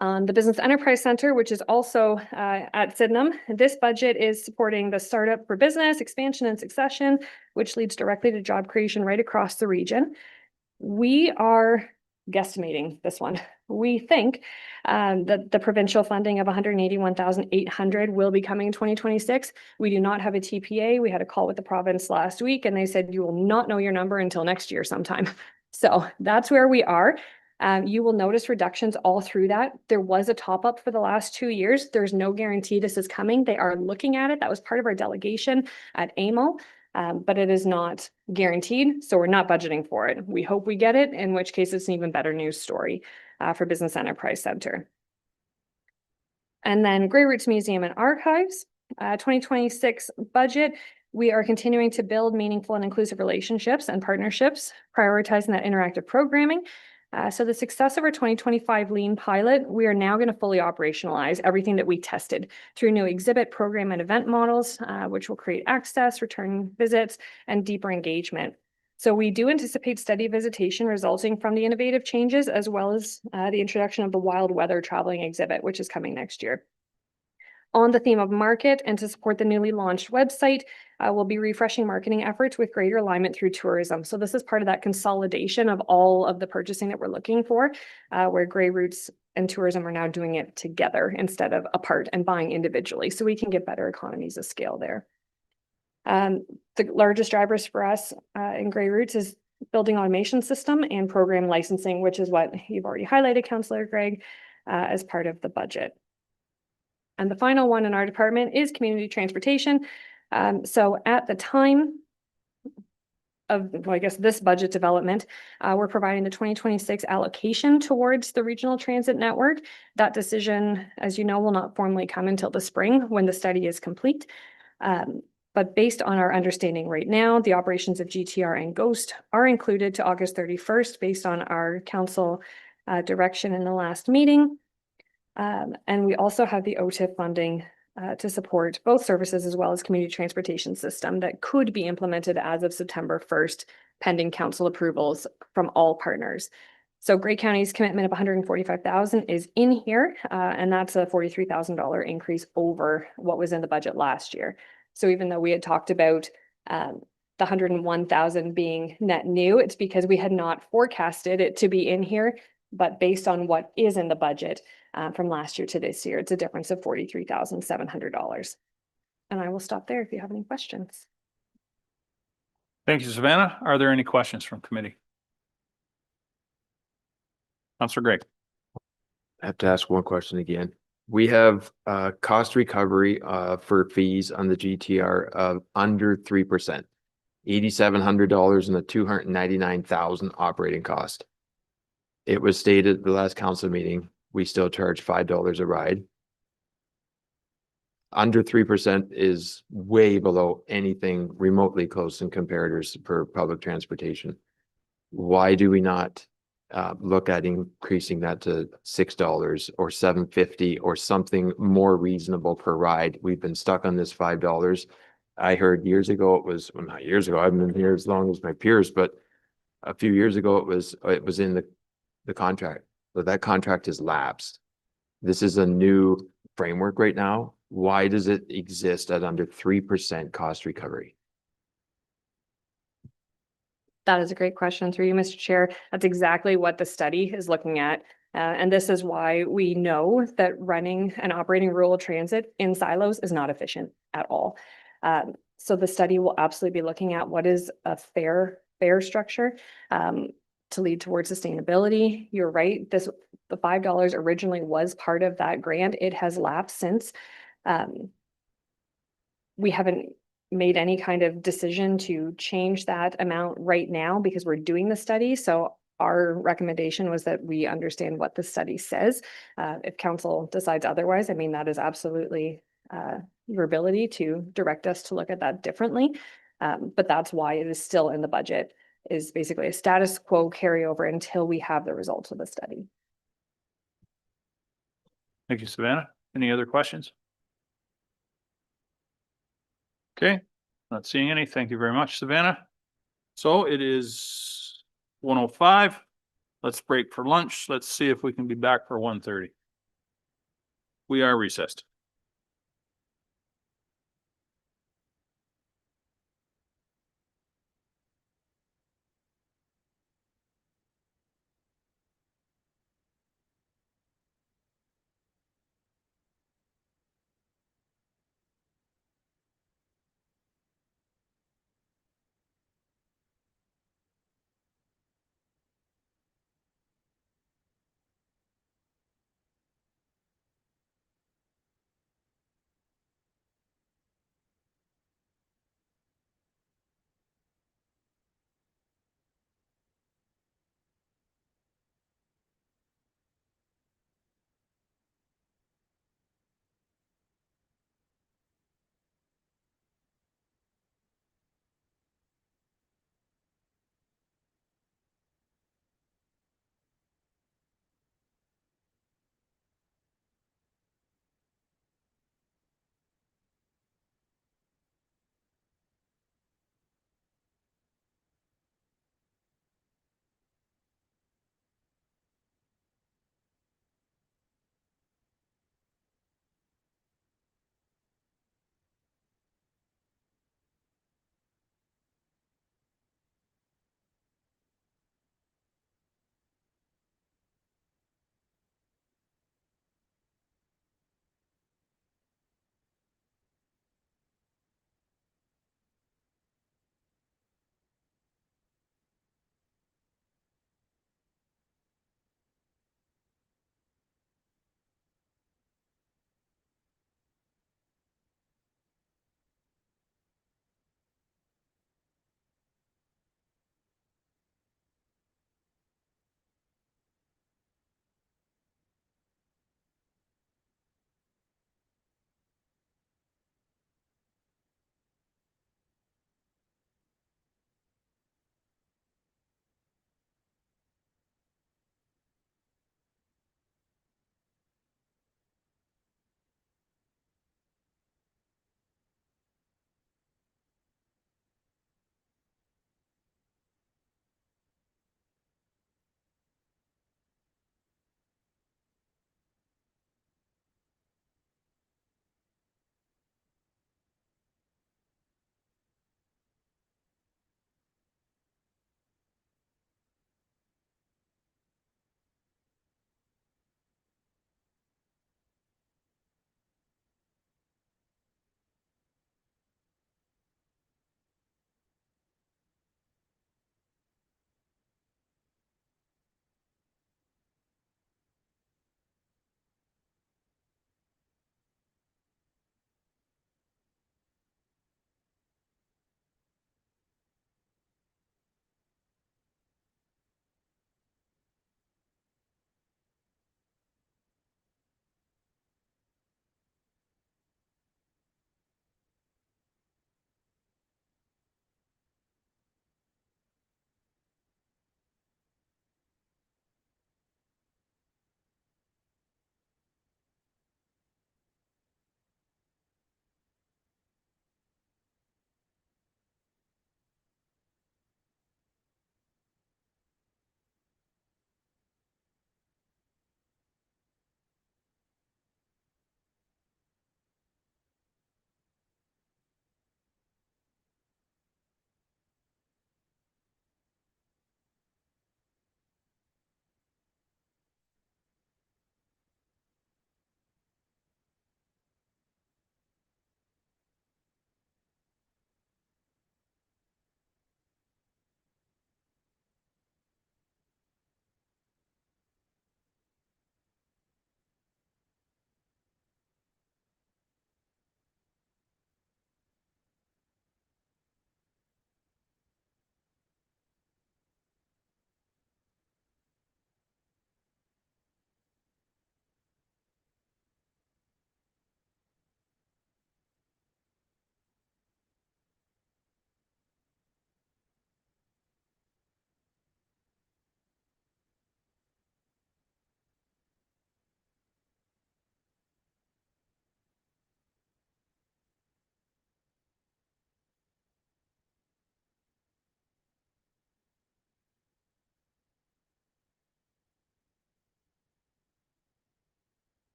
The Business Enterprise Center, which is also at Sydenham, this budget is supporting the startup for business, expansion, and succession, which leads directly to job creation right across the region. We are guesstimating this one. We think that the provincial funding of 181,800 will be coming in 2026. We do not have a TPA. We had a call with the province last week, and they said you will not know your number until next year sometime. So that's where we are. You will notice reductions all through that. There was a top up for the last 2 years. There's no guarantee this is coming. They are looking at it. That was part of our delegation at AMO, but it is not guaranteed. So we're not budgeting for it. We hope we get it, in which case it's an even better news story for Business Enterprise Center. And then Grey Roots Museum and Archives, 2026 budget. We are continuing to build meaningful and inclusive relationships and partnerships, prioritizing that interactive programming. So the success of our 2025 Lean pilot, we are now going to fully operationalize everything that we tested through new exhibit, program, and event models, which will create access, return visits, and deeper engagement. So we do anticipate steady visitation resulting from the innovative changes, as well as the introduction of the wild weather traveling exhibit, which is coming next year. On the theme of market and to support the newly launched website, we'll be refreshing marketing efforts with greater alignment through tourism. So this is part of that consolidation of all of the purchasing that we're looking for, where Grey Roots and tourism are now doing it together instead of apart and buying individually. So we can get better economies of scale there. The largest drivers for us in Grey Roots is building automation system and program licensing, which is what you've already highlighted, Councillor Greg, as part of the budget. And the final one in our department is community transportation. So at the time of, well, I guess this budget development, we're providing the 2026 allocation towards the regional transit network. That decision, as you know, will not formally come until the spring when the study is complete. But based on our understanding right now, the operations of GTR and GHOST are included to August 31st based on our council direction in the last meeting. And we also have the OTIF funding to support both services as well as community transportation system that could be implemented as of September 1st, pending council approvals from all partners. So Grey County's commitment of 145,000 is in here, and that's a $43,000 increase over what was in the budget last year. So even though we had talked about the 101,000 being net new, it's because we had not forecasted it to be in here. But based on what is in the budget from last year to this year, it's a difference of $43,700. And I will stop there if you have any questions. Thank you, Savannah. Are there any questions from committee? Counselor Greg. I have to ask one question again. We have cost recovery for fees on the GTR of under 3%, $8,700 and a $299,000 operating cost. It was stated at the last council meeting, we still charge $5 a ride. Under 3% is way below anything remotely close in comparators for public transportation. Why do we not look at increasing that to $6 or $7.50 or something more reasonable per ride? We've been stuck on this $5. I heard years ago it was, well, not years ago, I haven't been here as long as my peers, but a few years ago it was in the contract, but that contract has lapsed. This is a new framework right now. Why does it exist at under 3% cost recovery? That is a great question through you, Mr. Chair. That's exactly what the study is looking at. And this is why we know that running and operating rural transit in silos is not efficient at all. So the study will absolutely be looking at what is a fair structure to lead towards sustainability. You're right, the $5 originally was part of that grant. It has lapsed since. We haven't made any kind of decision to change that amount right now because we're doing the study. So our recommendation was that we understand what the study says. If council decides otherwise, I mean, that is absolutely your ability to direct us to look at that differently. But that's why it is still in the budget, is basically a status quo carryover until we have the results of the study. Thank you, Savannah. Any other questions? Okay, not seeing any. Thank you very much, Savannah. So it is 1:05. Let's break for lunch. Let's see if we can be back for 1:30. We are recessed.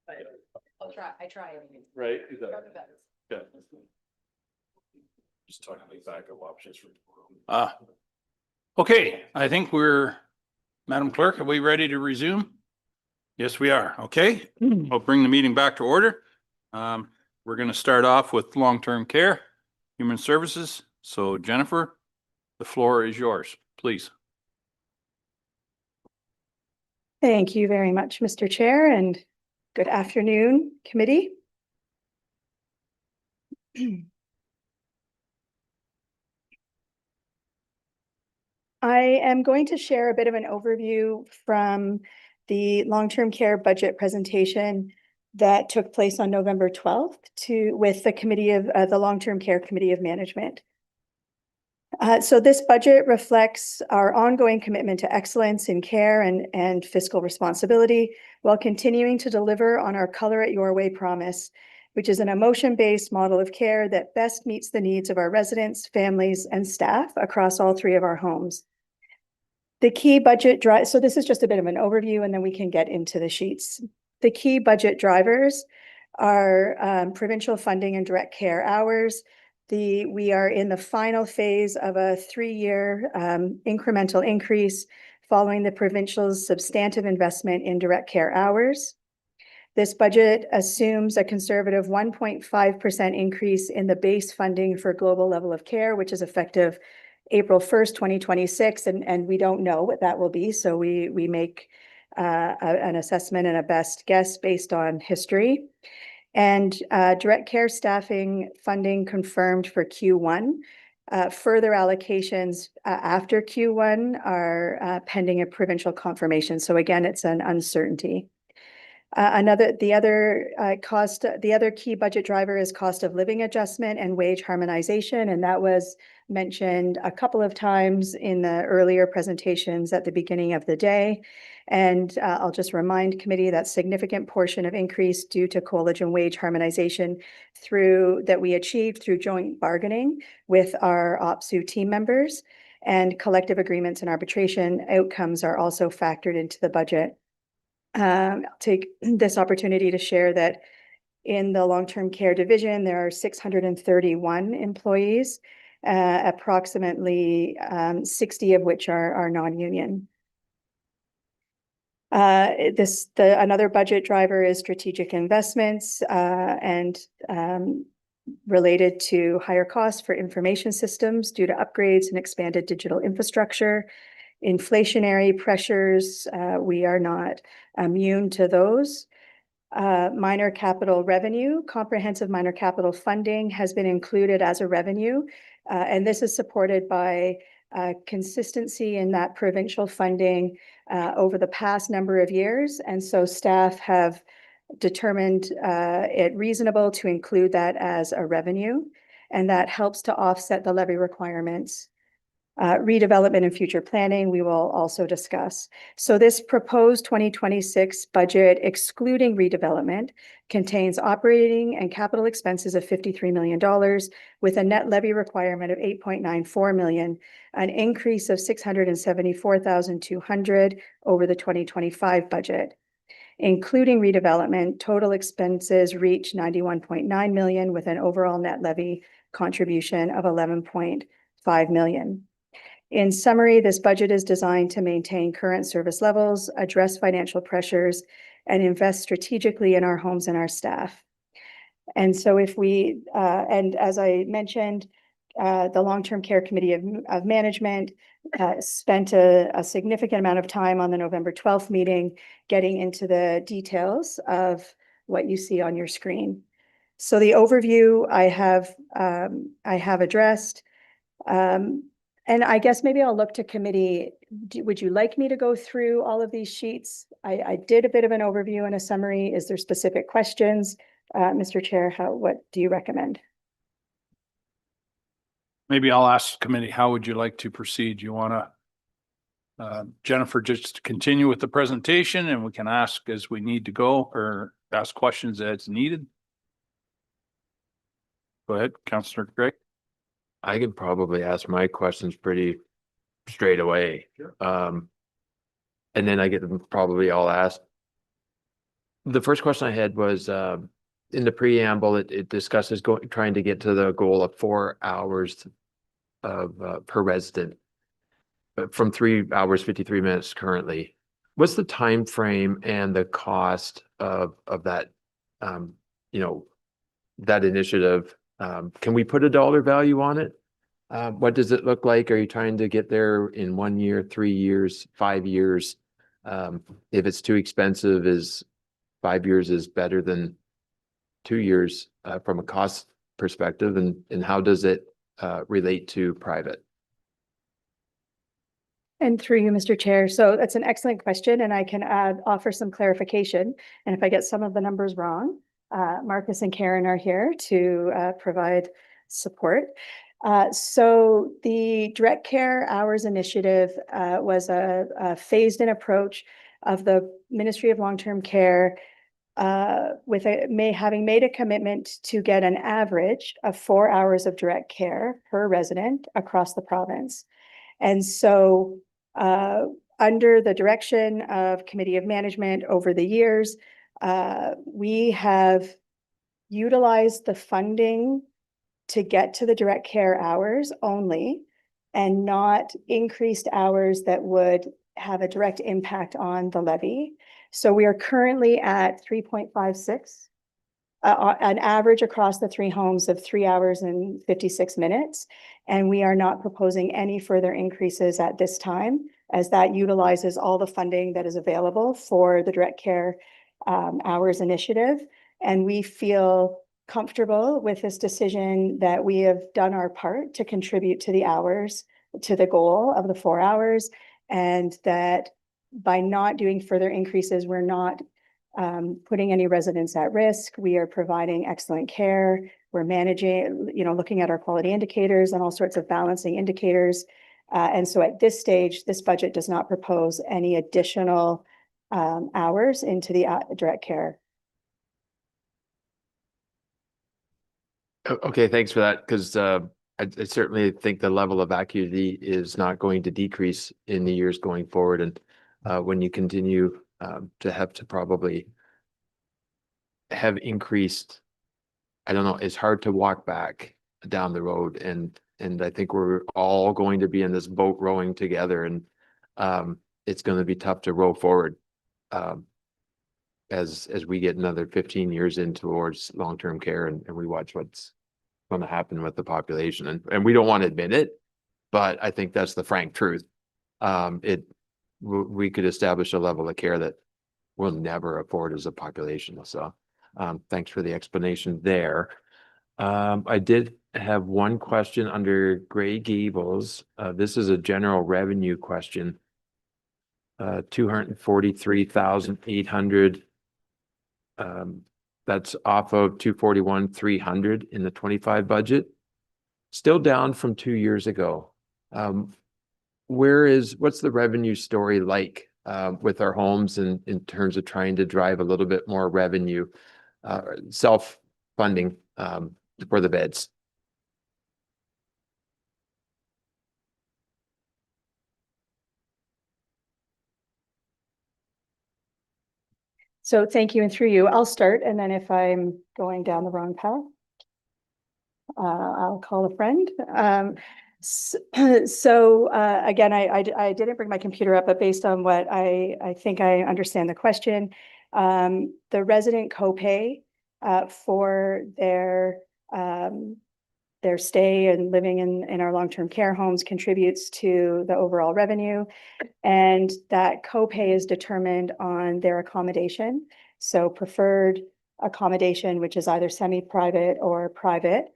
I try. Right? Yeah. Just talking about backup options for. Okay, I think Madam Clerk, are we ready to resume? Yes, we are. Okay, I'll bring the meeting back to order. We're going to start off with long-term care, human services. So Jennifer, the floor is yours, please. Thank you very much, Mr. Chair, and good afternoon, committee. I am going to share a bit of an overview from the long-term care budget presentation that took place on November 12th with the committee of the Long-Term Care Committee of Management. So this budget reflects our ongoing commitment to excellence in care and fiscal responsibility while continuing to deliver on our Color It Your Way promise, which is an emotion-based model of care that best meets the needs of our residents, families, and staff across all three of our homes. The key budget so this is just a bit of an overview, and then we can get into the sheets. The key budget drivers are provincial funding and direct care hours. We are in the final phase of a 3-year incremental increase following the provincial's substantive investment in direct care hours. This budget assumes a conservative 1.5% increase in the base funding for global level of care, which is effective April 1st, 2026, and we don't know what that will be. So we make an assessment and a best guess based on history. And direct care staffing funding confirmed for Q1. Further allocations after Q1 are pending a provincial confirmation. So again, it's an uncertainty. The other key budget driver is cost of living adjustment and wage harmonization, and that was mentioned a couple of times in the earlier presentations at the beginning of the day. And I'll just remind committee that significant portion of increase due to COLA and wage harmonization that we achieved through joint bargaining with our OPSU team members, and collective agreements and arbitration outcomes are also factored into the budget. I'll take this opportunity to share that in the long-term care division, there are 631 employees, approximately 60 of which are non-union. Another budget driver is strategic investments and related to higher costs for information systems due to upgrades and expanded digital infrastructure. Inflationary pressures, we are not immune to those. Minor capital revenue, comprehensive minor capital funding has been included as a revenue, and this is supported by consistency in that provincial funding over the past number of years. And so staff have determined it reasonable to include that as a revenue, and that helps to offset the levy requirements. Redevelopment and future planning, we will also discuss. So this proposed 2026 budget, excluding redevelopment, contains operating and capital expenses of $53 million with a net levy requirement of $8.94 million, an increase of $674,200 over the 2025 budget. Including redevelopment, total expenses reach $91.9 million with an overall net levy contribution of $11.5 million. In summary, this budget is designed to maintain current service levels, address financial pressures, and invest strategically in our homes and our staff. And so and as I mentioned, the Long-Term Care Committee of Management spent a significant amount of time on the November 12th meeting getting into the details of what you see on your screen. So the overview I have addressed. And I guess maybe I'll look to committee. Would you like me to go through all of these sheets? I did a bit of an overview and a summary. Is there specific questions? Mr. Chair, what do you recommend? Maybe I'll ask the committee, how would you like to proceed? You want to, Jennifer, just continue with the presentation and we can ask as we need to go or ask questions as needed? Go ahead, Councillor Gregg. I could probably ask my questions pretty straight away. Sure. And then I get them probably all asked the first question I had was, in the preamble, it discusses trying to get to the goal of 4 hours of, per resident. But from 3 hours, 53 minutes currently. What's the time frame and the cost of that, you know, that initiative? Can we put a dollar value on it? What does it look like? Are you trying to get there in 1 year, 3 years, 5 years? If it's too expensive, is 5 years is better than 2 years, from a cost perspective, and how does it, relate to private? And through you, Mr. Chair. So that's an excellent question, and I can offer some clarification. And if I get some of the numbers wrong, Marcus and Karen are here to provide support. So the Direct Care Hours Initiative was a phased-in approach of the Ministry of Long-Term Care, with having made a commitment to get an average of 4 hours of direct care per resident across the province. And so under the direction of Committee of Management over the years, we have utilized the funding to get to the direct care hours only, and not increased hours that would have a direct impact on the levy. So we are currently at 3.56, an average across the 3 homes of 3 hours and 56 minutes. And we are not proposing any further increases at this time, as that utilizes all the funding that is available for the Direct Care Hours Initiative. And we feel comfortable with this decision that we have done our part to contribute to the hours, to the goal of the 4 hours, and that by not doing further increases, we're not putting any residents at risk. We are providing excellent care. We're managing, looking at our quality indicators and all sorts of balancing indicators. And so at this stage, this budget does not propose any additional hours into the direct care. Okay, thanks for that, because I certainly think the level of acuity is not going to decrease in the years going forward. And when you continue to have to probably have increased, I don't know, it's hard to walk back down the road. And I think we're all going to be in this boat rowing together, and it's going to be tough to row forward as we get another 15 years in towards long-term care, and we watch what's going to happen with the population. And we don't want to admit it, but I think that's the frank truth. We could establish a level of care that we'll never afford as a population. So thanks for the explanation there. I did have one question under Grey Gables. This is a general revenue question. 243,800. That's off of 241,300 in the 25 budget. Still down from 2 years ago. What's the revenue story like with our homes in terms of trying to drive a little bit more revenue, self-funding for the beds? So thank you, and through you, I'll start, and then if I'm going down the wrong path, I'll call a friend. So again, I didn't bring my computer up, but based on what I think I understand the question, the resident copay for their stay and living in our long-term care homes contributes to the overall revenue. And that copay is determined on their accommodation. So preferred accommodation, which is either semi-private or private.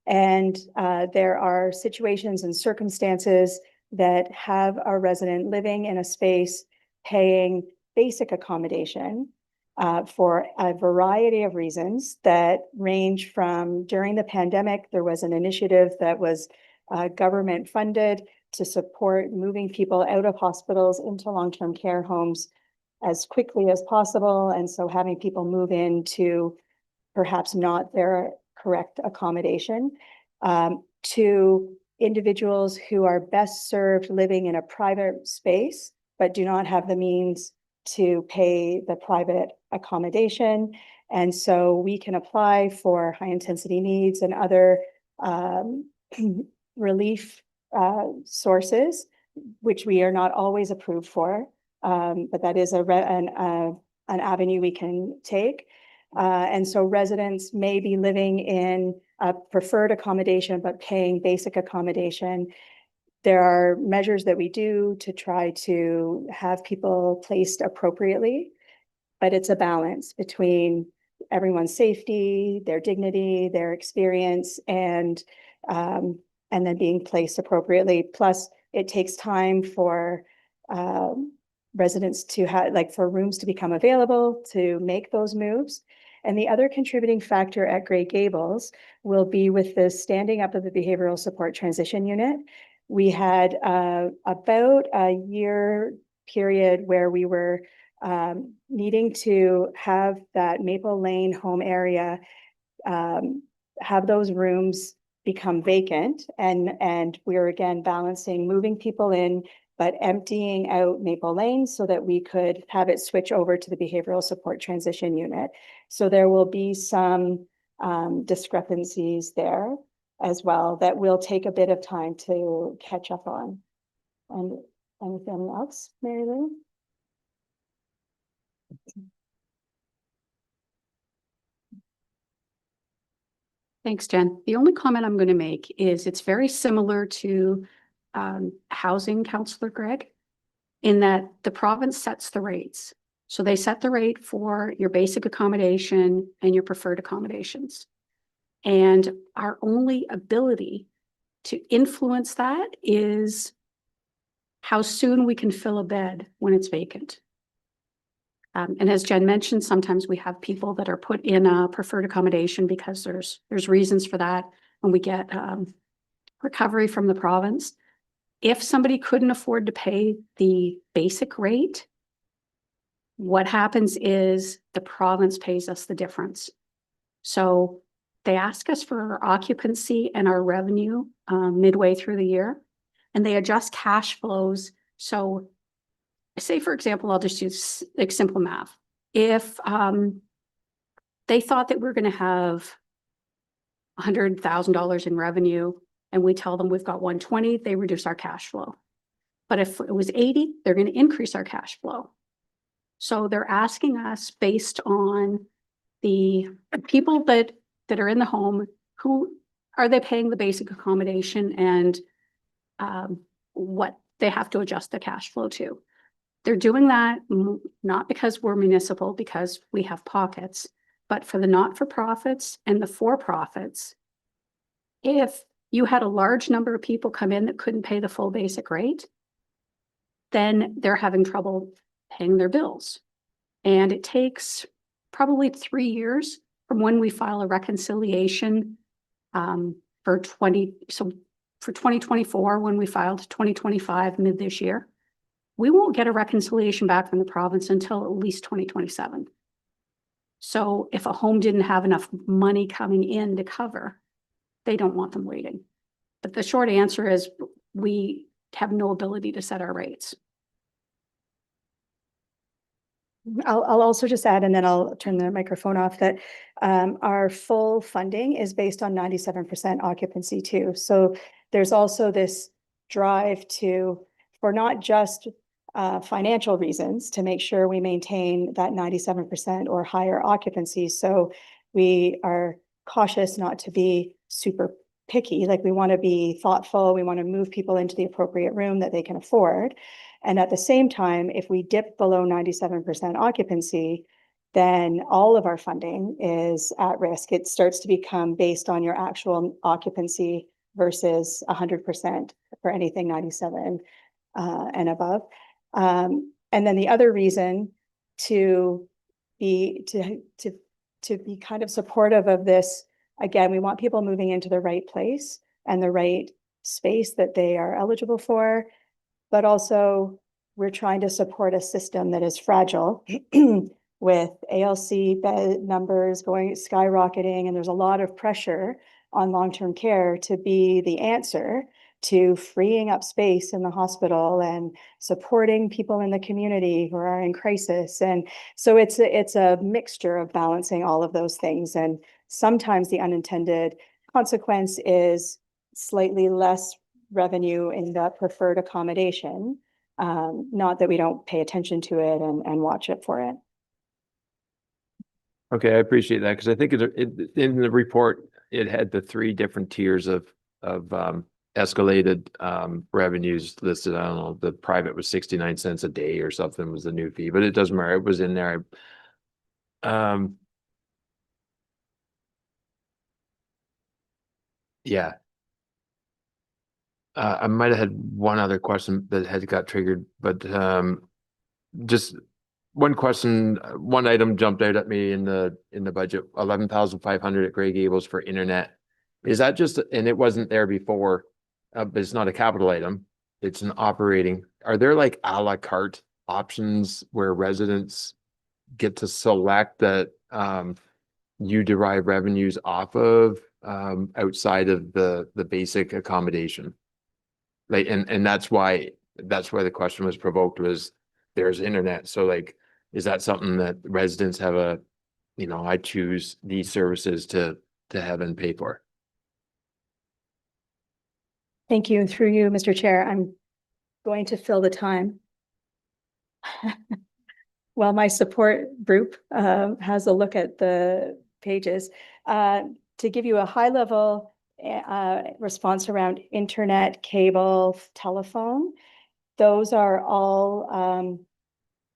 And there are situations and circumstances that have a resident living in a space paying basic accommodation for a variety of reasons that range from, during the pandemic, there was an initiative that was government funded to support moving people out of hospitals into long-term care homes as quickly as possible. And so having people move into perhaps not their correct accommodation, to individuals who are best served living in a private space, but do not have the means to pay the private accommodation. And so we can apply for high intensity needs and other relief sources, which we are not always approved for. But that is an avenue we can take. And so residents may be living in a preferred accommodation, but paying basic accommodation. There are measures that we do to try to have people placed appropriately, but it's a balance between everyone's safety, their dignity, their experience, and then being placed appropriately. Plus, it takes time for residents to have, like, for rooms to become available to make those moves. And the other contributing factor at Grey Gables will be with the standing up of the Behavioral Support Transition Unit. We had about a year period where we were needing to have that Maple Lane home area, have those rooms become vacant. And we're again balancing moving people in, but emptying out Maple Lane so that we could have it switch over to the Behavioral Support Transition Unit. So there will be some discrepancies there as well that will take a bit of time to catch up on. And anything else, Mary Lou? Thanks, Jen. The only comment I'm going to make is it's very similar to housing, Councillor Greg, in that the province sets the rates. So they set the rate for your basic accommodation and your preferred accommodations. And our only ability to influence that is how soon we can fill a bed when it's vacant. And as Jen mentioned, sometimes we have people that are put in a preferred accommodation because there's reasons for that, and we get recovery from the province. If somebody couldn't afford to pay the basic rate, what happens is the province pays us the difference. So they ask us for our occupancy and our revenue midway through the year, and they adjust cash flows. So say, for example, I'll just use like simple math. If they thought that we're going to have $100,000 in revenue and we tell them we've got 120, they reduce our cash flow. But if it was 80, they're going to increase our cash flow. So they're asking us based on the people that are in the home, who are they paying the basic accommodation, and what they have to adjust the cash flow to. They're doing that not because we're municipal, because we have pockets, but for the not-for-profits and the for-profits. If you had a large number of people come in that couldn't pay the full basic rate, then they're having trouble paying their bills. And it takes probably 3 years from when we file a reconciliation for 2024, when we filed 2025 mid this year. We won't get a reconciliation back from the province until at least 2027. So if a home didn't have enough money coming in to cover, they don't want them waiting. But the short answer is we have no ability to set our rates. I'll also just add, and then I'll turn the microphone off, that our full funding is based on 97% occupancy too. So there's also this drive for not just financial reasons, to make sure we maintain that 97% or higher occupancy. So we are cautious not to be super picky. Like, we want to be thoughtful. We want to move people into the appropriate room that they can afford. And at the same time, if we dip below 97% occupancy, then all of our funding is at risk. It starts to become based on your actual occupancy versus 100% for anything 97 and above. And then the other reason to be kind of supportive of this, again, we want people moving into the right place and the right space that they are eligible for. But also, we're trying to support a system that is fragile with ALC bed numbers skyrocketing, and there's a lot of pressure on long-term care to be the answer to freeing up space in the hospital and supporting people in the community who are in crisis. And so it's a mixture of balancing all of those things. And sometimes the unintended consequence is slightly less revenue in the preferred accommodation. Not that we don't pay attention to it and watch it for it. Okay, I appreciate that because I think in the report, it had the 3 different tiers of escalated revenues listed. I don't know, the private was 69 cents a day or something was the new fee, but it doesn't matter. It was in there. Yeah. I might have had one other question that had got triggered, but just one question, one item jumped out at me in the budget, 11,500 at Grey Gables for internet. Is that just, and it wasn't there before, but it's not a capital item, it's an operating. Are there like a la carte options where residents get to select that you derive revenues off of outside of the basic accommodation? Like, and that's why the question was provoked, was there's internet. So like, is that something that residents have I choose these services to have and pay for? Thank you. And through you, Mr. Chair, I'm going to fill the time while my support group has a look at the pages. To give you a high level response around internet, cable, telephone, those are all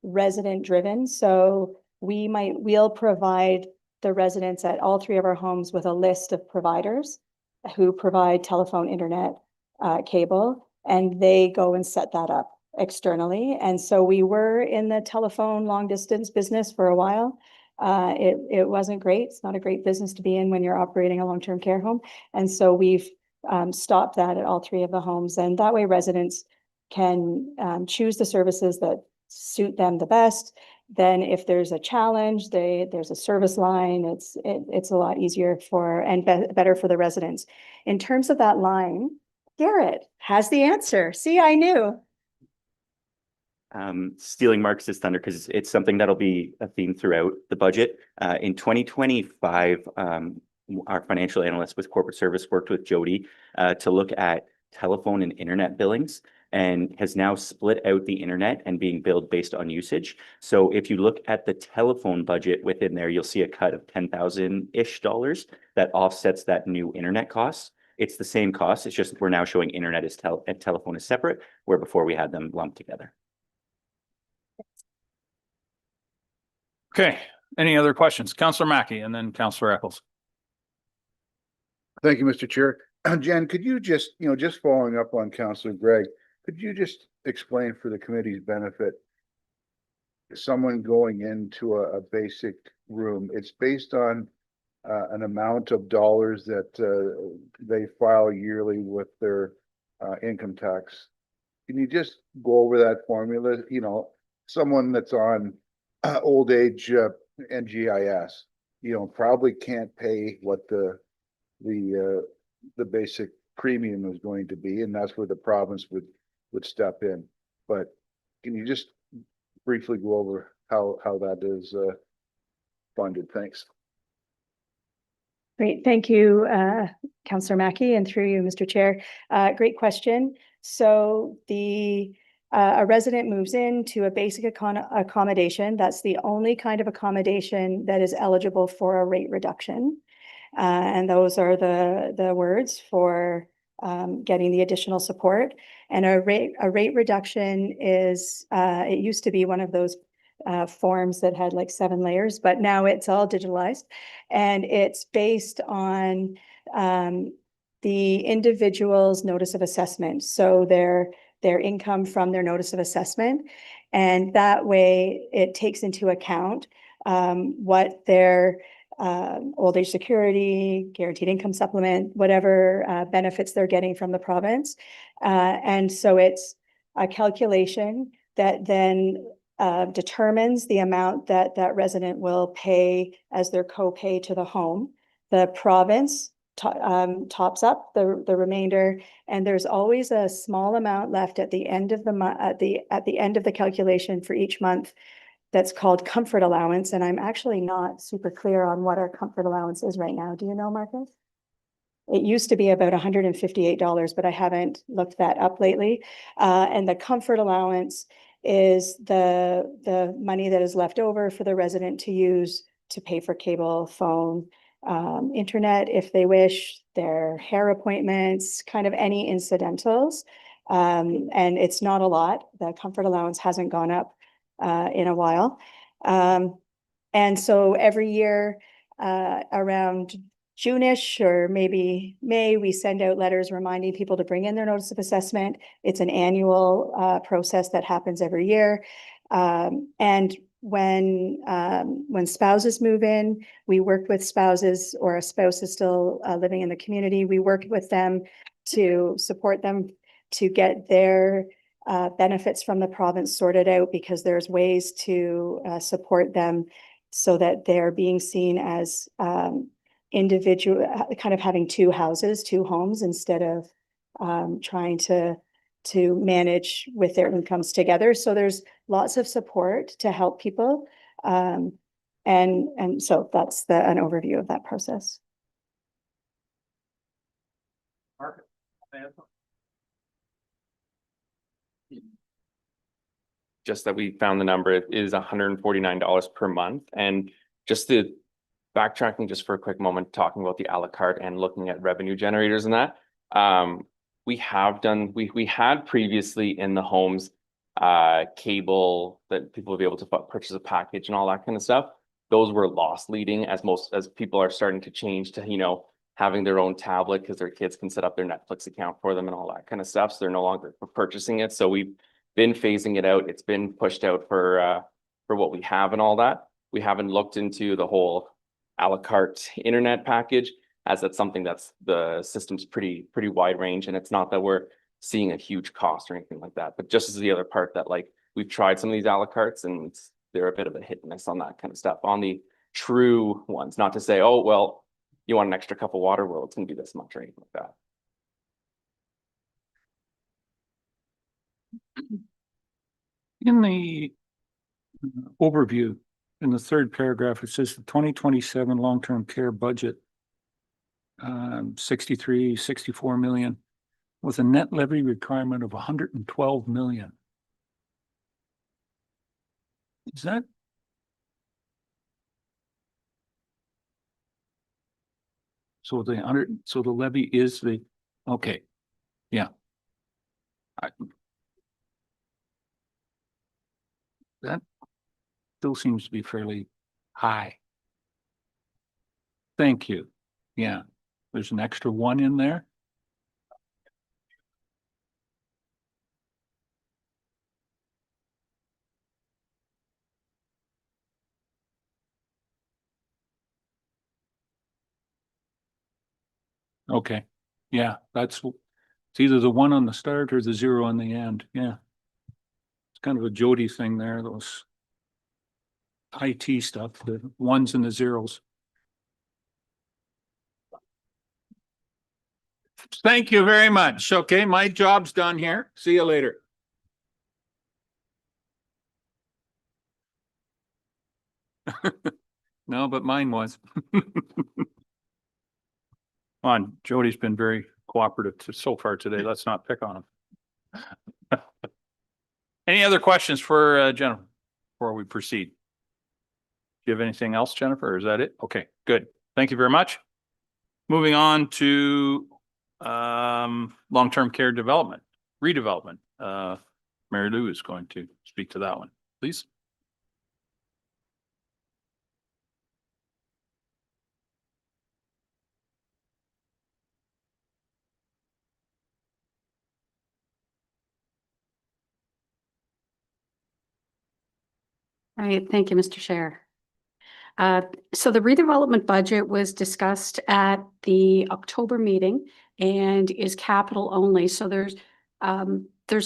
resident driven. So we'll provide the residents at all 3 of our homes with a list of providers who provide telephone, internet, cable, and they go and set that up externally. And so we were in the telephone long distance business for a while. It wasn't great. It's not a great business to be in when you're operating a long-term care home. And so we've stopped that at all 3 of the homes. And that way residents can choose the services that suit them the best. Then if there's a challenge, there's a service line. It's a lot easier and better for the residents. In terms of that line, Garrett has the answer. See, I knew. Stealing Marcus's thunder, because it's something that'll be a theme throughout the budget. In 2025, our financial analyst with corporate service worked with Jody to look at telephone and internet billings, and has now split out the internet and being billed based on usage. So if you look at the telephone budget within there, you'll see a cut of $10,000-ish that offsets that new internet cost. It's the same cost. It's just we're now showing internet and telephone as separate, where before we had them lumped together. Okay, any other questions? Councillor Mackey and then Councillor Eccles. Thank you, Mr. Chair. Jen, could you just following up on Councillor Greg, could you just explain for the committee's benefit, someone going into a basic room, it's based on an amount of dollars that they file yearly with their income tax. Can you just go over that formula? Someone that's on old age NGIS, probably can't pay what the basic premium is going to be, and that's where the province would step in. But can you just briefly go over how that is funded? Thanks. Great. Thank you, Councillor Mackey, and through you, Mr. Chair. Great question. So a resident moves into a basic accommodation. That's the only kind of accommodation that is eligible for a rate reduction. And those are the words for getting the additional support. And a rate reduction is, it used to be one of those forms that had like 7 layers, but now it's all digitalized, and it's based on the individual's notice of assessment. So their income from their notice of assessment. And that way it takes into account what their old age security, guaranteed income supplement, whatever benefits they're getting from the province. And so it's a calculation that then determines the amount that resident will pay as their co-pay to the home. The province tops up the remainder. And there's always a small amount left at the end of the at the end of the calculation for each month. That's called comfort allowance. And I'm actually not super clear on what our comfort allowance is right now. Do you know, Marcus? It used to be about $158, but I haven't looked that up lately. And the comfort allowance is the money that is left over for the resident to use to pay for cable, phone, internet if they wish, their hair appointments, kind of any incidentals. And it's not a lot. The comfort allowance hasn't gone up in a while. And so every year around June-ish or maybe May, we send out letters reminding people to bring in their notice of assessment. It's an annual process that happens every year. And when spouses move in, we work with spouses, or a spouse is still living in the community. We work with them to support them to get their benefits from the province sorted out, because there's ways to support them so that they're being seen as individual, kind of having two houses, two homes, instead of trying to manage with their incomes together. So there's lots of support to help people. And so that's an overview of that process. Just that we found the number, it is $149 per month. And just the backtracking just for a quick moment, talking about the a la carte and looking at revenue generators and that. We had previously in the homes cable that people would be able to purchase a package and all that kind of stuff. Those were loss leading as people are starting to change to, you know, having their own tablet because their kids can set up their Netflix account for them and all that kind of stuff. So they're no longer purchasing it. So we've been phasing it out. It's been pushed out for what we have and all that. We haven't looked into the whole a la carte internet package, as that's something that's the system's pretty wide range. And it's not that we're seeing a huge cost or anything like that, but just as the other part that like we've tried some of these a la cartes and they're a bit of a hit and miss on that kind of stuff. On the true ones, not to say, oh, well, you want an extra cup of water, well, it's gonna be this much or anything like that. In the overview, in the third paragraph, it says the 2027 long-term care budget, 64 million, with a net levy requirement of 112 million. Is that? So the levy is the, okay, yeah. That still seems to be fairly high. Thank you. Yeah, there's an extra one in there. Okay, yeah, it's either the one on the start or the zero on the end. Yeah. It's kind of a Jody thing there, those IT stuff, the ones and the zeros. Thank you very much. Okay, my job's done here. See you later. No, but mine was. On, Jody's been very cooperative so far today. Let's not pick on him. Any other questions for Jennifer before we proceed? Do you have anything else, Jennifer, or is that it? Okay, good. Thank you very much. Moving on to long-term care development, redevelopment. Mary Lou is going to speak to that one, please. All right, thank you, Mr. Chair. So the redevelopment budget was discussed at the October meeting and is capital only. So there's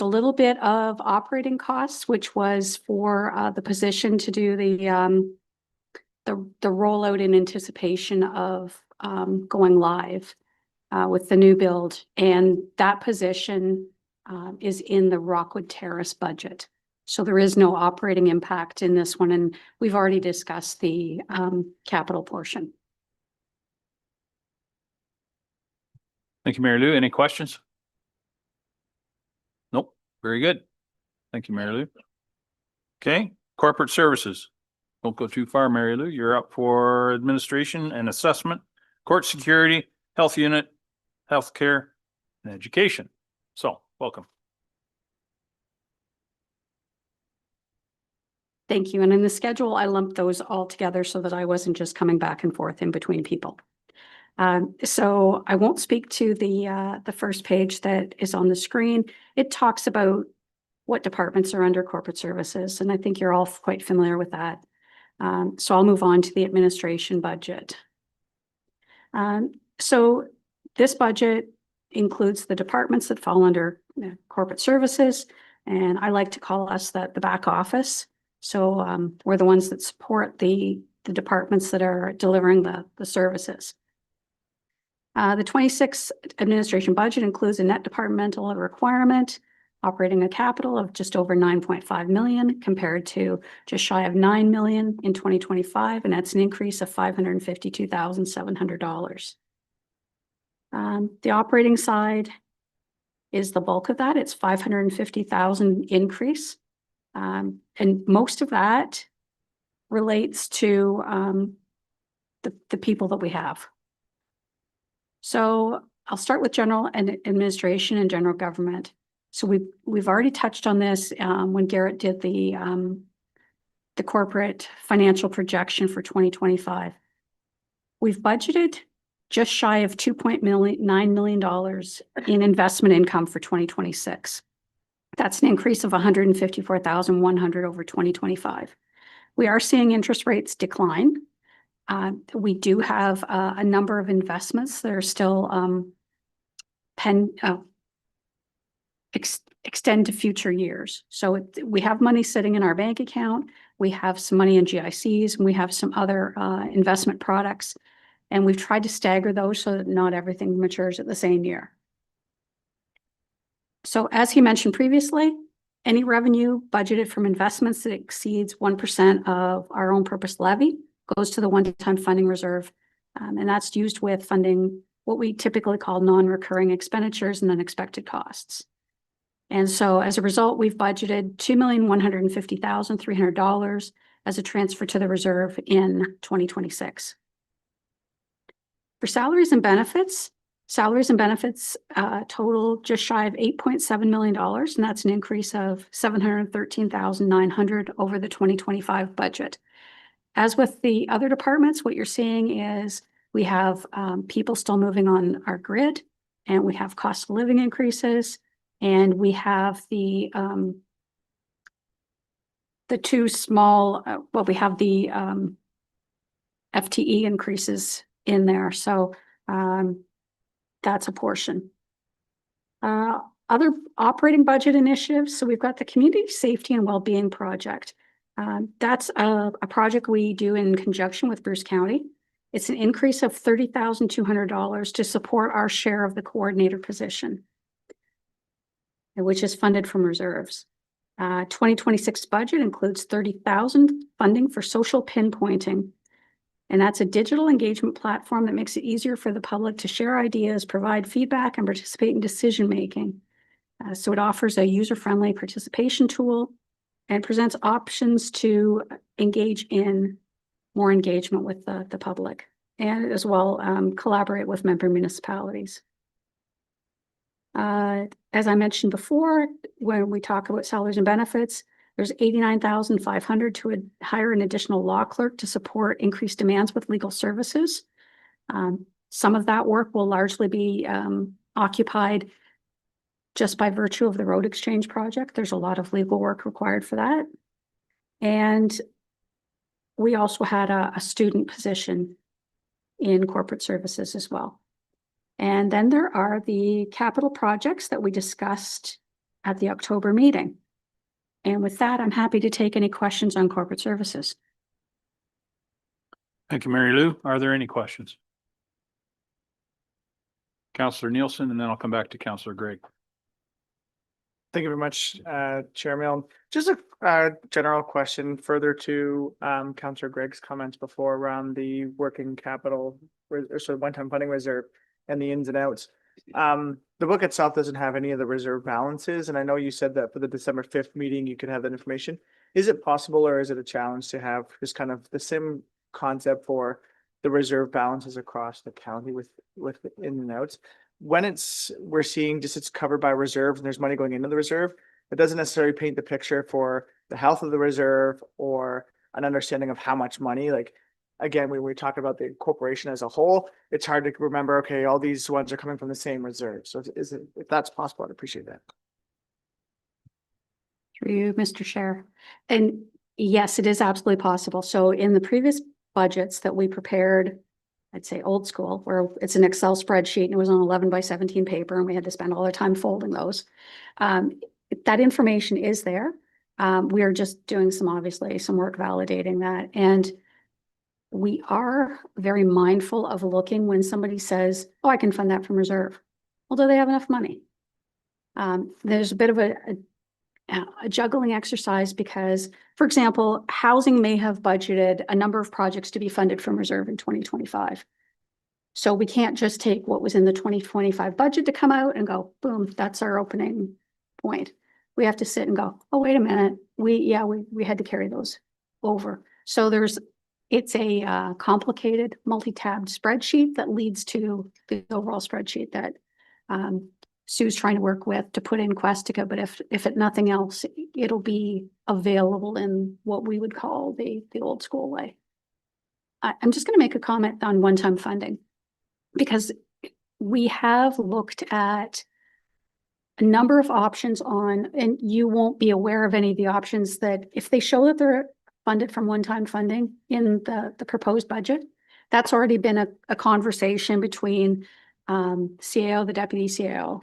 a little bit of operating costs, which was for the position to do the rollout in anticipation of going live. with the new build, and that position is in the Rockwood Terrace budget. So there is no operating impact in this one, and we've already discussed the capital portion. Thank you, Mary Lou. Any questions? Nope. Very good. Thank you, Mary Lou. Okay, corporate services. Don't go too far, Mary Lou. You're up for administration and assessment, court security, health unit, healthcare, and education. So, welcome. Thank you. And in the schedule, I lumped those all together so that I wasn't just coming back and forth in between people. So I won't speak to the first page that is on the screen. It talks about what departments are under corporate services, and I think you're all quite familiar with that. So I'll move on to the administration budget. So this budget includes the departments that fall under corporate services, and I like to call us the back office. So we're the ones that support the departments that are delivering the services. The 26 administration budget includes a net departmental requirement, operating a capital of just over 9.5 million compared to just shy of 9 million in 2025, and that's an increase of $552,700. The operating side is the bulk of that. It's 550,000 increase. And most of that relates to the people that we have. So I'll start with general and administration and general government. So we've already touched on this when Garrett did the corporate financial projection for 2025. We've budgeted just shy of $2.9 million in investment income for 2026. That's an increase of 154,100 over 2025. We are seeing interest rates decline. We do have a number of investments that are still extend to future years. So we have money sitting in our bank account. We have some money in GICs, and we have some other investment products. And we've tried to stagger those so that not everything matures at the same year. So as he mentioned previously, any revenue budgeted from investments that exceeds 1% of our own purpose levy goes to the one-time funding reserve. And that's used with funding what we typically call non-recurring expenditures and unexpected costs. And so as a result, we've budgeted $2,150,300 as a transfer to the reserve in 2026. For salaries and benefits total just shy of $8.7 million, and that's an increase of $713,900 over the 2025 budget. As with the other departments, what you're seeing is we have people still moving on our grid, and we have cost of living increases, and we have the two small, we have the FTE increases in there. So that's a portion. Other operating budget initiatives. So we've got the Community Safety and Wellbeing Project. That's a project we do in conjunction with Bruce County. It's an increase of $30,200 to support our share of the coordinator position, which is funded from reserves. 2026 budget includes $30,000 funding for social pinpointing. And that's a digital engagement platform that makes it easier for the public to share ideas, provide feedback, and participate in decision-making. So it offers a user-friendly participation tool and presents options to engage in more engagement with the public, and as well collaborate with member municipalities. As I mentioned before, when we talk about salaries and benefits, there's $89,500 to hire an additional law clerk to support increased demands with legal services. Some of that work will largely be occupied just by virtue of the road exchange project. There's a lot of legal work required for that. And we also had a student position in corporate services as well. And then there are the capital projects that we discussed at the October meeting. And with that, I'm happy to take any questions on corporate services. Thank you, Mary Lou. Are there any questions? Counselor Nielsen, and then I'll come back to Counselor Gregg. Thank you very much, Chair Milne. Just a general question further to Councillor Gregg's comments before around the working capital, or sort of one-time funding reserve and the ins and outs. The book itself doesn't have any of the reserve balances, and I know you said that for the December 5th meeting, you could have that information. Is it possible, or is it a challenge to have just kind of the same concept for the reserve balances across the county with in and outs? When we're seeing just it's covered by reserve and there's money going into the reserve, it doesn't necessarily paint the picture for the health of the reserve or an understanding of how much money. Like, again, when we talk about the corporation as a whole, it's hard to remember, okay, all these ones are coming from the same reserve. So if that's possible, I'd appreciate that. Through you, Mr. Chair. And yes, it is absolutely possible. So in the previous budgets that we prepared, I'd say old school, where it's an Excel spreadsheet and it was on 11 by 17 paper and we had to spend all our time folding those. That information is there. We are just doing obviously some work validating that. And we are very mindful of looking when somebody says, oh, I can fund that from reserve. Well, do they have enough money? There's a bit of a juggling exercise because, for example, housing may have budgeted a number of projects to be funded from reserve in 2025. So we can't just take what was in the 2025 budget to come out and go, boom, that's our opening point. We have to sit and go, oh, wait a minute. We had to carry those over. So it's a complicated multi-tabbed spreadsheet that leads to the overall spreadsheet that Sue's trying to work with to put in Questica, but if it nothing else, it'll be available in what we would call the old school way. I'm just going to make a comment on one-time funding because we have looked at a number of options and you won't be aware of any of the options that if they show that they're funded from one-time funding in the proposed budget, that's already been a conversation between CAO, the deputy CAO,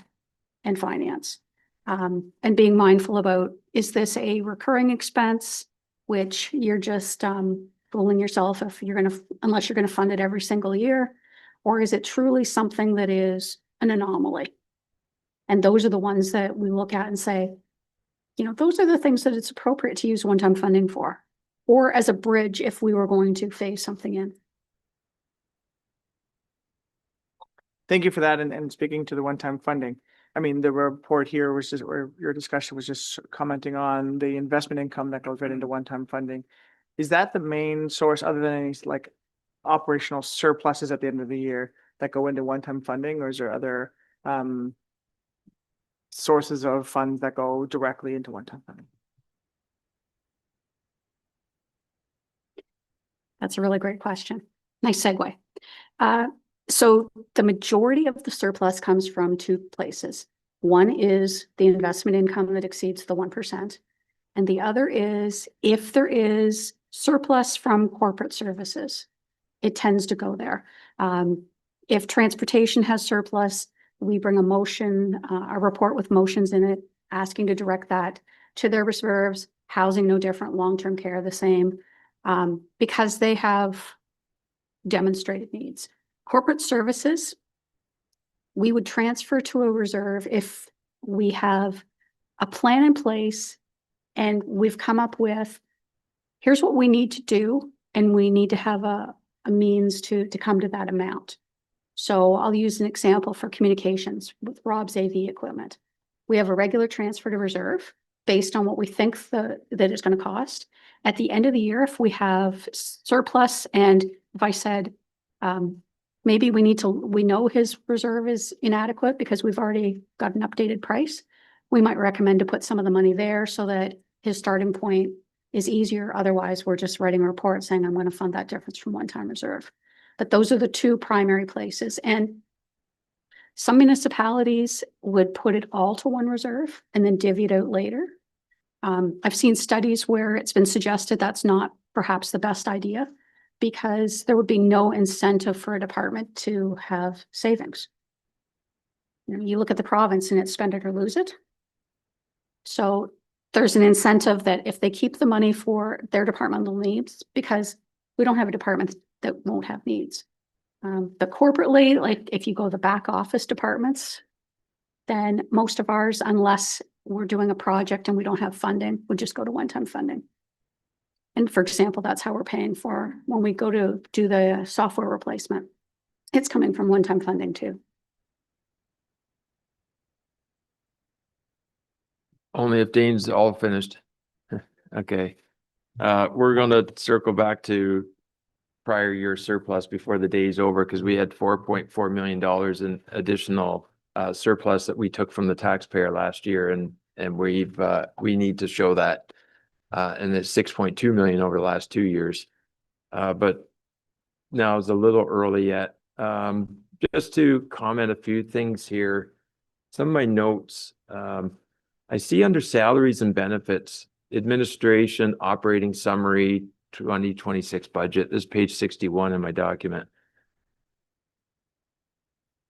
and finance, and being mindful about, is this a recurring expense, which you're just fooling yourself unless you're going to fund it every single year, or is it truly something that is an anomaly? And those are the ones that we look at and say, those are the things that it's appropriate to use one-time funding for, or as a bridge if we were going to phase something in. Thank you for that. And speaking to the one-time funding, I mean, the report here was just, or your discussion was just commenting on the investment income that goes right into one-time funding. Is that the main source other than any like operational surpluses at the end of the year that go into one-time funding, or is there other sources of funds that go directly into one-time funding? That's a really great question. Nice segue. So the majority of the surplus comes from two places. One is the investment income that exceeds the 1%. And the other is if there is surplus from corporate services, it tends to go there. If transportation has surplus, we bring a report with motions in it, asking to direct that to their reserves. Housing, no different. Long-term care, the same, because they have demonstrated needs. Corporate services, we would transfer to a reserve if we have a plan in place and we've come up with, here's what we need to do, and we need to have a means to come to that amount. So I'll use an example for communications with Rob's AV equipment. We have a regular transfer to reserve based on what we think that it's going to cost. At the end of the year, if we have surplus, and if I said, maybe we know his reserve is inadequate because we've already got an updated price, we might recommend to put some of the money there so that his starting point is easier. Otherwise, we're just writing a report saying, I'm going to fund that difference from one-time reserve. But those are the two primary places. And some municipalities would put it all to one reserve and then divvy it out later. I've seen studies where it's been suggested that's not perhaps the best idea, because there would be no incentive for a department to have savings. You look at the province and it's spend it or lose it. So there's an incentive that if they keep the money for their departmental needs, because we don't have a department that won't have needs. But corporately, like if you go the back office departments, then most of ours, unless we're doing a project and we don't have funding, would just go to one-time funding. And for example, that's how we're paying for when we go to do the software replacement. It's coming from one-time funding too. Only if Dane's all finished. Okay. We're gonna circle back to prior year surplus before the day's over, because we had $4.4 million in additional surplus that we took from the taxpayer last year, and we need to show that. And it's 6.2 million over the last 2 years. But now it's a little early yet. Just to comment a few things here. Some of my notes, I see under salaries and benefits, administration operating summary 2026 budget. This is page 61 in my document.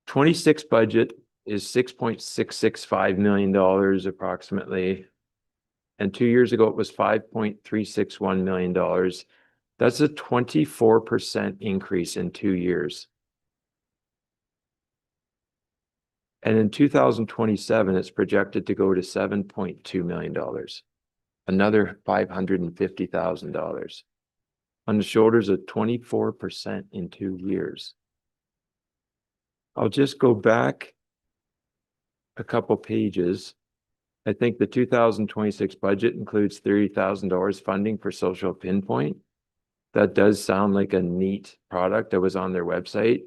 26 budget is $6.665 million approximately. And 2 years ago, it was $5.361 million. That's a 24% increase in 2 years. And in 2027, it's projected to go to $7.2 million, another $550,000 on the shoulders of 24% in 2 years. I'll just go back a couple pages. I think the 2026 budget includes $30,000 funding for Social Pinpoint. That does sound like a neat product that was on their website.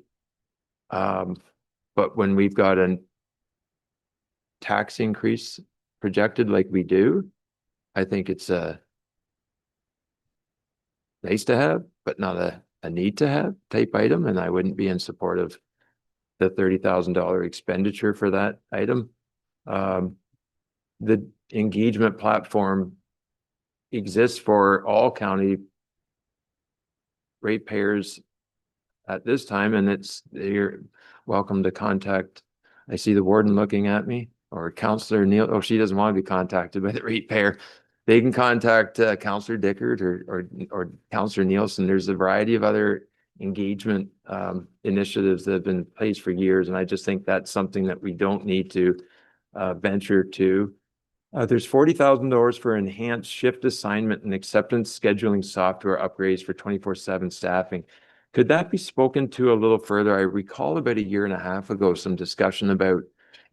But when we've got a tax increase projected like we do, I think it's a nice to have, but not a need to have type item. And I wouldn't be in support of the $30,000 expenditure for that item. The engagement platform exists for all county ratepayers at this time, and you're welcome to contact. I see the warden looking at me, or Councillor Neil. Oh, she doesn't want to be contacted by the ratepayer. They can contact Councillor Dickert or Councillor Nielsen. There's a variety of other engagement initiatives that have been in place for years, and I just think that's something that we don't need to venture to. There's $40,000 for enhanced shift assignment and acceptance scheduling software upgrades for 24/7 staffing. Could that be spoken to a little further? I recall about 1.5 years ago, some discussion about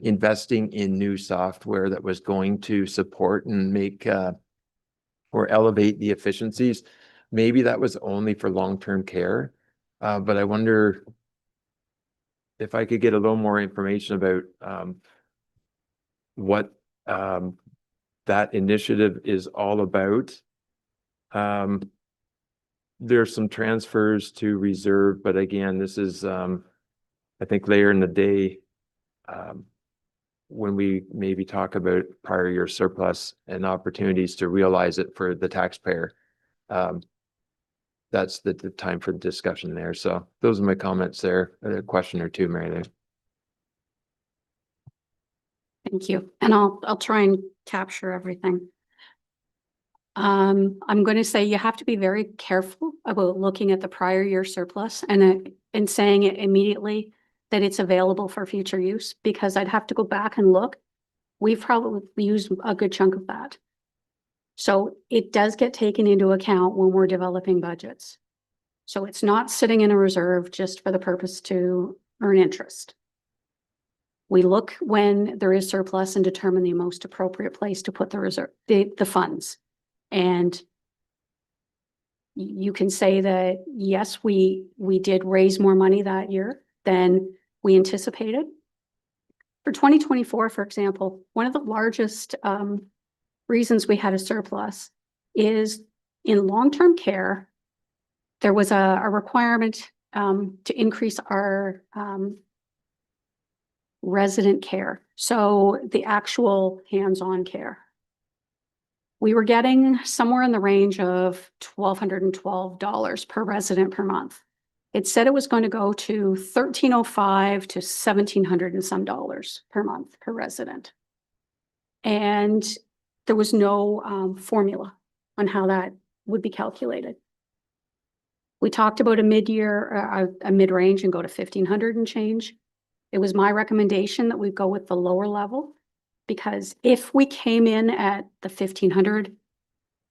investing in new software that was going to support and make or elevate the efficiencies. Maybe that was only for long-term care, but I wonder if I could get a little more information about what that initiative is all about. There's some transfers to reserve, but again, this is, I think later in the day, when we maybe talk about prior year surplus and opportunities to realize it for the taxpayer. That's the time for the discussion there. So those are my comments there. A question or two, Mary Lou. Thank you. And I'll try and capture everything. I'm going to say you have to be very careful about looking at the prior year surplus and saying it immediately that it's available for future use, because I'd have to go back and look. We've probably used a good chunk of that. So it does get taken into account when we're developing budgets. So it's not sitting in a reserve just for the purpose to earn interest. We look when there is surplus and determine the most appropriate place to put the reserve, the funds. And you can say that, yes, we did raise more money that year than we anticipated. For 2024, for example, one of the largest reasons we had a surplus is in long-term care. There was a requirement to increase our resident care. So the actual hands-on care. We were getting somewhere in the range of $1,212 per resident per month. It said it was going to go to $1,305 to $1,700 and some dollars per month per resident. And there was no formula on how that would be calculated. We talked about a mid-year, a mid-range and go to 1,500 and change. It was my recommendation that we go with the lower level, because if we came in at the 1,500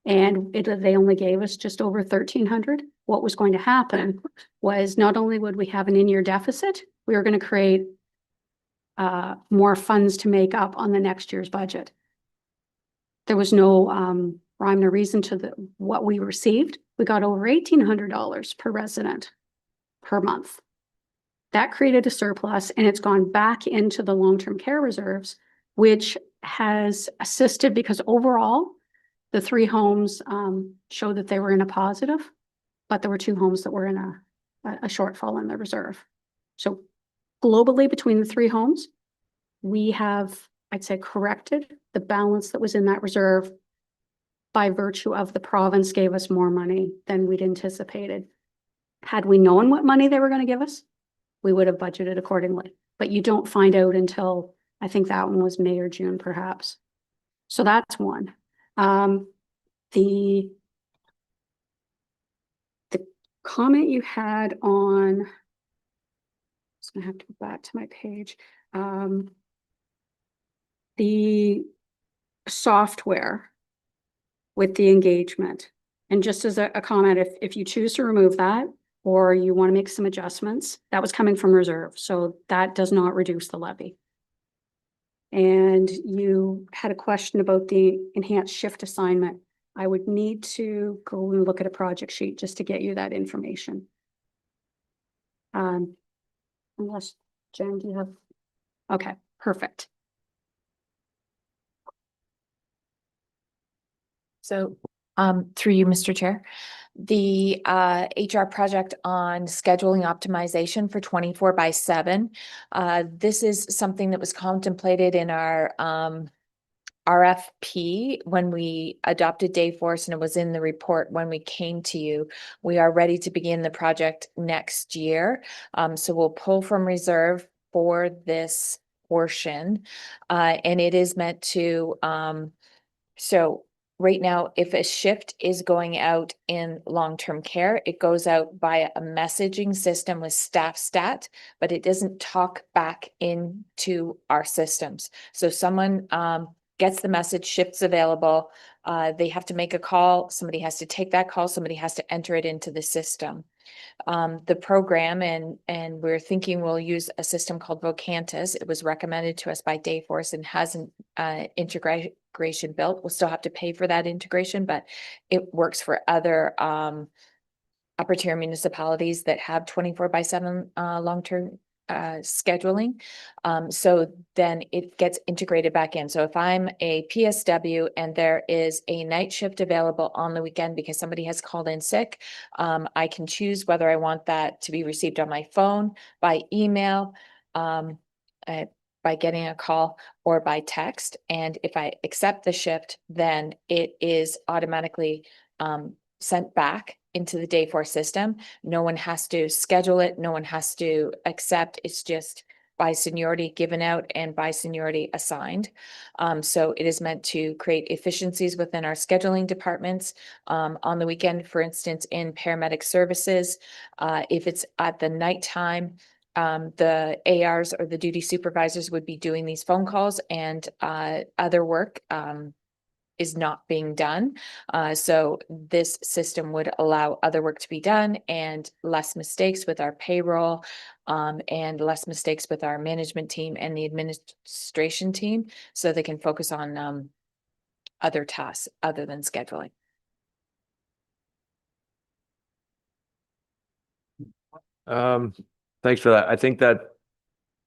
and they only gave us just over 1,300, what was going to happen was not only would we have an in-year deficit, we were going to create more funds to make up on the next year's budget. There was no rhyme or reason to what we received. We got over $1,800 per resident per month. That created a surplus, and it's gone back into the long-term care reserves, which has assisted, because overall, the 3 homes showed that they were in a positive, but there were 2 homes that were in a shortfall in the reserve. So globally, between the 3 homes, we have, I'd say, corrected the balance that was in that reserve by virtue of the province gave us more money than we'd anticipated. Had we known what money they were going to give us, we would have budgeted accordingly. But you don't find out until, I think that one was May or June, perhaps. So that's one. The comment you had on, I'm just gonna have to go back to my page. The software with the engagement. And just as a comment, if you choose to remove that, or you want to make some adjustments, that was coming from reserve. So that does not reduce the levy. And you had a question about the enhanced shift assignment. I would need to go and look at a project sheet just to get you that information. Unless, Jen, do you have? Okay, perfect. So, through you, Mr. Chair, the HR project on scheduling optimization for 24/7. This is something that was contemplated in our RFP when we adopted Dayforce, and it was in the report when we came to you. We are ready to begin the project next year. So we'll pull from reserve for this portion. And it is meant to, so right now, if a shift is going out in long-term care, it goes out via a messaging system with staff stat, but it doesn't talk back into our systems. So someone gets the message, shifts available, they have to make a call, somebody has to take that call, somebody has to enter it into the system. The program, and we're thinking we'll use a system called Vocantus. It was recommended to us by Dayforce and hasn't integration built. We'll still have to pay for that integration, but it works for other upper tier municipalities that have 24/7 long-term scheduling. So then it gets integrated back in. So if I'm a PSW and there is a night shift available on the weekend because somebody has called in sick, I can choose whether I want that to be received on my phone, by email, by getting a call, or by text. And if I accept the shift, then it is automatically sent back into the Dayforce system. No one has to schedule it. No one has to accept. It's just by seniority given out and by seniority assigned. So it is meant to create efficiencies within our scheduling departments. On the weekend, for instance, in paramedic services, if it's at the nighttime, the ARs or the duty supervisors would be doing these phone calls, and other work is not being done. So this system would allow other work to be done and less mistakes with our payroll, and less mistakes with our management team and the administration team, so they can focus on other tasks other than scheduling. Thanks for that. I think that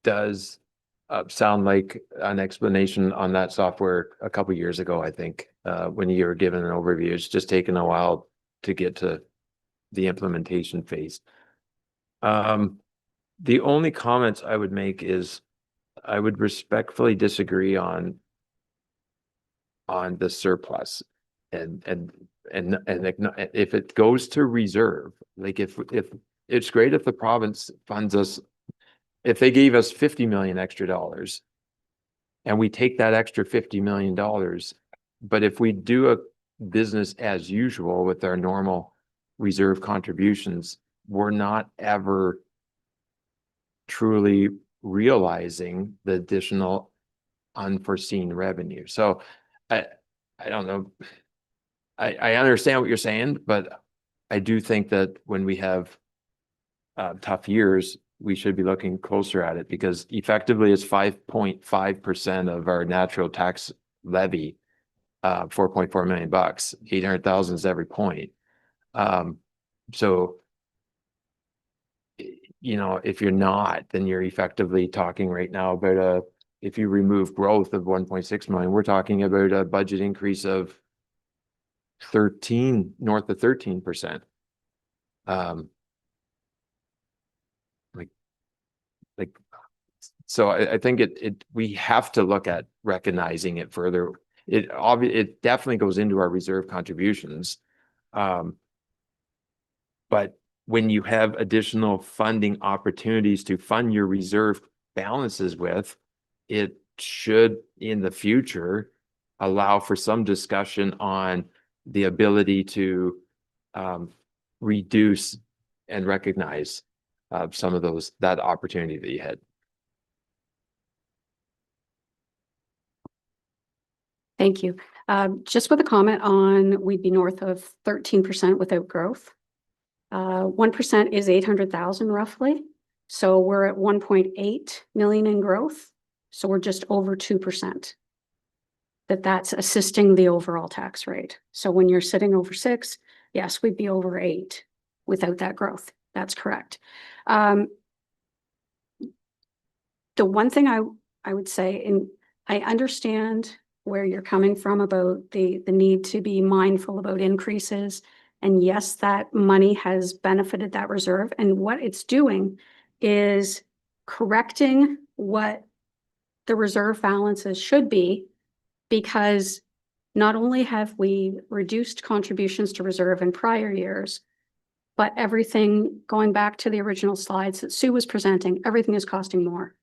does sound like an explanation on that software a couple years ago, I think, when you were given an overview. It's just taken a while to get to the implementation phase. The only comments I would make is I would respectfully disagree on the surplus, and if it goes to reserve, like if it's great if the province funds us, if they gave us 50 million extra dollars and we take that extra $50 million, but if we do a business as usual with our normal reserve contributions, we're not ever truly realizing the additional unforeseen revenue. So I don't know. I understand what you're saying, but I do think that when we have tough years, we should be looking closer at it, because effectively it's 5.5% of our natural tax levy, 4.4 million bucks, 800,000 is every point. So, you know, if you're not, then you're effectively talking right now about if you remove growth of 1.6 million, we're talking about a budget increase of north of 13%. So I think we have to look at recognizing it further. It definitely goes into our reserve contributions. But when you have additional funding opportunities to fund your reserve balances with, it should in the future allow for some discussion on the ability to reduce and recognize some of that opportunity that you had. Thank you. Just with a comment on, we'd be north of 13% without growth. 1% is 800,000 roughly. So we're at 1.8 million in growth. So we're just over 2%. That's assisting the overall tax rate. So when you're sitting over 6, yes, we'd be over 8 without that growth. That's correct. The one thing I would say, and I understand where you're coming from about the need to be mindful about increases. And yes, that money has benefited that reserve. And what it's doing is correcting what the reserve balances should be, because not only have we reduced contributions to reserve in prior years, but everything, going back to the original slides that Sue was presenting, everything is costing more.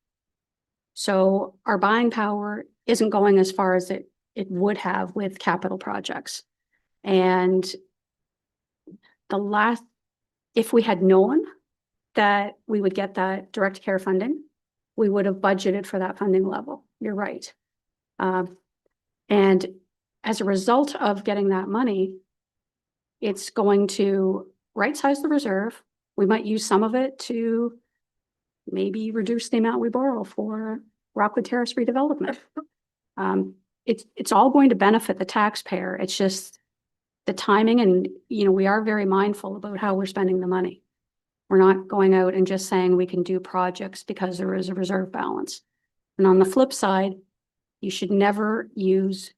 So our buying power isn't going as far as it would have with capital projects. And if we had known that we would get that direct care funding, we would have budgeted for that funding level. You're right. And as a result of getting that money, it's going to right-size the reserve. We might use some of it to maybe reduce the amount we borrow for Rockwood Terrace redevelopment. It's all going to benefit the taxpayer. It's just the timing, and we are very mindful about how we're spending the money. We're not going out and just saying we can do projects because there is a reserve balance. And on the flip side, you should never use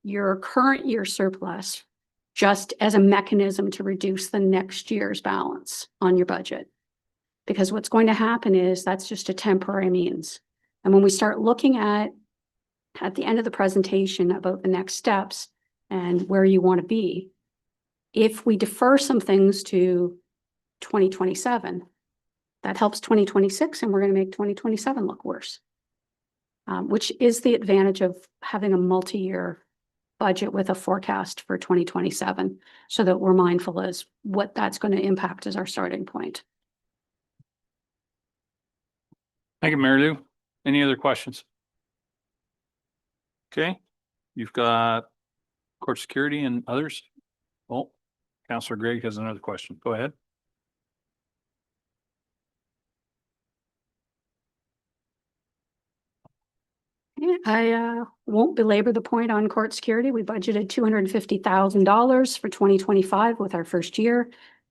your current year surplus just as a mechanism to reduce the next year's balance on your budget. Because what's going to happen is that's just a temporary means. And when we start looking at the end of the presentation about the next steps and where you want to be, if we defer some things to 2027, that helps 2026, and we're going to make 2027 look worse, which is the advantage of having a multi-year budget with a forecast for 2027, so that we're mindful as what that's going to impact as our starting point. Thank you, Mary Lou. Any other questions? Okay, you've got court security and others. Oh, Councillor Gregg has another question. Go ahead. I won't belabor the point on court security. We budgeted $250,000 for 2025 with our first year.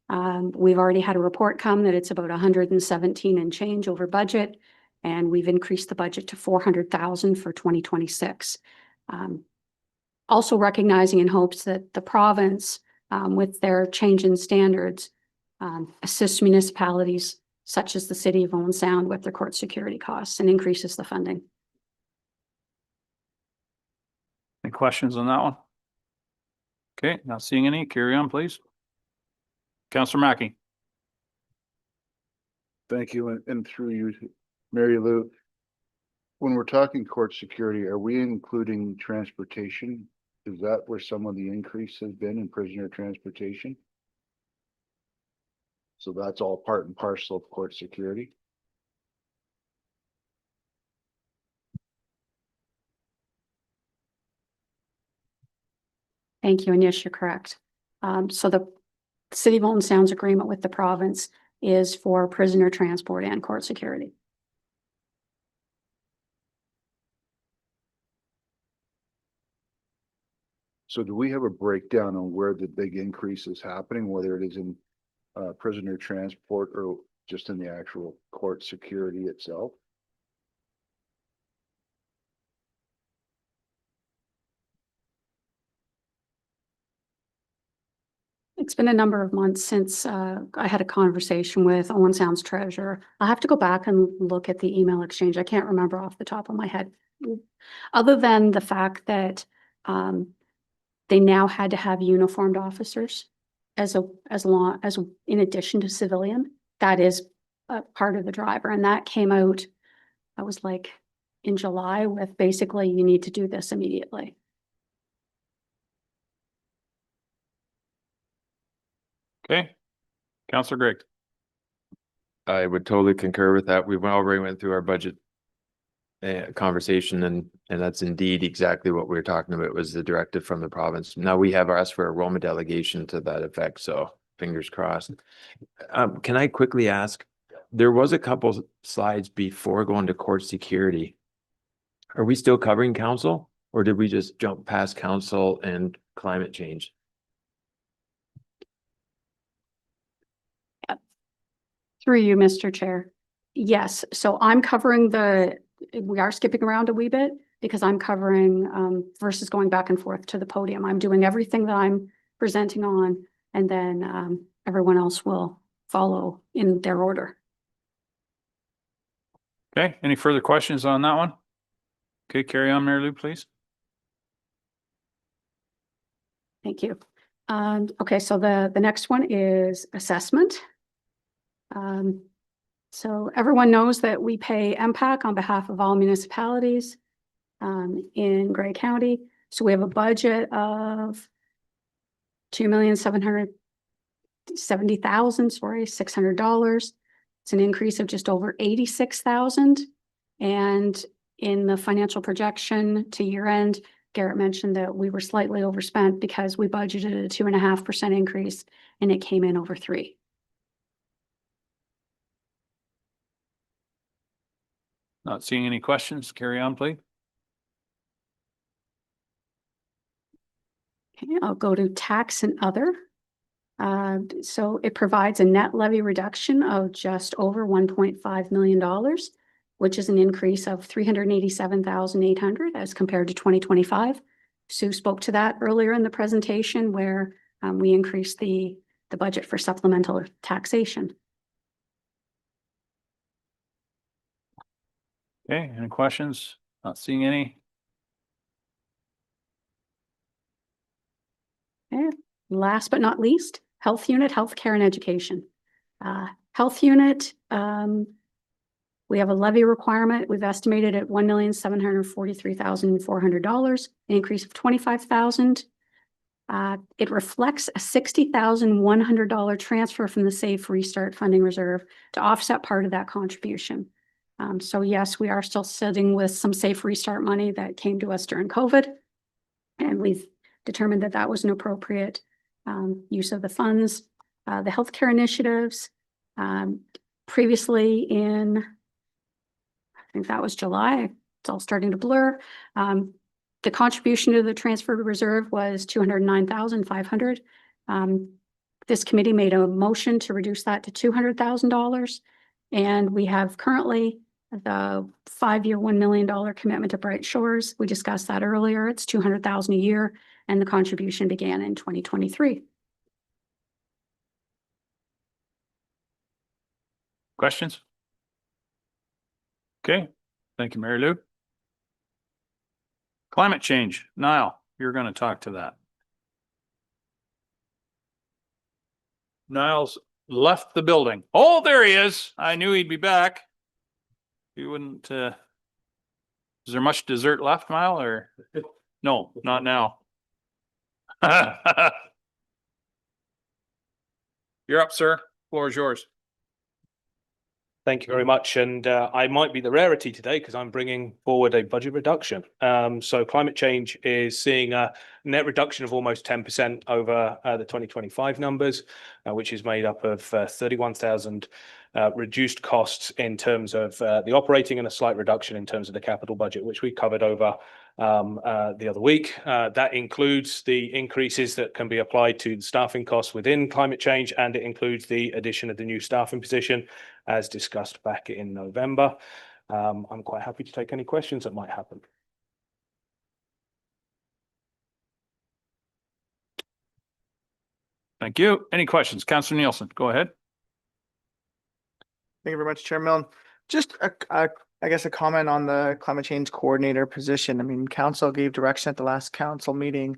We've already had a report come that it's about 117 and change over budget, and we've increased the budget to 400,000 for 2026. Also recognizing in hopes that the province, with their change in standards, assists municipalities such as the city of Owen Sound with their court security costs and increases the funding. Any questions on that one? Okay, not seeing any. Carry on, please. Councillor Mackey. Thank you, and through you, Mary Lou. When we're talking court security, are we including transportation? Is that where some of the increase has been in prisoner transportation? So that's all part and parcel of court security. Thank you, and yes, you're correct. So the City of Olden Sound's agreement with the province is for prisoner transport and court security. So do we have a breakdown on where the big increase is happening, whether it is in prisoner transport or just in the actual court security itself? It's been a number of months since I had a conversation with Owen Sound's treasurer. I'll have to go back and look at the email exchange. I can't remember off the top of my head. Other than the fact that they now had to have uniformed officers as in addition to civilian. That is a part of the driver, and that came out, I was like in July with basically you need to do this immediately. Okay. Counselor Greg. I would totally concur with that. We've already went through our budget conversation, and that's indeed exactly what we were talking about, was the directive from the province. Now we have asked for a Roma delegation to that effect, so fingers crossed. Can I quickly ask, there was a couple slides before going to court security. Are we still covering council, or did we just jump past council and climate change? Through you, Mr. Chair. Yes, so I'm covering we are skipping around a wee bit because I'm covering versus going back and forth to the podium. I'm doing everything that I'm presenting on, and then everyone else will follow in their order. Okay, any further questions on that one? Okay, carry on, Mary Lou, please. Thank you. Okay, so the next one is assessment. So everyone knows that we pay MPAC on behalf of all municipalities in Grey County. So we have a budget of $2,770,600. It's an increase of just over 86,000. And in the financial projection to year end, Garrett mentioned that we were slightly overspent because we budgeted a 2.5% increase and it came in over 3%. Not seeing any questions. Carry on, please. Okay, I'll go to tax and other. So it provides a net levy reduction of just over $1.5 million, which is an increase of $387,800 as compared to 2025. Sue spoke to that earlier in the presentation where we increased the budget for supplemental taxation. Okay, any questions? Not seeing any. And last but not least, health unit, healthcare and education. Health unit, we have a levy requirement. We've estimated at $1,743,400, an increase of $25,000. It reflects a $60,100 transfer from the Safe Restart Funding Reserve to offset part of that contribution. So yes, we are still sitting with some Safe Restart money that came to us during COVID, and we've determined that that was an appropriate use of the funds. The healthcare initiatives, previously in, I think that was July, it's all starting to blur. The contribution to the transfer reserve was $209,500. This committee made a motion to reduce that to $200,000. And we have currently the 5-year, $1 million commitment to Bright Shores. We discussed that earlier. It's $200,000 a year, and the contribution began in 2023. Questions? Okay, thank you, Mary Lou. Climate change. Niall, you're going to talk to that. Niall's left the building. Oh, there he is. I knew he'd be back. He wouldn't, is there much dessert left, Niall, or? No, not now. You're up, sir. Floor is yours. Thank you very much. And I might be the rarity today because I'm bringing forward a budget reduction. So climate change is seeing a net reduction of almost 10% over the 2025 numbers, which is made up of 31,000 reduced costs in terms of the operating and a slight reduction in terms of the capital budget, which we covered over the other week. That includes the increases that can be applied to the staffing costs within climate change, and it includes the addition of the new staffing position as discussed back in November. I'm quite happy to take any questions that might happen. Thank you. Any questions? Councillor Nielsen, go ahead. Thank you very much, Chair Milne. Just I guess a comment on the climate change coordinator position. I mean, council gave direction at the last council meeting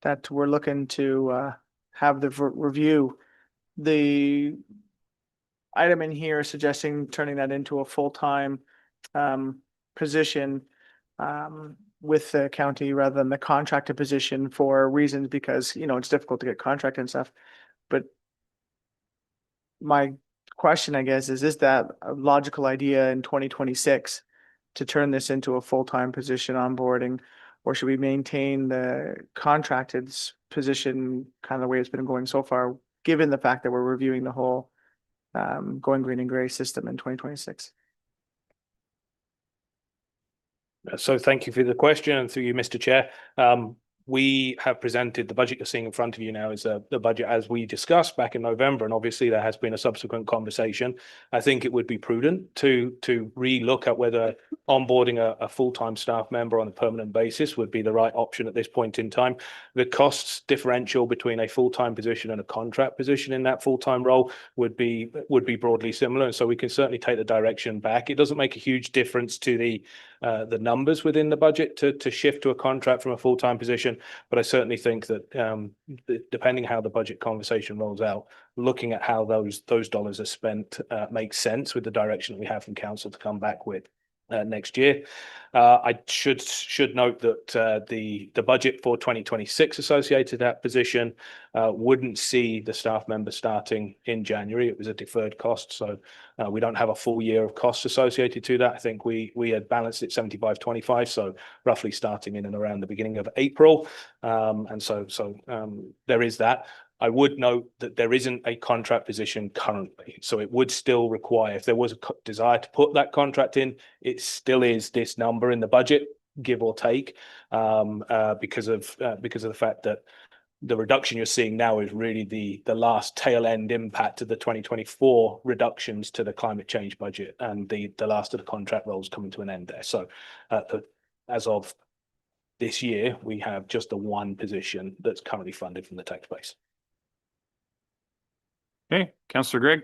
that we're looking to have the review. The item in here suggesting turning that into a full-time position with the county rather than the contracted position for reasons because, you know, it's difficult to get contracted and stuff. But my question, I guess, is that a logical idea in 2026 to turn this into a full-time position onboarding, or should we maintain the contracted position kind of the way it's been going so far, given the fact that we're reviewing the whole going green and gray system in 2026? So thank you for the question, and through you, Mr. Chair. We have presented the budget you're seeing in front of you now is the budget as we discussed back in November, and obviously there has been a subsequent conversation. I think it would be prudent to re-look at whether onboarding a full-time staff member on a permanent basis would be the right option at this point in time. The costs differential between a full-time position and a contract position in that full-time role would be broadly similar, and so we can certainly take the direction back. It doesn't make a huge difference to the numbers within the budget to shift to a contract from a full-time position. But I certainly think that depending how the budget conversation rolls out, looking at how those dollars are spent makes sense with the direction that we have from council to come back with next year. I should note that the budget for 2026 associated to that position wouldn't see the staff member starting in January. It was a deferred cost, so we don't have a full year of costs associated to that. I think we had balanced it 75-25, so roughly starting in and around the beginning of April. And so there is that. I would note that there isn't a contract position currently, so it would still require, if there was a desire to put that contract in, it still is this number in the budget, give or take, because of the fact that the reduction you're seeing now is really the last tail end impact of the 2024 reductions to the climate change budget, and the last of the contract roles coming to an end there. So as of this year, we have just the one position that's currently funded from the tax base. Okay, Councillor Gregg.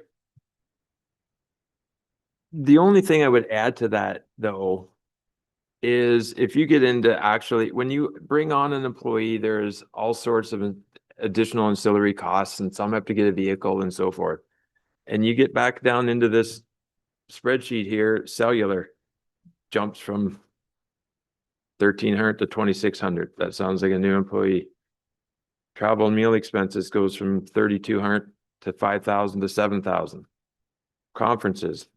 The only thing I would add to that, though, is if you get into actually, when you bring on an employee, there's all sorts of additional ancillary costs, and some have to get a vehicle and so forth. And you get back down into this spreadsheet here, cellular jumps from 1,300 to 2,600. That sounds like a new employee. Travel and meal expenses goes from 3,200 to 5,000 to 7,000. Conferences,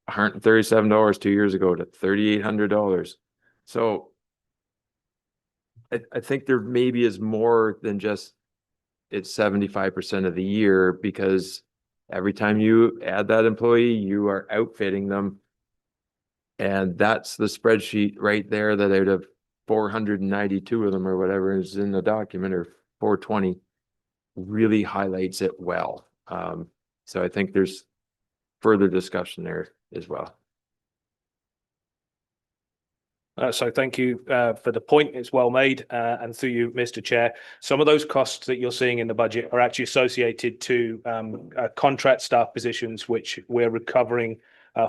$137 2 years ago to $3,800. So I think there maybe is more than just it's 75% of the year, because every time you add that employee, you are outfitting them. And that's the spreadsheet right there, that out of 492 of them or whatever is in the document, or 420, really highlights it well. So I think there's further discussion there as well. So thank you for the point. It's well made, and through you, Mr. Chair, some of those costs that you're seeing in the budget are actually associated to contract staff positions, which we're recovering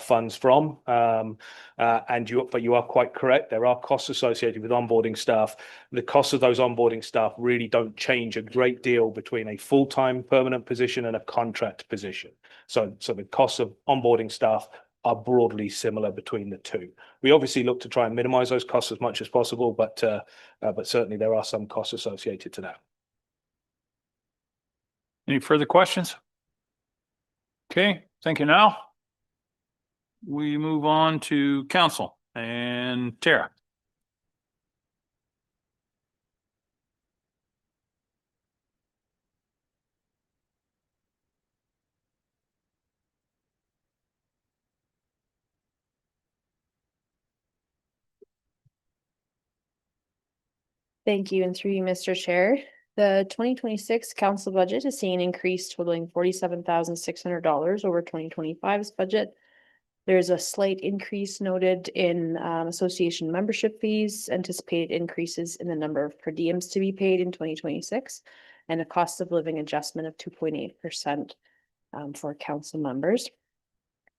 funds from. But you are quite correct. There are costs associated with onboarding staff. The costs of those onboarding staff really don't change a great deal between a full-time permanent position and a contract position. So the costs of onboarding staff are broadly similar between the two. We obviously look to try and minimize those costs as much as possible, but certainly there are some costs associated to that. Any further questions? Okay, thank you now. We move on to council and Tara. Thank you, and through you, Mr. Chair. The 2026 council budget is seeing an increase totaling $47,600 over 2025's budget. There's a slight increase noted in association membership fees, anticipated increases in the number of per diems to be paid in 2026, and a cost of living adjustment of 2.8% for council members.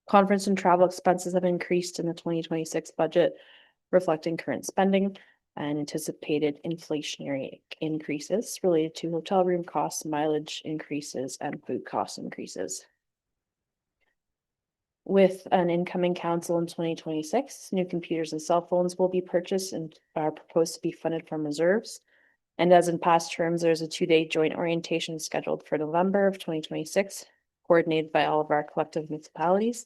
Conference and travel expenses have increased in the 2026 budget, reflecting current spending and anticipated inflationary increases related to hotel room costs, mileage increases, and food cost increases. With an incoming council in 2026, new computers and cell phones will be purchased and are proposed to be funded from reserves. And as in past terms, there's a 2-day joint orientation scheduled for November of 2026, coordinated by all of our collective municipalities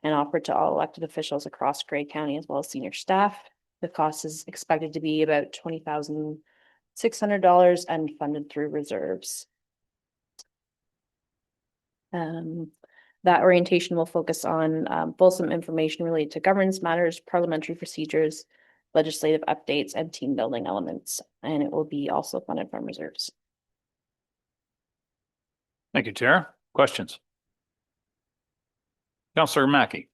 and offered to all elected officials across Grey County as well as senior staff. The cost is expected to be about $20,600 and funded through reserves. That orientation will focus on fulsome information related to governance matters, parliamentary procedures, legislative updates, and team building elements, and it will be also funded from reserves. Thank you, Tara. Questions? Councillor Mackey.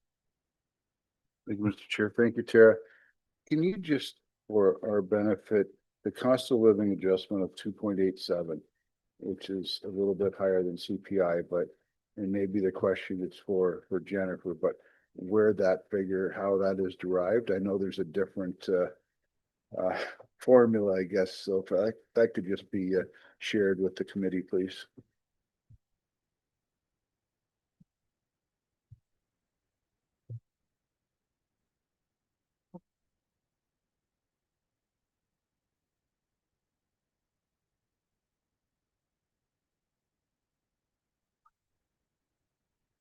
Thank you, Mr. Chair. Thank you, Tara. Can you just, for our benefit, the cost of living adjustment of 2.87, which is a little bit higher than CPI, but, and maybe the question is for Jennifer, but where that figure, how that is derived? I know there's a different formula, I guess. So if that could just be shared with the committee, please.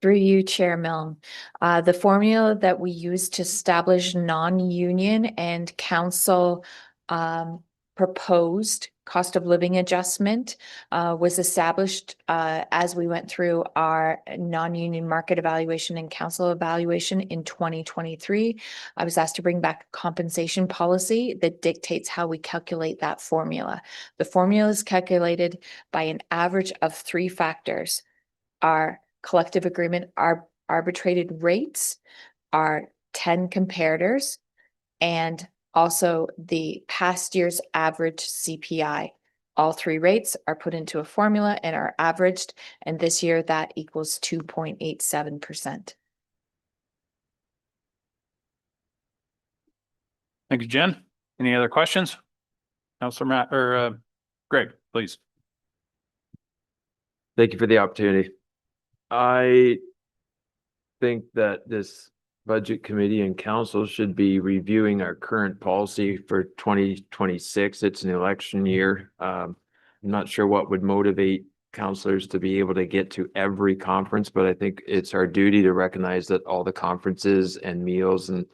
Through you, Chair Milne. The formula that we use to establish non-union and council proposed cost of living adjustment was established as we went through our non-union market evaluation and council evaluation in 2023. I was asked to bring back a compensation policy that dictates how we calculate that formula. The formula is calculated by an average of 3 factors: our collective agreement, our arbitrated rates, our 10 comparators, and also the past year's average CPI. All 3 rates are put into a formula and are averaged, and this year that equals 2.87%. Thank you, Jen. Any other questions? Councillor Matt or Greg, please. Thank you for the opportunity. I think that this budget committee and council should be reviewing our current policy for 2026. It's an election year. I'm not sure what would motivate councillors to be able to get to every conference, but I think it's our duty to recognize that all the conferences and meals and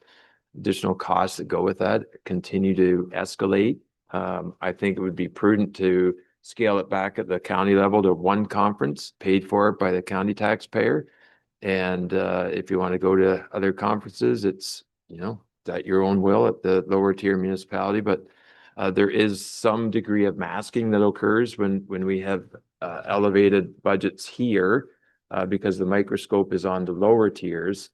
additional costs that go with that continue to escalate. I think it would be prudent to scale it back at the county level to 1 conference paid for by the county taxpayer. And if you want to go to other conferences, it's, at your own will at the lower tier municipality. But there is some degree of masking that occurs when we have elevated budgets here because the microscope is on the lower tiers.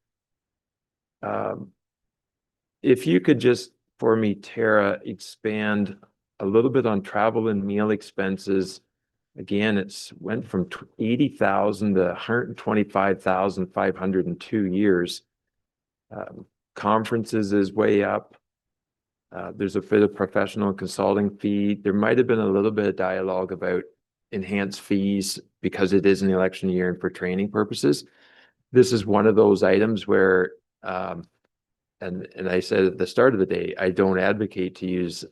If you could just, for me, Tara, expand a little bit on travel and meal expenses. Again, it's went from 80,000 to 125,500 in 2 years. Conferences is way up. There's a bit of professional consulting fee. There might have been a little bit of dialogue about enhanced fees because it is an election year and for training purposes. This is one of those items where, and I said at the start of the day, I don't advocate to use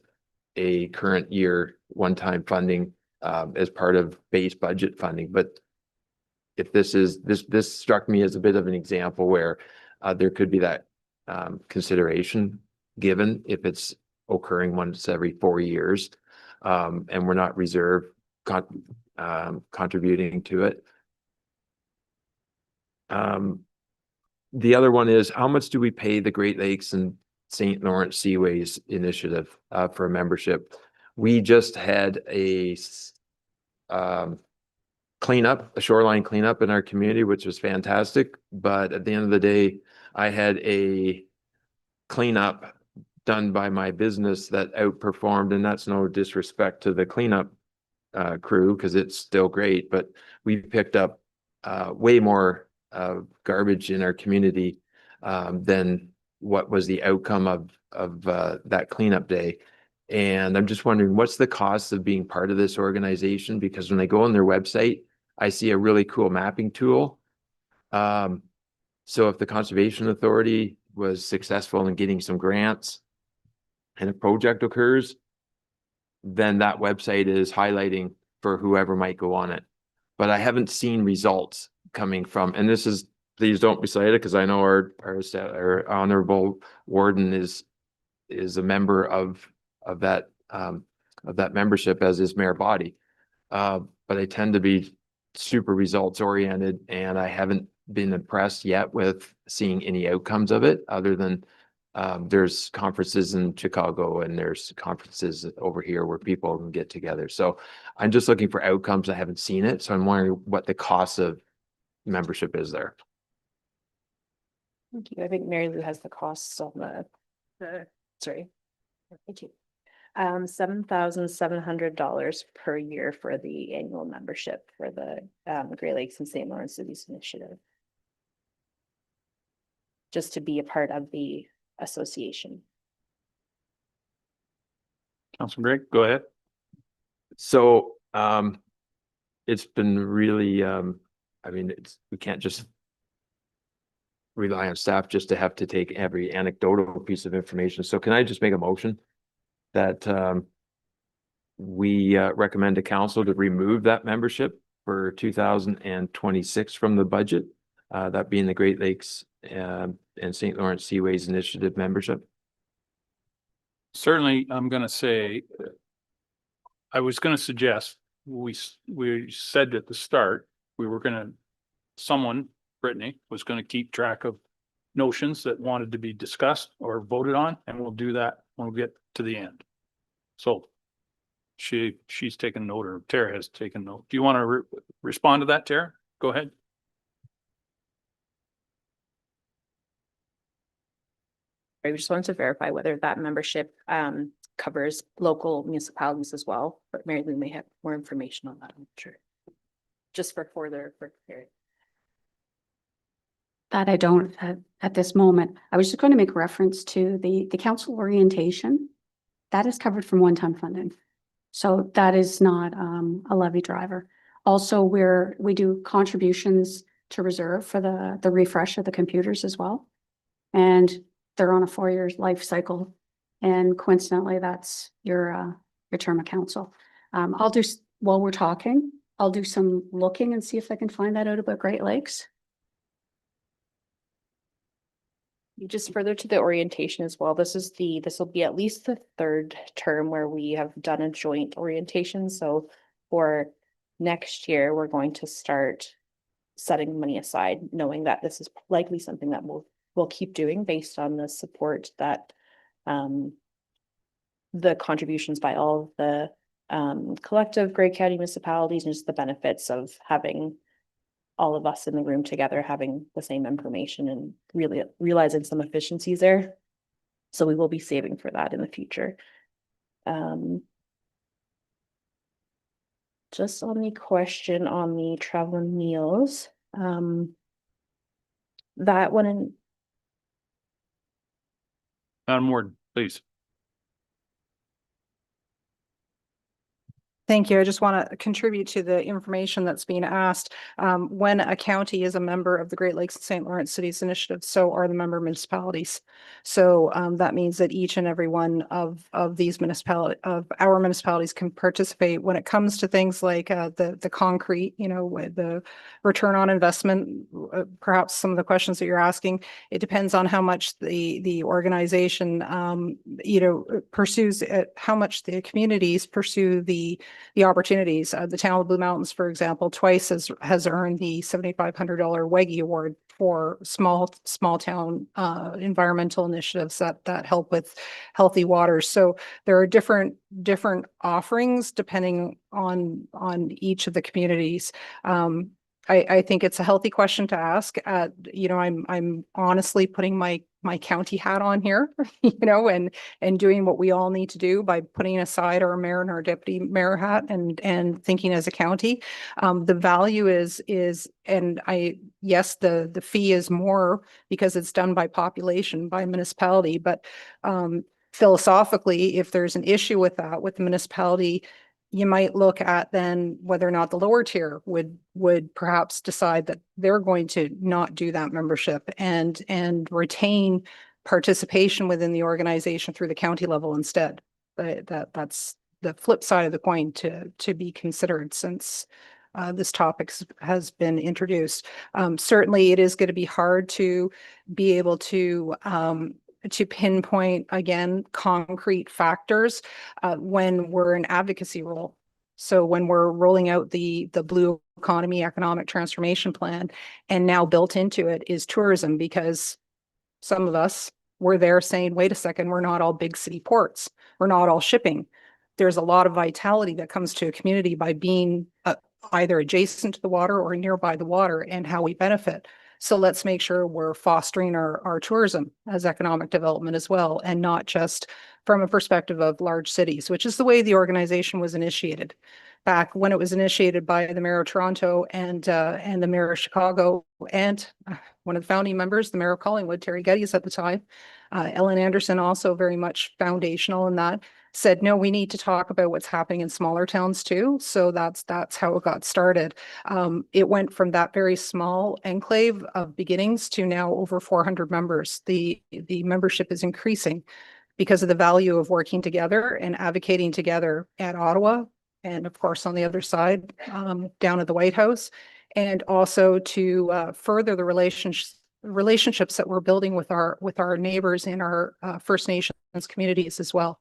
a current year one-time funding as part of base budget funding, but if this struck me as a bit of an example where there could be that consideration given if it's occurring once every 4 years, and we're not contributing to it. The other one is, how much do we pay the Great Lakes and St. Lawrence Seaways Initiative for a membership? We just had a cleanup, a shoreline cleanup in our community, which was fantastic. But at the end of the day, I had a cleanup done by my business that outperformed, and that's no disrespect to the cleanup crew, because it's still great, but we picked up way more garbage in our community than what was the outcome of that cleanup day. And I'm just wondering, what's the cost of being part of this organization? Because when I go on their website, I see a really cool mapping tool. So if the Conservation Authority was successful in getting some grants and a project occurs, then that website is highlighting for whoever might go on it. But I haven't seen results coming from, and this is, please don't be cited, because I know our honorable warden is a member of that membership, as is Mayor Body. But I tend to be super results oriented, and I haven't been impressed yet with seeing any outcomes of it, other than there's conferences in Chicago and there's conferences over here where people can get together. So I'm just looking for outcomes. I haven't seen it. So I'm wondering what the cost of membership is there. Thank you. I think Mary Lou has the costs on sorry. Thank you. $7,700 per year for the annual membership for the Great Lakes and St. Lawrence Cities Initiative. Just to be a part of the association. Councilman Greg, go ahead. So it's been really, I mean, we can't just rely on staff just to have to take every anecdotal piece of information. So can I just make a motion that we recommend to council to remove that membership for 2026 from the budget, that being the Great Lakes and St. Lawrence Seaways Initiative membership? Certainly, I'm going to say, I was going to suggest, we said at the start, we were going to, Brittany was going to keep track of notions that wanted to be discussed or voted on, and we'll do that when we get to the end. So she's taken note, or Tara has taken note. Do you want to respond to that, Tara? Go ahead. I just wanted to verify whether that membership covers local municipalities as well, but Mary Lou may have more information on that, I'm sure. Just for further. That I don't at this moment. I was just going to make reference to the council orientation. That is covered from one-time funding. So that is not a levy driver. Also, we do contributions to reserve for the refresh of the computers as well. And they're on a 4-year life cycle. And coincidentally, that's your term of council. I'll do, while we're talking, I'll do some looking and see if I can find that out about Great Lakes. Just further to the orientation as well, this will be at least the 3rd term where we have done a joint orientation. So for next year, we're going to start setting money aside, knowing that this is likely something that we'll keep doing based on the support that the contributions by all of the collective Grey County municipalities, and just the benefits of having all of us in the room together, having the same information and really realizing some efficiencies there. So we will be saving for that in the future. Just on the question on the travel and meals, that one in. Madam Warden, please. Thank you. I just want to contribute to the information that's being asked. When a county is a member of the Great Lakes and St. Lawrence Cities Initiative, so are the member municipalities. So that means that each and every one of these our municipalities can participate when it comes to things like the concrete, with the return on investment, perhaps some of the questions that you're asking. It depends on how much the organization, pursues it, how much the communities pursue the opportunities. The town of Blue Mountains, for example, twice has earned the $7,500 WEGI award for small town environmental initiatives that help with healthy water. So there are different offerings depending on each of the communities. I think it's a healthy question to ask. I'm honestly putting my county hat on here, and doing what we all need to do by putting aside our mayor and our deputy mayor hat and thinking as a county. The value is, and yes, the fee is more because it's done by population, by municipality, but philosophically, if there's an issue with that, with the municipality, you might look at then whether or not the lower tier would perhaps decide that they're going to not do that membership and retain participation within the organization through the county level instead. That's the flip side of the coin to be considered since this topic has been introduced. Certainly, it is going to be hard to be able to pinpoint, again, concrete factors when we're in advocacy role. So when we're rolling out the Blue Economy Economic Transformation Plan, and now built into it is tourism, because some of us were there saying, wait a second, we're not all big city ports. We're not all shipping. There's a lot of vitality that comes to a community by being either adjacent to the water or nearby the water, and how we benefit. So let's make sure we're fostering our tourism as economic development as well, and not just from a perspective of large cities, which is the way the organization was initiated. Back when it was initiated by the mayor of Toronto and the mayor of Chicago, and one of the founding members, the mayor of Collingwood, Terry Geddes at the time, Ellen Anderson, also very much foundational in that, said, no, we need to talk about what's happening in smaller towns too. So that's how it got started. It went from that very small enclave of beginnings to now over 400 members. The membership is increasing because of the value of working together and advocating together at Ottawa, and of course on the other side, down at the White House, and also to further the relationships that we're building with our neighbors in our First Nations communities as well.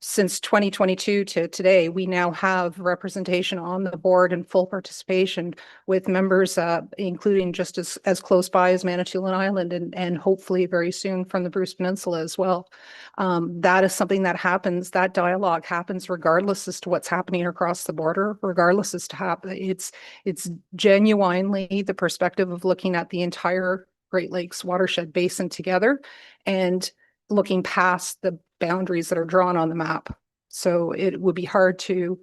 Since 2022 to today, we now have representation on the board and full participation with members, including just as close by as Manitoulin Island, and hopefully very soon from the Bruce Peninsula as well. That is something that happens, that dialogue happens regardless as to what's happening across the border, regardless as to how it's genuinely the perspective of looking at the entire Great Lakes watershed basin together and looking past the boundaries that are drawn on the map. So it would be hard to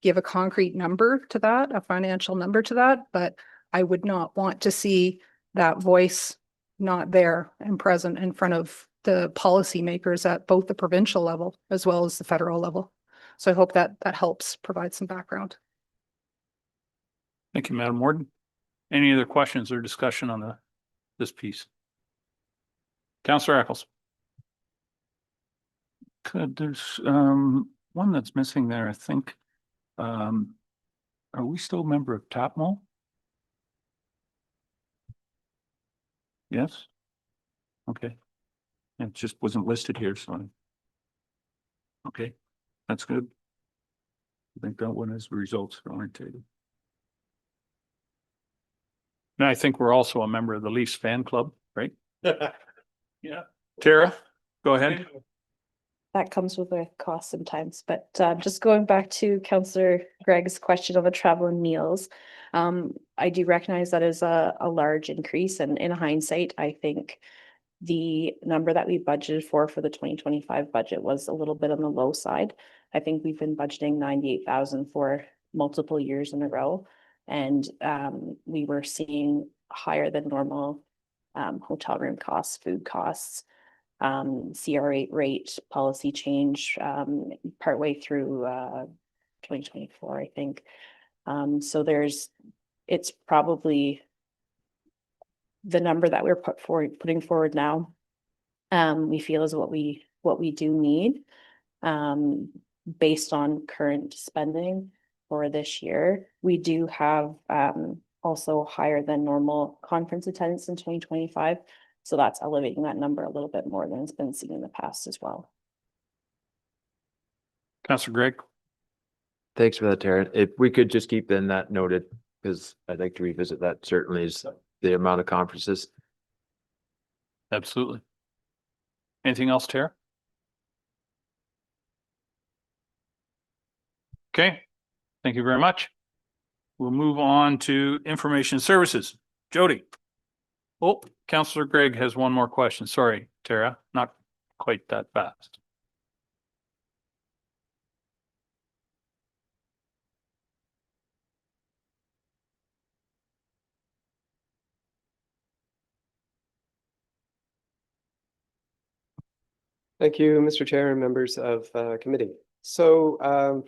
give a concrete number to that, a financial number to that, but I would not want to see that voice not there and present in front of the policymakers at both the provincial level as well as the federal level. So I hope that helps provide some background. Thank you, Madam Warden. Any other questions or discussion on this piece? Councillor Eccles. There's one that's missing there, I think. Are we still a member of TAPMO? Yes? Okay. It just wasn't listed here, so. Okay, that's good. I think that one is results oriented. And I think we're also a member of the Leafs fan club, right? Yeah. Tara, go ahead. That comes with a cost sometimes, but just going back to Councillor Gregg's question on the travel and meals, I do recognize that is a large increase, and in hindsight, I think the number that we budgeted for the 2025 budget was a little bit on the low side. I think we've been budgeting 98,000 for multiple years in a row, and we were seeing higher than normal hotel room costs, food costs, CR8 rate policy change partway through 2024, I think. So it's probably the number that we're putting forward now. We feel is what we do need, based on current spending for this year. We do have, also higher than normal conference attendance in 2025. So that's elevating that number a little bit more than it's been seen in the past as well. Councillor Greg. Thanks for that, Tara. If we could just keep then that noted, because I'd like to revisit that certainly is the amount of conferences. Absolutely. Anything else, Tara? Okay, thank you very much. We'll move on to information services. Jody. Oh, Councillor Greg has one more question. Sorry, Tara, not quite that fast. Thank you, Mr. Chair and members of committee. So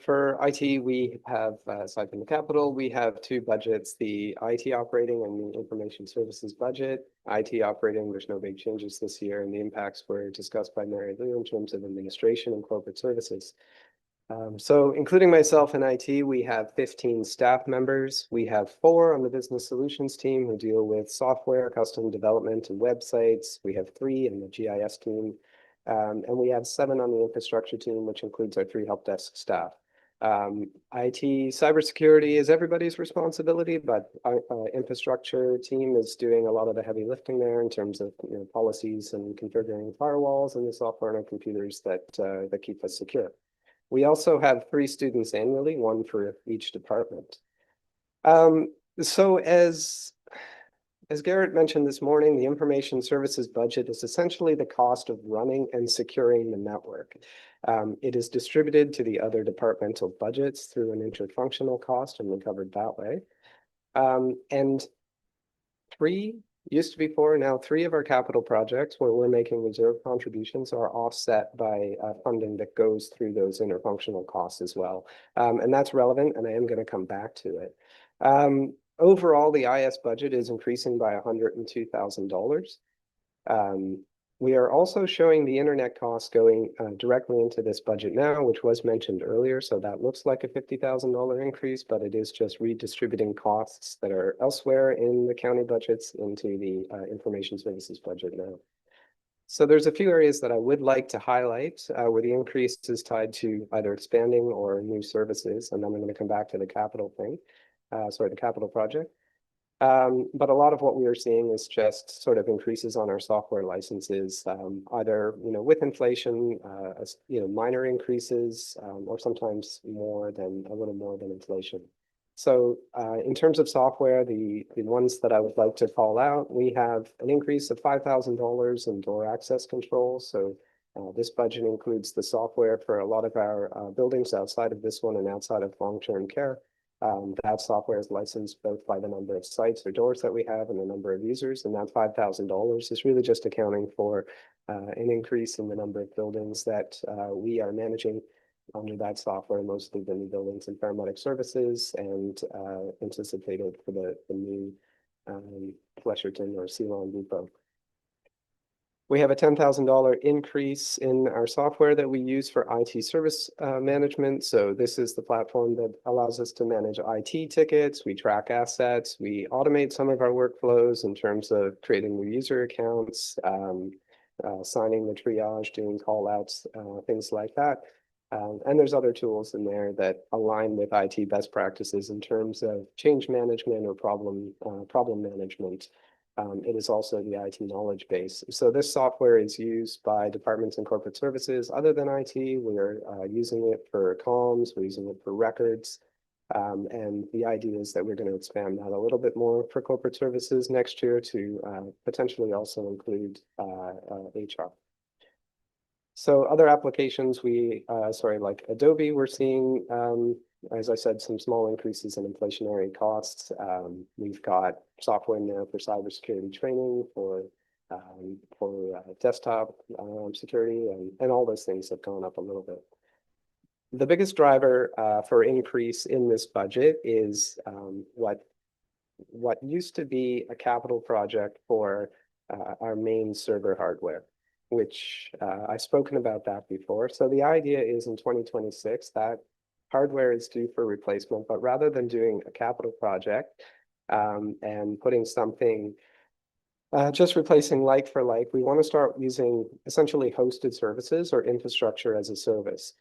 for IT, we have, aside from the capital, we have two budgets, the IT operating and the information services budget. IT operating, there's no big changes this year, and the impacts were discussed by Mary Lou in terms of administration and corporate services. So including myself in IT, we have 15 staff members. We have 4 on the business solutions team who deal with software, custom development and websites. We have 3 in the GIS team. And we have 7 on the infrastructure team, which includes our 3 help desk staff. IT cybersecurity is everybody's responsibility, but our infrastructure team is doing a lot of the heavy lifting there in terms of policies and configuring firewalls and the software on our computers that keep us secure. We also have 3 students annually, 1 for each department. So as Garrett mentioned this morning, the information services budget is essentially the cost of running and securing the network. It is distributed to the other departmental budgets through an interfunctional cost and recovered that way. And 3, used to be 4, now 3 of our capital projects where we're making reserve contributions are offset by funding that goes through those interfunctional costs as well. And that's relevant, and I am going to come back to it. Overall, the IS budget is increasing by $102,000. We are also showing the internet costs going directly into this budget now, which was mentioned earlier. So that looks like a $50,000 increase, but it is just redistributing costs that are elsewhere in the county budgets into the information services budget now. So there's a few areas that I would like to highlight where the increase is tied to either expanding or new services. And then I'm going to come back to the capital thing. The capital project. But a lot of what we are seeing is just sort of increases on our software licenses, either, with inflation, minor increases, or sometimes a little more than inflation. So in terms of software, the ones that I would like to call out, we have an increase of $5,000 in door access control. So this budget includes the software for a lot of our buildings outside of this one and outside of long-term care. That software is licensed both by the number of sites or doors that we have and the number of users, and that $5,000 is really just accounting for an increase in the number of buildings that we are managing under that software, mostly the new buildings and paramedic services, and anticipated for the new Flesherton or Ceylon Depot. We have a $10,000 increase in our software that we use for IT service management. So this is the platform that allows us to manage IT tickets. We track assets. We automate some of our workflows in terms of creating new user accounts, signing the triage, doing call outs, things like that. And there's other tools in there that align with IT best practices in terms of change management or problem management. It is also the IT knowledge base. So this software is used by departments and corporate services. Other than IT, we are using it for comms, we're using it for records. And the idea is that we're going to expand that a little bit more for corporate services next year to potentially also include HR. So other applications, like Adobe, we're seeing, as I said, some small increases in inflationary costs. We've got software in there for cybersecurity training, for desktop security, and all those things have gone up a little bit. The biggest driver for increase in this budget is what used to be a capital project for our main server hardware, which I've spoken about that before. So the idea is in 2026 that hardware is due for replacement, but rather than doing a capital project and putting something just replacing like for like, we want to start using essentially hosted services or infrastructure as a service.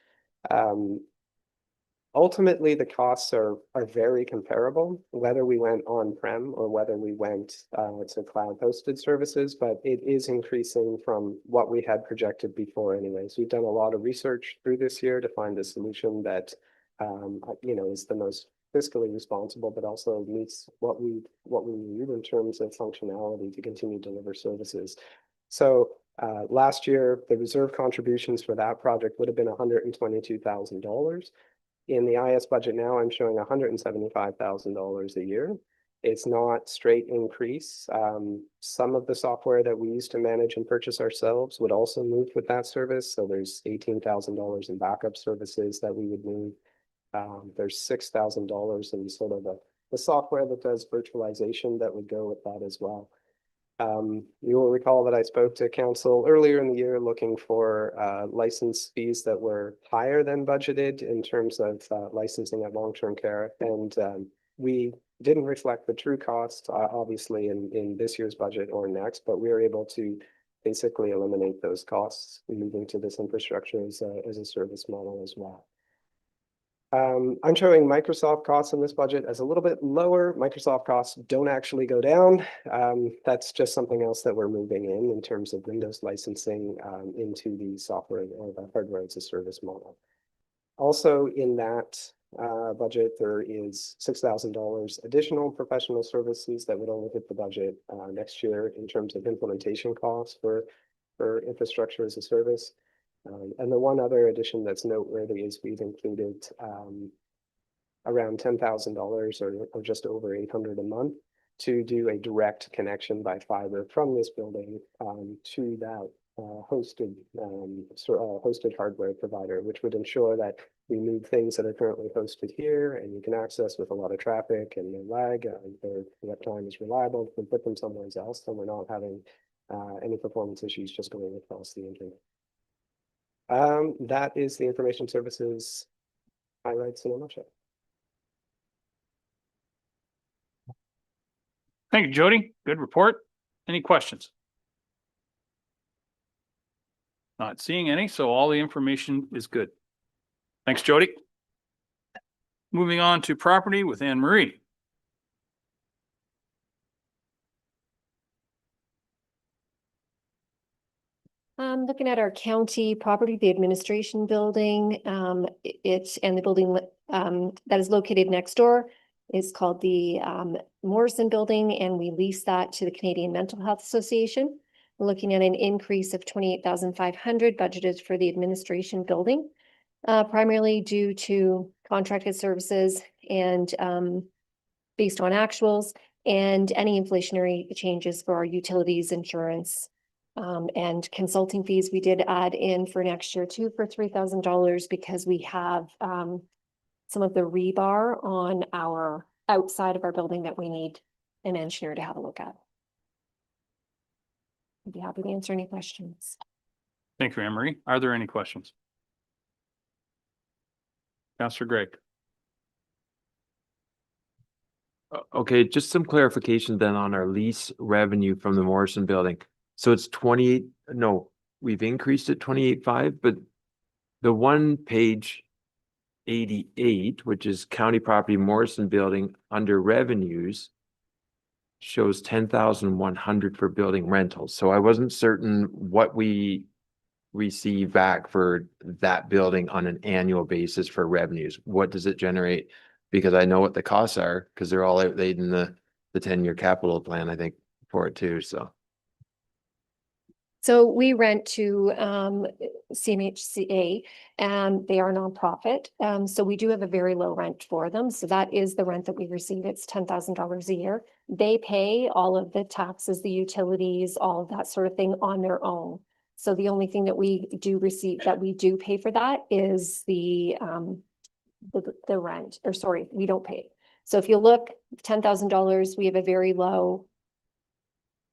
Ultimately, the costs are very comparable, whether we went on-prem or whether we went to cloud-hosted services, but it is increasing from what we had projected before anyways. We've done a lot of research through this year to find a solution that is the most fiscally responsible, but also meets what we need in terms of functionality to continue to deliver services. So last year, the reserve contributions for that project would have been $122,000. In the IS budget now, I'm showing $175,000 a year. It's not straight increase. Some of the software that we used to manage and purchase ourselves would also move with that service. So there's $18,000 in backup services that we would move. There's $6,000 in sort of the software that does virtualization that would go with that as well. You will recall that I spoke to council earlier in the year looking for license fees that were higher than budgeted in terms of licensing at long-term care. And we didn't reflect the true cost, obviously, in this year's budget or next, but we were able to basically eliminate those costs moving to this infrastructure as a service model as well. I'm showing Microsoft costs in this budget as a little bit lower. Microsoft costs don't actually go down. That's just something else that we're moving in terms of Windows licensing into the software or the hardware as a service model. Also in that budget, there is $6,000 additional professional services that would only hit the budget next year in terms of implementation costs for infrastructure as a service. And the one other addition that's noteworthy is we've included around $10,000 or just over $800 a month to do a direct connection by fiber from this building to that hosted hardware provider, which would ensure that we move things that are currently hosted here and you can access with a lot of traffic and no lag. Their uptime is reliable. We put them somewhere else, and we're not having any performance issues just going across the internet. That is the information services highlights in a nutshell. Thank you, Jody. Good report. Any questions? Not seeing any, so all the information is good. Thanks, Jody. Moving on to property with Anne Marie. Looking at our county property, the administration building, it's and the building that is located next door is called the Morrison Building, and we lease that to the Canadian Mental Health Association. We're looking at an increase of $28,500 budgeted for the administration building, primarily due to contracted services and based on actuals and any inflationary changes for our utilities, insurance, and consulting fees. We did add in for next year too for $3,000 because we have some of the rebar on our outside of our building that we need an engineer to have a look at. I'd be happy to answer any questions. Thank you, Anne Marie. Are there any questions? Councillor Gregg. Okay, just some clarification then on our lease revenue from the Morrison Building. So it's we've increased it 28.5, but the one page 88, which is county property Morrison Building under revenues, shows 10,100 for building rentals. So I wasn't certain what we receive back for that building on an annual basis for revenues. What does it generate? Because I know what the costs are because they're all outlaid in the 10-year capital plan, I think, for it too. So we rent to CMHCA, and they are nonprofit. So we do have a very low rent for them. So that is the rent that we receive. It's $10,000 a year. They pay all of the taxes, the utilities, all of that sort of thing on their own. So the only thing that we do receive, that we do pay for that is the rent, or sorry, we don't pay. So if you look, $10,000, we have a very low,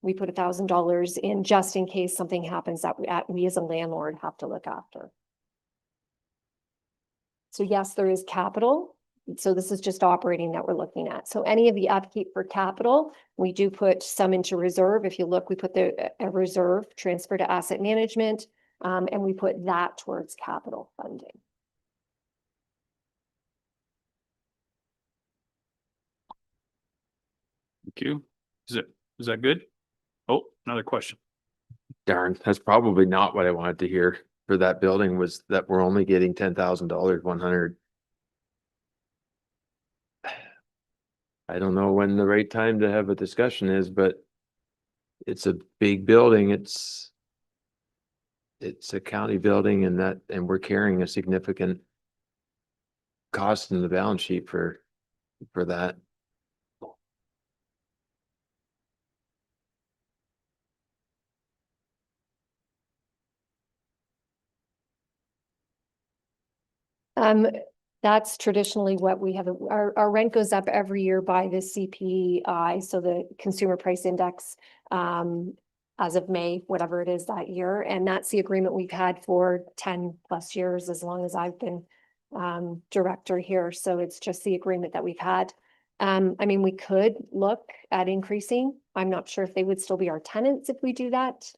we put $1,000 in just in case something happens that we as a landlord have to look after. So yes, there is capital. So this is just operating that we're looking at. So any of the upkeep for capital, we do put some into reserve. If you look, we put a reserve transfer to asset management, and we put that towards capital funding. Thank you. Is that good? Oh, another question. Darn, that's probably not what I wanted to hear for that building, was that we're only getting $10,000, 100. I don't know when the right time to have a discussion is, but it's a big building. It's a county building, and we're carrying a significant cost in the balance sheet for that. That's traditionally what we have. Our rent goes up every year by the CPI, so the Consumer Price Index, as of May, whatever it is that year. And that's the agreement we've had for 10 plus years, as long as I've been director here. So it's just the agreement that we've had. I mean, we could look at increasing. I'm not sure if they would still be our tenants if we do that,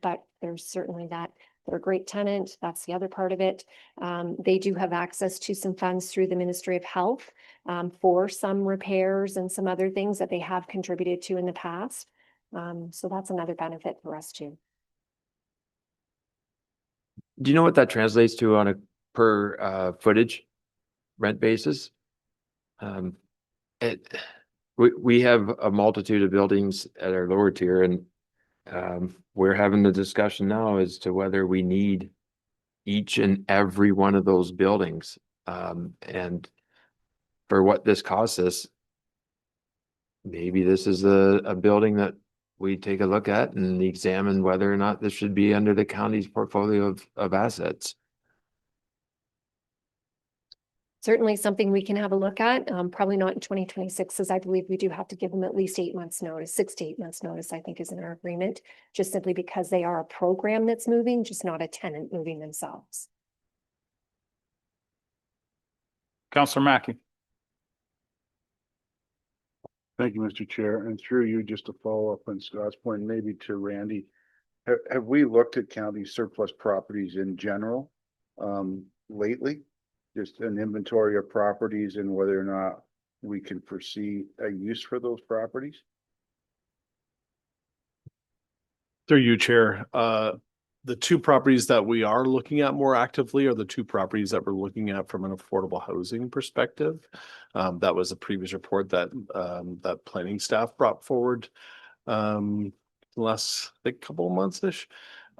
but there's certainly that. They're a great tenant. That's the other part of it. They do have access to some funds through the Ministry of Health for some repairs and some other things that they have contributed to in the past. So that's another benefit for us too. Do you know what that translates to on a per footage rent basis? We have a multitude of buildings at our lower tier, and we're having the discussion now as to whether we need each and every one of those buildings. And for what this costs us, maybe this is a building that we take a look at and examine whether or not this should be under the county's portfolio of assets. Certainly something we can have a look at, probably not in 2026, as I believe we do have to give them at least 8 months notice, 6 to 8 months notice, I think is in our agreement, just simply because they are a program that's moving, just not a tenant moving themselves. Councillor Mackey. Thank you, Mr. Chair. And through you, just to follow up on Scott's point, maybe to Randy, have we looked at county surplus properties in general lately? Just an inventory of properties and whether or not we can foresee a use for those properties? Through you, Chair, the two properties that we are looking at more actively are the two properties that we're looking at from an affordable housing perspective. That was a previous report that that planning staff brought forward last, I think, couple of months-ish.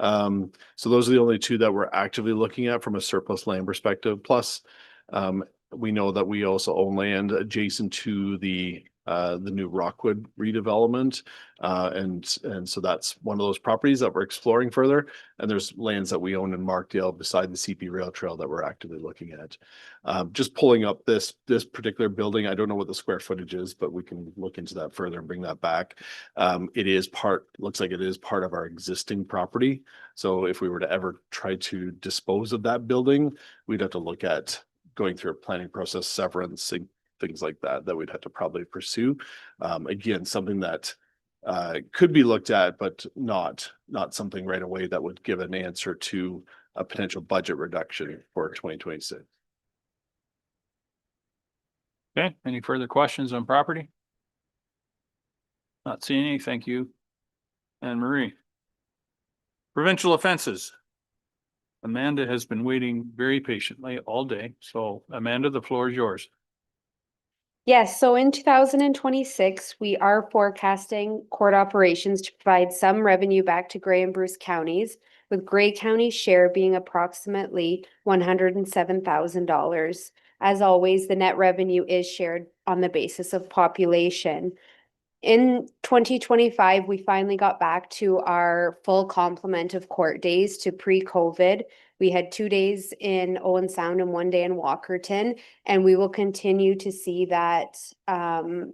So those are the only two that we're actively looking at from a surplus land perspective. Plus, we know that we also own land adjacent to the new Rockwood redevelopment. And so that's one of those properties that we're exploring further. And there's lands that we own in Markdale beside the CP Rail Trail that we're actively looking at. Just pulling up this particular building, I don't know what the square footage is, but we can look into that further and bring that back. It is looks like it is part of our existing property. So if we were to ever try to dispose of that building, we'd have to look at going through a planning process, severance, things like that we'd have to probably pursue. Again, something that could be looked at, but not something right away that would give an answer to a potential budget reduction for 2026. Okay, any further questions on property? Not seeing any, thank you. Anne Marie. Provincial offenses. Amanda has been waiting very patiently all day. So Amanda, the floor is yours. Yes, so in 2026, we are forecasting court operations to provide some revenue back to Grey and Bruce counties, with Grey County's share being approximately $107,000. As always, the net revenue is shared on the basis of population. In 2025, we finally got back to our full complement of court days to pre-COVID. We had 2 days in Owen Sound and 1 day in Walkerton, and we will continue to see that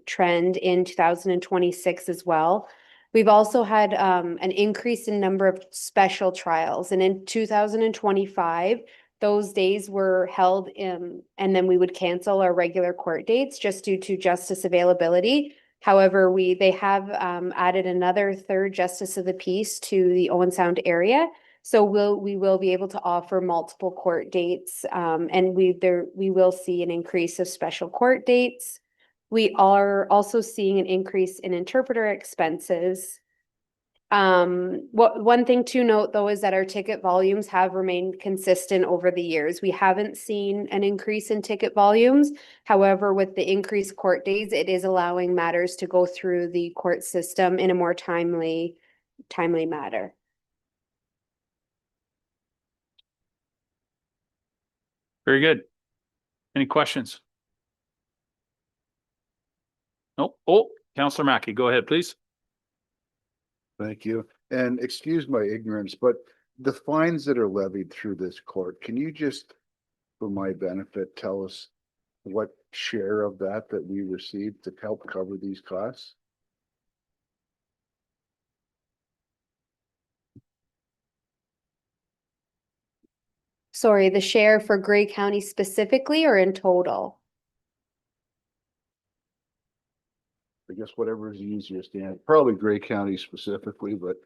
trend in 2026 as well. We've also had an increase in number of special trials, and in 2025, those days were held in, and then we would cancel our regular court dates just due to justice availability. However, they have added another third justice of the peace to the Owen Sound area. So we will be able to offer multiple court dates, and we will see an increase of special court dates. We are also seeing an increase in interpreter expenses. One thing to note though is that our ticket volumes have remained consistent over the years. We haven't seen an increase in ticket volumes. However, with the increased court days, it is allowing matters to go through the court system in a more timely manner. Very good. Any questions? Nope. Oh, Counselor Mackey, go ahead, please. Thank you. And excuse my ignorance, but the fines that are levied through this court, can you just, for my benefit, tell us what share of that we receive to help cover these costs? Sorry, the share for Grey County specifically or in total? I guess whatever is easiest, Dan, probably Grey County specifically, but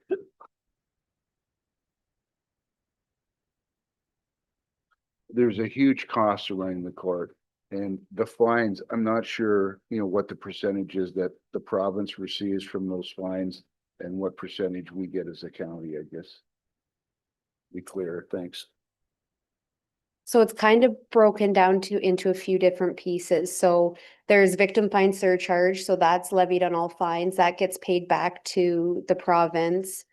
there's a huge cost around the court, and the fines, I'm not sure, what the percentage is that the province receives from those fines and what percentage we get as a county, I guess. Be clear, thanks. So it's kind of broken down into a few different pieces. So there's victim fine surcharge, so that's levied on all fines. That gets paid back to the province.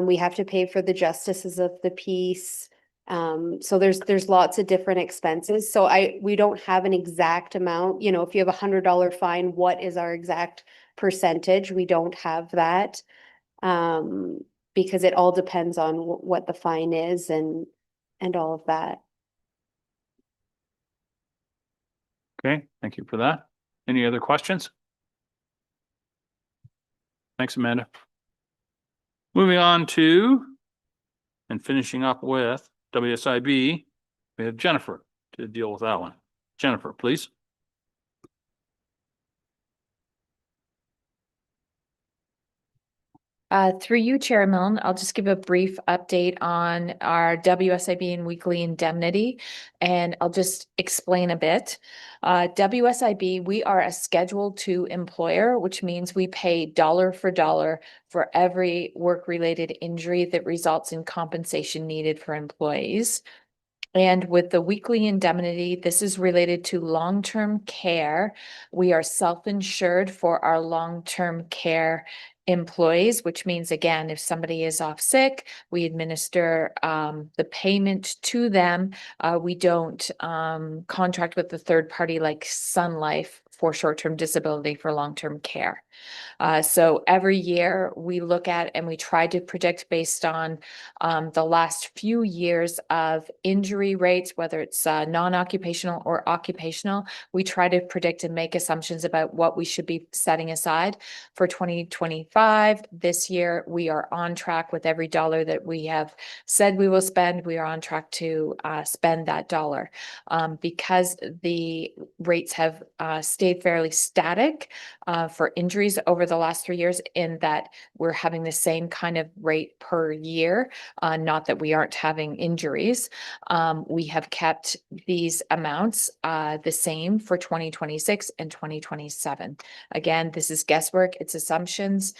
We have to pay for the justices of the peace. So there's lots of different expenses. So we don't have an exact amount. If you have $100 fine, what is our exact percentage? We don't have that. Because it all depends on what the fine is and all of that. Okay, thank you for that. Any other questions? Thanks, Amanda. Moving on to and finishing up with WSIB, we have Jennifer to deal with that one. Jennifer, please. Through you, Chair Milne, I'll just give a brief update on our WSIB and weekly indemnity, and I'll just explain a bit. WSIB, we are a Schedule II employer, which means we pay dollar for dollar for every work-related injury that results in compensation needed for employees. And with the weekly indemnity, this is related to long-term care. We are self-insured for our long-term care employees, which means, again, if somebody is off sick, we administer the payment to them. We don't contract with the third party like Sun Life for short-term disability for long-term care. So every year we look at and we try to predict based on the last few years of injury rates, whether it's non-occupational or occupational. We try to predict and make assumptions about what we should be setting aside for 2025. This year, we are on track with every dollar that we have said we will spend. We are on track to spend that dollar. Because the rates have stayed fairly static for injuries over the last 3 years, in that we're having the same kind of rate per year, not that we aren't having injuries. We have kept these amounts the same for 2026 and 2027. Again, this is guesswork, it's assumptions.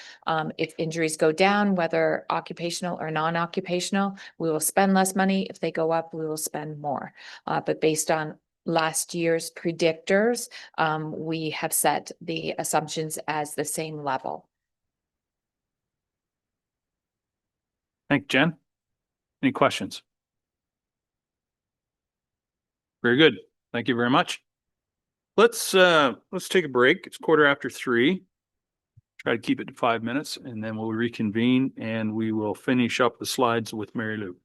If injuries go down, whether occupational or non-occupational, we will spend less money. If they go up, we will spend more. But based on last year's predictors, we have set the assumptions as the same level. Thank you, Jen. Any questions? Very good. Thank you very much. Let's take a break. It's 3:15. Try to keep it to 5 minutes and then we'll reconvene and we will finish up the slides with Mary Lou.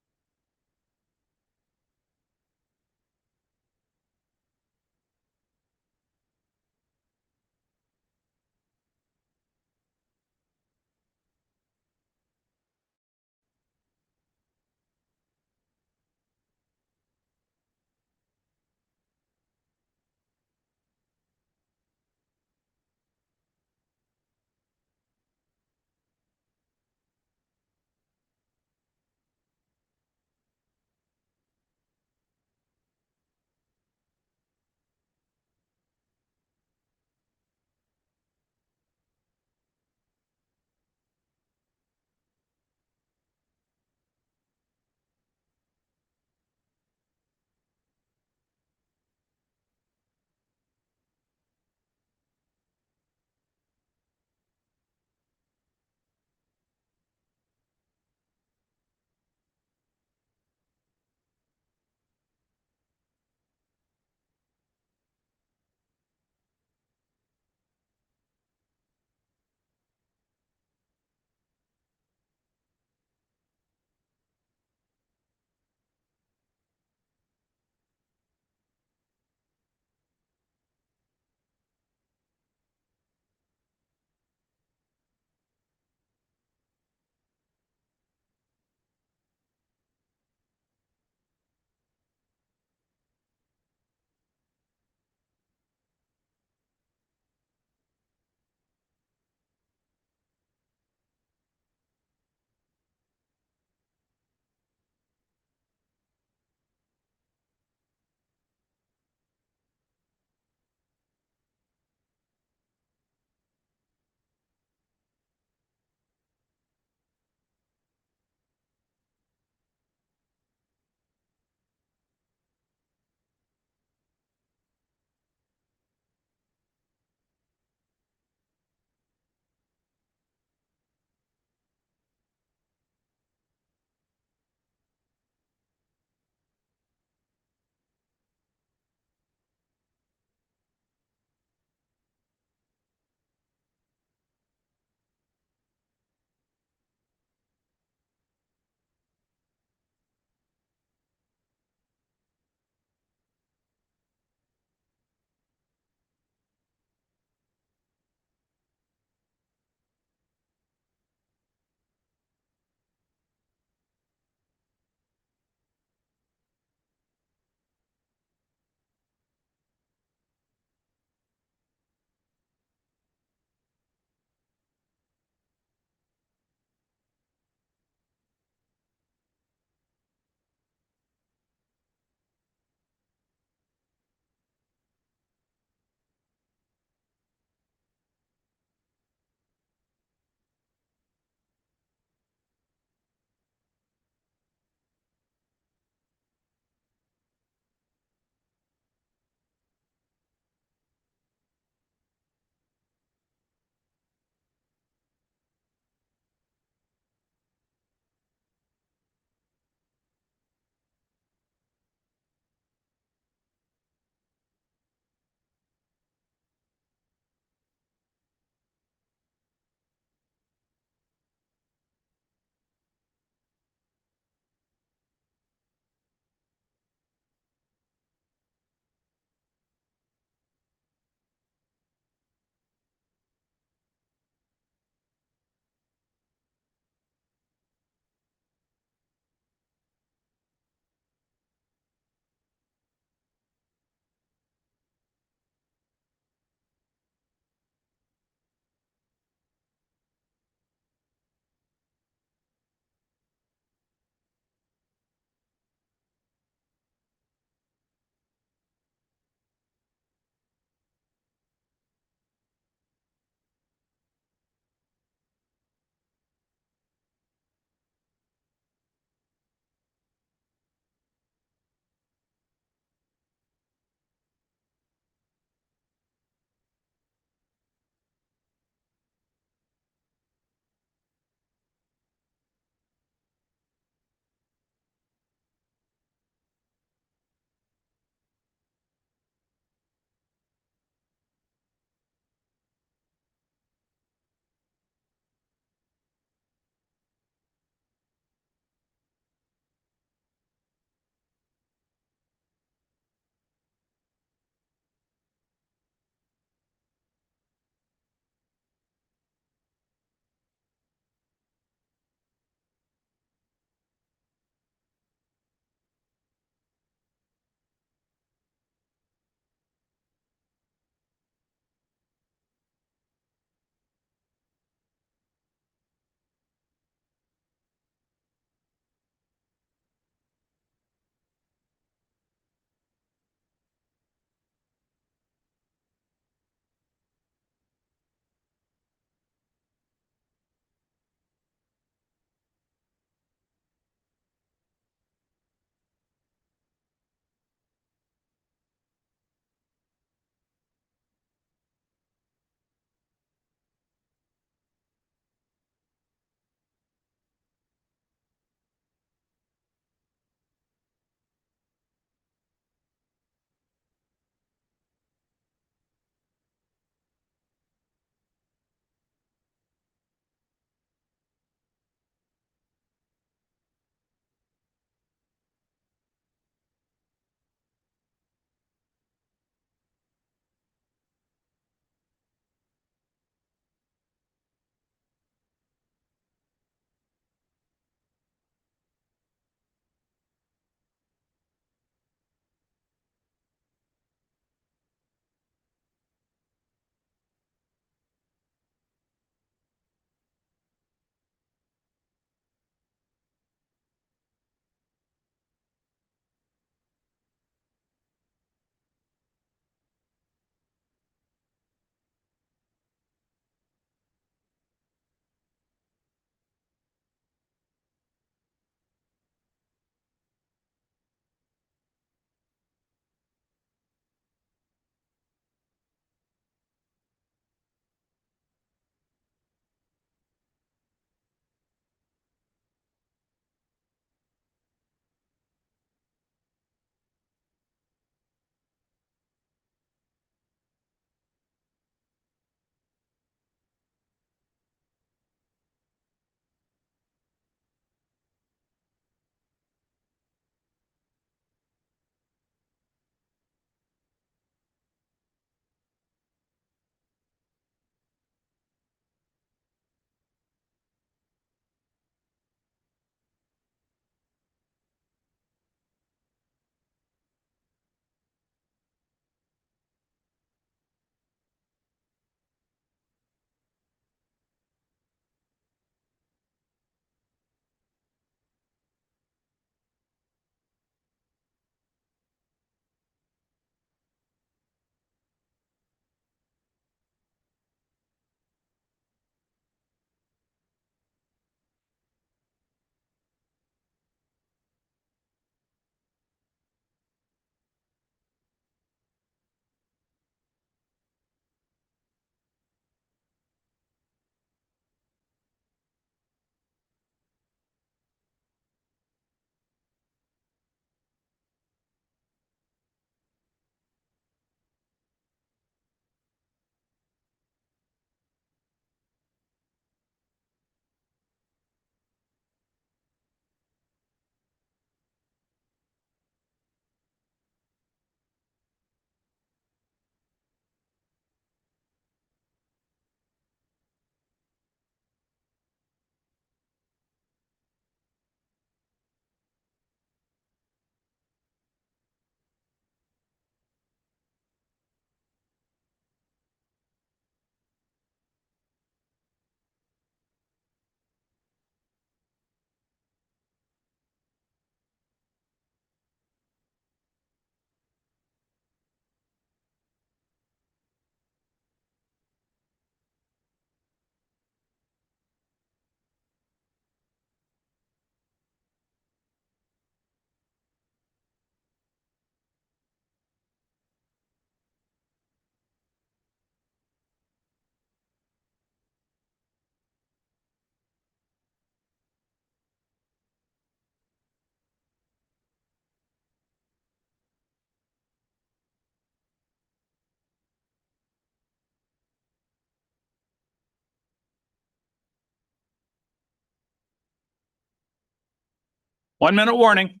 1 minute warning.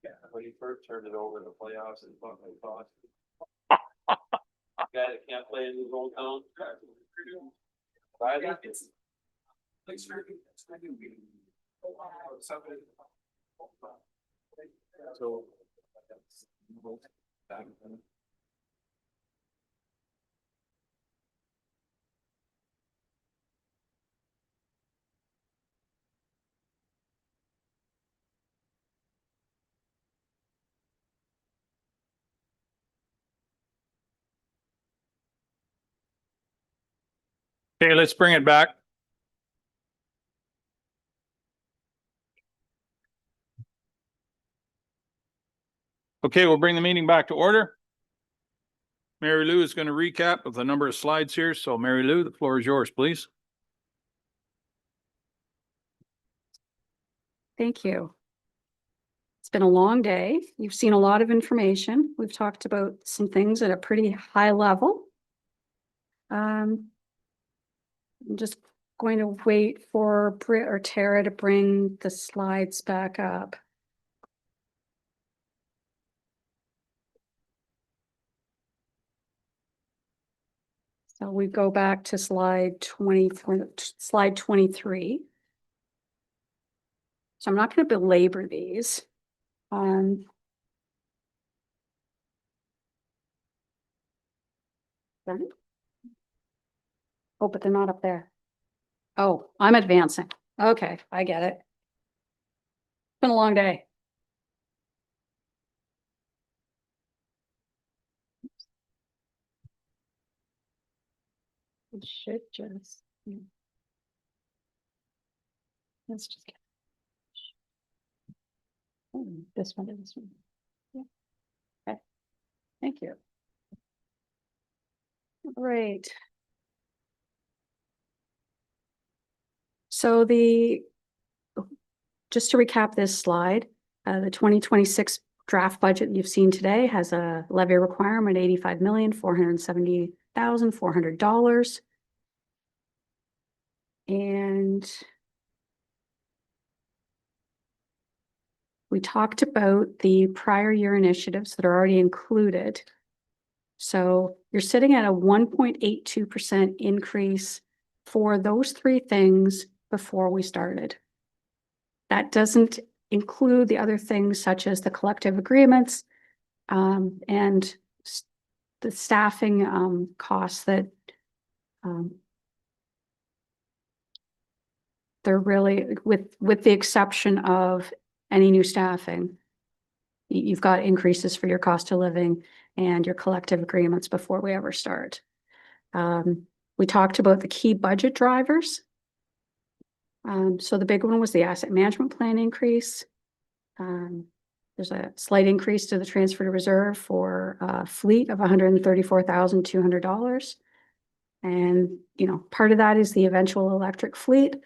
Yeah, when he first turned it over to the playoffs and what they thought. Guy that can't play in his own town. So. Okay, let's bring it back. Okay, we'll bring the meeting back to order. Mary Lou is going to recap of the number of slides here. So Mary Lou, the floor is yours, please. Thank you. It's been a long day. You've seen a lot of information. We've talked about some things at a pretty high level. I'm just going to wait for Britt or Tara to bring the slides back up. So we go back to slide 23. So I'm not going to belabor these. Done? Oh, but they're not up there. Oh, I'm advancing. Okay, I get it. It's been a long day. It should just. Let's just get. Oh, this one and this one. Yeah. Okay. Thank you. All right. So just to recap this slide, the 2026 draft budget you've seen today has a levy requirement $85,470,400. And we talked about the prior year initiatives that are already included. So you're sitting at a 1.82% increase for those three things before we started. That doesn't include the other things such as the collective agreements and the staffing costs that they're really, with the exception of any new staffing, you've got increases for your cost of living and your collective agreements before we ever start. We talked about the key budget drivers. So the big one was the asset management plan increase. There's a slight increase to the transfer to reserve for a fleet of $134,200. And, part of that is the eventual electric fleet,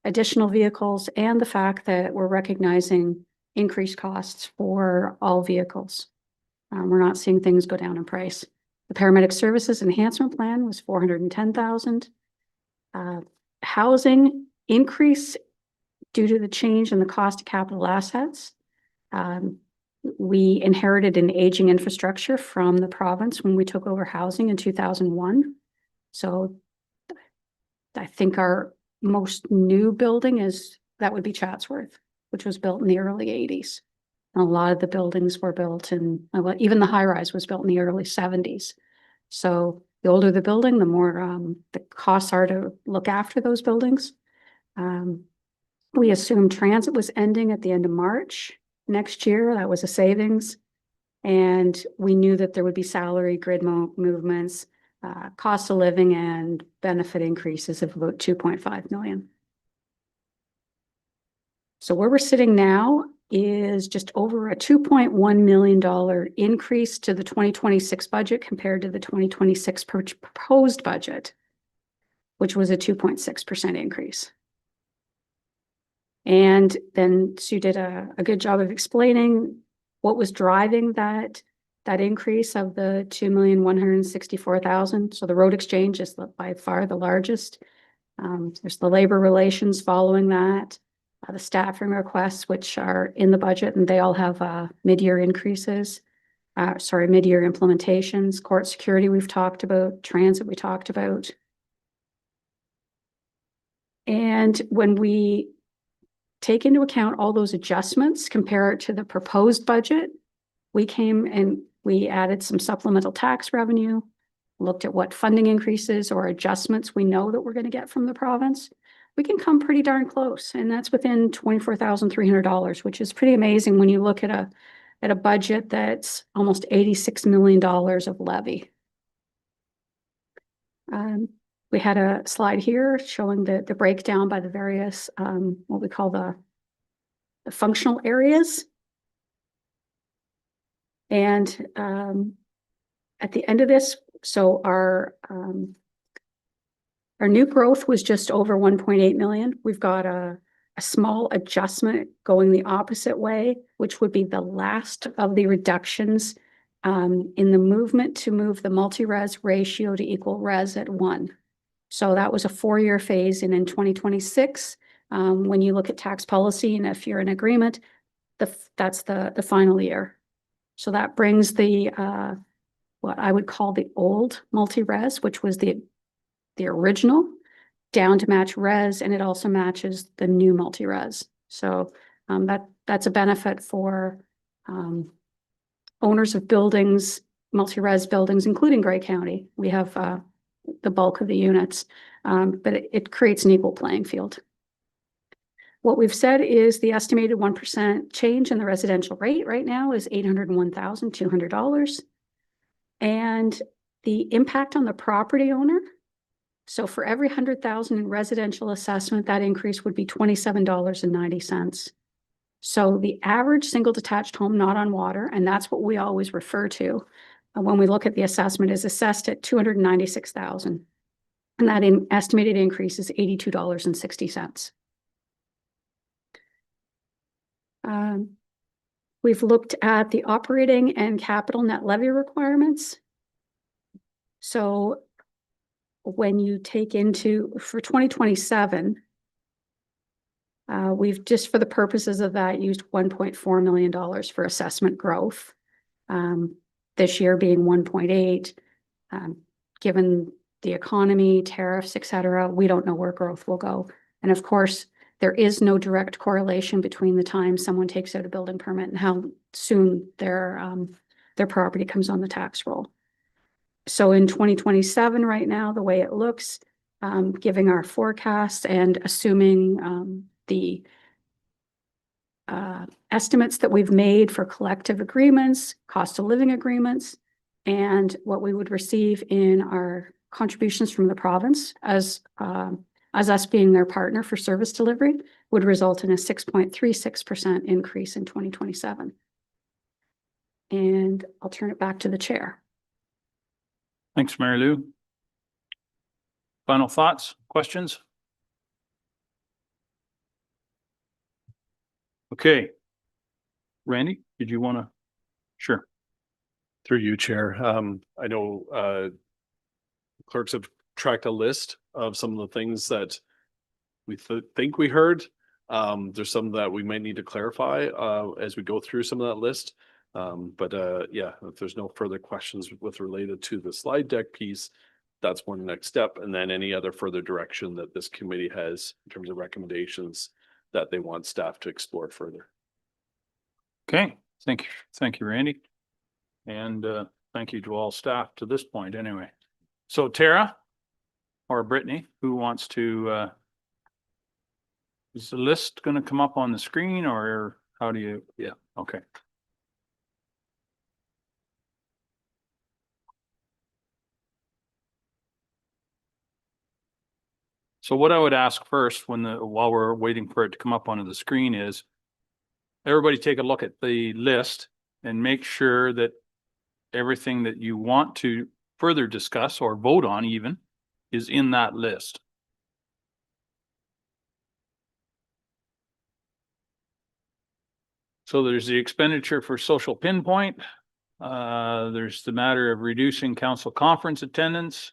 additional vehicles, and the fact that we're recognizing increased costs for all vehicles. We're not seeing things go down in price. The paramedic services enhancement plan was $410,000. Housing increase due to the change in the cost of capital assets. We inherited an aging infrastructure from the province when we took over housing in 2001. So I think our most new building that would be Chatsworth, which was built in the early 80s. And a lot of the buildings were built well, even the high rise was built in the early 70s. So the older the building, the more the costs are to look after those buildings. We assumed transit was ending at the end of March next year. That was a savings. And we knew that there would be salary grid movements, cost of living and benefit increases of about 2.5 million. So where we're sitting now is just over a $2.1 million increase to the 2026 budget compared to the 2026 proposed budget, which was a 2.6% increase. And then Sue did a good job of explaining what was driving that increase of the 2,164,000. So the road exchange is by far the largest. There's the labor relations following that, the staffing requests, which are in the budget, and they all have mid-year increases. Mid-year implementations. Court security we've talked about, transit we talked about. And when we take into account all those adjustments, compare it to the proposed budget, we came and we added some supplemental tax revenue, looked at what funding increases or adjustments we know that we're going to get from the province. We can come pretty darn close, and that's within $24,300, which is pretty amazing when you look at a budget that's almost $86 million of levy. We had a slide here showing the breakdown by the various, what we call the functional areas. And at the end of this, so our new growth was just over 1.8 million. We've got a small adjustment going the opposite way, which would be the last of the reductions in the movement to move the multi-res ratio to equal res at 1. So that was a 4-year phase, and in 2026, when you look at tax policy, and if you're in agreement, that's the final year. So that brings the what I would call the old multi-res, which was the original, down to match res, and it also matches the new multi-res. So that's a benefit for owners of buildings, multi-res buildings, including Grey County. We have the bulk of the units, but it creates an equal playing field. What we've said is the estimated 1% change in the residential rate right now is $801,200. And the impact on the property owner, so for every 100,000 in residential assessment, that increase would be $27.90. So the average single detached home not on water, and that's what we always refer to when we look at the assessment, is assessed at $296,000. And that estimated increase is $82.60. We've looked at the operating and capital net levy requirements. So when you take for 2027, we've just for the purposes of that used $1.4 million for assessment growth. This year being 1.8, given the economy, tariffs, et cetera, we don't know where growth will go. And of course, there is no direct correlation between the time someone takes out a building permit and how soon their property comes on the tax roll. So in 2027 right now, the way it looks, giving our forecast and assuming the estimates that we've made for collective agreements, cost of living agreements, and what we would receive in our contributions from the province as us being their partner for service delivery would result in a 6.36% increase in 2027. And I'll turn it back to the chair. Thanks, Mary Lou. Final thoughts, questions? Okay. Randy, did you want to? Sure. Through you, Chair. I know clerks have tracked a list of some of the things that we think we heard. There's some that we might need to clarify as we go through some of that list. Yeah, if there's no further questions with related to the slide deck piece, that's one next step. And then any other further direction that this committee has in terms of recommendations that they want staff to explore further. Okay, thank you, Randy. And thank you to all staff to this point anyway. So Tara or Brittany, who wants to is the list going to come up on the screen or how do you, yeah, okay. So what I would ask first while we're waiting for it to come up onto the screen is everybody take a look at the list and make sure that everything that you want to further discuss or vote on even is in that list. So there's the expenditure for social pinpoint. There's the matter of reducing council conference attendance.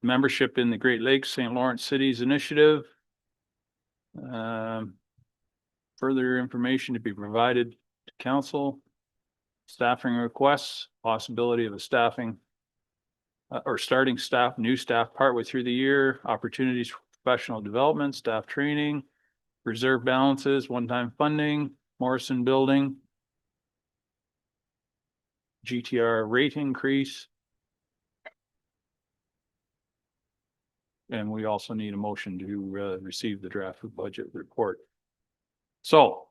Membership in the Great Lakes St. Lawrence Cities Initiative. Further information to be provided to council. Staffing requests, possibility of a staffing or starting staff, new staff partway through the year, opportunities for professional development, staff training, reserve balances, one-time funding, Morrison Building, GTR rate increase. And we also need a motion to receive the draft budget report. So,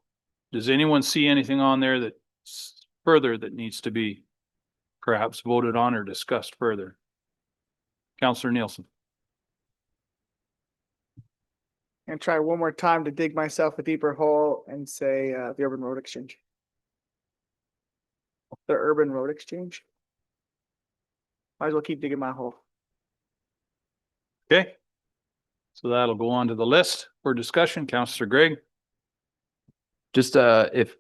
does anyone see anything on there that's further that needs to be perhaps voted on or discussed further? Councillor Nielsen. And try one more time to dig myself a deeper hole and say the Urban Road Exchange. The Urban Road Exchange. Might as well keep digging my hole. Okay. So that'll go on to the list for discussion. Councillor Greg. Just if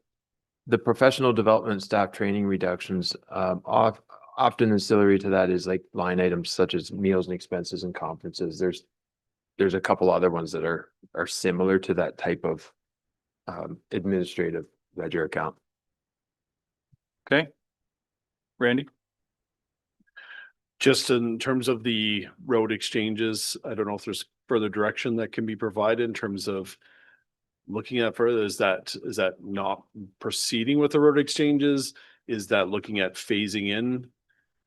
the professional development staff training reductions, often ancillary to that is like line items such as meals and expenses and conferences. There's a couple other ones that are similar to that type of administrative ledger account. Okay. Randy. Just in terms of the road exchanges, I don't know if there's further direction that can be provided in terms of looking at further. Is that not proceeding with the road exchanges? Is that looking at phasing in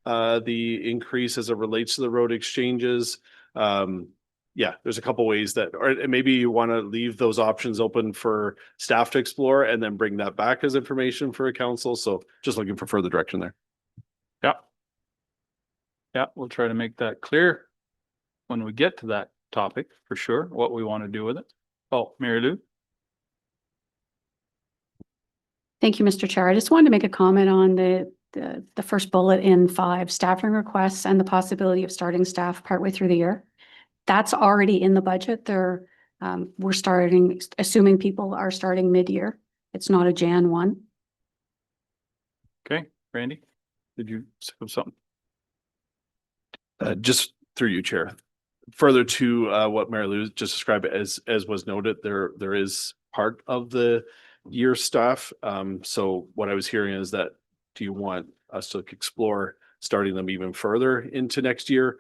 the increase as it relates to the road exchanges? Yeah, there's a couple ways that, or maybe you want to leave those options open for staff to explore and then bring that back as information for a council. So just looking for further direction there. Yeah. Yeah, we'll try to make that clear when we get to that topic for sure, what we want to do with it. Oh, Mary Lou. Thank you, Mr. Chair. I just wanted to make a comment on the first bullet in 5, staffing requests and the possibility of starting staff partway through the year. That's already in the budget. We're starting, assuming people are starting mid-year. It's not a Jan 1. Okay, Randy, did you have something? Just through you, Chair. Further to what Mary Lou just described, as was noted, there is part of the year staff. So what I was hearing is that, do you want us to explore starting them even further into next year?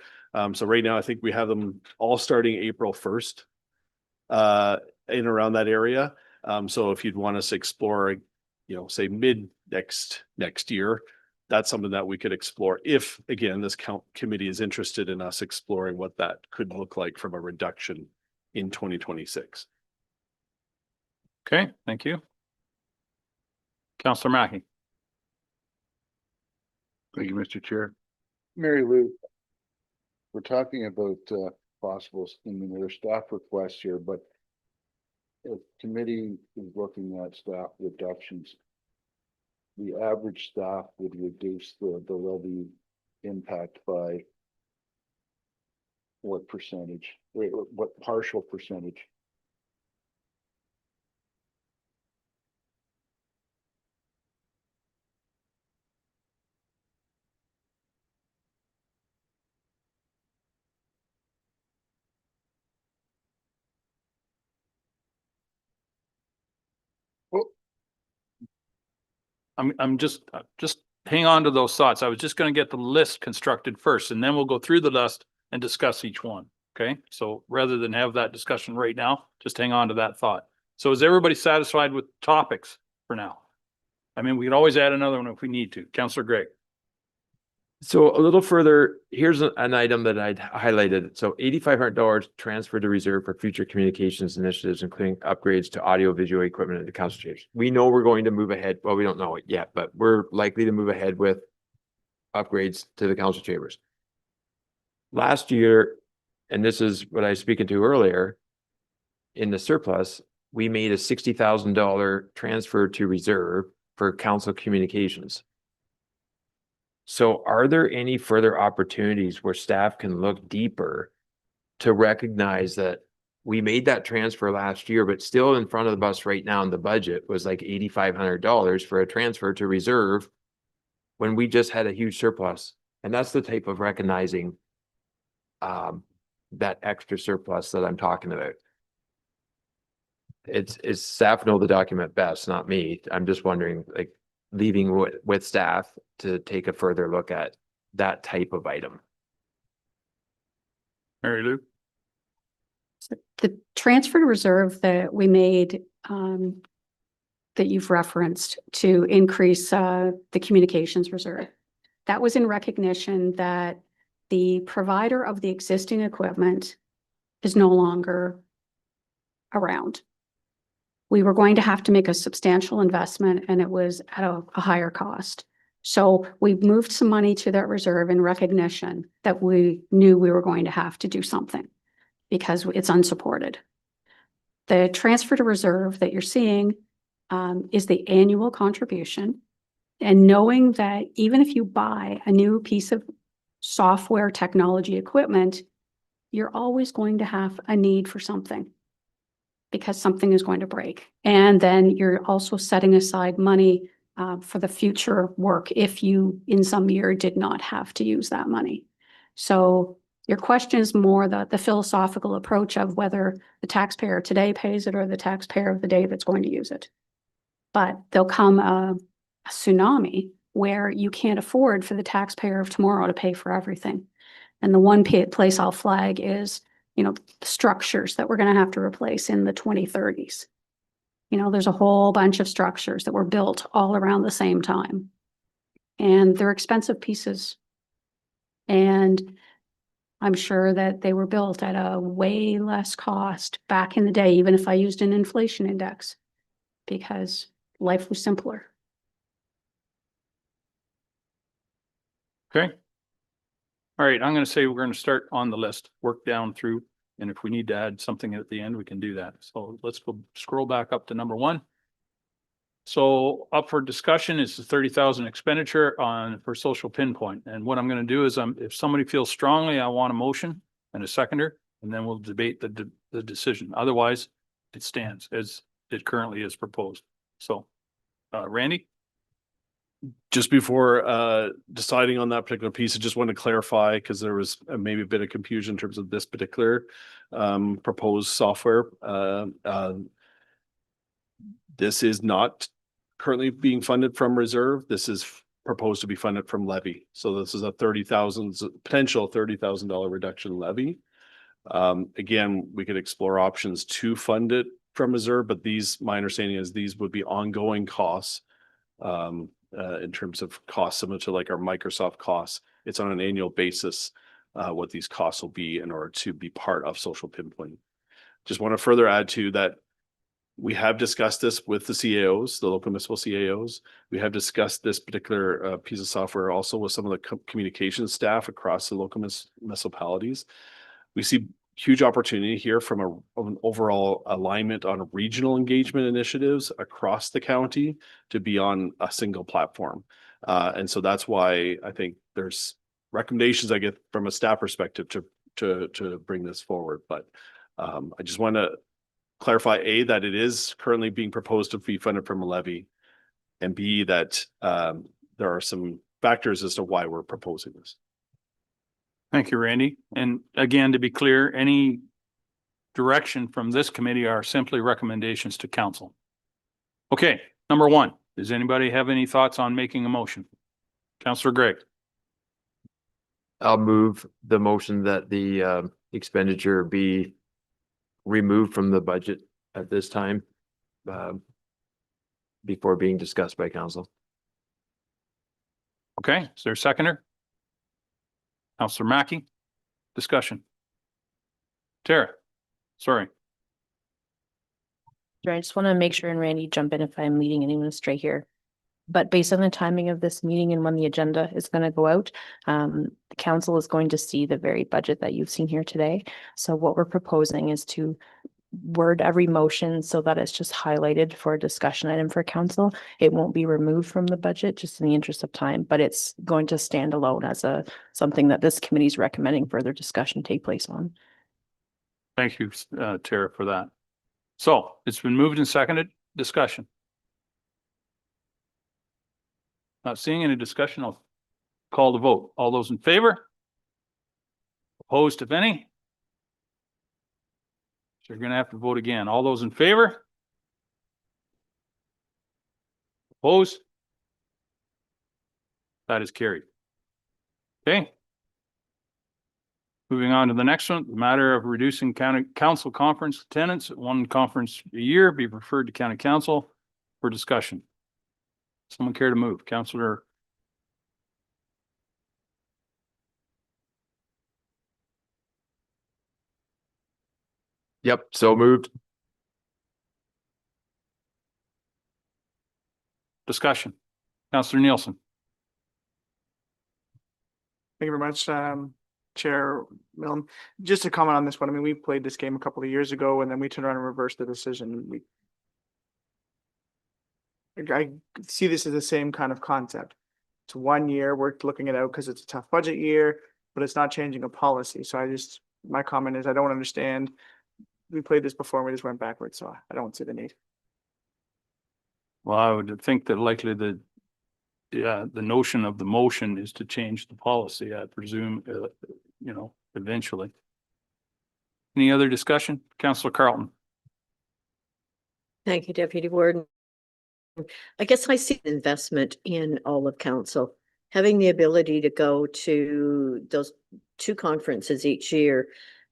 So right now, I think we have them all starting April 1st in around that area. So if you'd want us to explore, say mid next year, that's something that we could explore if, again, this committee is interested in us exploring what that could look like from a reduction in 2026. Okay, thank you. Councillor Mackey. Thank you, Mr. Chair. Mary Lou, we're talking about possible, their staff requests here, but if committee is looking at staff reductions, the average staff would reduce the levy impact by what percentage? What partial percentage? I'm just hang on to those thoughts. I was just gonna get the list constructed first, and then we'll go through the list and discuss each one. Okay, so rather than have that discussion right now, just hang on to that thought. So is everybody satisfied with topics for now? I mean, we can always add another one if we need to. Counselor Greg. So a little further, here's an item that I'd highlighted. So $8,500 transferred to reserve for future communications initiatives, including upgrades to audio visual equipment at the council chambers. We know we're going to move ahead. Well, we don't know it yet, but we're likely to move ahead with upgrades to the council chambers. Last year, and this is what I was speaking to earlier, in the surplus, we made a $60,000 transfer to reserve for council communications. So are there any further opportunities where staff can look deeper to recognize that we made that transfer last year, but still in front of the bus right now in the budget was like $8,500 for a transfer to reserve when we just had a huge surplus? And that's the type of recognizing that extra surplus that I'm talking about. It's staff know the document best, not me. I'm just wondering, like, leaving with staff to take a further look at that type of item. Mary Lou? The transfer to reserve that we made, that you've referenced to increase the communications reserve, that was in recognition that the provider of the existing equipment is no longer around. We were going to have to make a substantial investment, and it was at a higher cost. So we moved some money to that reserve in recognition that we knew we were going to have to do something because it's unsupported. The transfer to reserve that you're seeing is the annual contribution. And knowing that even if you buy a new piece of software technology equipment, you're always going to have a need for something, because something is going to break. And then you're also setting aside money for the future work if you in some year did not have to use that money. So your question is more the philosophical approach of whether the taxpayer today pays it or the taxpayer of the day that's going to use it. But there'll come a tsunami where you can't afford for the taxpayer of tomorrow to pay for everything. And the one place I'll flag is, the structures that we're going to have to replace in the 2030s. There's a whole bunch of structures that were built all around the same time. And they're expensive pieces. And I'm sure that they were built at a way less cost back in the day, even if I used an inflation index, because life was simpler. Okay. All right, I'm gonna say we're gonna start on the list, work down through, and if we need to add something at the end, we can do that. So let's go scroll back up to number 1. So up for discussion is the 30,000 expenditure for social pinpoint. And what I'm gonna do is if somebody feels strongly, I want a motion and a seconder, and then we'll debate the decision. Otherwise, it stands as it currently is proposed. So, Randy? Just before deciding on that particular piece, I just want to clarify, because there was maybe a bit of confusion in terms of this particular proposed software. This is not currently being funded from reserve. This is proposed to be funded from levy. So this is a potential $30,000 reduction in levy. Again, we could explore options to fund it from reserve, but my understanding is these would be ongoing costs. In terms of costs similar to like our Microsoft costs, it's on an annual basis what these costs will be in order to be part of social pinpoint. Just want to further add to that, we have discussed this with the CAOs, the local municipal CAOs. We have discussed this particular piece of software also with some of the communications staff across the local municipalities. We see huge opportunity here from an overall alignment on regional engagement initiatives across the county to be on a single platform. And so that's why I think there's recommendations I get from a staff perspective to bring this forward. But I just want to clarify, A, that it is currently being proposed to be funded from a levy, and B, that there are some factors as to why we're proposing this. Thank you, Randy. And again, to be clear, any direction from this committee are simply recommendations to council. Okay, number 1, Does anybody have any thoughts on making a motion? Counselor Gregg, I'll move the motion that the expenditure be removed from the budget at this time before being discussed by council. okay, is there a seconder? Counselor Mackey, discussion. Tara, sorry. I just want to make sure, and Randy, jump in if I'm leading anyone astray here. But based on the timing of this meeting and when the agenda is going to go out, the council is going to see the very budget that you've seen here today. So what we're proposing is to word every motion so that it's just highlighted for a discussion item for council. It won't be removed from the budget, just in the interest of time, but it's going to stand alone as something that this committee is recommending further discussion take place on. Thank you, Tara, for that. So it's been moved and seconded. Discussion. Not seeing any discussion, I'll call the vote. All those in favor? Opposed, if any? So you're gonna have to vote again. All those in favor? Opposed? That is carried. Okay. Moving on to the next one, the matter of reducing county council conference attendance at one conference a year be referred to county council for discussion. Someone care to move? Councillor. Yep, so moved. Discussion. Councillor Nielsen. Thank you very much, Chair Milne. Just to comment on this one, I mean, we played this game a couple of years ago and then we turned around and reversed the decision. I see this as the same kind of concept. It's 1 year, we're looking it out because it's a tough budget year, but it's not changing a policy. So my comment is I don't understand. We played this before and we just went backwards, so I don't see the need. Well, I would think that likely the notion of the motion is to change the policy, I presume, eventually. Any other discussion? Councillor Carlton. Thank you, Deputy Warden. I guess I see an investment in all of council. Having the ability to go to those 2 conferences each year,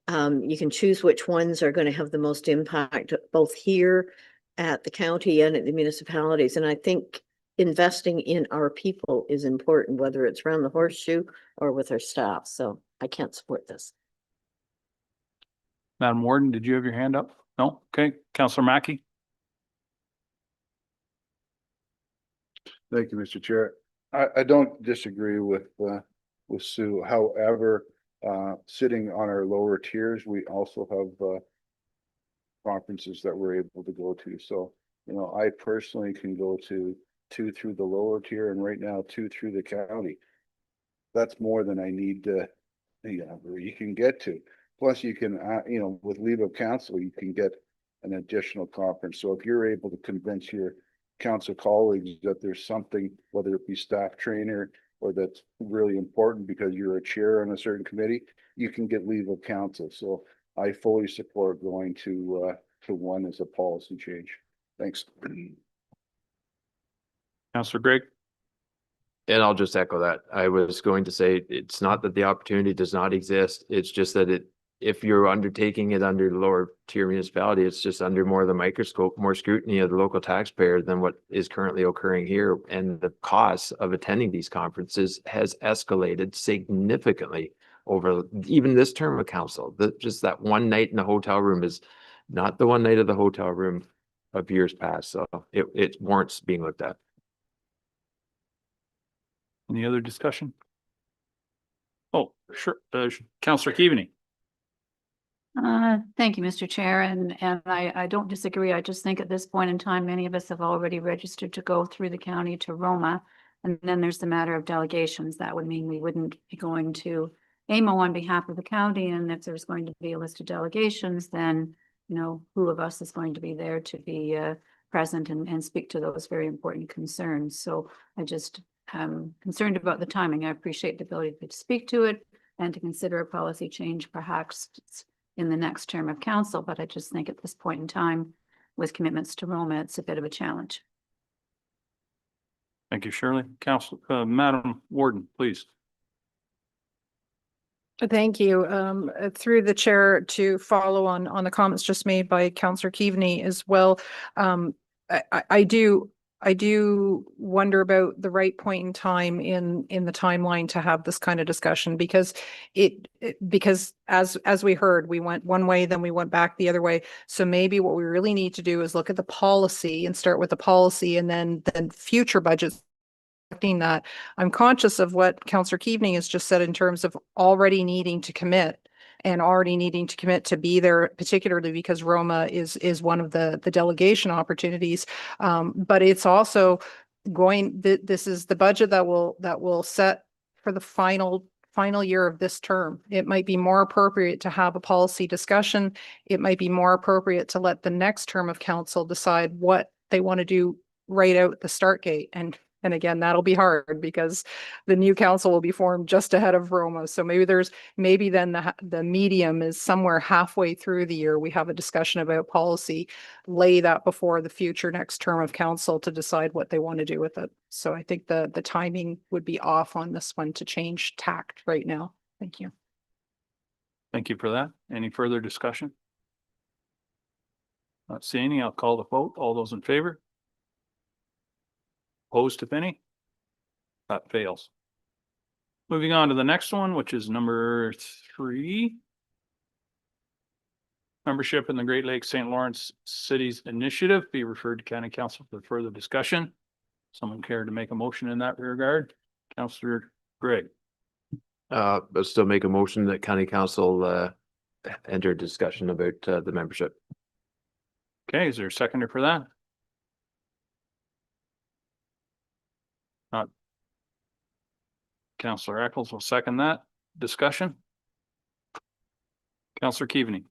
you can choose which ones are going to have the most impact, both here at the county and at the municipalities. And I think investing in our people is important, whether it's around the horseshoe or with our staff. So I can't support this. Madam Warden, did you have your hand up? No? Okay. Councillor Mackey. Thank you, Mr. Chair. I don't disagree with Sue. However, sitting on our lower tiers, we also have conferences that we're able to go to. So, I personally can go to 2 through the lower tier and right now 2 through the county. That's more than I need to, where you can get to. Plus you can, with leave of council, you can get an additional conference. So if you're able to convince your council colleagues that there's something, whether it be staff trainer or that's really important because you're a chair on a certain committee, you can get leave of council. So I fully support going to one as a policy change. Thanks. Councillor Gregg. And I'll just echo that. I was going to say, it's not that the opportunity does not exist. It's just that if you're undertaking it under the lower tier municipality, it's just under more of the microscope, more scrutiny of the local taxpayer than what is currently occurring here. And the cost of attending these conferences has escalated significantly over even this term of council. Just that one night in the hotel room is not the one night of the hotel room of years past. So it warrants being looked at. Any other discussion? Oh, sure. Councillor Keaveney. Thank you, Mr. Chair, and I don't disagree. I just think at this point in time, many of us have already registered to go through the county to Roma. And then there's the matter of delegations. That would mean we wouldn't be going to AMO on behalf of the county. And if there's going to be a list of delegations, then, who of us is going to be there to be present and speak to those very important concerns. So I just am concerned about the timing. I appreciate the ability to speak to it and to consider a policy change, perhaps in the next term of council, but I just think at this point in time, with commitments to Roma, it's a bit of a challenge. Thank you, Shirley. Council, Madam Warden, please. Thank you. Through the chair to follow on the comments just made by Councillor Keaveney as well. I do wonder about the right point in time in the timeline to have this kind of discussion because because as we heard, we went one way, then we went back the other way. So maybe what we really need to do is look at the policy and start with the policy and then future budgets. That I'm conscious of what Councillor Keaveney has just said in terms of already needing to commit to be there, particularly because Roma is one of the delegation opportunities. But it's also this is the budget that will set for the final year of this term. It might be more appropriate to have a policy discussion. It might be more appropriate to let the next term of council decide what they want to do right out the start gate. And again, that'll be hard because the new council will be formed just ahead of Roma. So maybe then the medium is somewhere halfway through the year. We have a discussion about policy, lay that before the future next term of council to decide what they want to do with it. So I think the timing would be off on this one to change tact right now. Thank you. Thank you for that. Any further discussion? Not seeing any. I'll call the vote. All those in favor? Opposed, if any? That fails. Moving on to the next one, which is number 3. Membership in the Great Lakes St. Lawrence Cities Initiative be referred to County Council for further discussion. Someone care to make a motion in that regard? Councillor Greg. But still make a motion that County Council enter discussion about the membership. Okay, is there a seconder for that? Not. Councillor Eccles will second that. Discussion? Councillor Keaveney.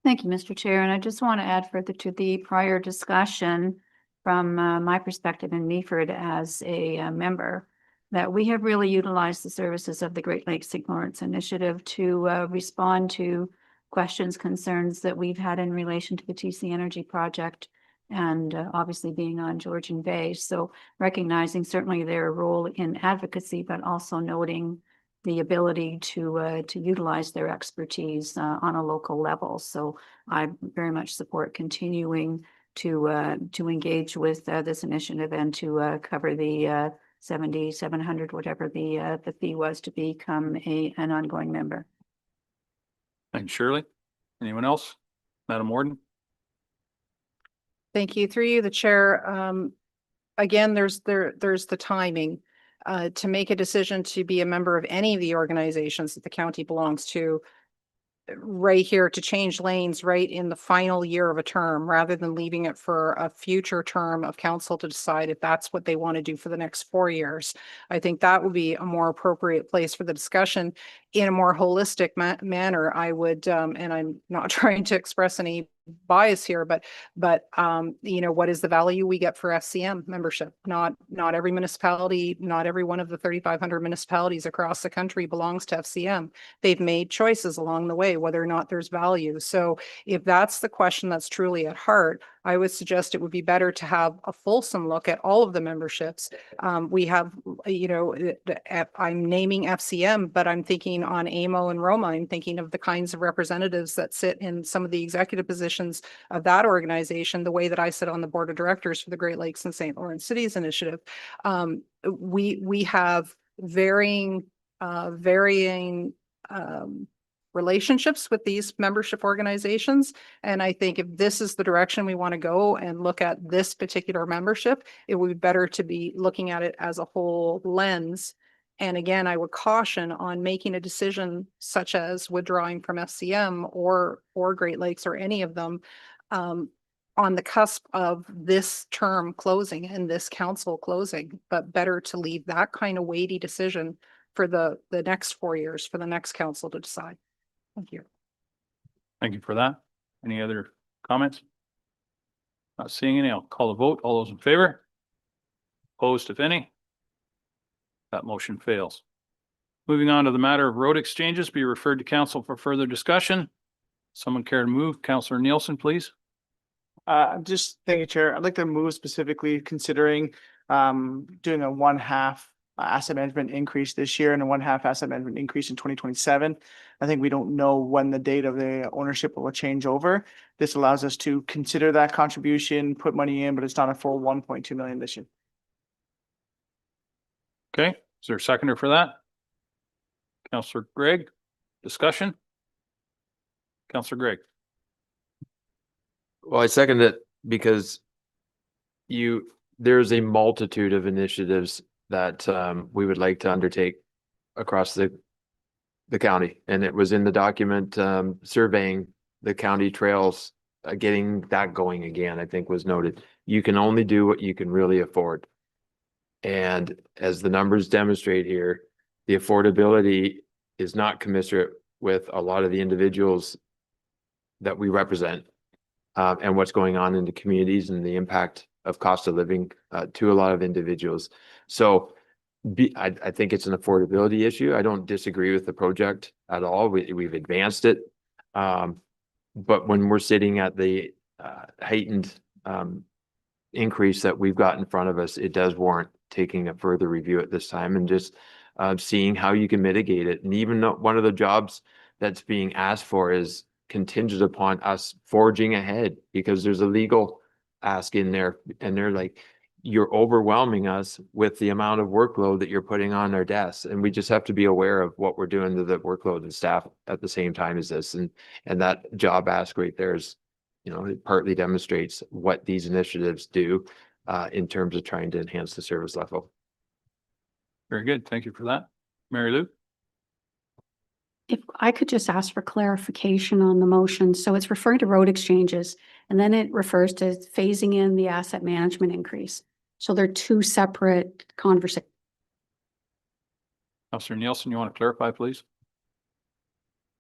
Thank you, Mr. Chair. And I just want to add further to the prior discussion from my perspective in Meaford as a member, that we have really utilized the services of the Great Lakes St. Lawrence Initiative to respond to questions, concerns that we've had in relation to the TC Energy project and obviously being on Georgian Bay. So recognizing certainly their role in advocacy, but also noting the ability to utilize their expertise on a local level. So I very much support continuing to engage with this initiative and to cover the 7,700, whatever the fee was to become an ongoing member. Thanks, Shirley. Anyone else? Madam Warden. Thank you. Through you, the chair. Again, there's the timing to make a decision to be a member of any of the organizations that the county belongs to. Right here to change lanes right in the final year of a term, rather than leaving it for a future term of council to decide if that's what they want to do for the next 4 years. I think that would be a more appropriate place for the discussion in a more holistic manner. I would, and I'm not trying to express any bias here, but you know, what is the value we get for FCM membership? Not every municipality, not every one of the 3,500 municipalities across the country belongs to FCM. They've made choices along the way, whether or not there's value. So if that's the question that's truly at heart, I would suggest it would be better to have a fulsome look at all of the memberships. We have, you know, I'm naming FCM, but I'm thinking on AMO and Roma. I'm thinking of the kinds of representatives that sit in some of the executive positions of that organization, the way that I sit on the board of directors for the Great Lakes and St. Lawrence Cities Initiative. We have varying relationships with these membership organizations. And I think if this is the direction we want to go and look at this particular membership, it would be better to be looking at it as a whole lens. And again, I would caution on making a decision such as withdrawing from FCM or Great Lakes or any of them on the cusp of this term closing and this council closing, but better to leave that kind of weighty decision for the next 4 years for the next council to decide. Thank you. Thank you for that. Any other comments? Not seeing any. I'll call the vote. All those in favor? Opposed, if any? That motion fails. Moving on to the matter of road exchanges, be referred to council for further discussion. Someone care to move? Councillor Nielsen, please. Just thank you, Chair. I'd like to move specifically considering doing a 1/2 asset management increase this year and a 1/2 asset management increase in 2027. I think we don't know when the date of the ownership will change over. This allows us to consider that contribution, put money in, but it's not a full 1.2 million this year. Okay, is there a seconder for that? Counselor Greg, discussion? Counselor Greg. Well, I second it because there's a multitude of initiatives that we would like to undertake across the county. And it was in the document surveying the county trails, getting that going again, I think was noted. You can only do what you can really afford. And as the numbers demonstrate here, the affordability is not commensurate with a lot of the individuals that we represent and what's going on in the communities and the impact of cost of living to a lot of individuals. So I think it's an affordability issue. I don't disagree with the project at all. We've advanced it. But when we're sitting at the heightened increase that we've got in front of us, it does warrant taking a further review at this time and just seeing how you can mitigate it. And even though one of the jobs that's being asked for is contingent upon us forging ahead, because there's a legal ask in there, and they're like, you're overwhelming us with the amount of workload that you're putting on our desks. And we just have to be aware of what we're doing to the workload and staff at the same time as this. And that job ask right there is, it partly demonstrates what these initiatives do in terms of trying to enhance the service level. Very good. Thank you for that. Mary Lou? If I could just ask for clarification on the motion. So it's referring to road exchanges, and then it refers to phasing in the asset management increase. So they're two separate conversations. Councillor Nielsen, you want to clarify, please?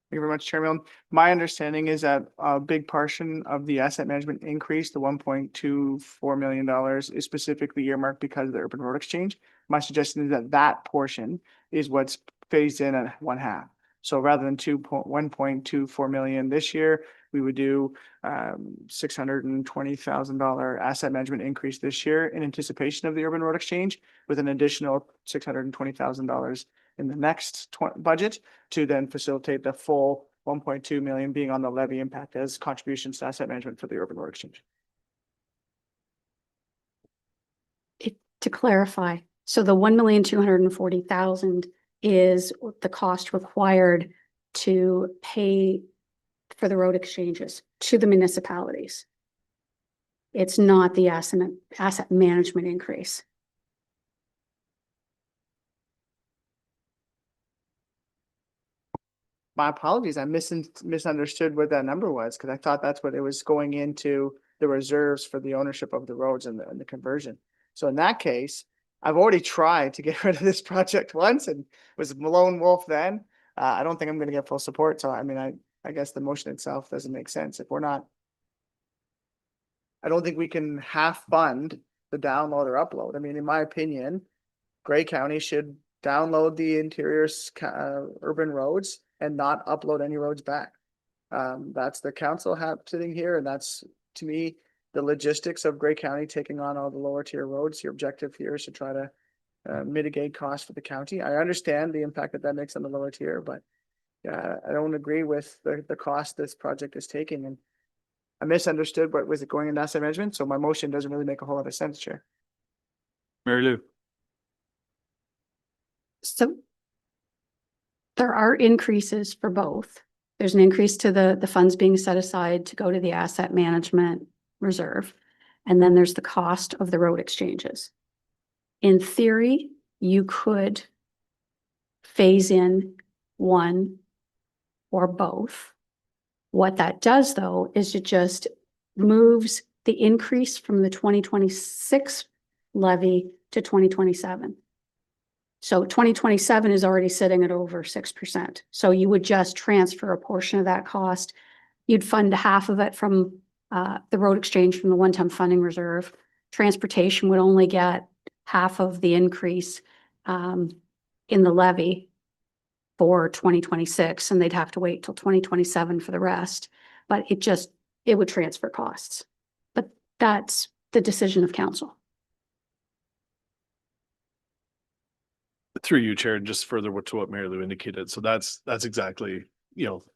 Thank you very much, Chairman. My understanding is that a big portion of the asset management increase, the $1.24 million, is specifically earmarked because of the urban road exchange. My suggestion is that that portion is what's phased in at 1/2. So rather than $1.24 million this year, we would do $620,000 asset management increase this year in anticipation of the urban road exchange, with an additional $620,000 in the next budget to then facilitate the full 1.2 million being on the levy impact as contributions to asset management for the urban road exchange. To clarify, so the 1,240,000 is the cost required to pay for the road exchanges to the municipalities. It's not the asset management increase. My apologies, I misunderstood what that number was, because I thought that's what it was going into the reserves for the ownership of the roads and the conversion. So in that case, I've already tried to get rid of this project once and was a lone wolf then. I don't think I'm going to get full support. So I mean, I guess the motion itself doesn't make sense if we're not. I don't think we can half fund the download or upload. I mean, in my opinion, Grey County should download the interior urban roads and not upload any roads back. That's the council sitting here, and that's, to me, the logistics of Grey County taking on all the lower tier roads. Your objective here is to try to mitigate costs for the county. I understand the impact that makes on the lower tier, but I don't agree with the cost this project is taking. And I misunderstood what was it going in asset management. So my motion doesn't really make a whole lot of sense, Chair. Mary Lou. So there are increases for both. There's an increase to the funds being set aside to go to the asset management reserve. And then there's the cost of the road exchanges. In theory, you could phase in one or both. What that does, though, is it just moves the increase from the 2026 levy to 2027. So 2027 is already sitting at over 6%. So you would just transfer a portion of that cost. You'd fund half of it from the road exchange from the one-time funding reserve. Transportation would only get half of the increase in the levy for 2026, and they'd have to wait till 2027 for the rest. But it would transfer costs. But that's the decision of council. through you, Chair, just further to what Mary Lou indicated. So that's exactly,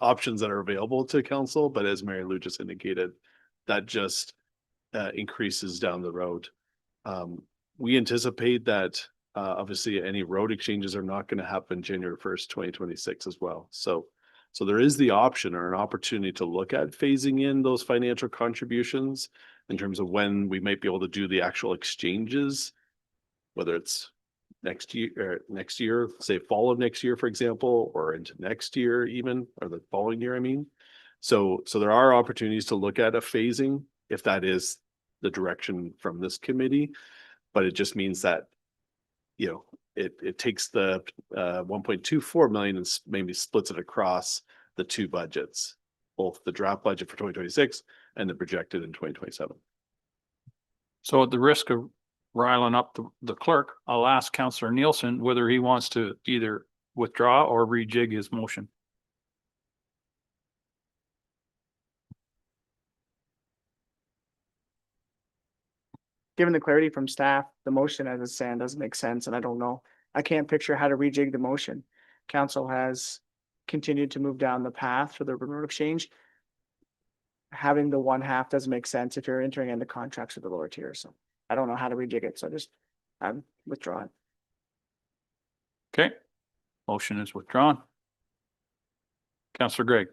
options that are available to council, but as Mary Lou just indicated, that just increases down the road. We anticipate that obviously any road exchanges are not going to happen January 1st, 2026 as well. So there is the option or an opportunity to look at phasing in those financial contributions in terms of when we might be able to do the actual exchanges, whether it's next year, say fall of next year, for example, or into next year even, or the following year, I mean. So there are opportunities to look at a phasing if that is the direction from this committee, but it just means that, it takes the 1.24 million and maybe splits it across the two budgets, both the draft budget for 2026 and the projected in 2027. So at the risk of riling up the clerk, I'll ask Councillor Nielsen whether he wants to either withdraw or rejig his motion. Given the clarity from staff, the motion as it stands doesn't make sense, and I don't know. I can't picture how to rejig the motion. Council has continued to move down the path for the urban road exchange. Having the one half doesn't make sense if you're entering into contracts with the lower tier, so I don't know how to rejig it, so I'm withdrawing. Okay, motion is withdrawn. Councillor Gregg.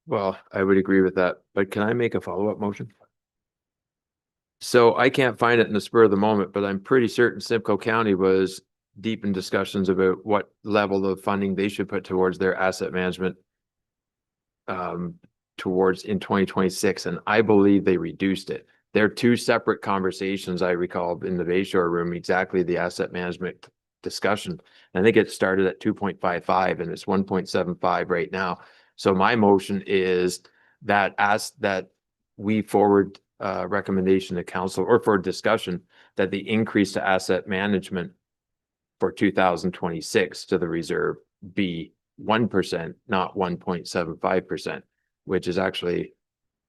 Well, I would agree with that, but can I make a follow-up motion? So I can't find it in the spur of the moment, but I'm pretty certain Simcoe County was deep in discussions about what level of funding they should put towards their asset management towards in 2026, and I believe they reduced it. There are two separate conversations I recall in the Bayshore room, exactly the asset management discussion. I think it started at 2.55 and it's 1.75 right now. So my motion is that we forward recommendation to council or for discussion that the increase to asset management for 2026 to the reserve be 1%, not 1.75%, which is actually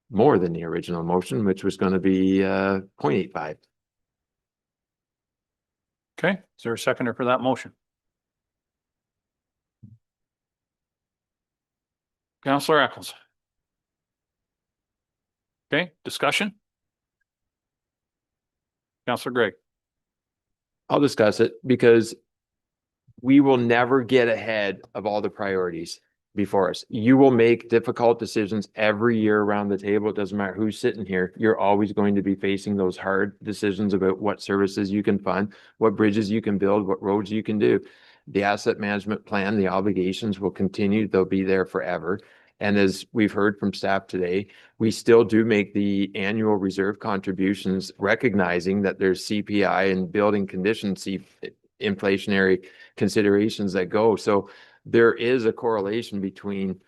more than the original motion, which was going to be 0.85. Okay, is there a seconder for that motion? Councillor Eccles. Okay, discussion? Councillor Gregg. I'll discuss it because we will never get ahead of all the priorities before us. You will make difficult decisions every year around the table. It doesn't matter who's sitting here. You're always going to be facing those hard decisions about what services you can fund, what bridges you can build, what roads you can do. The asset management plan, the obligations will continue. They'll be there forever. And as we've heard from staff today, we still do make the annual reserve contributions, recognizing that there's CPI and building conditions, inflationary considerations that go. So there is a correlation between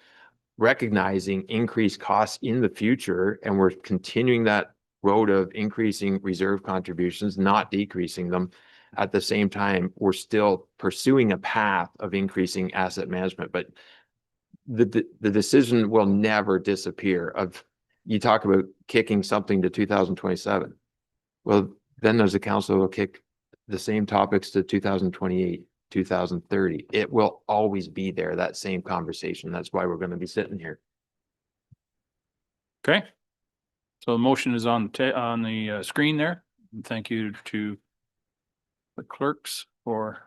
recognizing increased costs in the future, and we're continuing that road of increasing reserve contributions, not decreasing them. At the same time, we're still pursuing a path of increasing asset management, but the decision will never disappear. You talk about kicking something to 2027. Well, then there's a council will kick the same topics to 2028, 2030. It will always be there, that same conversation. That's why we're going to be sitting here. Okay. So the motion is on the screen there. And thank you to the clerks for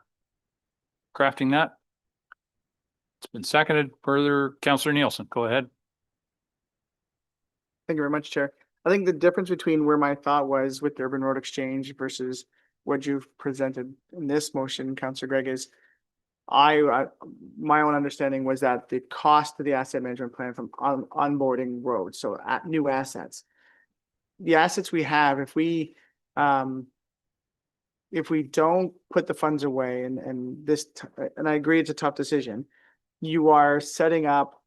crafting that. It's been seconded. Further, Councillor Nielsen, go ahead. Thank you very much, Chair. I think the difference between where my thought was with the urban road exchange versus what you've presented in this motion, Councillor Gregg, is my own understanding was that the cost of the asset management plan from onboarding roads, so at new assets, the assets we have, if we don't put the funds away and I agree it's a tough decision, you are setting up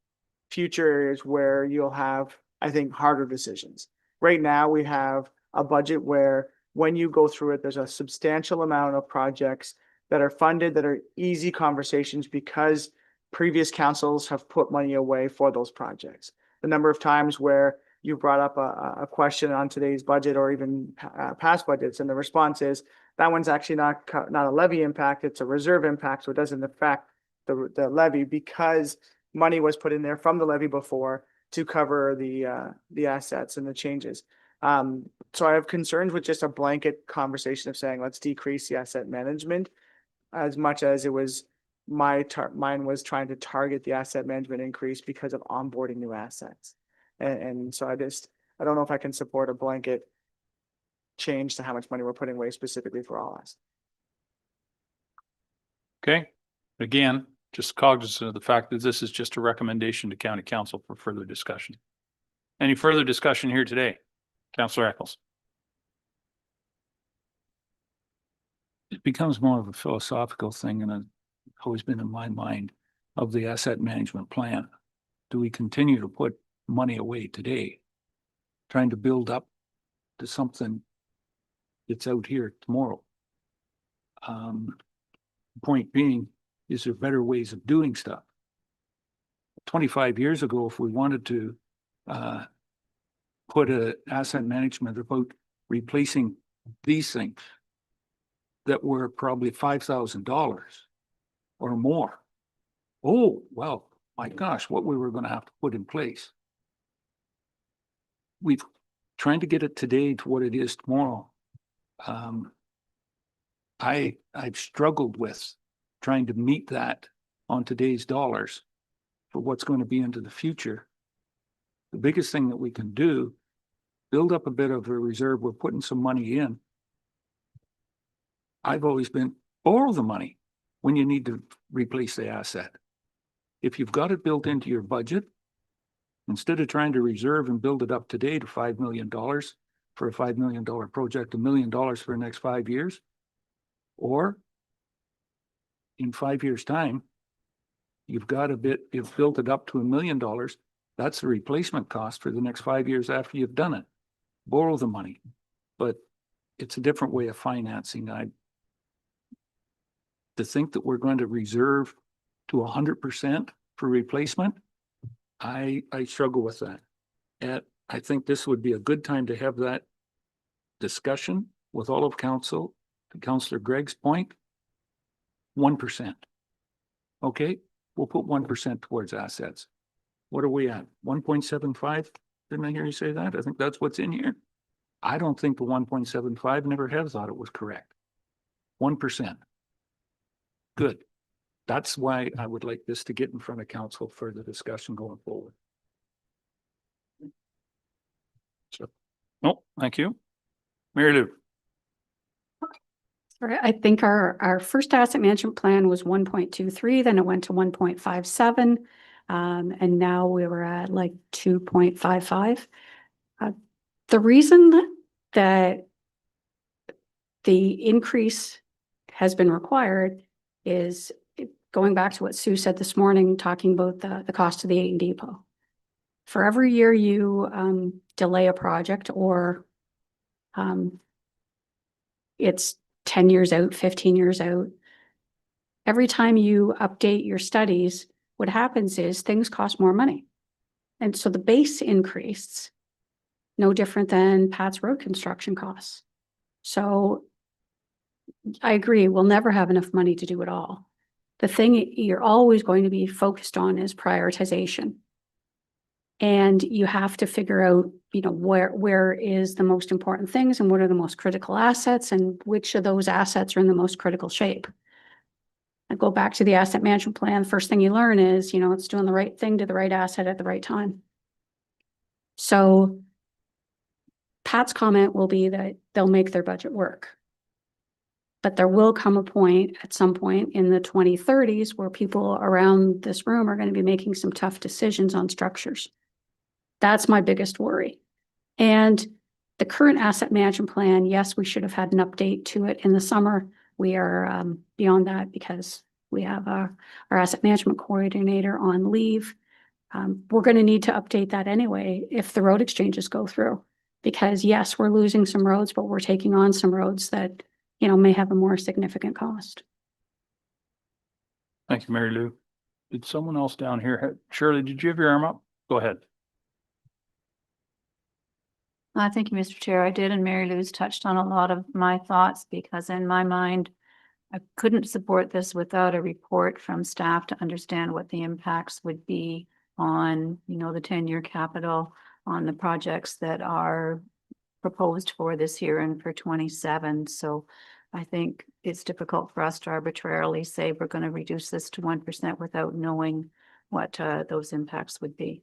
future areas where you'll have, I think, harder decisions. Right now, we have a budget where when you go through it, there's a substantial amount of projects that are funded, that are easy conversations because previous councils have put money away for those projects. The number of times where you brought up a question on today's budget or even past budgets, and the response is That one's actually not a levy impact, it's a reserve impact, so it doesn't affect the levy because money was put in there from the levy before to cover the assets and the changes. So I have concerns with just a blanket conversation of saying, let's decrease the asset management as much as it was mine was trying to target the asset management increase because of onboarding new assets. And so I don't know if I can support a blanket change to how much money we're putting away specifically for all assets. Okay, again, just cognizant of the fact that this is just a recommendation to county council for further discussion. Any further discussion here today? Councillor Eccles. It becomes more of a philosophical thing, and it's always been in my mind of the asset management plan. Do we continue to put money away today, trying to build up to something that's out here tomorrow? Point being, is there better ways of doing stuff? 25 years ago, if we wanted to put an asset management about replacing these things that were probably $5,000 or more. Oh, well, my gosh, what we were going to have to put in place. We've trying to get it today to what it is tomorrow. I've struggled with trying to meet that on today's dollars for what's going to be into the future. The biggest thing that we can do, build up a bit of a reserve. We're putting some money in. I've always been borrow the money when you need to replace the asset. If you've got it built into your budget, instead of trying to reserve and build it up today to $5 million for a $5 million project, $1 million for the next 5 years, or in 5 years' time, you've built it up to $1 million. That's the replacement cost for the next 5 years after you've done it. Borrow the money, but it's a different way of financing. To think that we're going to reserve to 100% for replacement, I struggle with that. And I think this would be a good time to have that discussion with all of council. To Councillor Gregg's point, 1%. Okay, we'll put 1% towards assets. What are we at? 1.75? Didn't I hear you say that? I think that's what's in here. I don't think the 1.75, never have thought it was correct. 1%. Good. That's why I would like this to get in front of council for the discussion going forward. So, no, thank you. Mary Lou. I think our first asset management plan was 1.23, then it went to 1.57. And now we were at like 2.55. The reason that the increase has been required is going back to what Sue said this morning, talking about the cost of the Ayton Depot. For every year you delay a project, or it's 10 years out, 15 years out, every time you update your studies, what happens is things cost more money. And so the base increased, no different than Pat's road construction costs. So I agree, we'll never have enough money to do it all. The thing you're always going to be focused on is prioritization. And you have to figure out, where is the most important things and what are the most critical assets and which of those assets are in the most critical shape. I go back to the asset management plan. First thing you learn is, it's doing the right thing to the right asset at the right time. So Pat's comment will be that they'll make their budget work. But there will come a point at some point in the 2030s where people around this room are going to be making some tough decisions on structures. That's my biggest worry. And the current asset management plan, yes, we should have had an update to it in the summer. We are beyond that because we have our asset management coordinator on leave. We're going to need to update that anyway if the road exchanges go through. Because yes, we're losing some roads, but we're taking on some roads that may have a more significant cost. Thank you, Mary Lou. Did someone else down here? Shirley, did you have your arm up? Go ahead. Thank you, Mr. Chair. I did, and Mary Lou's touched on a lot of my thoughts because in my mind, I couldn't support this without a report from staff to understand what the impacts would be on, you know, the 10-year capital, on the projects that are proposed for this year and for 27. So I think it's difficult for us to arbitrarily say we're going to reduce this to 1% without knowing what those impacts would be.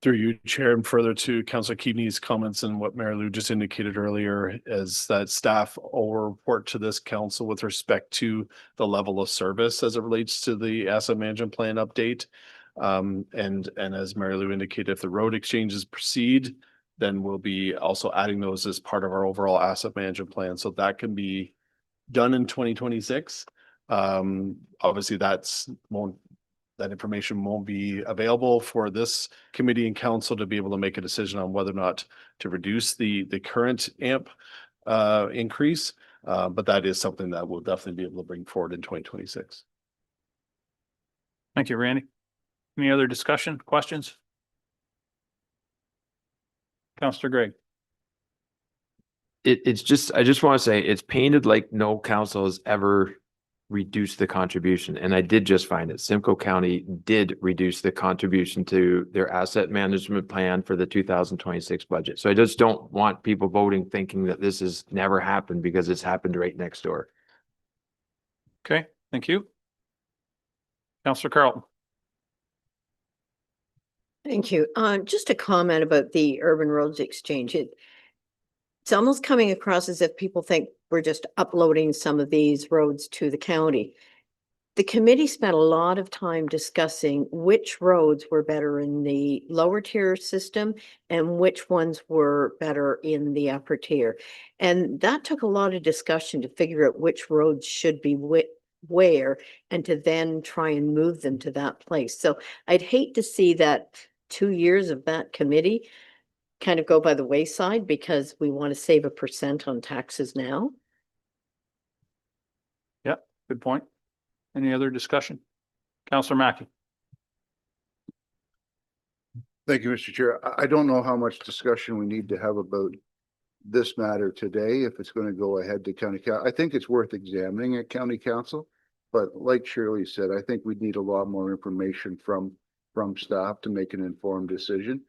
Through you, Chair, and further to Councillor Keaveney's comments and what Mary Lou just indicated earlier, is that staff will report to this council with respect to the level of service as it relates to the asset management plan update. And as Mary Lou indicated, if the road exchanges proceed, then we'll be also adding those as part of our overall asset management plan. So that can be done in 2026. Obviously that information won't be available for this committee and council to be able to make a decision on whether or not to reduce the current AMP increase. But that is something that we'll definitely be able to bring forward in 2026. Thank you, Randy. Any other discussion, questions? Councillor Gregg. It's just, I just want to say it's painted like no council has ever reduced the contribution. And I did just find it. Simcoe County did reduce the contribution to their asset management plan for the 2026 budget. So I just don't want people voting thinking that this has never happened, because it's happened right next door. Okay, thank you. Councillor Carlton. Thank you. Just a comment about the Urban Roads Exchange. It's almost coming across as if people think we're just uploading some of these roads to the county. The committee spent a lot of time discussing which roads were better in the lower tier system and which ones were better in the upper tier. And that took a lot of discussion to figure out which roads should be where, and to then try and move them to that place. So I'd hate to see that 2 years of that committee kind of go by the wayside because we want to save 1% on taxes now. Yep, good point. Any other discussion? Councillor Mackey. Thank you, Mr. Chair. I don't know how much discussion we need to have about this matter today, if it's going to go ahead to county council. I think it's worth examining at county council, but like Shirley said, I think we need a lot more information from staff to make an informed decision.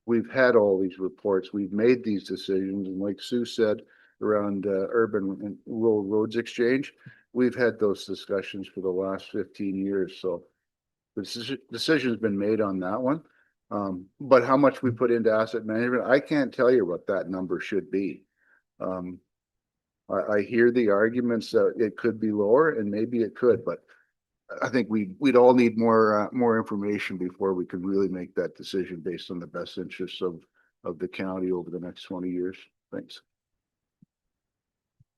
We've had all these reports, we've made these decisions, and like Sue said, around urban and rural roads exchange, we've had those discussions for the last 15 years. So the decision's been made on that one. But how much we put into asset management, I can't tell you what that number should be. I hear the arguments that it could be lower, and maybe it could, but I think we'd all need more information before we could really make that decision based on the best interests of the county over the next 20 years. Thanks.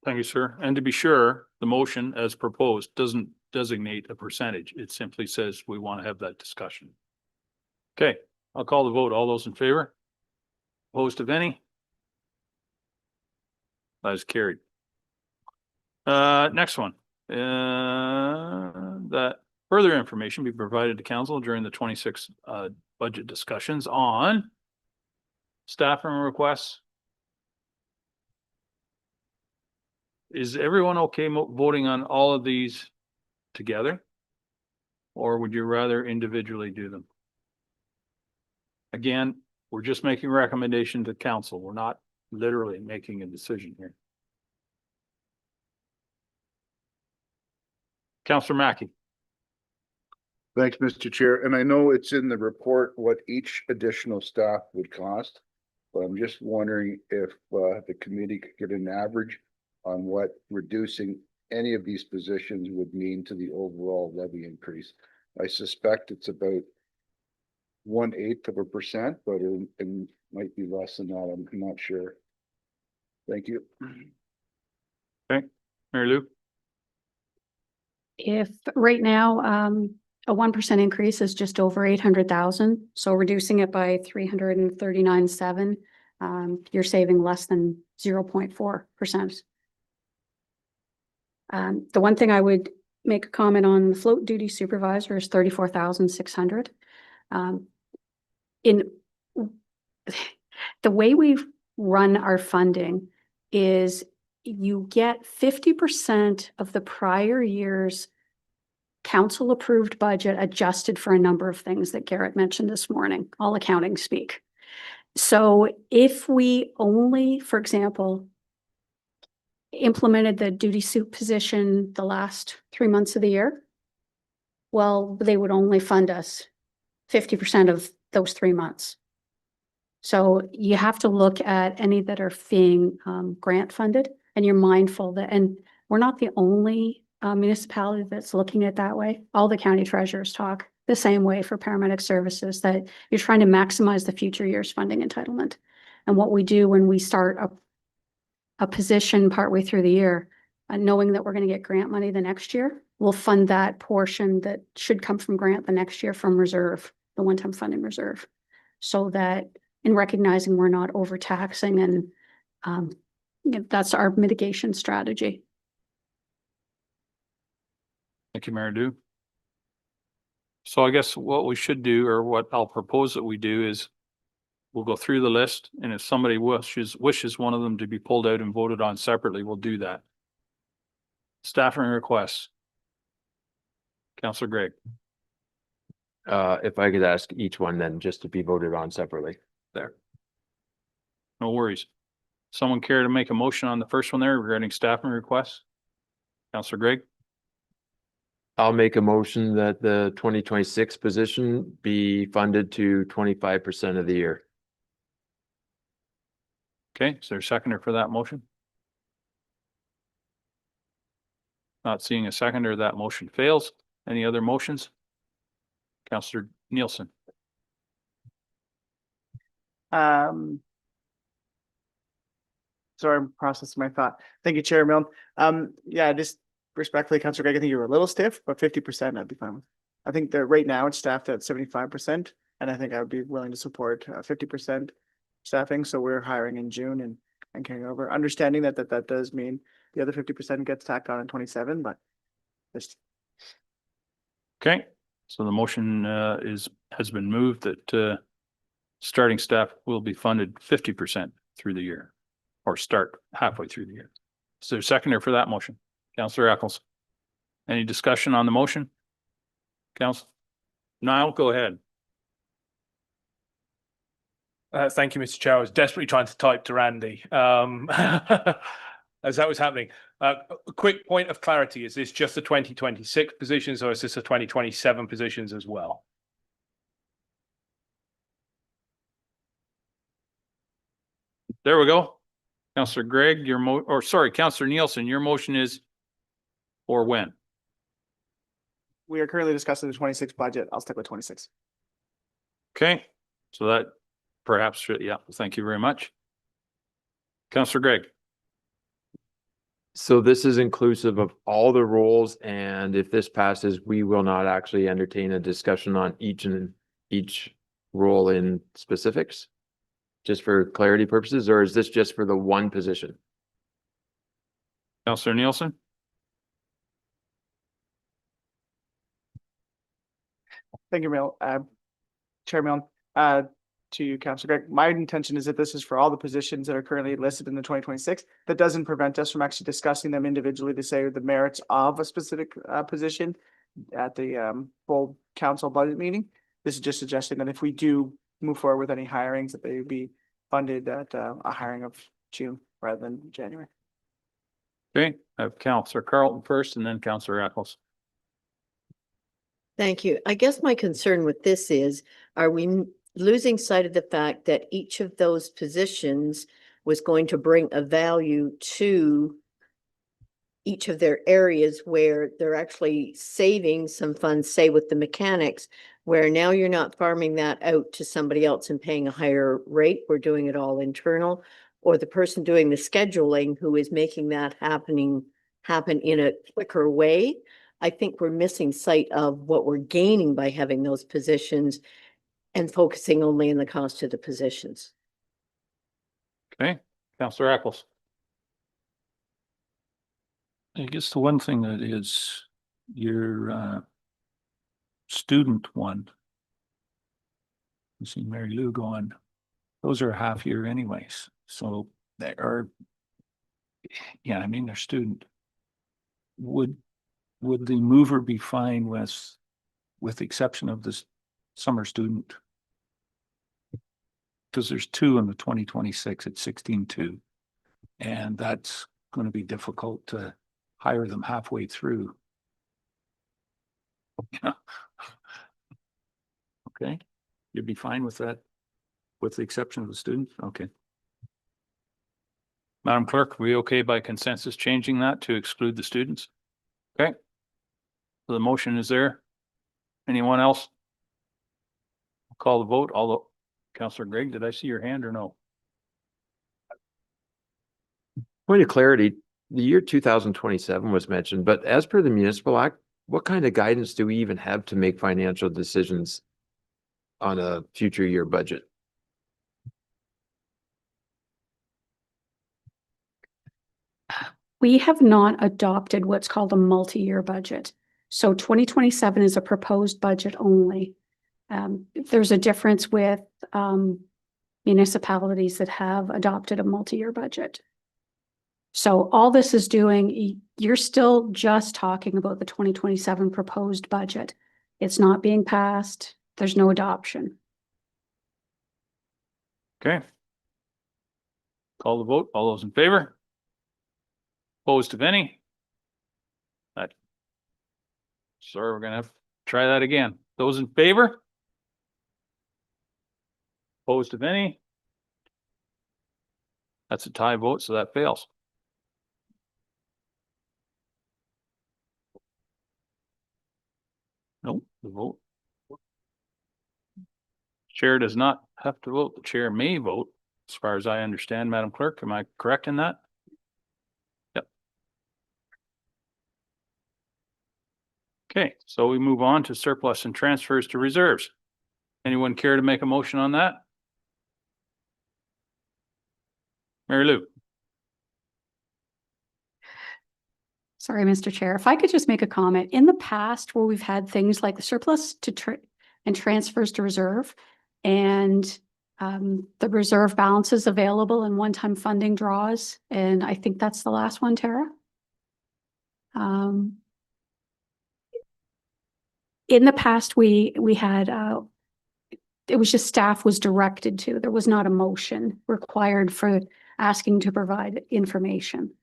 Thank you, sir. And to be sure, the motion as proposed doesn't designate a percentage. It simply says we want to have that discussion. Okay, I'll call the vote. All those in favor? Opposed, if any? That is carried. Next one. That further information be provided to council during the 26 budget discussions on staffing requests. Is everyone okay voting on all of these together? Or would you rather individually do them? Again, we're just making a recommendation to council. We're not literally making a decision here. Councillor Mackey. Thanks, Mr. Chair. And I know it's in the report what each additional staff would cost, but I'm just wondering if the committee could get an average on what reducing any of these positions would mean to the overall levy increase. I suspect it's about 1/8%, but it might be less than that. I'm not sure. Thank you. Okay, Mary Lou. If right now, a 1% increase is just over 800,000, so reducing it by 339,700, you're saving less than 0.4%. The one thing I would make a comment on, the float duty supervisor is 34,600. In the way we've run our funding is you get 50% of the prior year's council approved budget adjusted for a number of things that Garrett mentioned this morning, all accounting speak. So if we only, for example, implemented the duty suit position the last 3 months of the year, well, they would only fund us 50% of those 3 months. So you have to look at any that are being grant funded, and you're mindful that, and we're not the only municipality that's looking at it that way. All the county treasurers talk the same way for paramedic services, that you're trying to maximize the future year's funding entitlement. And what we do when we start a position partway through the year, knowing that we're going to get grant money the next year, we'll fund that portion that should come from grant the next year from reserve, the one-time funding reserve. So that in recognizing we're not overtaxing, and that's our mitigation strategy. Thank you, Mayor Dew. So I guess what we should do, or what I'll propose that we do, is we'll go through the list, and if somebody wishes one of them to be pulled out and voted on separately, we'll do that. Staffing requests. Councillor Gregg. If I could ask each one then just to be voted on separately there. No worries. Someone care to make a motion on the first one there regarding staffing requests? Councillor Gregg. I'll make a motion that the 2026 position be funded to 25% of the year. Okay, is there a seconder for that motion? Not seeing a seconder, that motion fails. Any other motions? Councillor Nielsen. Sorry, I'm processing my thought. Thank you, Chair Milne. Yeah, just respectfully, Councillor Gregg, I think you were a little stiff, but 50% I'd be fine with. I think that right now it's staffed at 75%, and I think I would be willing to support 50% staffing. So we're hiring in June and carrying over, understanding that does mean the other 50% gets tacked on in 27, but just. Okay, so the motion has been moved that starting staff will be funded 50% through the year, or start halfway through the year. Is there a seconder for that motion? Councillor Eccles. Any discussion on the motion? Council? Niall, go ahead. Thank you, Mr. Chair. I was desperately trying to type to Randy as that was happening. A quick point of clarity, is this just the 2026 positions, or is this the 2027 positions as well? There we go. Councillor Gregg, Councillor Nielsen, your motion is for when? We are currently discussing the 26 budget. I'll stick with 26. Okay, so that perhaps, yeah, thank you very much. Councillor Gregg. So this is inclusive of all the roles, and if this passes, we will not actually entertain a discussion on each role in specifics? Just for clarity purposes, or is this just for the one position? Councillor Nielsen. Thank you, Chair Milne. To you, Councillor Gregg. My intention is that this is for all the positions that are currently listed in the 2026. That doesn't prevent us from actually discussing them individually to say the merits of a specific position at the full council budget meeting. This is just suggesting that if we do move forward with any hirings, that they would be funded at a hiring of June rather than January. Okay, I have Councillor Carlton first and then Councillor Eccles. Thank you. I guess my concern with this is, are we losing sight of the fact that each of those positions was going to bring a value to each of their areas where they're actually saving some funds, say with the mechanics, where now you're not farming that out to somebody else and paying a higher rate. We're doing it all internal, or the person doing the scheduling who is making that happen in a quicker way. I think we're missing sight of what we're gaining by having those positions and focusing only on the cost of the positions. Okay, Councillor Eccles. I guess the one thing that is your student one. I see Mary Lou going. those are a half year anyways, so they are. Yeah, I mean, they're student. Would the mover be fine with the exception of this summer student? Because there's two in the 2026 at 16.2. And that's going to be difficult to hire them halfway through. Yeah. Okay, you'd be fine with that, with the exception of the student? Okay. Madam Clerk, are we okay by consensus changing that to exclude the students? Okay. So the motion is there. Anyone else? Call the vote, although, Councillor Gregg, did I see your hand or no? Point of clarity, the year 2027 was mentioned, but as per the Municipal Act, what kind of guidance do we even have to make financial decisions on a future year budget? We have not adopted what's called a multi-year budget. So 2027 is a proposed budget only. There's a difference with municipalities that have adopted a multi-year budget. So all this is doing, you're still just talking about the 2027 proposed budget. It's not being passed. There's no adoption. Okay. Call the vote. All those in favor? Opposed, if any? That. Sorry, we're gonna have to try that again. Those in favor? Opposed, if any? That's a tie vote, so that fails. Nope, the vote. Chair does not have to vote. The chair may vote, as far as I understand, Madam Clerk. Am I correct in that? Yep. Okay, so we move on to surplus and transfers to reserves. Anyone care to make a motion on that? Mary Lou. Sorry, Mr. Chair, if I could just make a comment. In the past, where we've had things like the surplus to and transfers to reserve and the reserve balances available and one-time funding draws, and I think that's the last one, Tara. In the past, we had it was just staff was directed to. There was not a motion required for asking to provide information.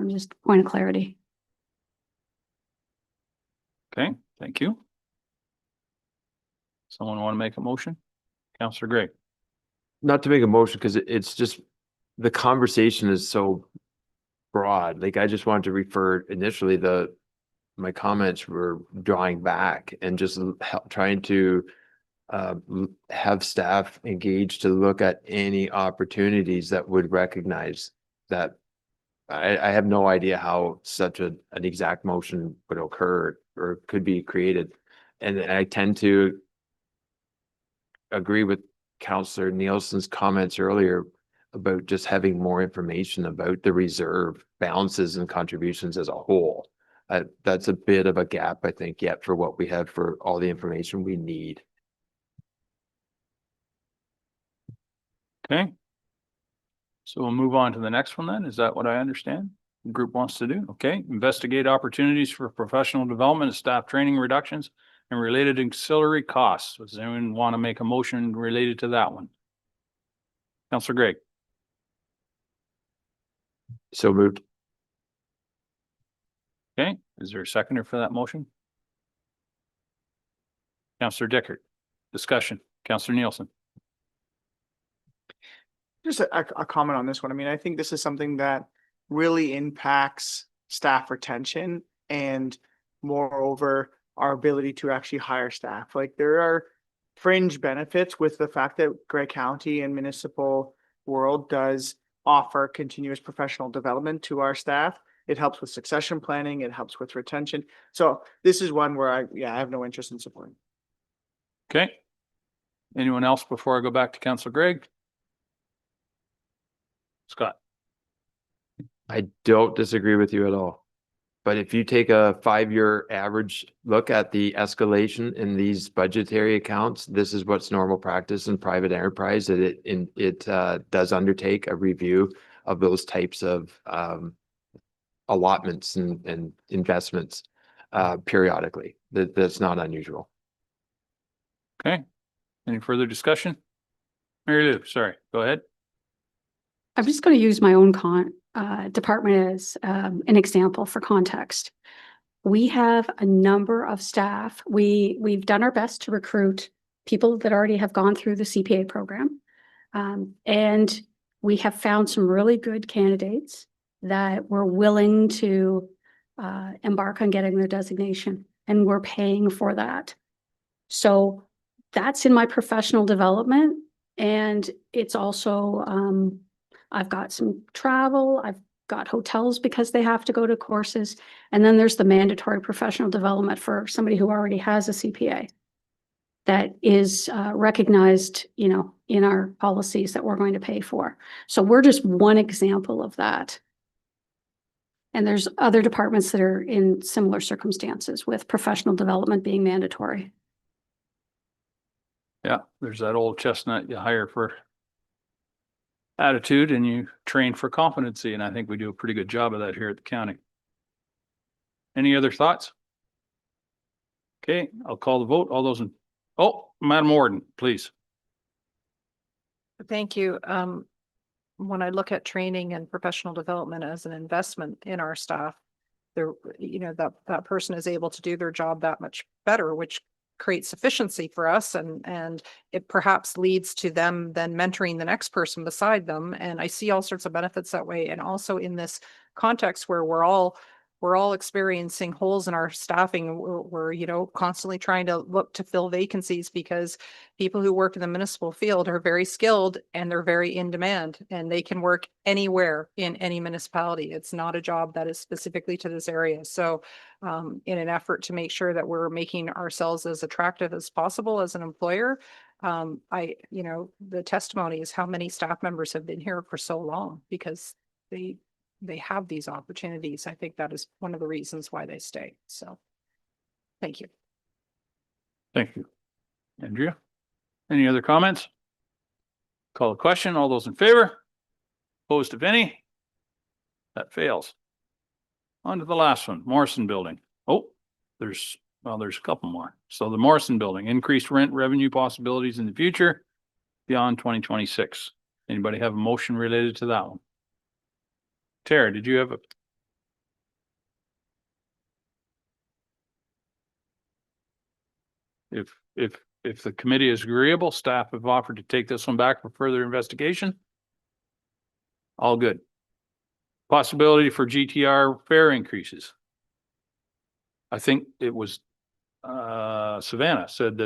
Just point of clarity. Okay, thank you. Someone want to make a motion? Councillor Gregg. Not to make a motion, because it's just, the conversation is so broad. Like, I just wanted to refer initially, my comments were drawing back and just trying to have staff engaged to look at any opportunities that would recognize that. I have no idea how such an exact motion would occur or could be created. And I tend to agree with Councillor Nielsen's comments earlier about just having more information about the reserve balances and contributions as a whole. That's a bit of a gap, I think, yet for what we have for all the information we need. Okay. So we'll move on to the next one then. Is that what I understand the group wants to do? Okay. Investigate opportunities for professional development and staff training reductions and related auxiliary costs. Does anyone want to make a motion related to that one? Councillor Gregg. So moved. Okay. Is there a seconder for that motion? Councillor Dickert. Discussion. Councillor Nielsen. Just a comment on this one. I mean, I think this is something that really impacts staff retention and moreover, our ability to actually hire staff. Like, there are fringe benefits with the fact that Grey County and municipal world does offer continuous professional development to our staff. It helps with succession planning. It helps with retention. So this is one where I have no interest in supporting. Okay. Anyone else before I go back to Councillor Gregg? Scott. I don't disagree with you at all. But if you take a 5-year average look at the escalation in these budgetary accounts, this is what's normal practice in private enterprise, that it does undertake a review of those types of allotments and investments periodically. That's not unusual. Okay. Any further discussion? Mary Lou, sorry, go ahead. I'm just going to use my own department as an example for context. We have a number of staff. We've done our best to recruit people that already have gone through the CPA program. And we have found some really good candidates that were willing to embark on getting their designation, and we're paying for that. So that's in my professional development. And it's also, I've got some travel, I've got hotels because they have to go to courses. And then there's the mandatory professional development for somebody who already has a CPA that is recognized, you know, in our policies that we're going to pay for. So we're just one example of that. And there's other departments that are in similar circumstances with professional development being mandatory. Yeah, there's that old chestnut you hire for attitude and you train for competency. And I think we do a pretty good job of that here at the county. Any other thoughts? Okay, I'll call the vote. All those in, oh, Madam Warden, please. Thank you. When I look at training and professional development as an investment in our staff, there, you know, that person is able to do their job that much better, which creates efficiency for us, and it perhaps leads to them then mentoring the next person beside them. And I see all sorts of benefits that way. And also in this context where we're all experiencing holes in our staffing, we're you know, constantly trying to look to fill vacancies because people who work in the municipal field are very skilled and they're very in demand, and they can work anywhere in any municipality. It's not a job that is specifically to this area. So in an effort to make sure that we're making ourselves as attractive as possible as an employer, you know, the testimony is how many staff members have been here for so long because they have these opportunities. I think that is one of the reasons why they stay. So thank you. Thank you. Andrea, any other comments? Call the question. All those in favor? Opposed, if any? That fails. On to the last one, Morrison Building. Oh, there's a couple more. So the Morrison Building, increased rent revenue possibilities in the future beyond 2026. Anybody have a motion related to that one? Tara, did you have a? If the committee is agreeable, staff have offered to take this one back for further investigation. All good. Possibility for GTR fare increases. I think it was Savannah said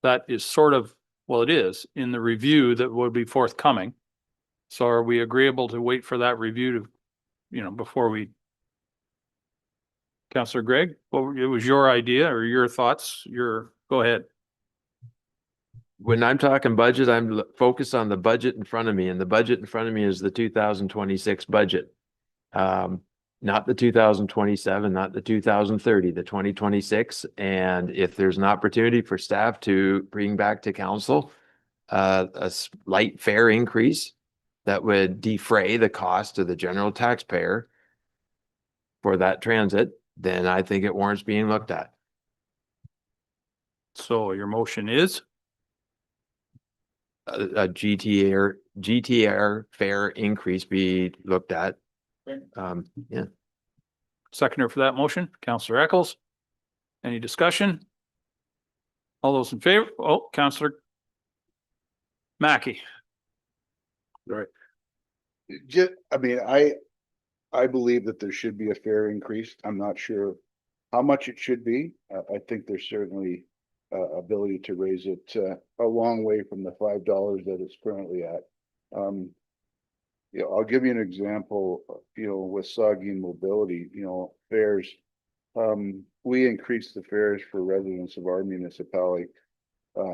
that is sort of, well, it is in the review that will be forthcoming. So are we agreeable to wait for that review to, you know, before we? Councillor Greg, well, it was your idea or your thoughts, go ahead. When I'm talking budget, I'm focused on the budget in front of me, and the budget in front of me is the 2026 budget. Not the 2027, not the 2030, the 2026. And if there's an opportunity for staff to bring back to council a slight fare increase that would defray the cost to the general taxpayer for that transit, then I think it warrants being looked at. So your motion is? A GTR fare increase be looked at. Yeah. Seconder for that motion, Councillor Eccles. Any discussion? All those in favor? Oh, Councillor Mackey. Right. I mean, I believe that there should be a fair increase. I'm not sure how much it should be. I think there's certainly ability to raise it a long way from the $5 that it's currently at. You know, I'll give you an example, you know, with Saugeen Mobility, you know, fares. We increased the fares for residents of our municipality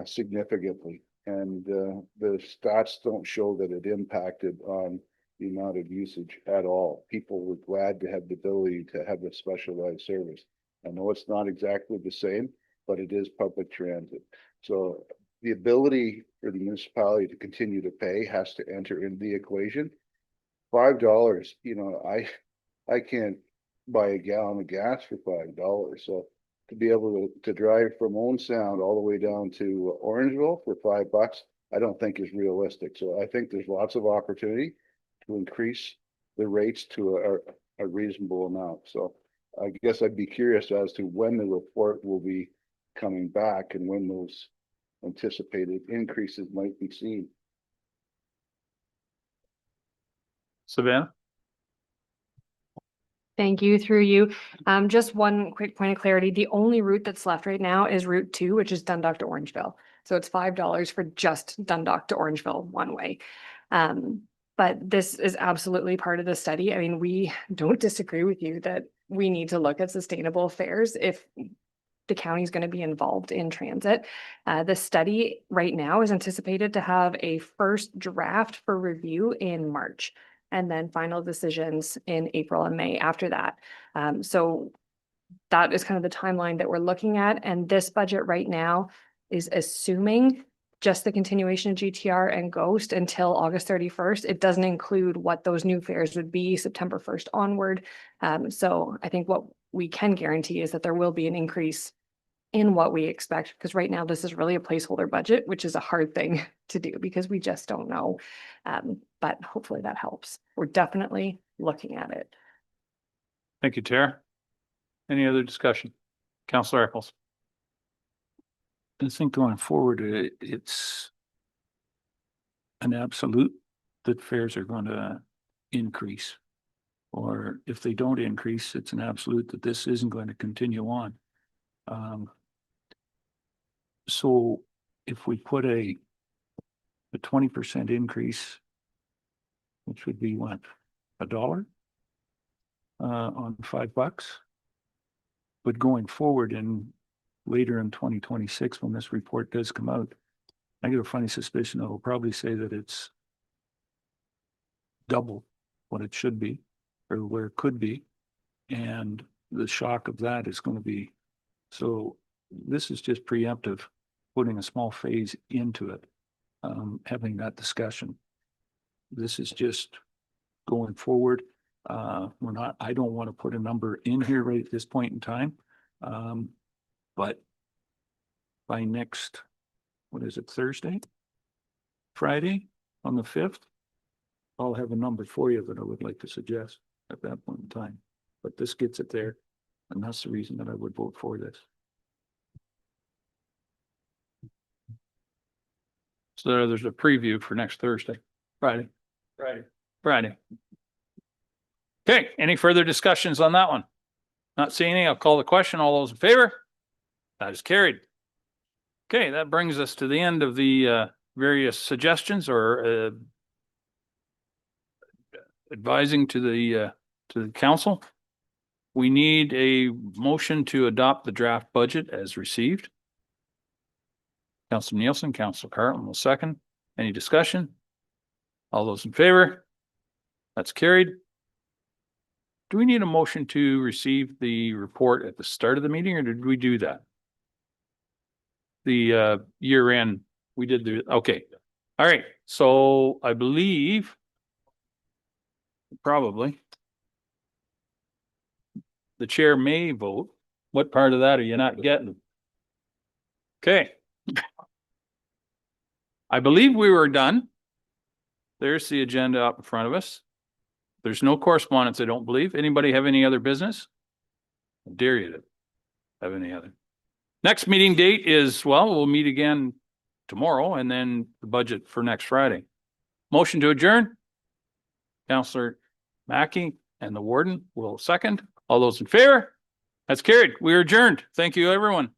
significantly. And the stats don't show that it impacted on the amount of usage at all. People were glad to have the ability to have a specialized service. I know it's not exactly the same, but it is public transit. So the ability for the municipality to continue to pay has to enter in the equation. $5, you know, I can't buy a gallon of gas for $5. So to be able to drive from Owen Sound all the way down to Orangeville for $5, I don't think is realistic. So I think there's lots of opportunity to increase the rates to a reasonable amount. So I guess I'd be curious as to when the report will be coming back and when those anticipated increases might be seen. Savannah? Thank you, through you. Just one quick point of clarity. The only route that's left right now is Route 2, which is Dundalk to Orangeville. So it's $5 for just Dundalk to Orangeville one way. But this is absolutely part of the study. I mean, we don't disagree with you that we need to look at sustainable fares if the county is going to be involved in transit. The study right now is anticipated to have a first draft for review in March, and then final decisions in April and May after that. So that is kind of the timeline that we're looking at. And this budget right now is assuming just the continuation of GTR and Ghost until August 31st. It doesn't include what those new fares would be September 1st onward. So I think what we can guarantee is that there will be an increase in what we expect, because right now this is really a placeholder budget, which is a hard thing to do because we just don't know. But hopefully that helps. We're definitely looking at it. Thank you, Tara. Any other discussion? Councillor Eccles. I think going forward, it's an absolute that fares are going to increase. Or if they don't increase, it's an absolute that this isn't going to continue on. So if we put a 20% increase, which would be what, $1 on $5, but going forward and later in 2026, when this report does come out, I get a funny suspicion that will probably say that it's double what it should be or where it could be. And the shock of that is going to be, so this is just preemptive, putting a small phase into it, having that discussion. This is just going forward. I don't want to put a number in here right at this point in time. But by next, what is it, Thursday? Friday on the 5th, I'll have a number for you that I would like to suggest at that point in time. But this gets it there, and that's the reason that I would vote for this. So there's a preview for next Thursday, Friday. Okay, any further discussions on that one? Not seeing any, I'll call the question. All those in favor? That is carried. Okay, that brings us to the end of the various suggestions or advising to the council. We need a motion to adopt the draft budget as received. Councilor Nielsen, Councilor Carlton will second. Any discussion? All those in favor? That's carried. Do we need a motion to receive the report at the start of the meeting, or did we do that? The year end, we did okay. All right, so I believe probably the chair may vote. What part of that are you not getting? Okay. I believe we were done. There's the agenda up in front of us. There's no correspondence, I don't believe. Anybody have any other business? I dare you to have any other. Next meeting date is, well, we'll meet again tomorrow and then the budget for next Friday. Motion to adjourn. Councillor Mackey and the warden will second. All those in favor? That's carried. We are adjourned. Thank you, everyone.